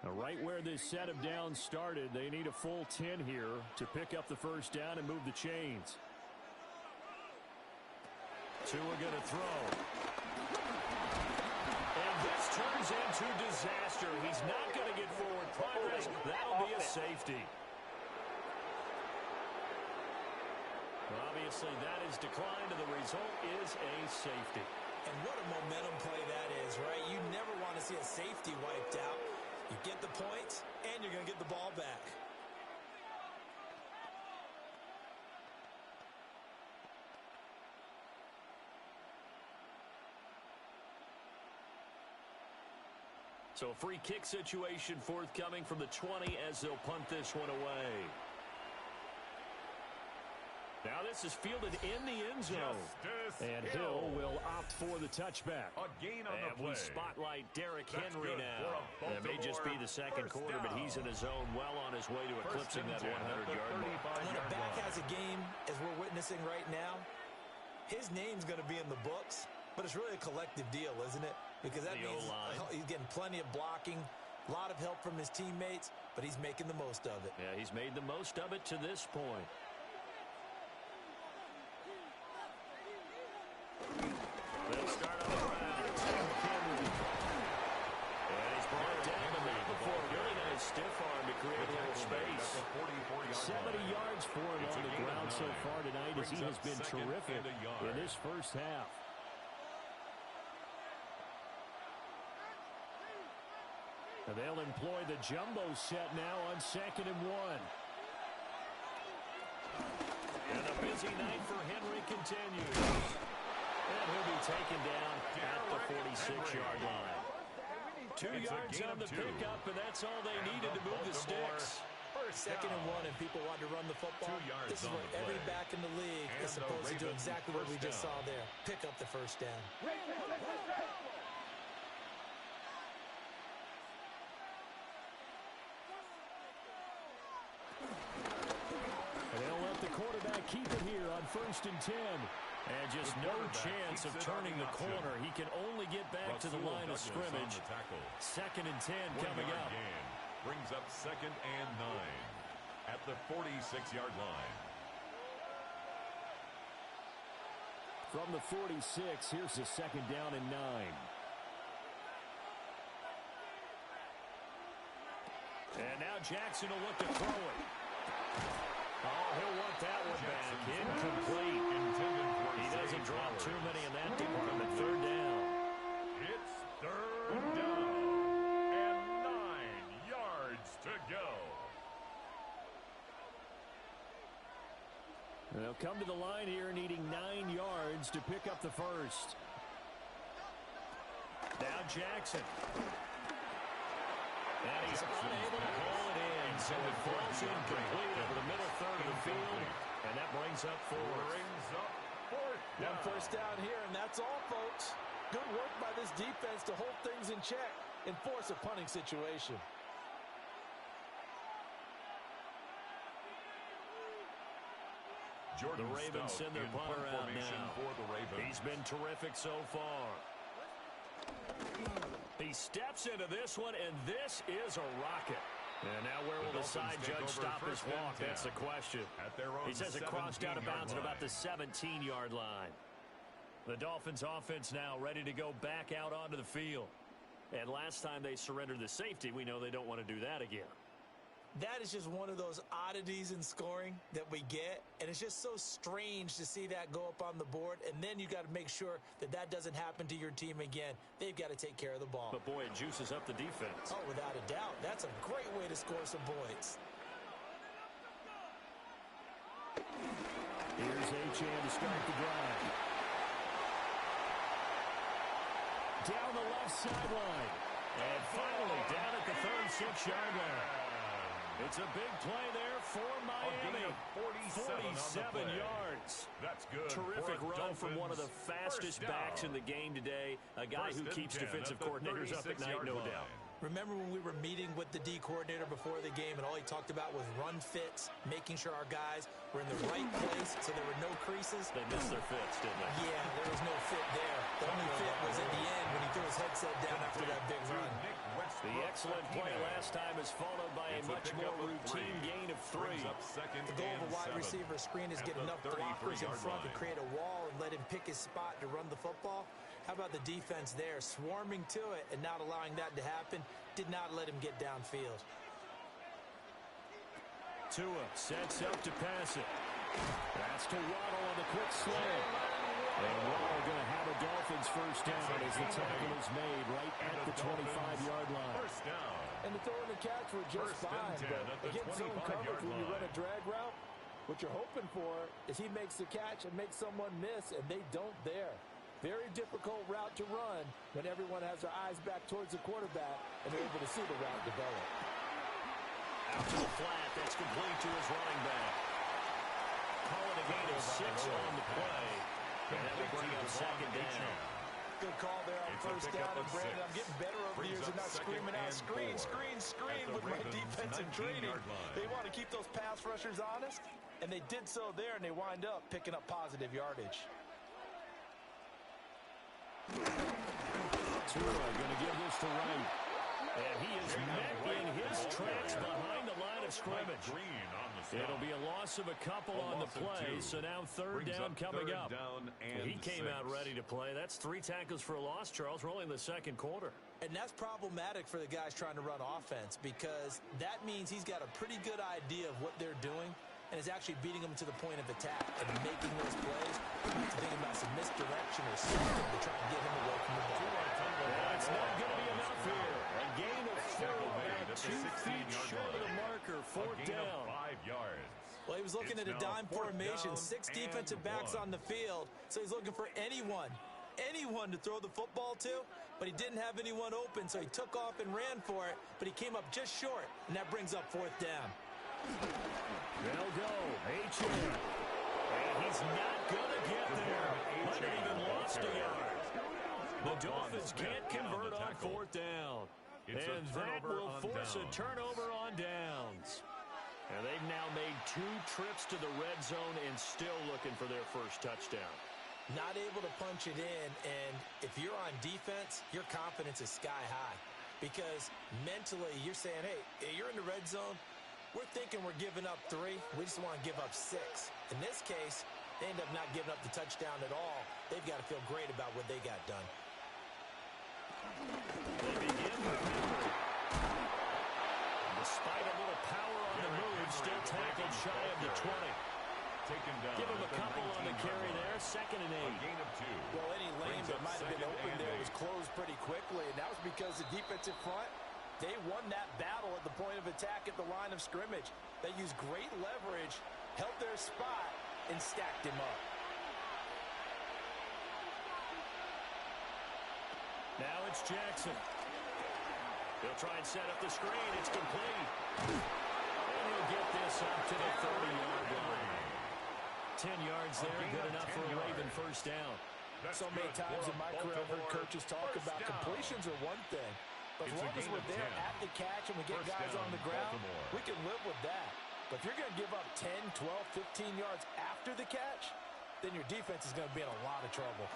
Now, right where this set of downs started, they need a full 10 here to pick up the first down and move the chains. Tua going to throw. And this turns into disaster. He's not going to get forward progress. That'll be a safety. Obviously, that is declined, and the result is a safety. And what a momentum play that is, right? You never want to see a safety wiped out. You get the points, and you're going to get the ball back. So a free kick situation forthcoming from the 20 as they'll punt this one away. Now this is fielded in the end zone. And Hill will opt for the touchback. A gain on the play. We spotlight Derrick Henry now. It may just be the second quarter, but he's in his zone, well on his way to eclipsing that 100-yard mark. And when a back has a game, as we're witnessing right now, his name's going to be in the books, but it's really a collective deal, isn't it? Because that means he's getting plenty of blocking, a lot of help from his teammates, but he's making the most of it. Yeah, he's made the most of it to this point. They'll start on the ground. Henry. And he's brought down a bit before a really nice stiff arm to create a little space. 70 yards for him on the ground so far tonight as he has been terrific in this first half. And they'll employ the jumbo set now on 2nd and 1. And a busy night for Henry continues. And he'll be taken down at the 46-yard line. 2 yards on the pickup, and that's all they needed to move the sticks. 2nd and 1, and people want to run the football. This is what every back in the league is supposed to do, exactly what we just saw there. Pick up the first down. And they'll let the quarterback keep it here on 1st and 10. And just no chance of turning the corner. He can only get back to the line of scrimmage. 2nd and 10 coming up. Brings up 2nd and 9 at the 46-yard line. From the 46, here's the 2nd down and 9. And now Jackson will look to throw it. Oh, he'll want that one back. Incomplete. He doesn't drop too many in that department. 3rd down. It's 3rd down and 9 yards to go. They'll come to the line here needing 9 yards to pick up the first. Now Jackson. And he's unable to haul it in, so it falls incomplete over the middle third of the field, and that brings up 4th. One first down here, and that's all, folks. Good work by this defense to hold things in check and force a punting situation. Jordan the Ravens send their punter out now. For the Ravens. He's been terrific so far. He steps into this one, and this is a rocket. And now where will the side judge stop his walk? That's the question. He says it crossed out of bounds at about the 17-yard line. The Dolphins offense now ready to go back out onto the field. And last time they surrendered the safety, we know they don't want to do that again. That is just one of those oddities in scoring that we get, and it's just so strange to see that go up on the board, and then you got to make sure that that doesn't happen to your team again. They've got to take care of the ball. But boy, it juices up the defense. Oh, without a doubt. That's a great way to score some points. Here's Achane to start the drive. Down the left sideline. And finally down at the 36-yard line. It's a big play there for Miami. 47 yards. That's good. Terrific for run from one of the Dolphins. fastest backs in the game today. A guy who keeps defensive coordinators up at night, no doubt. Remember when we were meeting with the D coordinator before the game and all he talked about was run fits, making sure our guys were in the right place so there were no creases? They missed their fits, didn't they? Yeah, there was no fit there. The only fit was at the end when he threw his headset down after that big run. The excellent play last time is followed by a much more routine gain of 3. The goal of a wide receiver screen is get enough blockers in front to create a wall and let him pick his spot to run the football. How about the defense there, swarming to it and not allowing that to happen? Did not let him get downfield. Tua sets up to pass it. That's to Waddle on the quick slant. And Waddle going to have a Dolphins first down as the tackle is made right at the 25-yard line. First down. And the throw and the catch were just fine. But against zone coverage, when you run a drag route, what you're hoping for is he makes the catch and makes someone miss, and they don't there. Very difficult route to run when everyone has their eyes back towards the quarterback and they're able to see the route develop. Out to the flat. That's complete to his running back. Calling a gain of 6 on the play. And that will bring up second down. Good call there on first down. And Brandon, I'm getting better over the years and not screaming out screen with my defensive training. They want to keep those pass rushers honest, and they did so there, and they wind up picking up positive yardage. Tua going to give this to Wright. And he is met in his tracks behind the line of scrimmage. It'll be a loss of a couple on the play, so now third down coming up. He came out ready to play. That's 3 tackles for a loss, Charles. We're only in the second quarter. And that's problematic for the guys trying to run offense because that means he's got a pretty good idea of what they're doing and is actually beating them to the point of attack and making those plays. Thinking about some misdirection or something to try and get him away from the ball. It's not going to be enough here. A gain of 4, about 2 feet short of the marker. Fourth down. 5 yards. Well, he was looking at a dime formation, 6 defensive backs on the field, so he's looking for anyone to throw the football to, but he didn't have anyone open, so he took off and ran for it, but he came up just short, and that brings up fourth down. They'll go. H.A. And he's not going to get there. Might have even lost a yard. The Dolphins can't convert on fourth down. And that will force a turnover on downs. And they've now made 2 trips to the red zone and still looking for their first touchdown. Not able to punch it in, and if you're on defense, your confidence is sky high. Because mentally, you're saying, hey, you're in the red zone. We're thinking we're giving up 3. We just want to give up 6. In this case, they end up not giving up the touchdown at all. They've got to feel great about what they got done. They begin with Henry. Despite a little power on the move, still tackled shy of the 20. Give him a couple on the carry there. Second and 8. Gain of 2. Well, any lane that might have been open there was closed pretty quickly, and that was because the defensive front, they won that battle at the point of attack at the line of scrimmage. They used great leverage, held their spot, and stacked him up. Now it's Jackson. He'll try and set up the screen. It's complete. And he'll get this up to the 30-yard line. 10 yards there, good enough for a Raven first down. So many times in my career, I've heard coaches talk about completions are one thing. But as long as we're there at the catch and we get guys on the ground, we can live with that. But if you're going to give up 10, 12, 15 yards after the catch, then your defense is going to be in a lot of trouble.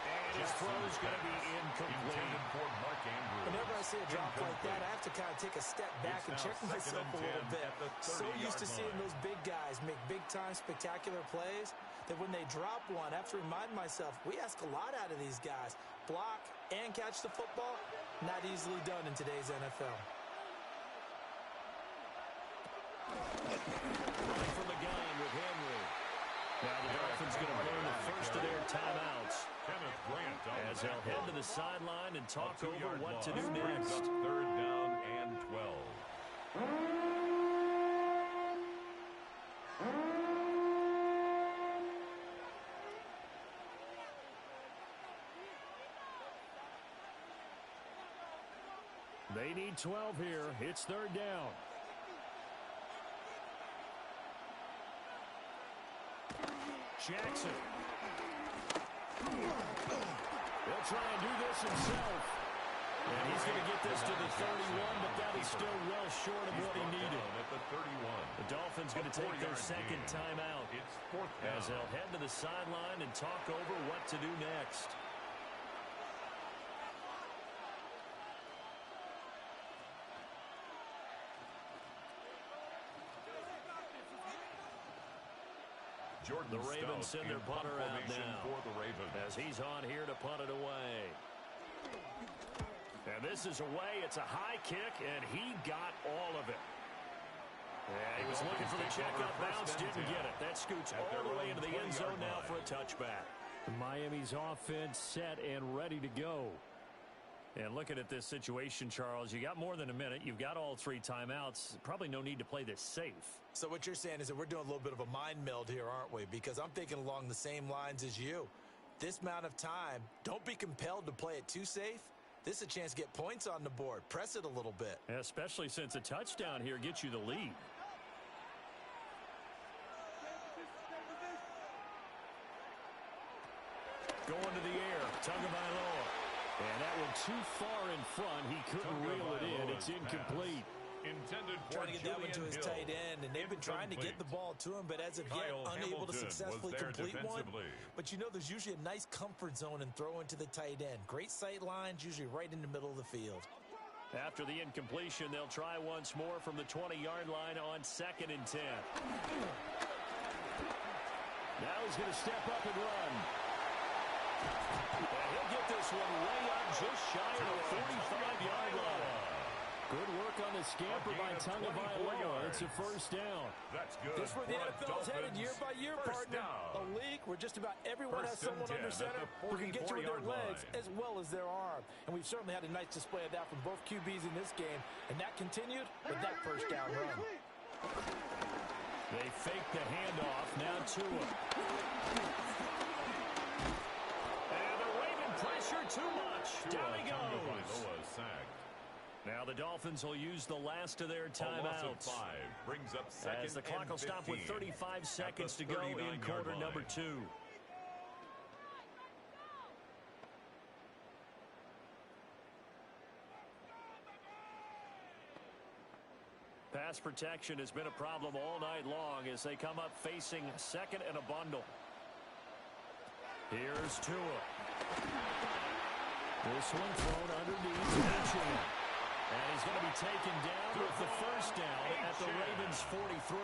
And his throw is going to be incomplete. Whenever I see a drop like that, I have to kind of take a step back and check myself a little bit. So used to seeing those big guys make big-time spectacular plays that when they drop one, I have to remind myself, we ask a lot out of these guys. Block and catch the football, not easily done in today's NFL. Running from the gun with Henry. Now the Dolphins going to burn the first of their timeouts as they'll head to the sideline and talk over what to do next. Third down and 12. They need 12 here. It's third down. Jackson. He'll try and do this himself. And he's going to get this to the 31, but that is still well short of what he needed. At the 31. The Dolphins going to take their second timeout as they'll head to the sideline and talk over what to do next. The Ravens send their punter out now as he's on here to punt it away. And this is away. It's a high kick, and he got all of it. Yeah, he was looking for the checkout bounce, didn't get it. That scoots all the way into the end zone now for a touchback. Miami's offense set and ready to go. And looking at this situation, Charles, you got more than a minute. You've got all three timeouts. Probably no need to play this safe. So what you're saying is that we're doing a little bit of a mind meld here, aren't we? Because I'm thinking along the same lines as you. This amount of time, don't be compelled to play it too safe. This is a chance to get points on the board. Press it a little bit. Especially since a touchdown here gets you the lead. Going to the air. Tagovailoa. And that one too far in front. He couldn't reel it in. It's incomplete. Intended for trying to get that one to his tight end, and they've been trying to get the ball to him, but as of yet, unable to successfully complete one. But you know, there's usually a nice comfort zone in throwing to the tight end. Great sight lines, usually right in the middle of the field. After the incompletion, they'll try once more from the 20-yard line on 2nd and 10. Now he's going to step up and run. And he'll get this one way up just shy of the 45-yard line. Good work on the scamper by Tagovailoa. It's a first down. That's good. This is where the NFL is headed year by year, partner. A league where just about everyone has someone under center who can get you with their legs as well as their arm. And we've certainly had a nice display of that from both QBs in this game. And that continued with that first down run. They fake the handoff. Now Tua. And the Raven pressure too much. Down he goes. Now the Dolphins will use the last of their timeouts. Brings up second as the clock will stop with 35 seconds to go in quarter number 2. Pass protection has been a problem all night long as they come up facing second and a bundle. Here's Tua. This one thrown underneath. And he's going to be taken down with the first down at the Ravens 43.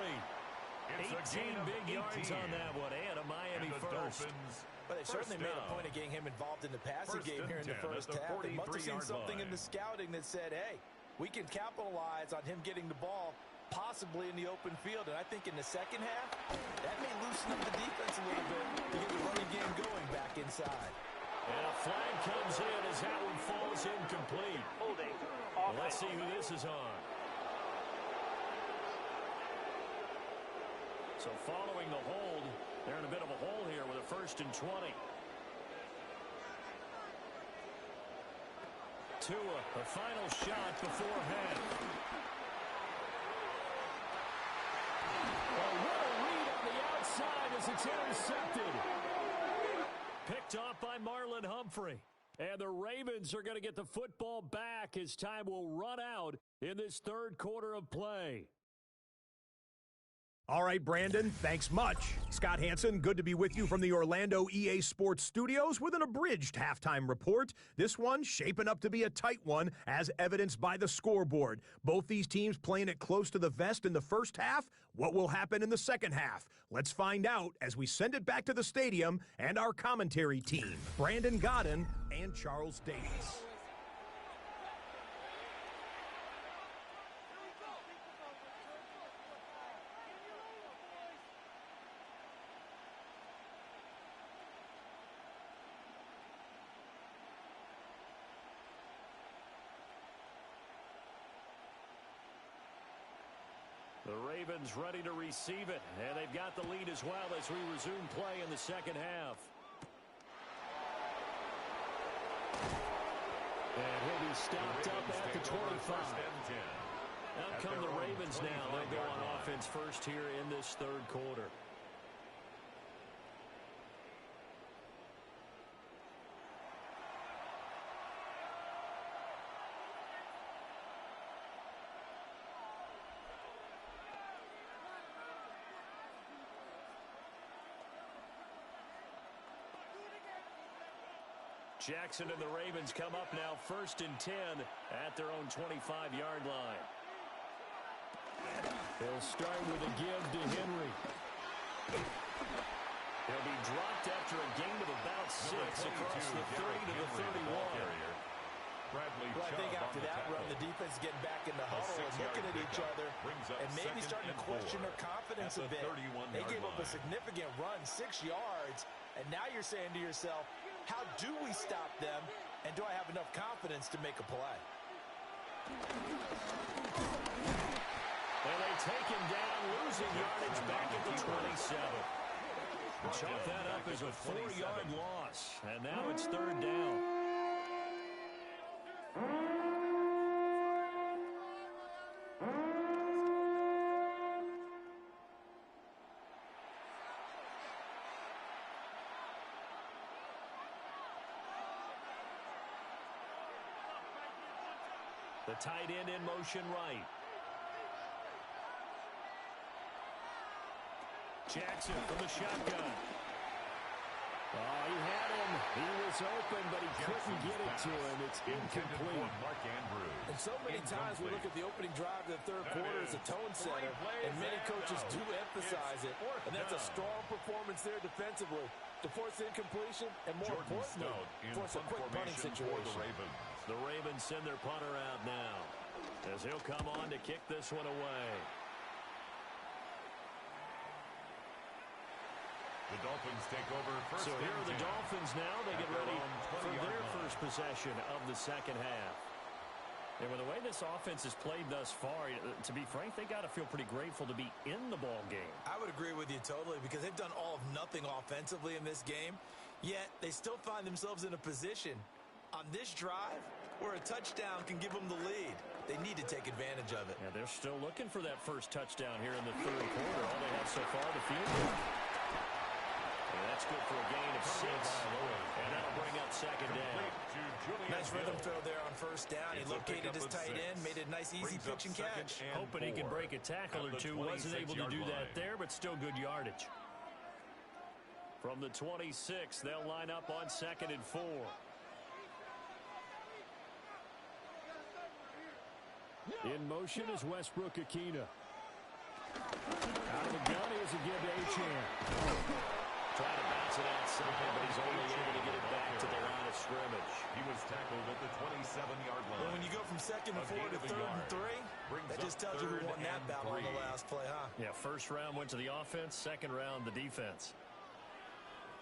18 big yards on that one, and a Miami first. But they certainly made a point of getting him involved in the passing game here in the first half. They must have seen something in the scouting that said, hey, we can capitalize on him getting the ball possibly in the open field. And I think in the second half, that may loosen up the defense a little bit to get the running game going back inside. And a flag comes in as that one falls incomplete. Holding. Let's see who this is on. So following the hold, they're in a bit of a hole here with a 1st and 20. Tua, a final shot before half. Oh, what a read on the outside as it's intercepted. Picked off by Marlon Humphrey. And the Ravens are going to get the football back as time will run out in this third quarter of play. All right, Brandon, thanks much. Scott Hanson, good to be with you from the Orlando EA Sports Studios with an abridged halftime report. This one shaping up to be a tight one, as evidenced by the scoreboard. Both these teams playing it close to the vest in the first half. What will happen in the second half? Let's find out as we send it back to the stadium and our commentary team, Brandon Godden and Charles Davis. The Ravens ready to receive it, and they've got the lead as well as we resume play in the second half. And he'll be stopped up at the 25. Out come the Ravens now. They'll go on offense first here in this third quarter. Jackson and the Ravens come up now 1st and 10 at their own 25-yard line. They'll start with a give to Henry. He'll be dropped after a gain of about 6 across the 30 to the 31. Well, I think after that run, the defense is getting back in the huddle and looking at each other and maybe starting to question their confidence a bit. They gave up a significant run, 6 yards, and now you're saying to yourself, how do we stop them, and do I have enough confidence to make a play? And they take him down, losing yardage back at the 27. Chalk that up as a 4-yard loss, and now it's 3rd down. The tight end in motion right. Jackson from the shotgun. Oh, he had him. He was open, but he couldn't get it to him. It's incomplete. And so many times we look at the opening drive of the third quarter as a tone setter, and many coaches do emphasize it. And that's a strong performance there defensively to force incompletion and, more importantly, force a quick punting situation. The Ravens send their punter out now as he'll come on to kick this one away. The Dolphins take over first. So here are the Dolphins now. They get ready for their first possession of the second half. And with the way this offense has played thus far, to be frank, they got to feel pretty grateful to be in the ball game. I would agree with you totally because they've done all of nothing offensively in this game, yet they still find themselves in a position on this drive where a touchdown can give them the lead. They need to take advantage of it. Yeah, they're still looking for that first touchdown here in the third quarter. All they have so far to field goal. And that's good for a gain of 6. And that'll bring up second down. Nice rhythm throw there on first down. He located his tight end, made it a nice, easy pitch and catch. Hoping he can break a tackle or two. Wasn't able to do that there, but still good yardage. From the 26, they'll line up on 2nd and 4. In motion is Westbrook-Akina. Out of the gun, here's a give to Achane. Trying to bounce it outside, but he's only able to get it back to the line of scrimmage. He was tackled at the 27-yard line. Well, when you go from 2nd and 4 to 3rd and 3, that just tells you who won that battle on the last play, huh? Yeah, first round went to the offense, second round the defense.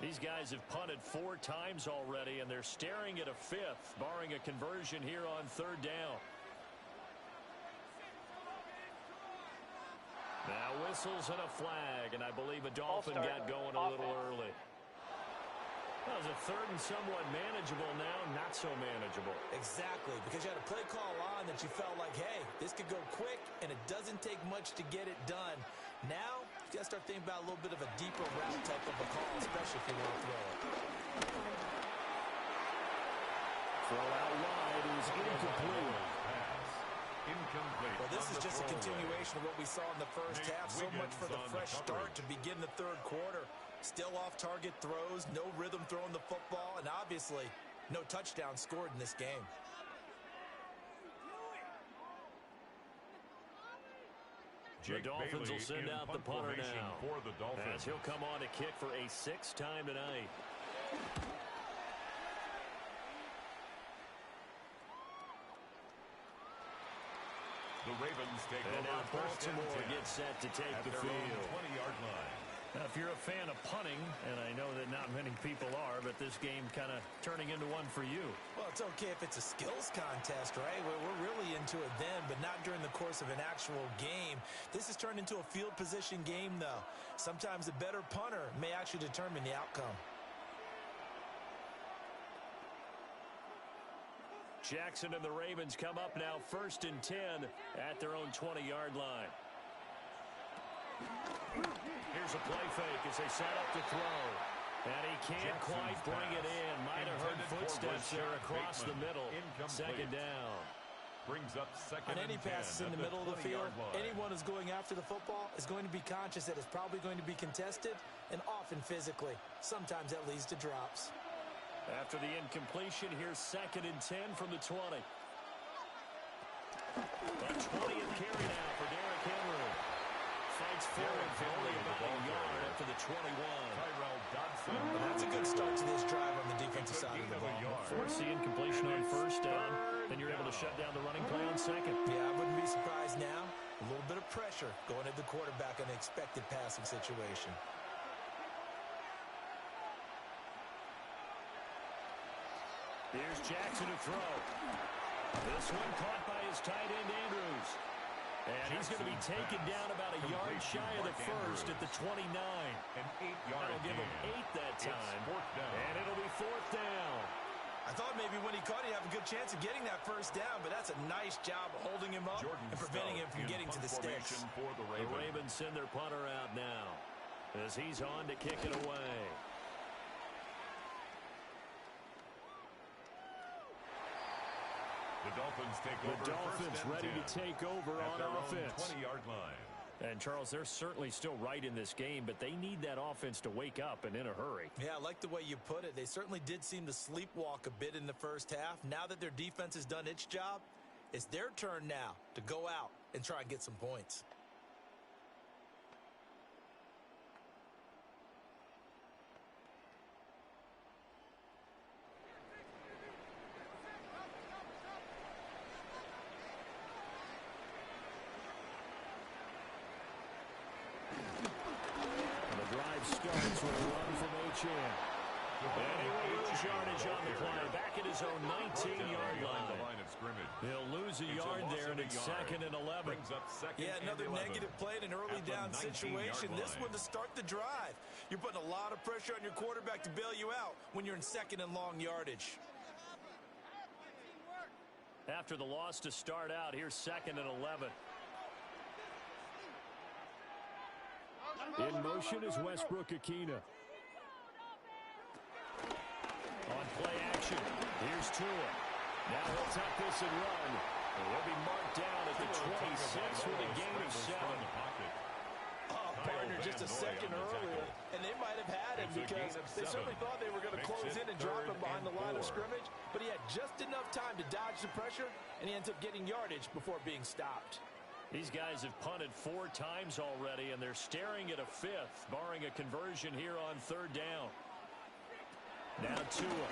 These guys have punted 4 times already, and they're staring at a 5th, barring a conversion here on 3rd down. Now whistles and a flag, and I believe a Dolphin got going a little early. That was a 3rd and somewhat manageable now, not so manageable. Exactly, because you had a play call on that you felt like, hey, this could go quick, and it doesn't take much to get it done. Now, you got to start thinking about a little bit of a deeper route type of a call, especially if you want to throw it. Throw out wide is incomplete. Well, this is just a continuation of what we saw in the first half. So much for the fresh start to begin the third quarter. Still off-target throws, no rhythm throwing the football, and obviously no touchdown scored in this game. The Dolphins will send out the punter now, as he'll come on to kick for a 6th time tonight. The Ravens take and over. Now Baltimore gets set to take the field. 20-yard line. Now, if you're a fan of punting, and I know that not many people are, but this game kind of turning into one for you. Well, it's okay if it's a skills contest, right? We're really into it then, but not during the course of an actual game. This has turned into a field position game, though. Sometimes a better punter may actually determine the outcome. Jackson and the Ravens come up now 1st and 10 at their own 20-yard line. Here's a play fake as they set up to throw. And he can't quite bring it in. Might have heard footsteps there across the middle. Second down. Brings up second on any passes in the middle of the field, anyone who's going after the football is going to be conscious that it's probably going to be contested and often physically. Sometimes that leads to drops. After the incompletion, here's 2nd and 10 from the 20. A 20th carry now for Derrick Henry. Fights forward for only about a yard up to the 21. Well, that's a good start to this drive on the defensive side of the ball. Force the incompletion on 1st down, then you're able to shut down the running play on 2nd. Yeah, I wouldn't be surprised now. A little bit of pressure going at the quarterback on the expected passing situation. Here's Jackson to throw. This one caught by his tight end, Andrews. And he's going to be taken down about a yard shy of the first at the 29. That'll give him 8 that time. And it'll be 4th down. I thought maybe when he caught it, he'd have a good chance of getting that first down, but that's a nice job of holding him up and preventing him from getting to the sticks. The Ravens send their punter out now as he's on to kick it away. The Dolphins ready to take over on offense. 20-yard line. And, Charles, they're certainly still right in this game, but they need that offense to wake up and in a hurry. Yeah, I like the way you put it. They certainly did seem to sleepwalk a bit in the first half. Now that their defense has done its job, it's their turn now to go out and try and get some points. Starts with a run from H.N. And he will lose yardage on the play. Back at his own 19-yard line. He'll lose a yard there, and it's 2nd and 11. Yeah, another negative play in an early down situation. This one to start the drive. You're putting a lot of pressure on your quarterback to bail you out when you're in 2nd and long yardage. After the loss to start out, here's 2nd and 11. In motion is Westbrook-Ikhine. On play action, here's Tua. Now he'll tuck this and run. And he'll be marked down at the 26 with a gain of 7. Partner just a second earlier, and they might have had him because they certainly thought they were going to close in and drop him behind the line of scrimmage, but he had just enough time to dodge the pressure, and he ends up getting yardage before being stopped. These guys have punted 4 times already, and they're staring at a 5th, barring a conversion here on 3rd down. Now Tua.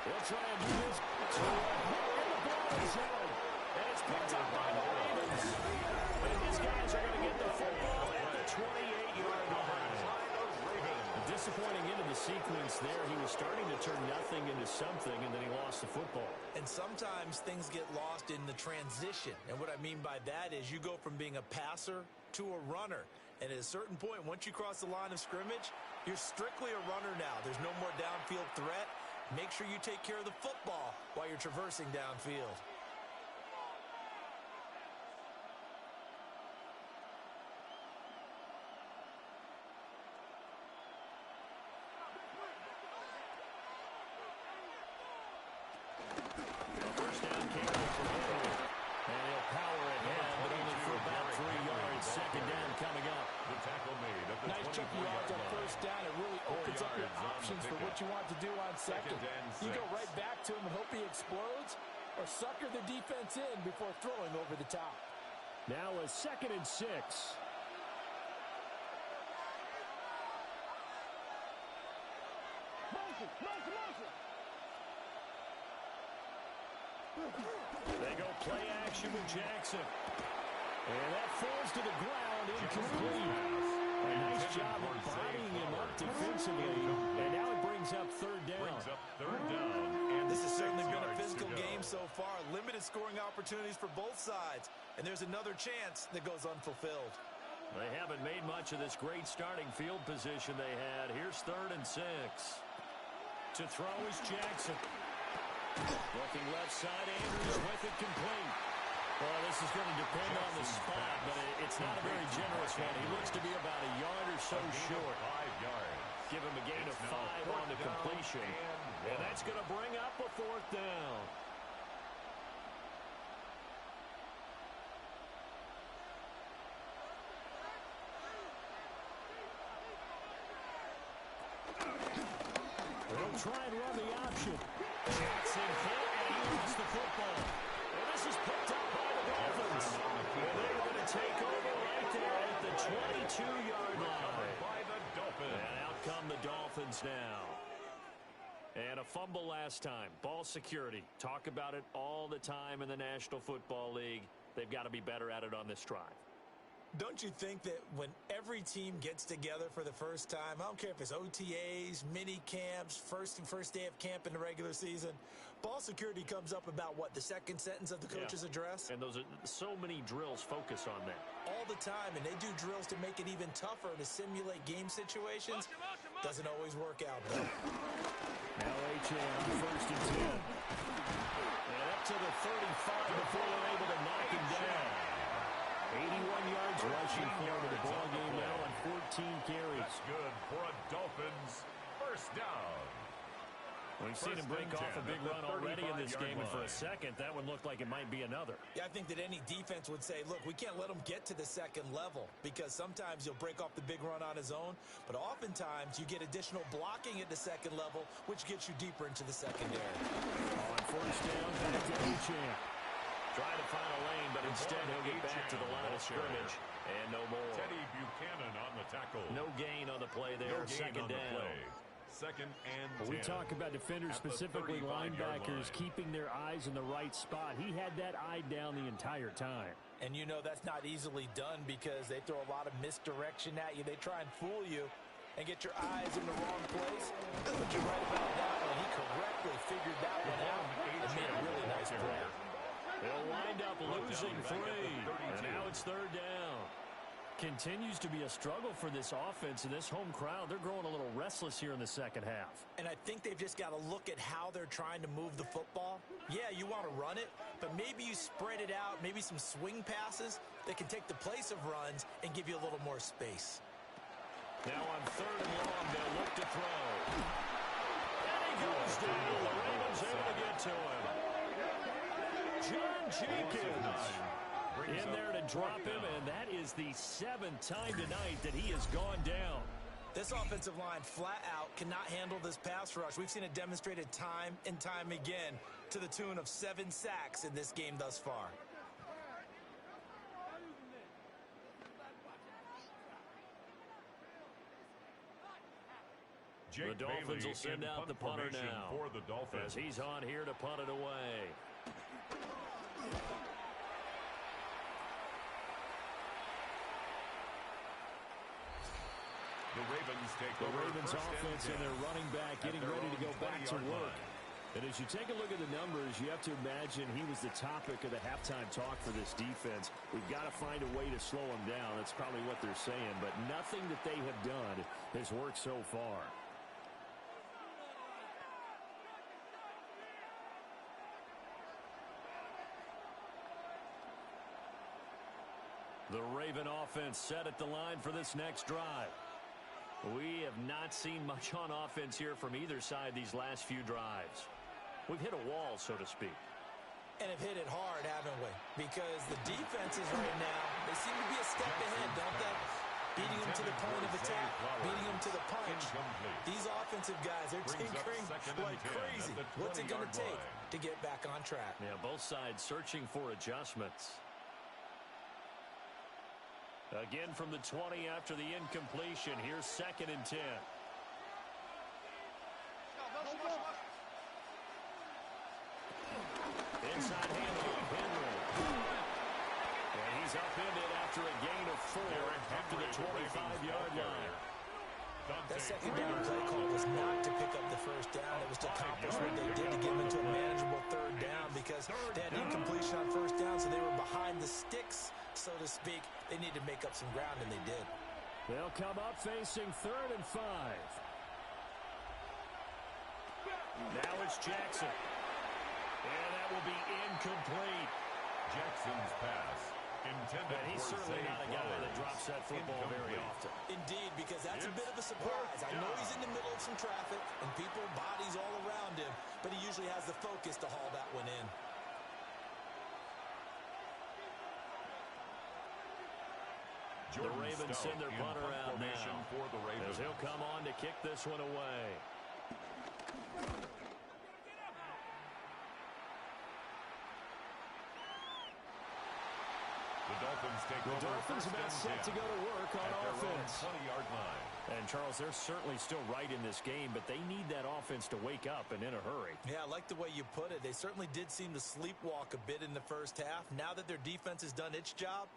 He'll try and do this. Tua. And the ball is held. And it's picked up by the Ravens. And these guys are going to get the football at the 28-yard line. A disappointing end of the sequence there. He was starting to turn nothing into something, and then he lost the football. And sometimes things get lost in the transition. And what I mean by that is you go from being a passer to a runner. And at a certain point, once you cross the line of scrimmage, you're strictly a runner now. There's no more downfield threat. Make sure you take care of the football while you're traversing downfield. You go right back to him and hope he explodes or sucker the defense in before throwing over the top. Now a 2nd and 6. They go play action with Jackson. And that falls to the ground incomplete. A nice job of bodying him up defensively. And now it brings up 3rd down. This has certainly been a physical game so far. Limited scoring opportunities for both sides. And there's another chance that goes unfulfilled. They haven't made much of this great starting field position they had. Here's 3rd and 6. To throw is Jackson. Looking left side, Andrews with it complete. Well, this is going to depend on the spot, but it's not a very generous one. He looks to be about a yard or so short. 5 yards. Give him a gain of 5 on the completion. And that's going to bring up a 4th down. They'll try and run the option. Jackson hit, and he lost the football. And this is picked up by the Dolphins. And they're going to take over right there at the 22-yard line. By the Dolphins. And out come the Dolphins now. And a fumble last time. Ball security. Talk about it all the time in the National Football League. They've got to be better at it on this drive. Don't you think that when every team gets together for the first time, I don't care if it's OTAs, mini camps, first day of camp in the regular season, ball security comes up about what, the second sentence of the coach's address? And those are so many drills focus on that. All the time, and they do drills to make it even tougher to simulate game situations. Doesn't always work out, though. Now H.A. on 1st and 10. And up to the 35 before they're able to knock him down. 81 yards rushing for him in the ball game now on 14 carries. That's good for a Dolphins first down. We've seen him break off a big run already in this game, and for a second, that one looked like it might be another. Yeah, I think that any defense would say, look, we can't let him get to the second level because sometimes he'll break off the big run on his own, but oftentimes you get additional blocking at the second level, which gets you deeper into the secondary. On 1st down, back to Achane. Trying to find a lane, but instead he'll get back to the line of scrimmage. And no more. Teddy Buchanan on the tackle. No gain on the play there. Second down. Second and 10. We talk about defenders, specifically linebackers, keeping their eyes in the right spot. He had that eye down the entire time. And you know that's not easily done because they throw a lot of misdirection at you. They try and fool you and get your eyes in the wrong place. But you're right about that one. He correctly figured that one out and made a really nice play. They'll wind up losing 3. And now it's 3rd down. Continues to be a struggle for this offense and this home crowd. They're growing a little restless here in the second half. And I think they've just got to look at how they're trying to move the football. Yeah, you want to run it, but maybe you spread it out, maybe some swing passes that can take the place of runs and give you a little more space. Now on 3rd and long, they'll look to throw. And he goes down. The Ravens able to get to him. John Jenkins in there to drop him, and that is the 7th time tonight that he has gone down. This offensive line flat out cannot handle this pass rush. We've seen it demonstrated time and time again to the tune of 7 sacks in this game thus far. The Dolphins will send out the punter now for the Dolphins. as he's on here to punt it away. The Ravens offense and their running back getting ready to go back to work. And as you take a look at the numbers, you have to imagine he was the topic of the halftime talk for this defense. We've got to find a way to slow him down. That's probably what they're saying. But nothing that they have done has worked so far. The Raven offense set at the line for this next drive. We have not seen much on offense here from either side these last few drives. We've hit a wall, so to speak. And have hit it hard, haven't we? Because the defenses right now, they seem to be a step ahead, don't they? Beating them to the point of attack, beating them to the punch. These offensive guys, they're tinkering like crazy. What's it going to take to get back on track? Yeah, both sides searching for adjustments. Again from the 20 after the incompletion. Here's 2nd and 10. Inside handoff, Henry. And he's upended after a gain of 4 after the 25-yard line. That second down play call was not to pick up the first down. It was to accomplish what they did to get them into a manageable 3rd down because they had incompletion on 1st down, so they were behind the sticks, so to speak. They needed to make up some ground, and they did. They'll come up facing 3rd and 5. Now it's Jackson. And that will be incomplete. Jackson's pass intended and he's for certainly Zay not a guy that drops that football very often. Indeed, because that's a bit of a surprise. I know he's in the middle of some traffic and people, bodies all around him, but he usually has the focus to haul that one in. The Ravens send their punter out now for the Ravens. as he'll come on to kick this one away. The Dolphins about set to go to work on offense. 20-yard line. And, Charles, they're certainly still right in this game, but they need that offense to wake up and in a hurry. Yeah, I like the way you put it. They certainly did seem to sleepwalk a bit in the first half. Now that their defense has done its job,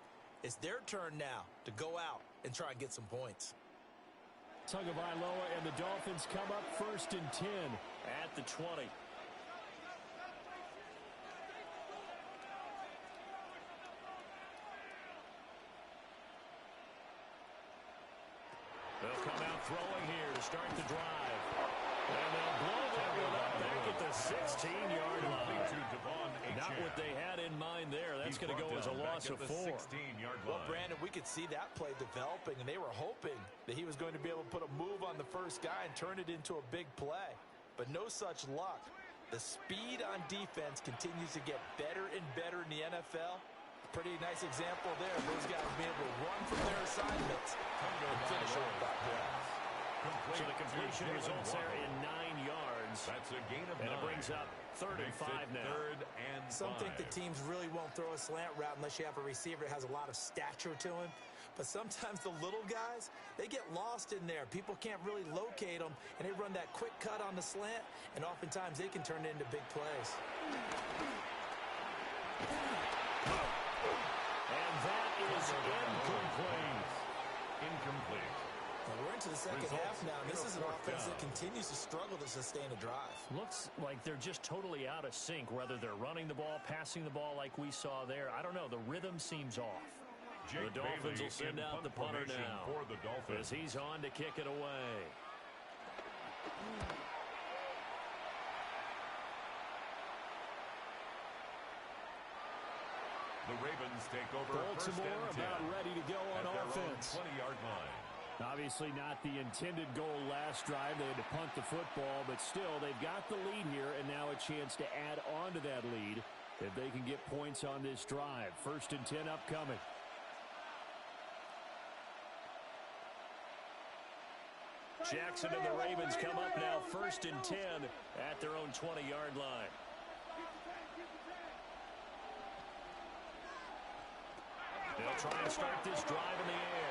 it's their turn now to go out and try and get some points. Tagovailoa and the Dolphins come up 1st and 10 at the 20. They'll come out throwing here to start the drive. And they'll blow that one up back at the 16-yard line. Not what they had in mind there. That's going to go as a loss of 4. Well, Brandon, we could see that play developing, and they were hoping that he was going to be able to put a move on the first guy and turn it into a big play. But no such luck. The speed on defense continues to get better and better in the NFL. Pretty nice example there. Those guys being able to run from their assignments and finish off that play. So the completion results there in 9 yards. That's a gain of 9. And it brings up 3rd and 5 now. 3rd and 5. Some think the teams really won't throw a slant route unless you have a receiver that has a lot of stature to him. But sometimes the little guys, they get lost in there. People can't really locate them, and they run that quick cut on the slant, and oftentimes they can turn it into big plays. And that is incomplete. Incomplete. Well, we're into the second half now, and this is an offense that continues to struggle to sustain a drive. Looks like they're just totally out of sync, whether they're running the ball, passing the ball like we saw there. I don't know. The rhythm seems off. The Dolphins will send out the punter now for the Dolphins as he's on to kick it away. The Ravens take over. Baltimore about ready to go on offense. 20-yard line. Obviously not the intended goal last drive. They had to punt the football, but still they've got the lead here and now a chance to add on to that lead if they can get points on this drive. 1st and 10 upcoming. Jackson and the Ravens come up now 1st and 10 at their own 20-yard line. They'll try and start this drive in the air.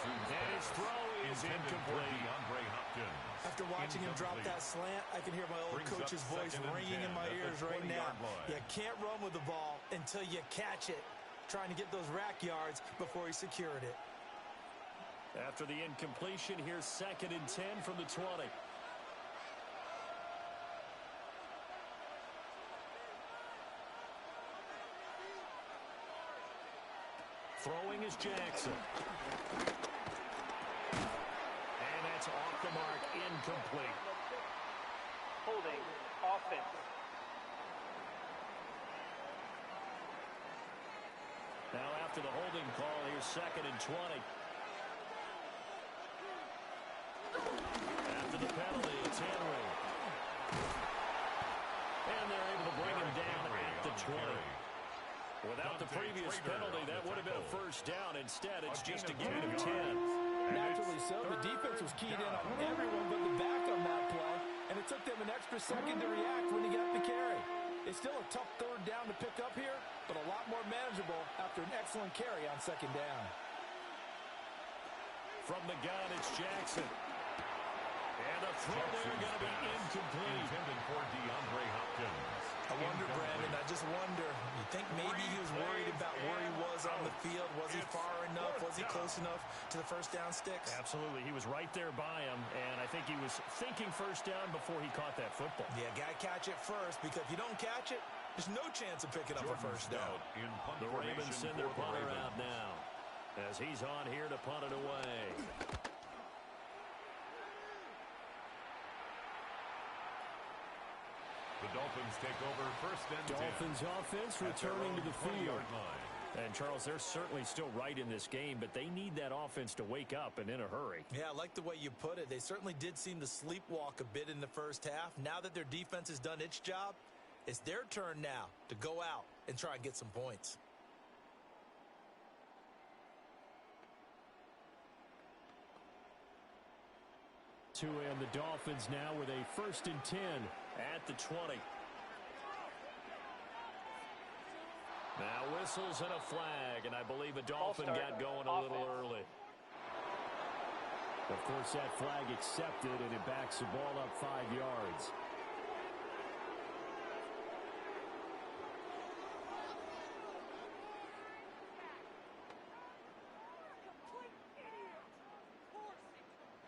And his throw is incomplete. After watching him drop that slant, I can hear my old coach's voice ringing in my ears right now. You can't run with the ball until you catch it. Trying to get those rack yards before he secured it. After the incompletion, here's 2nd and 10 from the 20. Throwing is Jackson. And that's off the mark, incomplete. Holding, offense. Now after the holding call, here's 2nd and 20. After the penalty, it's Henry. And they're able to bring him down at the 20. Without the previous penalty, that would have been a 1st down. Instead, it's just a gain of 10. Naturally so. The defense was keyed in on everyone but the back on that play, and it took them an extra second to react when he got the carry. It's still a tough 3rd down to pick up here, but a lot more manageable after an excellent carry on 2nd down. From the gun, it's Jackson. And the throw there going to be incomplete. Intended for DeAndre Hopkins. I wonder, Brandon, I just wonder, you think maybe he was worried about where he was on the field? Was he far enough? Was he close enough to the 1st down sticks? Absolutely. He was right there by him, and I think he was thinking 1st down before he caught that football. Yeah, got to catch it first, because if you don't catch it, there's no chance of picking up a 1st down. The Ravens send their punter out now as he's on here to punt it away. The Dolphins Dolphins take over first and 10. Dolphins offense returning to the field. Line. And, Charles, they're certainly still right in this game, but they need that offense to wake up and in a hurry. Yeah, I like the way you put it. They certainly did seem to sleepwalk a bit in the first half. Now that their defense has done its job, it's their turn now to go out and try and get some points. And the Dolphins now with a 1st and 10 at the 20. Now whistles and a flag, and I believe a Dolphin got going a little early. Of course, that flag accepted, and it backs the ball up 5 yards.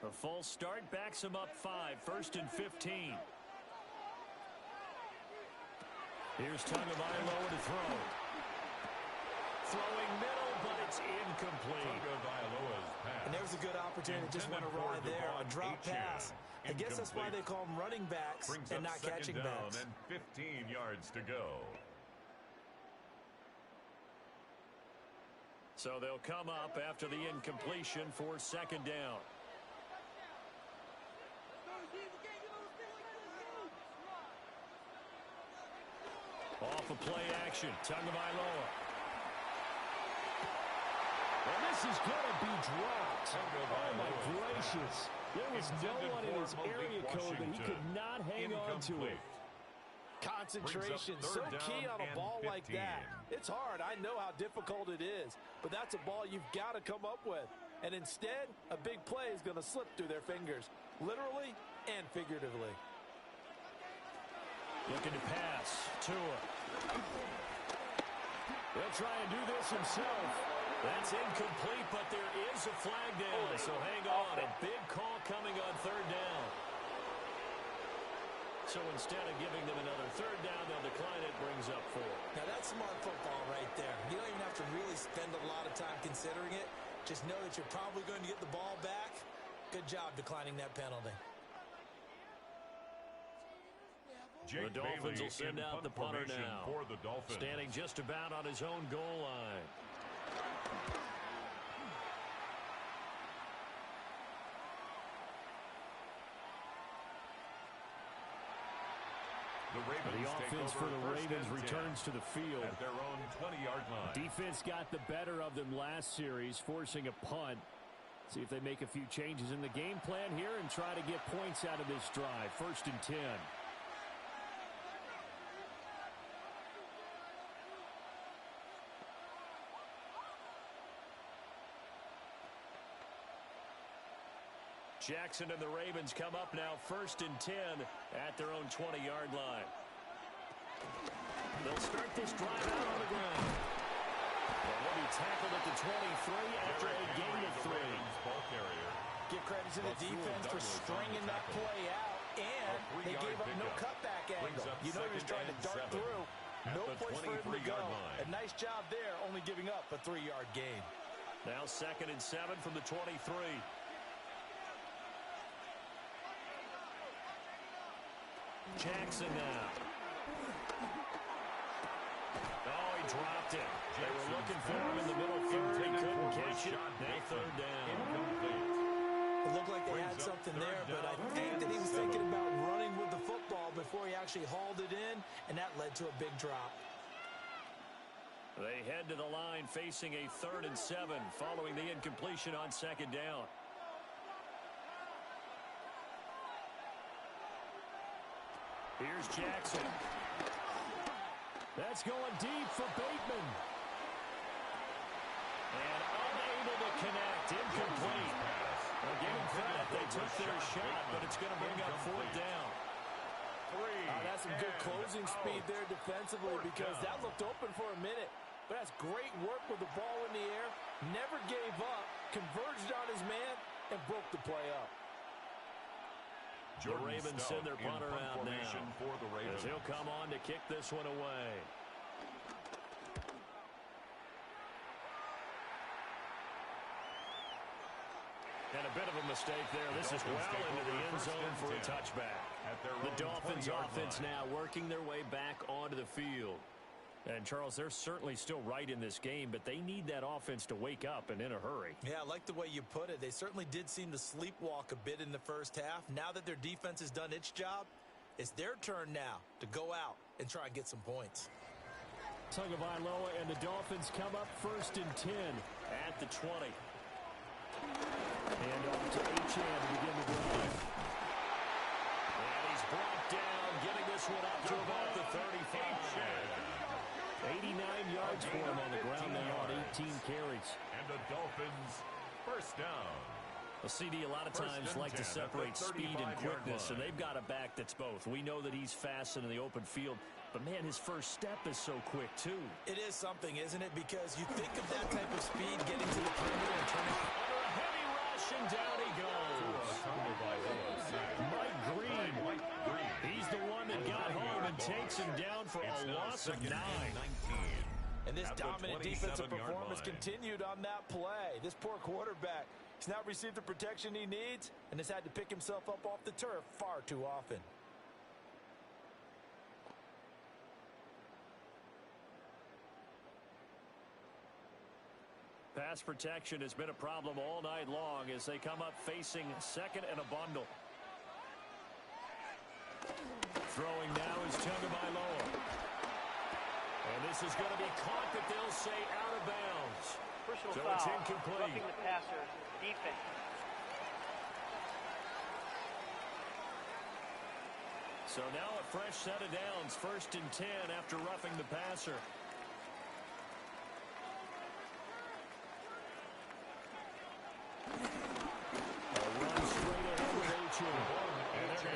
A false start backs him up 5, 1st and 15. Here's Tagovailoa to throw. Throwing middle, but it's incomplete. And there's a good opportunity. Just went awry there. A drop pass. I guess that's why they call them running backs and not catching backs. And 15 yards to go. So they'll come up after the incompletion for 2nd down. Off of play action, Tagovailoa. And this is going to be dropped. Oh, my gracious. There was no one in his area code, but he could not hang on to it. Concentration, so key on a ball like that. It's hard. I know how difficult it is, but that's a ball you've got to come up with. And instead, a big play is going to slip through their fingers, literally and figuratively. Looking to pass. Tua. He'll try and do this himself. That's incomplete, but there is a flag down, so hang on. A big call coming on 3rd down. So instead of giving them another 3rd down, they'll decline it, brings up 4. Now that's smart football right there. You don't even have to really spend a lot of time considering it. Just know that you're probably going to get the ball back. Good job declining that penalty. The Dolphins will send out the punter now. For the Dolphins. Standing just about on his own goal line. The offense for the Ravens returns to the field. At their own 20-yard line. Defense got the better of them last series, forcing a punt. See if they make a few changes in the game plan here and try to get points out of this drive. 1st and 10. Jackson and the Ravens come up now 1st and 10 at their own 20-yard line. They'll start this drive out on the ground. And he'll be tackled at the 23 after a gain of 3. Give credit to the defense for stringing that play out, and they gave up no cutback angle. You know he was trying to dart through. No place for him to go. A nice job there, only giving up a 3-yard gain. Now 2nd and 7 from the 23. Jackson now. Oh, he dropped it. They were looking for him in the middle 3rd. He couldn't catch it. Now 3rd down. It looked like they had something there, but I think that he was thinking about running with the football before he actually hauled it in, and that led to a big drop. They head to the line facing a 3rd and 7 following the incompletion on 2nd down. Here's Jackson. That's going deep for Bateman. And unable to connect. Incomplete. Well, give them credit. They took their shot, but it's going to bring up 4th down. That's some good closing speed there defensively because that looked open for a minute. But that's great work with the ball in the air. Never gave up. Converged on his man and broke the play up. The Ravens send their punter out now as he'll come on to kick this one away. And a bit of a mistake there. This is well into the end zone for a touchback. At The Dolphins offense now working their way back onto the field. And, Charles, they're certainly still right in this game, but they need that offense to wake up and in a hurry. Yeah, I like the way you put it. They certainly did seem to sleepwalk a bit in the first half. Now that their defense has done its job, it's their turn now to go out and try and get some points. Tagovailoa and the Dolphins come up 1st and 10 at the 20. And off to Achane to begin the drive. And he's brought down, getting this one up to about the 35. 89 yards for him on the ground now on 18 carries. And the Dolphins first down. Well, CD a lot of times like to separate speed and quickness, and they've got a back that's both. We know that he's fast in the open field, but, man, his first step is so quick, too. It is something, isn't it? Because you think of that type of speed getting to the perimeter and turning. Under a heavy rush, and down he goes. Mike Green. He's the one that got home and takes him down for a loss of 9. And this dominant defensive performance continued on that play. This poor quarterback, he's not received the protection he needs and has had to pick himself up off the turf far too often. Pass protection has been a problem all night long as they come up facing second and a bundle. Throwing now is Tagovailoa. And this is going to be caught, but they'll say out of bounds. Personal So foul. it's incomplete. Roughing the passer. Defense. So now a fresh set of downs. 1st and 10 after roughing the passer.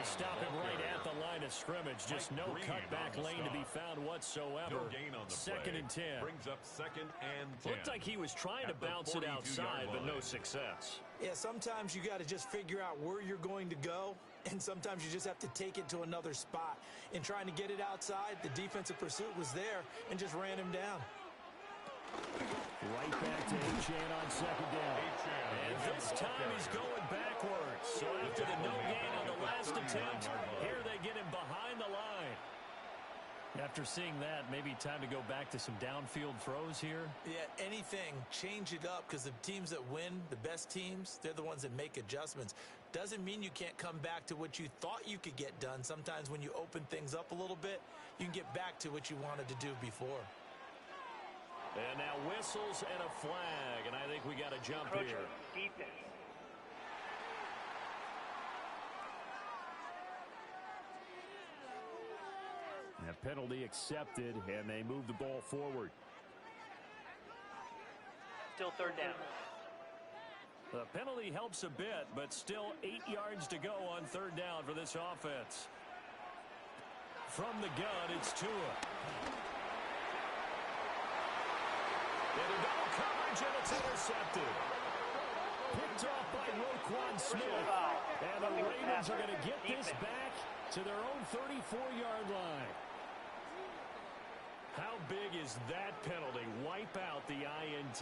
Stop him right at the line of scrimmage. Just no cutback lane to be found whatsoever. No gain on the 2nd and 10. Brings up 2nd and 10. Looked like he was trying to bounce it outside, but no success. Yeah, sometimes you got to just figure out where you're going to go, and sometimes you just have to take it to another spot. In trying to get it outside, the defensive pursuit was there and just ran him down. Right back to Achane on 2nd down. And this time he's going backwards. So after the no gain on the last attempt, here they get him behind the line. After seeing that, maybe time to go back to some downfield throws here. Yeah, anything, change it up, because the teams that win, the best teams, they're the ones that make adjustments. Doesn't mean you can't come back to what you thought you could get done. Sometimes when you open things up a little bit, you can get back to what you wanted to do before. And now whistles and a flag, and I think we got a jump here. Defense. That penalty accepted, and they move the ball forward. Still 3rd down. The penalty helps a bit, but still 8 yards to go on 3rd down for this offense. From the gun, it's Tua. Into double coverage, and it's intercepted. Picked off by Roquan Smith. And the Ravens are going to get this back to their own 34-yard line. How big is that penalty? Wipe out the INT.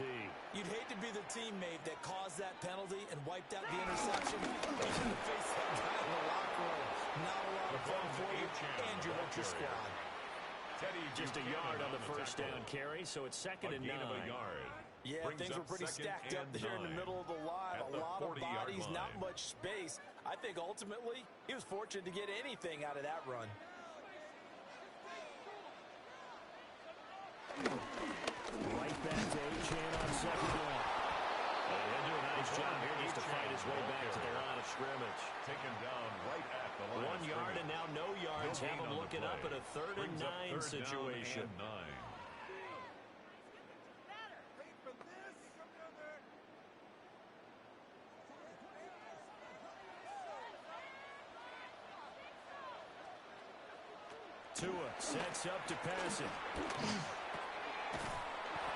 You'd hate to be the teammate that caused that penalty and wiped out the interception. You're going to face that guy in the locker room. Not a lot of fun for you and your squad. Just a yard on the first down carry, so it's 2nd and 9. Yeah, things were pretty stacked up there in the middle of the line. A lot of bodies, not much space. I think ultimately he was fortunate to get anything out of that run. Right back to Achane on 2nd down. He'll do a nice job here just to fight his way back to the line of scrimmage. Taken down right at the line. 1 yard and now no yards. Have him looking up at a 3rd and 9 situation. Tua sets up to pass it.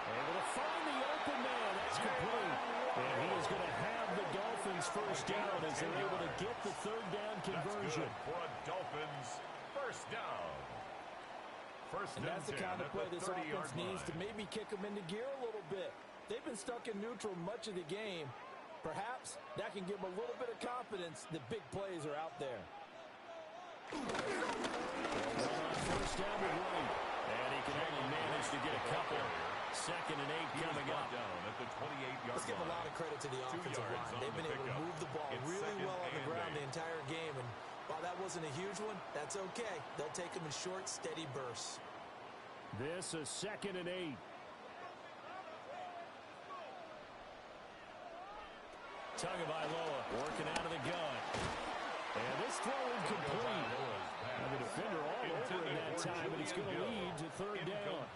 Able to find the open man. That's complete. And he is going to have the Dolphins first down as they're able to get the 3rd down conversion. For a Dolphins first down. And that's the kind of play this offense needs to maybe kick them into gear a little bit. They've been stuck in neutral much of the game. Perhaps that can give them a little bit of confidence that big plays are out there. First down with Wright. And he can only manage to get a couple. 2nd and 8 coming up. Down at the 28-yard Let's give a lot of credit to the offensive line. They've been able to move the ball really well on the ground the entire game. And while that wasn't a huge one, that's okay. They'll take them in short, steady bursts. This is 2nd and 8. Tagovailoa working out of the gun. And this throw incomplete. And the defender all over it that time, but it's going to lead to 3rd down.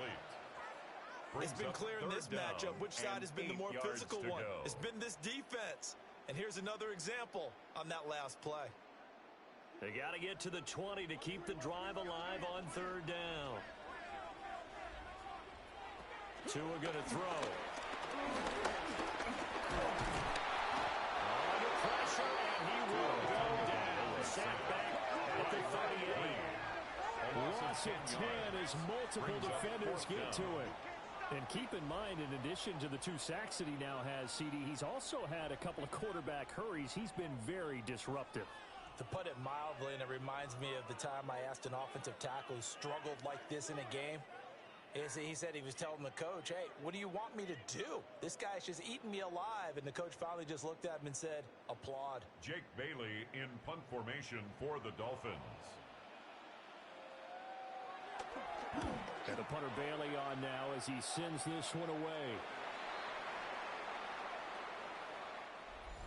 It's been clear in this matchup which side has been the more physical one. It's been this defense. And here's another example on that last play. They got to get to the 20 to keep the drive alive on 3rd down. Tua going to throw. Under pressure, and he will go down. Sacked back at the 38. Loss of 10 as multiple defenders get to it. And keep in mind, in addition to the 2 sacks that he now has, CD, he's also had a couple of quarterback hurries. He's been very disruptive. To put it mildly, and it reminds me of the time I asked an offensive tackle who struggled like this in a game. He said he was telling the coach, hey, what do you want me to do? This guy's just eating me alive. And the coach finally just looked at him and said, applaud. Jake Bailey in punt formation for the Dolphins. And the punter Bailey on now as he sends this one away.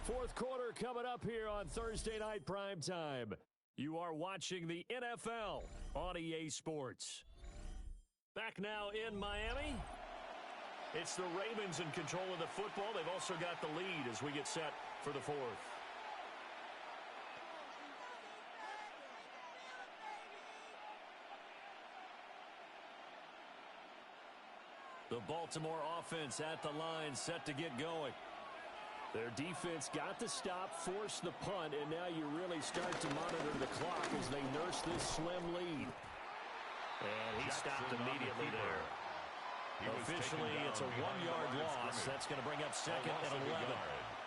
4th quarter coming up here on Thursday Night Primetime. You are watching the NFL on EA Sports. Back now in Miami. It's the Ravens in control of the football. They've also got the lead as we get set for the 4th. The Baltimore offense at the line, set to get going. Their defense got the stop, forced the punt, and now you really start to monitor the clock as they nurse this slim lead. And he stopped immediately there. Officially, it's a 1-yard loss. That's going to bring up 2nd and 11.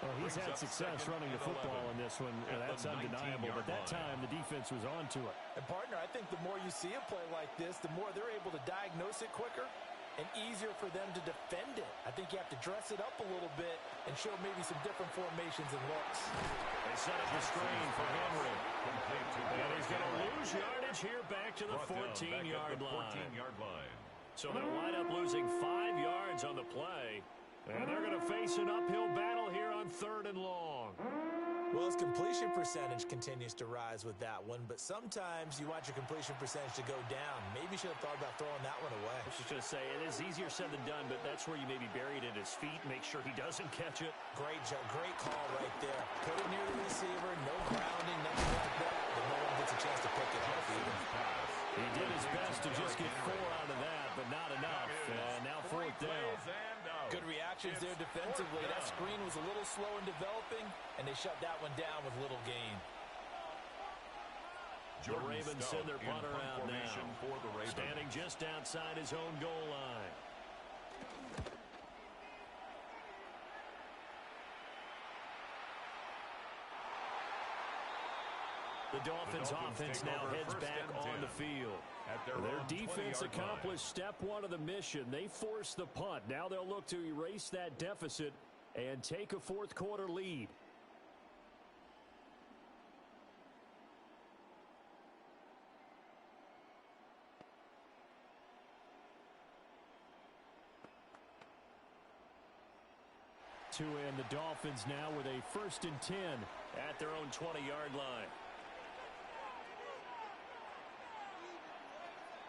Well, he's had success running the football in this one. That's undeniable. But that time, the defense was onto it. And, partner, I think the more you see a play like this, the more they're able to diagnose it quicker and easier for them to defend it. I think you have to dress it up a little bit and show maybe some different formations and looks. They set up the screen for Henry. And he's going to lose yardage here back to the 14-yard line. So they'll wind up losing 5 yards on the play. And they're going to face an uphill battle here on 3rd and long. Well, his completion percentage continues to rise with that one, but sometimes you want your completion percentage to go down. Maybe you should have thought about throwing that one away. I was just going to say, it is easier said than done, but that's where you maybe bury it at his feet, make sure he doesn't catch it. Great job, great call right there. Put it near the receiver, no grounding, nothing like that, but no one gets a chance to pick it off either. He did his best to just get 4 out of that, but not enough. And now 4th down. Good reactions there defensively. That screen was a little slow in developing, and they shut that one down with little gain. The Ravens send their punter out now, standing just outside his own goal line. The Dolphins offense now heads back on the field. Their defense accomplished step 1 of the mission. They forced the punt. Now they'll look to erase that deficit and take a 4th quarter lead. And the Dolphins now with a 1st and 10 at their own 20-yard line.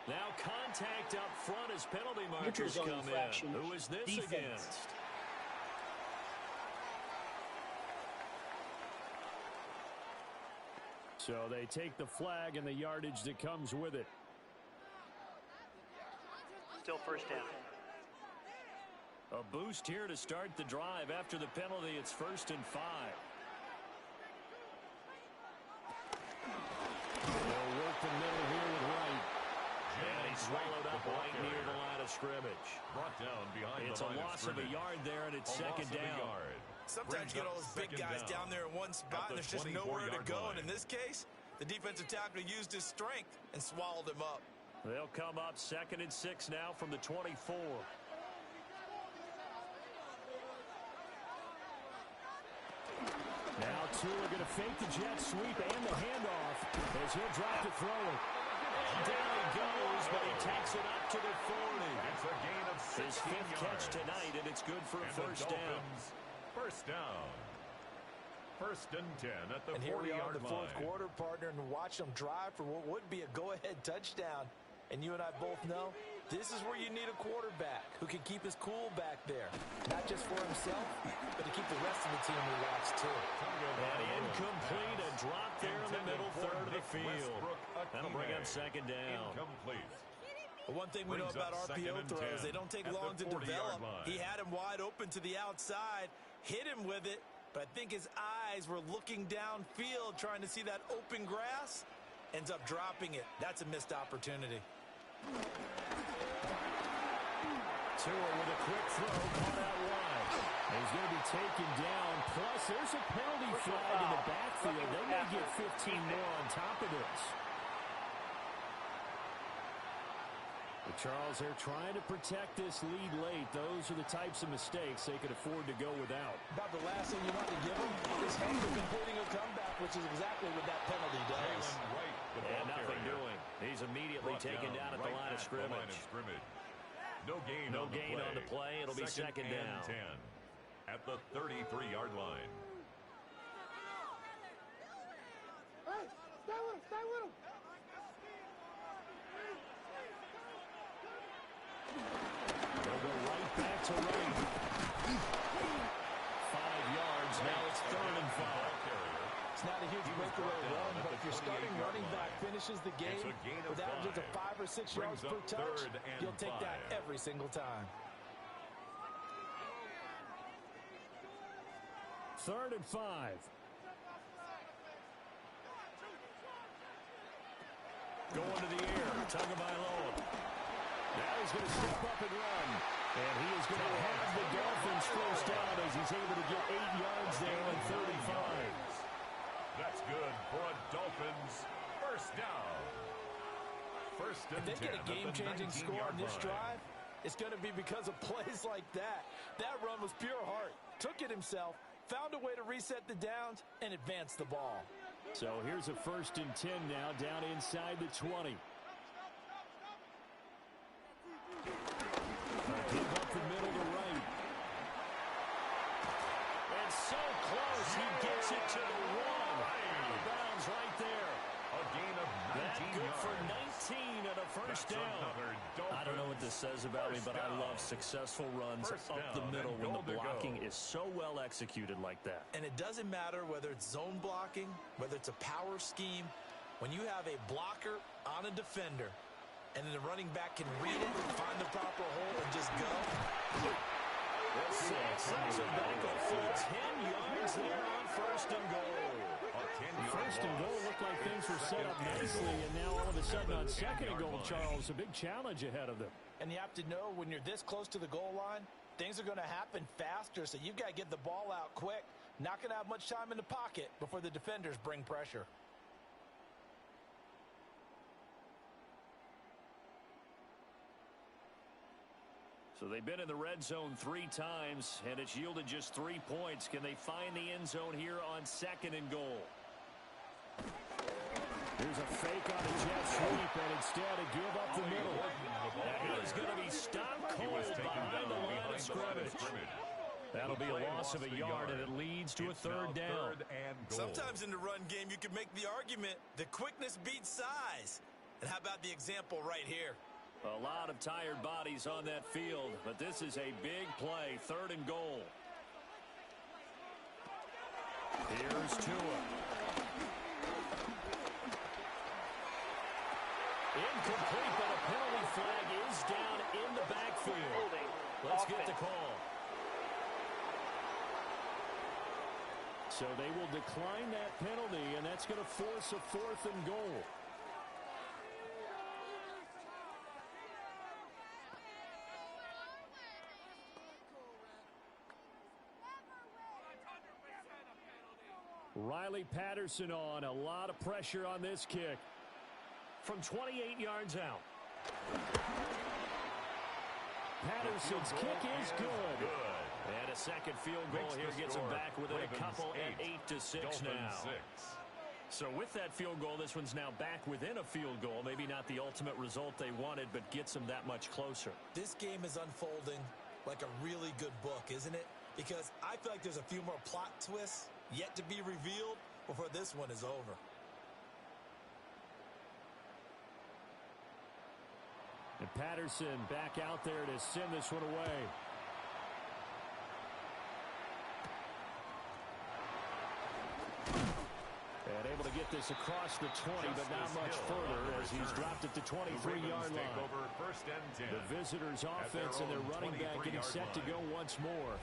Now contact up front as penalty markers come in. Who is this against? So they take the flag and the yardage that comes with it. Still 1st down. A boost here to start the drive. After the penalty, it's 1st and 5. They'll work the middle here with Wright. And he's swallowed up right near the line of scrimmage. Brought down behind it's a loss of a yard there, and it's 2nd down. Sometimes you get all those big guys down there in one spot, and there's just nowhere to go. And in this case, The defensive tackler used his strength and swallowed him up. They'll come up 2nd and 6 now from the 24. Now Tua going to fake the jet sweep and the handoff as he'll drop to throw it. And down he goes, but he takes it up to the 40. It's a gain of 16 His 5th catch tonight, and it's good for a first down. First down. 1st and 10 at the 40-yard line. And here we are in the fourth quarter, partner, and watch them drive for what would be a go-ahead touchdown. And you and I both know this is where you need a quarterback who can keep his cool back there. Not just for himself, but to keep the rest of the team relaxed, too. And incomplete, a drop there in the middle third of the field. That'll bring up 2nd down. Incomplete. But one thing we know about RPO throws, they don't take long to develop. He had him wide open to the outside, hit him with it, but I think his eyes were looking downfield trying to see that open grass. Ends up dropping it. That's a missed opportunity. Tua with a quick throw, caught out wide. He's going to be taken down. Plus, there's a penalty flag in the backfield. They may get 15 more on top of this. But Charles, they're trying to protect this lead late. Those are the types of mistakes they could afford to go without. About the last thing you want to give him is hope of completing a comeback, which is exactly what that penalty does. And nothing doing. He's immediately taken down at the line of scrimmage. No gain on the play. It'll be 2nd down. 10 at the 33-yard line. Hey, stay with him. They'll go right back to right. 5 yards. Now it's 3rd and 5. It's not a huge breakaway run, but if your starting running back finishes the game with averages of 5 or 6 yards per touch, you'll take that every single time. 3rd and 5. Going to the air. Tagovailoa. Now he's going to step up and run. And he is going to have the Dolphins first down as he's able to get 8 yards there on 35. That's good for a Dolphins first down. First and 10. If they get a game-changing score on this drive, it's going to be because of plays like that. That run was pure heart. Took it himself, found a way to reset the downs, and advance the ball. So here's a 1st and 10 now down inside the 20. Give up the middle to right. And so close, he gets it to the 1. Bounds right there. A gain of 19 good yards. for 19 and a first down. I don't know what this says about me, but I love successful runs up the middle when the blocking is so well executed like that. And it doesn't matter whether it's zone blocking, whether it's a power scheme. When you have a blocker on a defender, and then the running back can read it, find the proper hole, and just go. Six and back a full 10 yards there on 1st and goal. First and goal looked like things were set up nicely, and now all of a sudden on 2nd and goal, Charles, a big challenge ahead of them. And you have to know when you're this close to the goal line, things are going to happen faster, so you've got to get the ball out quick. Not going to have much time in the pocket before the defenders bring pressure. So they've been in the red zone 3 times, and it's yielded just 3 points. Can they find the end zone here on 2nd and goal? Here's a fake on a jet sweep, and instead a give up the middle. That is going to be stopped cold behind the line of scrimmage. That'll be a loss of a yard, and it leads to a 3rd down. Sometimes in the run game, you can make the argument that quickness beats size. And how about the example right here? A lot of tired bodies on that field, but this is a big play, 3rd and goal. Here's Tua. Incomplete, but a penalty flag is down in the backfield. Let's get the call. So they will decline that penalty, and that's going to force a 4th and goal. Riley Patterson on. A lot of pressure on this kick. From 28 yards out. Patterson's kick is good. And a second field goal here gets him back within a couple at 8-6 now. So with that field goal, this one's now back within a field goal. Maybe not the ultimate result they wanted, but gets them that much closer. This game is unfolding like a really good book, isn't it? Because I feel like there's a few more plot twists yet to be revealed before this one is over. And Patterson back out there to send this one away. And able to get this across the 20, but not much further as he's dropped it to 23-yard line. The visitors' offense and their running back getting set to go once more.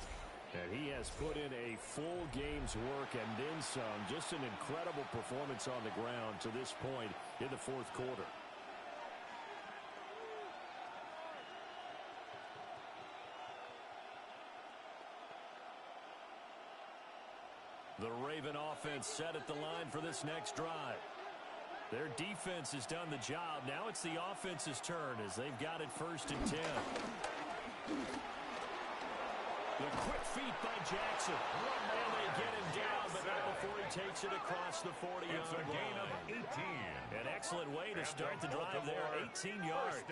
And he has put in a full game's work and then some. Just an incredible performance on the ground to this point in the fourth quarter. The Raven offense set at the line for this next drive. Their defense has done the job. Now it's the offense's turn as they've got it 1st and 10. The quick feet by Jackson. And they get him down, but not before he takes it across the 40-yard line. It's a gain of 18. An excellent way to start the drive there. 18 yards.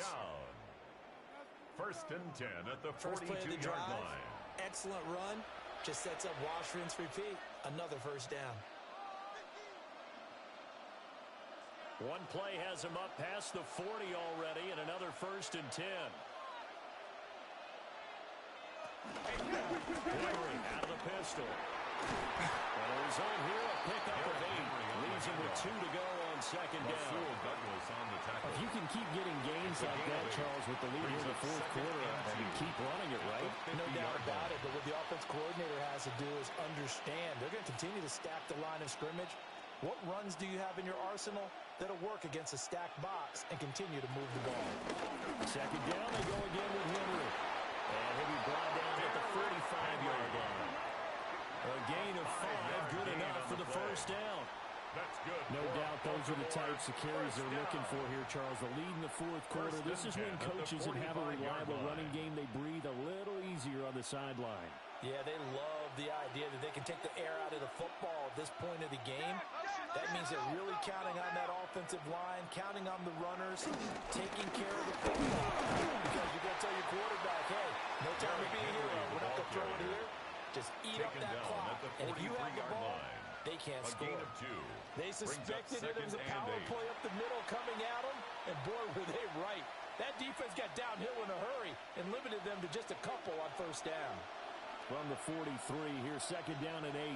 First and 10 at the 42-yard line. Excellent run. Just sets up wash, rinse, repeat. Another first down. One play has him up past the 40 already, and another 1st and 10. Henry out of the pistol. And a result here, a pickup of 8. Leaves him with 2 to go on 2nd down. If you can keep getting gains like that, Charles, with the lead in the fourth quarter, and keep running it, right? No doubt about it, but what the offense coordinator has to do is understand. They're going to continue to stack the line of scrimmage. What runs do you have in your arsenal that'll work against a stacked box and continue to move the ball? 2nd down, they go again with Henry. And he'll be brought down at the 45-yard line. A gain of 5, good enough for the first down. That's good. No doubt those are the types of carries they're looking for here, Charles. The lead in the fourth quarter. This is when coaches that have a reliable running game, they breathe a little easier on the sideline. Yeah, they love the idea that they can take the air out of the football at this point of the game. That means they're really counting on that offensive line, counting on the runners, taking care of the football. Because you're going to tell your quarterback, hey, no time to be a hero. We're not going to throw it here. Just eat up that clock. And if you have the ball, they can't score. They suspected it was a power play up the middle coming at them, and boy, were they right. That defense got downhill in a hurry and limited them to just a couple on first down. From the 43, here's 2nd down and 8.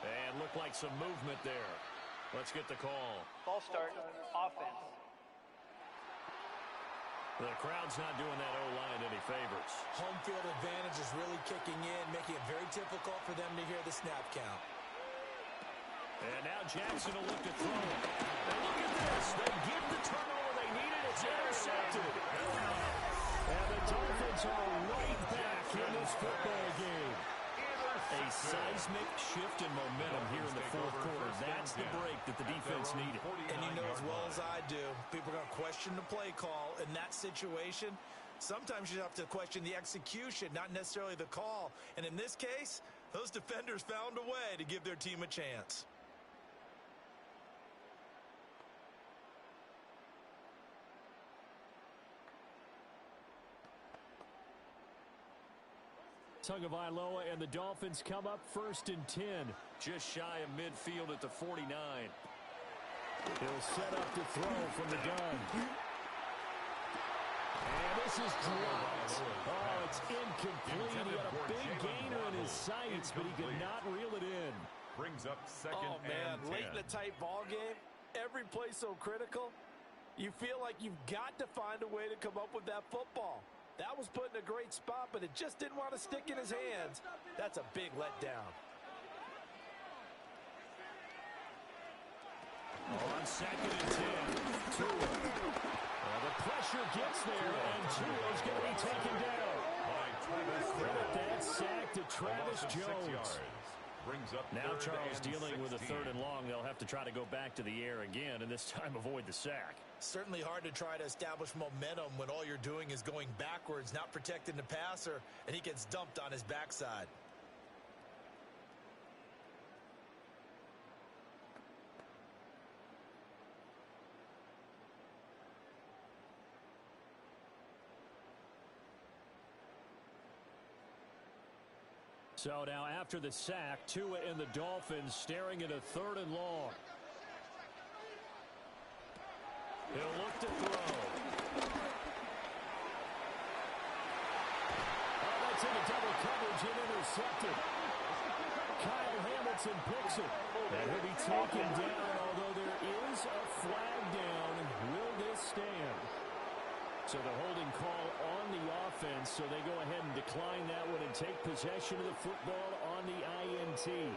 And looked like some movement there. Let's get the call. Ball start, offense. The crowd's not doing that O-line any favors. Home field advantage is really kicking in, making it very difficult for them to hear the snap count. And now Jackson will look to throw. And look at this. They get the turnover they needed. It's intercepted. And the Dolphins are right back in this football game. A seismic shift in momentum here in the fourth quarter. That's the break that the defense needed. And you know as well as I do, people are going to question the play call in that situation. Sometimes you have to question the execution, not necessarily the call. And in this case, those defenders found a way to give their team a chance. Tagovailoa and the Dolphins come up 1st and 10. Just shy of midfield at the 49. He'll set up to throw from the gun. And this is dropped. Oh, it's incomplete. He had a big gainer in his sights, but he could not reel it in. Brings up 2nd oh, man, and 10. late in a tight ball game, every play so critical, you feel like you've got to find a way to come up with that football. That was put in a great spot, but it just didn't want to stick in his hands. That's a big letdown. On 2nd and 10, Tua. The pressure gets there, and Tua's going to be taken down. Credit that sack to Travis Jones. Brings up now Charles and dealing 16. with a 3rd and long. They'll have to try to go back to the air again, and this time avoid the sack. Certainly hard to try to establish momentum when all you're doing is going backwards, not protecting the passer, and he gets dumped on his backside. So now after the sack, Tua and the Dolphins staring at a 3rd and long. He'll look to throw. Oh, that's into double coverage and intercepted. Kyle Hamilton picks it. And he'll be taken down, although there is a flag down. Will this stand? So the holding call on the offense, so they go ahead and decline that one and take possession of the football on the INT.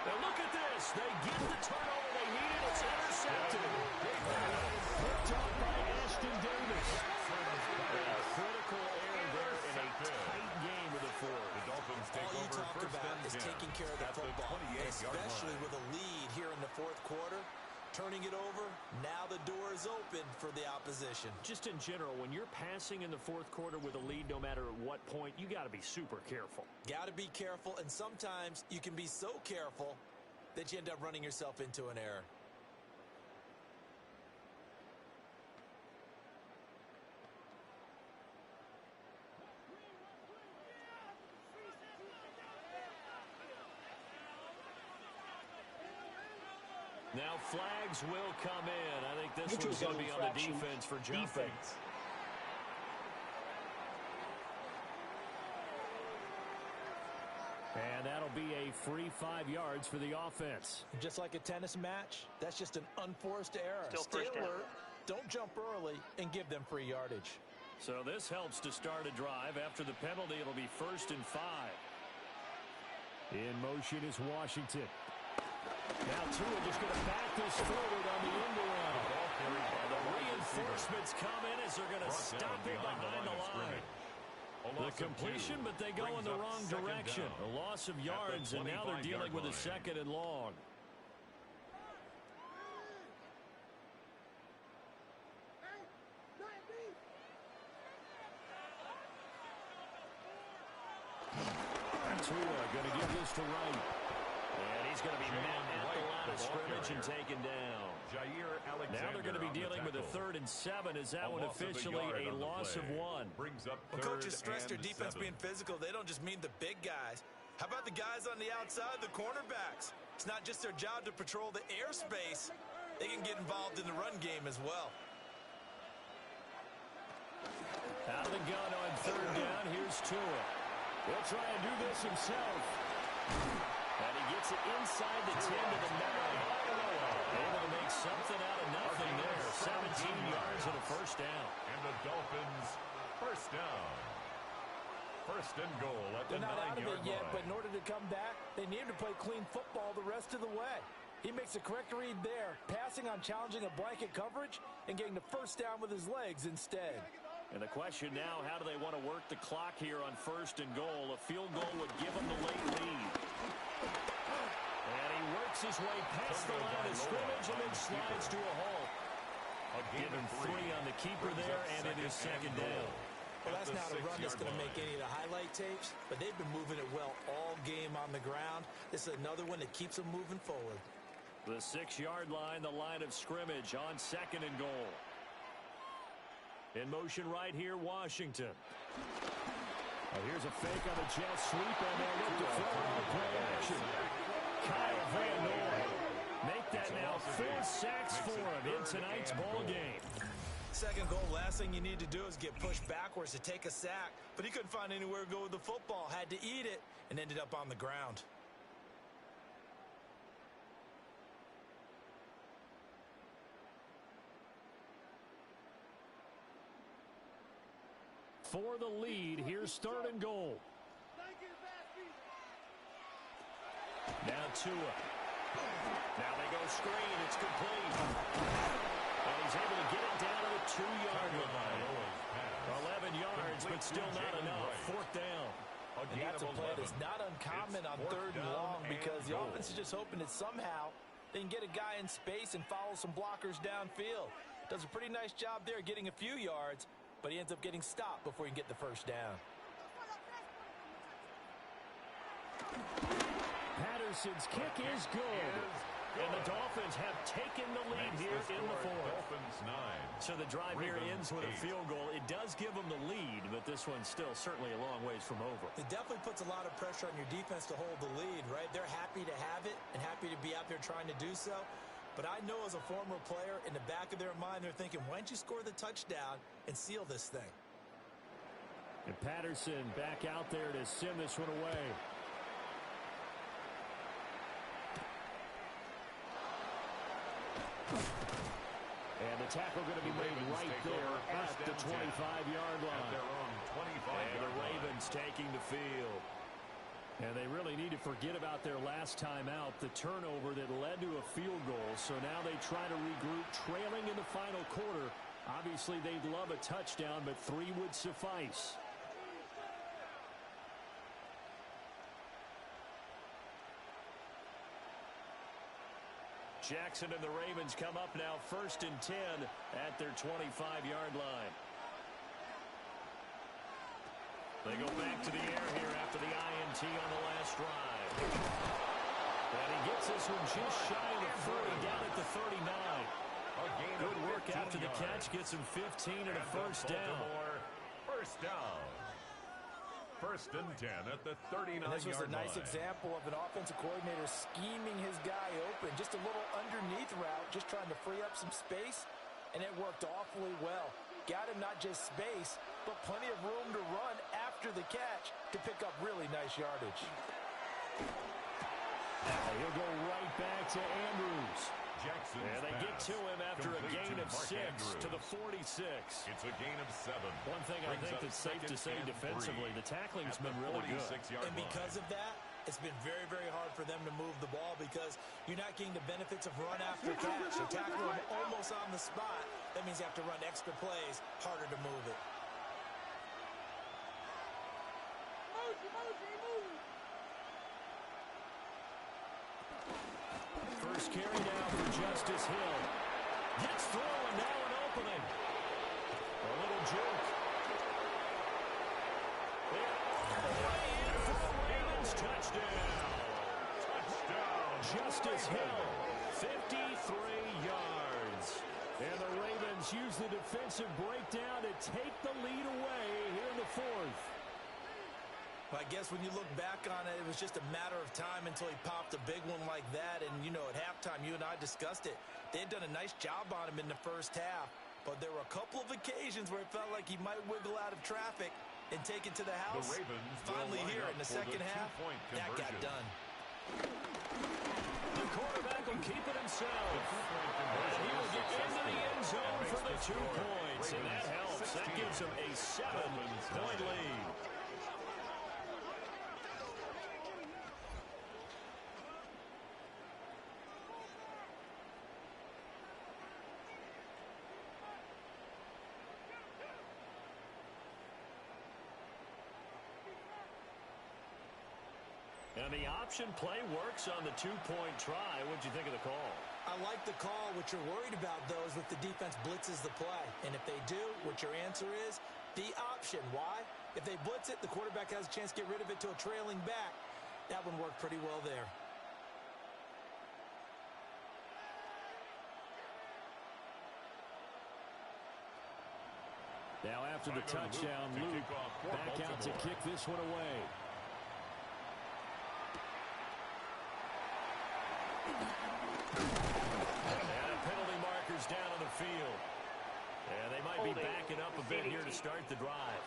Now look at this. They get the turnover they needed. It's intercepted. Picked up by Ashton Davis. Critical error there in a tight game of the 4th. The Dolphins take All you over talk first about and is 10 taking care of the at football, 28-yard especially line. with a lead here in the 4th quarter. Turning it over, now the door is open for the opposition. Just in general, when you're passing in the 4th quarter with a lead, no matter at what point, you got to be super careful. Got to be careful, and sometimes you can be so careful that you end up running yourself into an error. Now flags will come in. I think this one's going to be on the defense for jumping. And that'll be a free 5 yards for the offense. Just like a tennis match, that's just an unforced error. Still first down. alert. Don't jump early and give them free yardage. So this helps to start a drive. After the penalty, it'll be 1st and 5. In motion is Washington. Now Tua just going to back this forward on the end around. The reinforcements come in as they're going to stop it behind the line. The completion, but they go in the wrong direction. A loss of yards, and now they're dealing with a 2nd and long. Tua going to give this to Wright. And he's going to be met at the line of scrimmage and taken down. Now they're going to be dealing with a 3rd and 7. Is that one officially a loss of 1? Brings up When coaches stress their defense 7. being physical, they don't just mean the big guys. How about the guys on the outside, the cornerbacks? It's not just their job to patrol the airspace. They can get involved in the run game as well. Out of the gun on 3rd down. Here's Tua. He'll try and do this himself. And he gets it inside the 10 to the 9. Able to make something out of nothing there. 17 yards and a 1st down. And the Dolphins, 1st down. 1st and goal at the 9-yard line. They're not out of it yet, but in order to come back, they need to play clean football the rest of the way. He makes the correct read there, passing on challenging a blanket coverage and getting the 1st down with his legs instead. And the question now, how do they want to work the clock here on 1st and goal? A field goal would give them the late lead. And he works his way past the line of scrimmage and then slides to a halt. Given 3 on the keeper there, and it is 2nd down. Well, that's not a run that's going to make any of the highlight tapes, but they've been moving it well all game on the ground. This is another one that keeps them moving forward. The 6-yard line, the line of scrimmage on 2nd and goal. In motion right here, Washington. Here's a fake on the jet sweep, and they'll look to throw on play action. Kyle Van Noy. Make that now 4 sacks for him in tonight's ball game. 2nd goal, last thing you need to do is get pushed backwards to take a sack, but he couldn't find anywhere to go with the football, had to eat it, and ended up on the ground. For the lead, here's 3rd and goal. Now on Tua. Now they go screen. It's complete. And he's able to get it down to the 2-yard line. 11 yards, but still not enough. Fourth down. And that's a play that's not uncommon on 3rd and long because the offense is just hoping that somehow they can get a guy in space and follow some blockers downfield. Does a pretty nice job there getting a few yards, but he ends up getting stopped before he can get the first down. Patterson's kick is good. And the Dolphins have taken the lead here in the 4th. Dolphins 9. So the drive here ends with a field goal. It does give them the lead, but this one's still certainly a long ways from over. It definitely puts a lot of pressure on your defense to hold the lead, right? They're happy to have it and happy to be out there trying to do so. But I know as a former player, in the back of their mind, they're thinking, why don't you score the touchdown and seal this thing? And Patterson back out there to send this one away. And the tackle going to be made right there at the 25-yard line. And the Ravens taking the field. And they really need to forget about their last time out, the turnover that led to a field goal. So now they try to regroup, trailing in the final quarter. Obviously, they'd love a touchdown, but 3 would suffice. Jackson and the Ravens come up now 1st and 10 at their 25-yard line. They go back to the air here after the INT on the last drive. And he gets this one just shy of the 40, down at the 39. Good work after the catch, gets him 15 and a first down. First down. 1st and 10 at the 39-yard line. This was a nice example of an offensive coordinator scheming his guy open. Just a little underneath route, just trying to free up some space, and it worked awfully well. Got him not just space, but plenty of room to run after the catch to pick up really nice yardage. He'll go right back to Andrews. And they get to him after a gain of 6 to the 46. It's a gain of 7. One thing I think that's safe to say defensively, the tackling's been really good. And because of that, it's been very, very hard for them to move the ball because you're not getting the benefits of run after catch. You tackle them almost on the spot. That means you have to run extra plays, harder to move it. First carry now for Justice Hill. Gets through and now an opening. A little juke. They're all the way in for the Ravens touchdown. Touchdown. Justice Hill, 53 yards. And the Ravens use the defensive breakdown to take the lead away here in the 4th. I guess when you look back on it, it was just a matter of time until he popped a big one like that. And, you know, at halftime, you and I discussed it. They had done a nice job on him in the first half. But there were a couple of occasions where it felt like he might wiggle out of traffic and take it to the house. Finally here in the second half, that got done. The quarterback will keep it himself. And he will get into the end zone for the 2 points. And that helps. That gives him a 7-point lead. And the option play works on the 2-point try. What'd you think of the call? I like the call. What you're worried about, though, is if the defense blitzes the play. And if they do, what your answer is, the option. Why? If they blitz it, the quarterback has a chance to get rid of it to a trailing back. That one worked pretty well there. Now after the touchdown, Luke back out to kick this one away. And a penalty marker's down on the field. And they might be backing up a bit here to start the drive.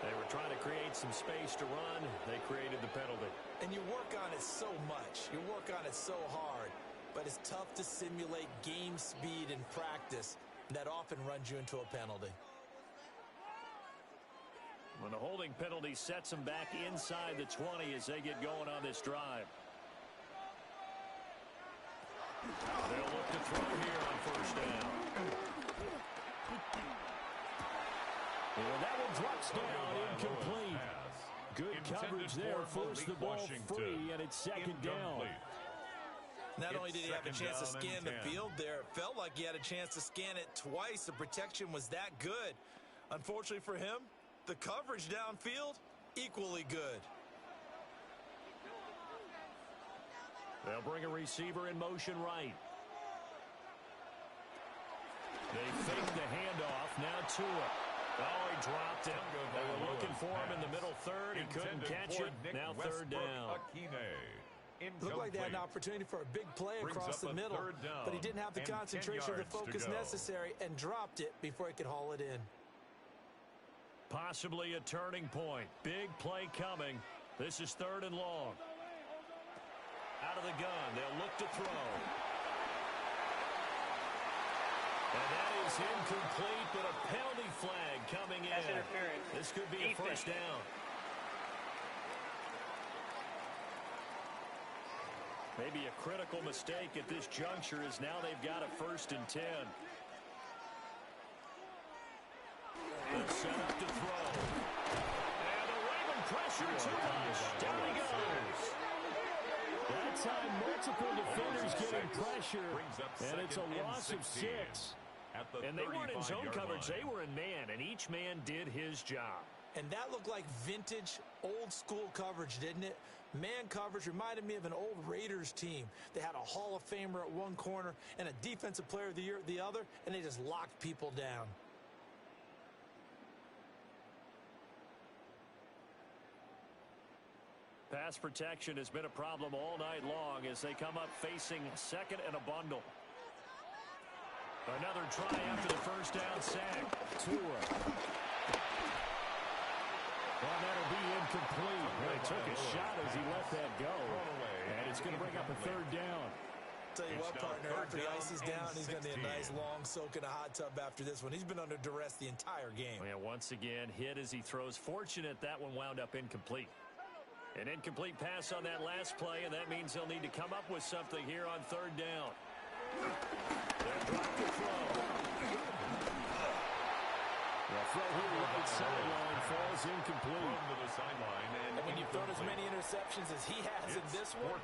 They were trying to create some space to run. They created the penalty. And you work on it so much. You work on it so hard. But it's tough to simulate game speed in practice. That often runs you into a penalty. When the holding penalty sets them back inside the 20 as they get going on this drive. They'll look to throw here on first down. And that one drops down, incomplete. Good coverage there, forced the ball free, and it's second down. Not only did he have a chance to scan the field there, it felt like he had a chance to scan it twice. The protection was that good. Unfortunately for him, the coverage downfield, equally good. They'll bring a receiver in motion right. They fake the handoff, now to it. Oh, he dropped it. They were looking for him in the middle third. He couldn't catch it. Now third down. Looked like they had an opportunity for a big play across the middle, but he didn't have the concentration or the focus necessary and dropped it before he could haul it in. Possibly a turning point. Big play coming. This is third and long. Out of the gun. They'll look to throw. And that is incomplete, but a penalty flag coming in. That's interference. This could be a first down. Maybe a critical mistake at this juncture as now they've got a 1st and 10. They're set up to throw. And the Raven pressure too much. Down he goes. That time, multiple defenders getting pressure, and it's a loss of 6. And they weren't in zone coverage. They were in man, and each man did his job. And that looked like vintage, old-school coverage, didn't it? Man coverage reminded me of an old Raiders team. They had a Hall of Famer at one corner and a Defensive Player of the Year at the other, and they just locked people down. Pass protection has been a problem all night long as they come up facing second and a bundle. Another try after the first down sack. Tua. Well, that'll be incomplete. He took a shot as he let that go. And it's going to bring up a third down. Tell you what, partner, after the ice is down, he's going to need a nice long soak in a hot tub after this one. He's been under duress the entire game. Yeah, once again, hit as he throws. Fortunate that one wound up incomplete. An incomplete pass on that last play, and that means they'll need to come up with something here on third down. They'll drop the throw. The throw here right sideline falls incomplete. To the sideline, And when you've thrown as many interceptions as he has in this one,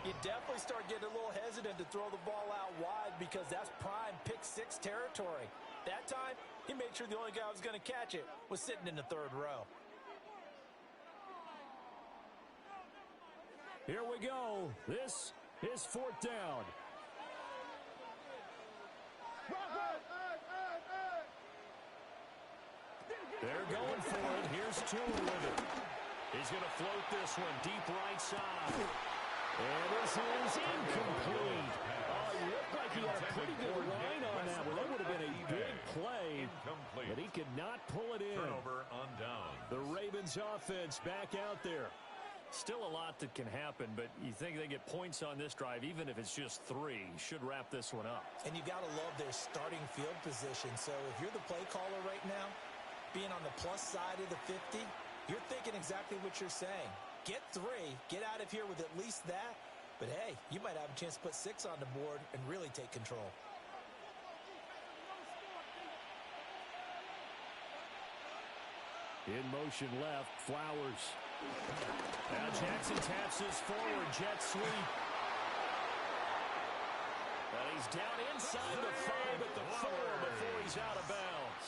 you definitely start getting a little hesitant to throw the ball out wide because that's prime pick-6 territory. That time, he made sure the only guy who was going to catch it was sitting in the third row. Here we go. This is fourth down. They're going for it. Here's Tua with it. He's going to float this one deep right side. And this is incomplete. Oh, he looked like he had a pretty good line on that one. That would have been a big play, but he could not pull it in. Turnover on down. The Ravens offense back out there. Still a lot that can happen, but you think they get points on this drive, even if it's just 3, should wrap this one up. And you got to love their starting field position. So if you're the play caller right now, being on the plus side of the 50, you're thinking exactly what you're saying. Get 3, get out of here with at least that. But hey, you might have a chance to put 6 on the board and really take control. In motion left, Flowers. Now Jackson taps this forward, jet sweep. But he's down inside the 5 at the 4 before he's out of bounds.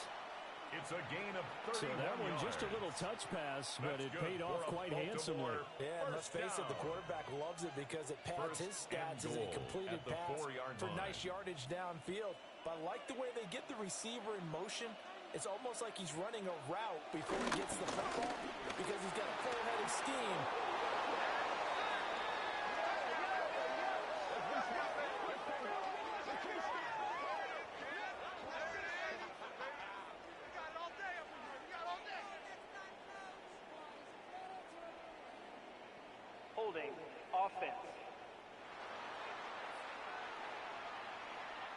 It's a gain of 31 So that one yards. just a little touch pass, but it paid off quite handsomely. Yeah, and let's face it, the quarterback loves it because it pads his stats as a completed pass for nice yardage downfield. But I like the way they get the receiver in motion. It's almost like he's running a route before he gets the football because he's got a full-headed scheme. Holding offense.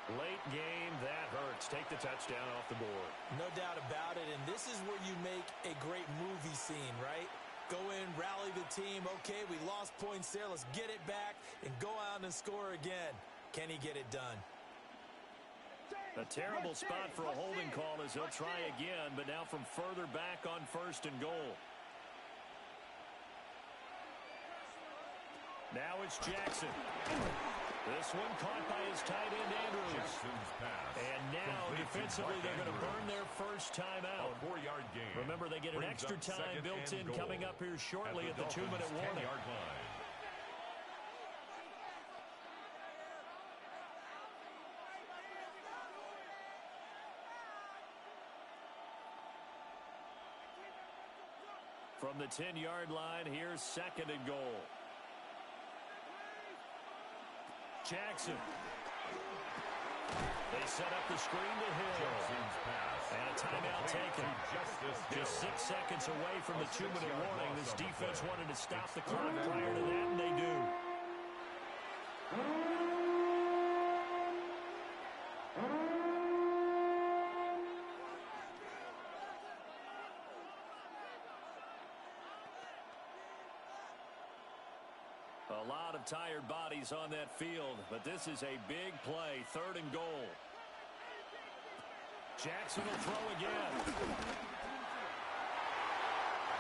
Late game, that hurts. Take the touchdown off the board. No doubt about it, and this is where you make a great movie scene, right? Go in, rally the team. Okay, we lost points there. Let's get it back and go out and score again. Can he get it done? A terrible spot for a holding call as he'll try again, but now from further back on 1st and goal. Now it's Jackson. This one caught by his tight end, Andrews. And now, defensively, they're going to burn their first time out. A 4-yard gain. Remember, they get an extra time built in coming up here shortly at the 2-minute warning. From the 10-yard line, here's 2nd and goal. Jackson. They set up the screen to Hill. And a timeout taken. Just 6 seconds away from the 2-minute warning. This defense wanted to stop the clock prior to that, and they do. A lot of tired bodies on that field, but this is a big play. 3rd and goal. Jackson will throw again.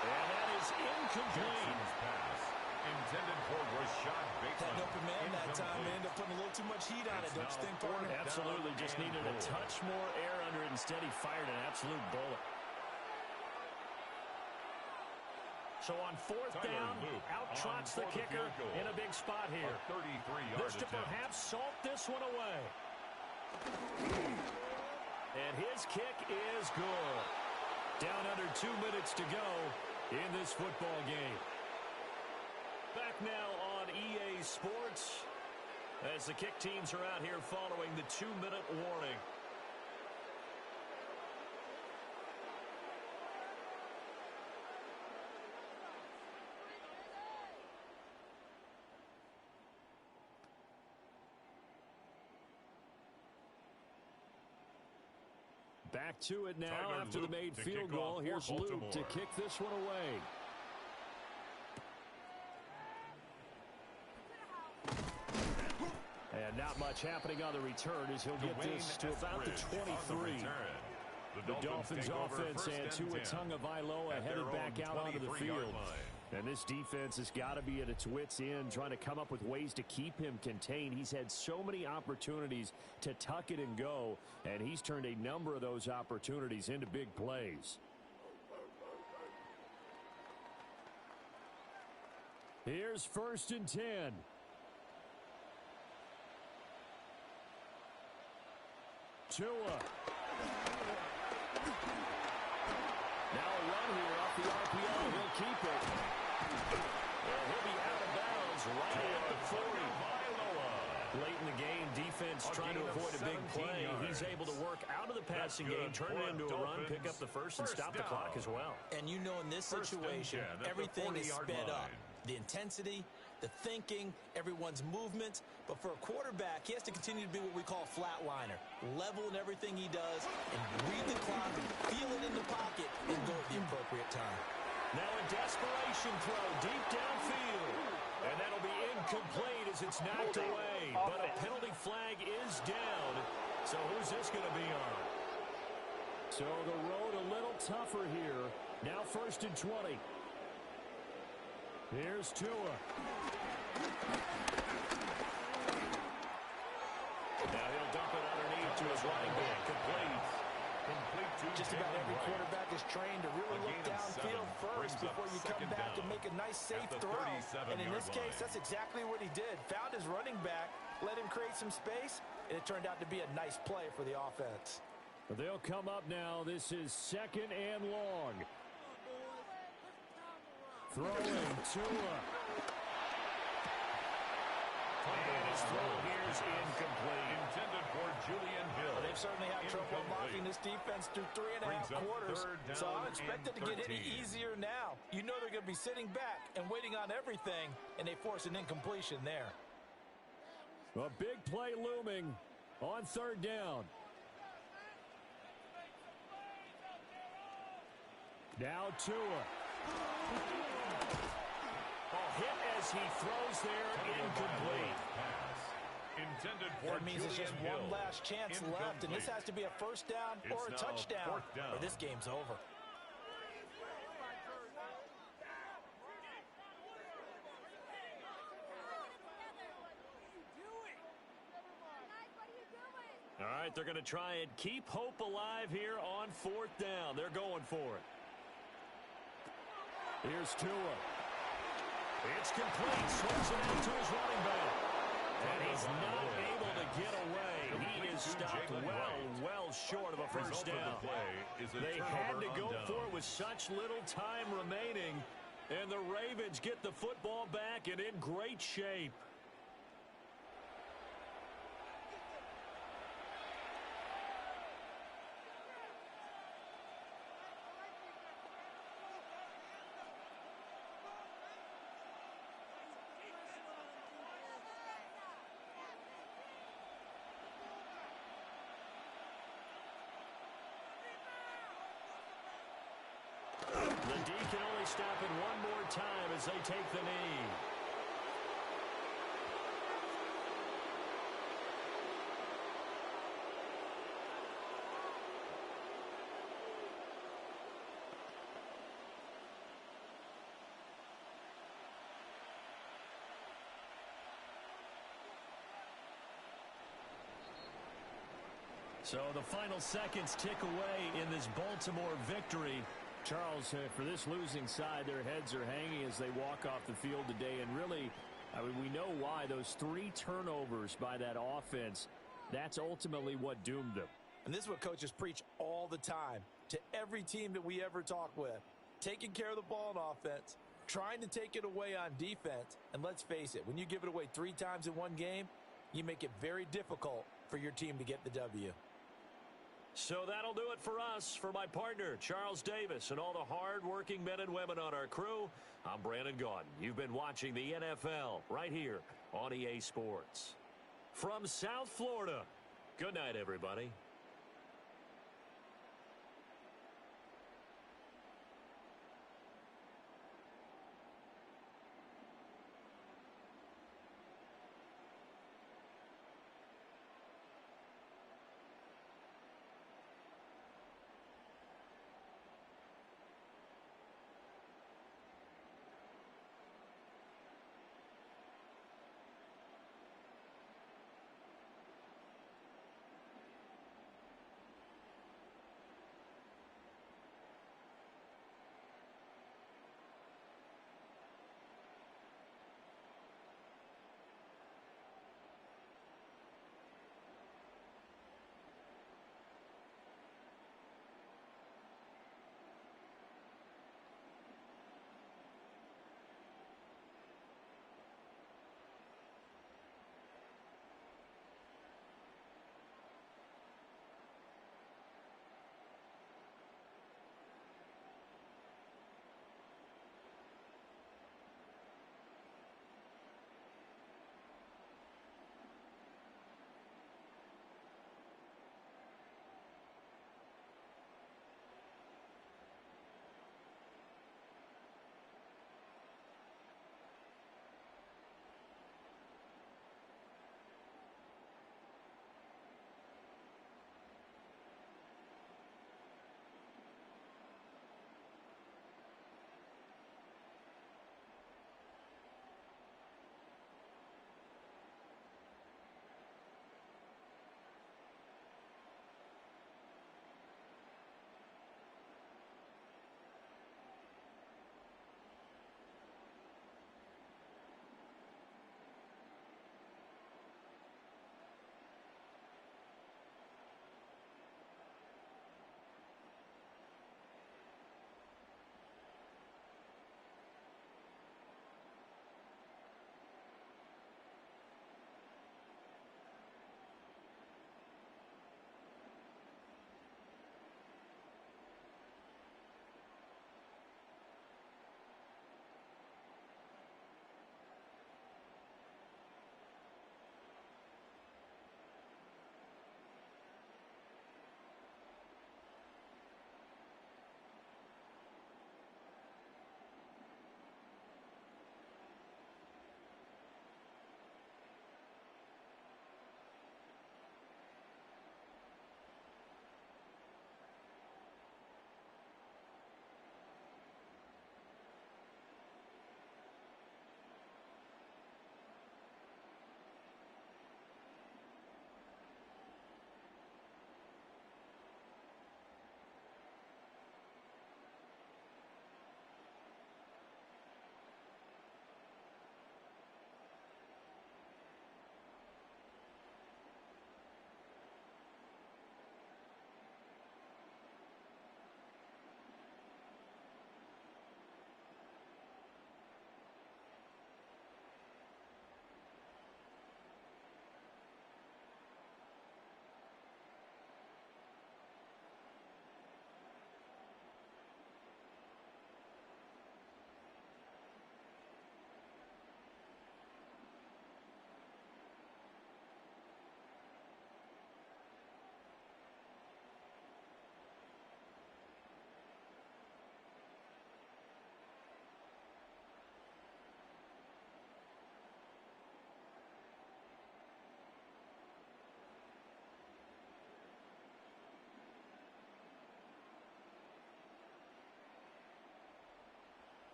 And that is incomplete. Intended for Rashad Bateman. Had an open man that time. They ended up putting a little too much heat on it, don't you think, partner? Absolutely. Just needed a touch more air under it. Instead, he fired an absolute bullet. So on 4th down, out trots the kicker in a big spot here. This to perhaps salt this one away. And his kick is good. Down under 2 minutes to go in this football game. Back now on EA Sports as the kick teams are out here following the 2-minute warning. Back to it now after the made field goal. Here's Luke to kick this one away. And not much happening on the return as he'll get this to about the 23. The Dolphins offense and Tua Tagovailoa headed back out onto the field. And this defense has got to be at its wits' end, trying to come up with ways to keep him contained. He's had so many opportunities to tuck it and go, and he's turned a number of those opportunities into big plays. Here's 1st and 10. Tua. Now a run here off the RPO. He'll keep it. And he'll be out of bounds right at the 40. Late in the game, defense trying to avoid a big play. He's able to work out of the passing game, turn it into a run, pick up the first, and stop the clock as well. And you know in this situation, everything is sped up. The intensity, the thinking, everyone's movement. But for a quarterback, he has to continue to be what we call a flatliner. Level in everything he does and read the clock, feel it in the pocket, and go at the appropriate time. Now a desperation throw deep downfield. And that'll be incomplete as it's knocked away. But a penalty flag is down. So who's this going to be on? So the road a little tougher here. Now 1st and 20. Here's Tua. Now he'll dump it underneath to his running back. Complete. Just about every quarterback is trained to really look downfield first before you come back and make a nice, safe throw. And in this case, that's exactly what he did. Found his running back, let him create some space, and it turned out to be a nice play for the offense. They'll come up now. This is 2nd and long. Throwing Tua. And his throw here's incomplete. Intended for Julian Hill. Well, they've certainly had trouble blocking this defense through 3.5 quarters, so I don't expect it to get any easier now. You know they're going to be sitting back and waiting on everything, and they force an incompletion there. A big play looming On third down. Now Tua. Hit as he throws there, incomplete. Intended for that means it's just one last chance left, and this has to be a first down or a touchdown, or this game's over. All right, they're going to try and keep hope alive here on fourth down. They're going for it. Here's Tua. It's complete. Swings it out to his running back. And he's not able to get away. He is stopped well short of a first down. They had to go for it with such little time remaining. And the Ravens get the football back and in great shape. The D can only stop it one more time as they take the knee. So the final seconds tick away in this Baltimore victory. Charles, for this losing side, their heads are hanging as they walk off the field today. And really, I mean, we know why. Those 3 turnovers by that offense, that's ultimately what doomed them. And this is what coaches preach all the time to every team that we ever talk with. Taking care of the ball on offense, trying to take it away on defense. And let's face it, when you give it away 3 times in one game, you make it very difficult for your team to get the W. So that'll do it for us. For my partner, Charles Davis, and all the hard-working men and women on our crew, I'm Brandon Gaudin. You've been watching the NFL right here on EA Sports. From South Florida, good night, everybody.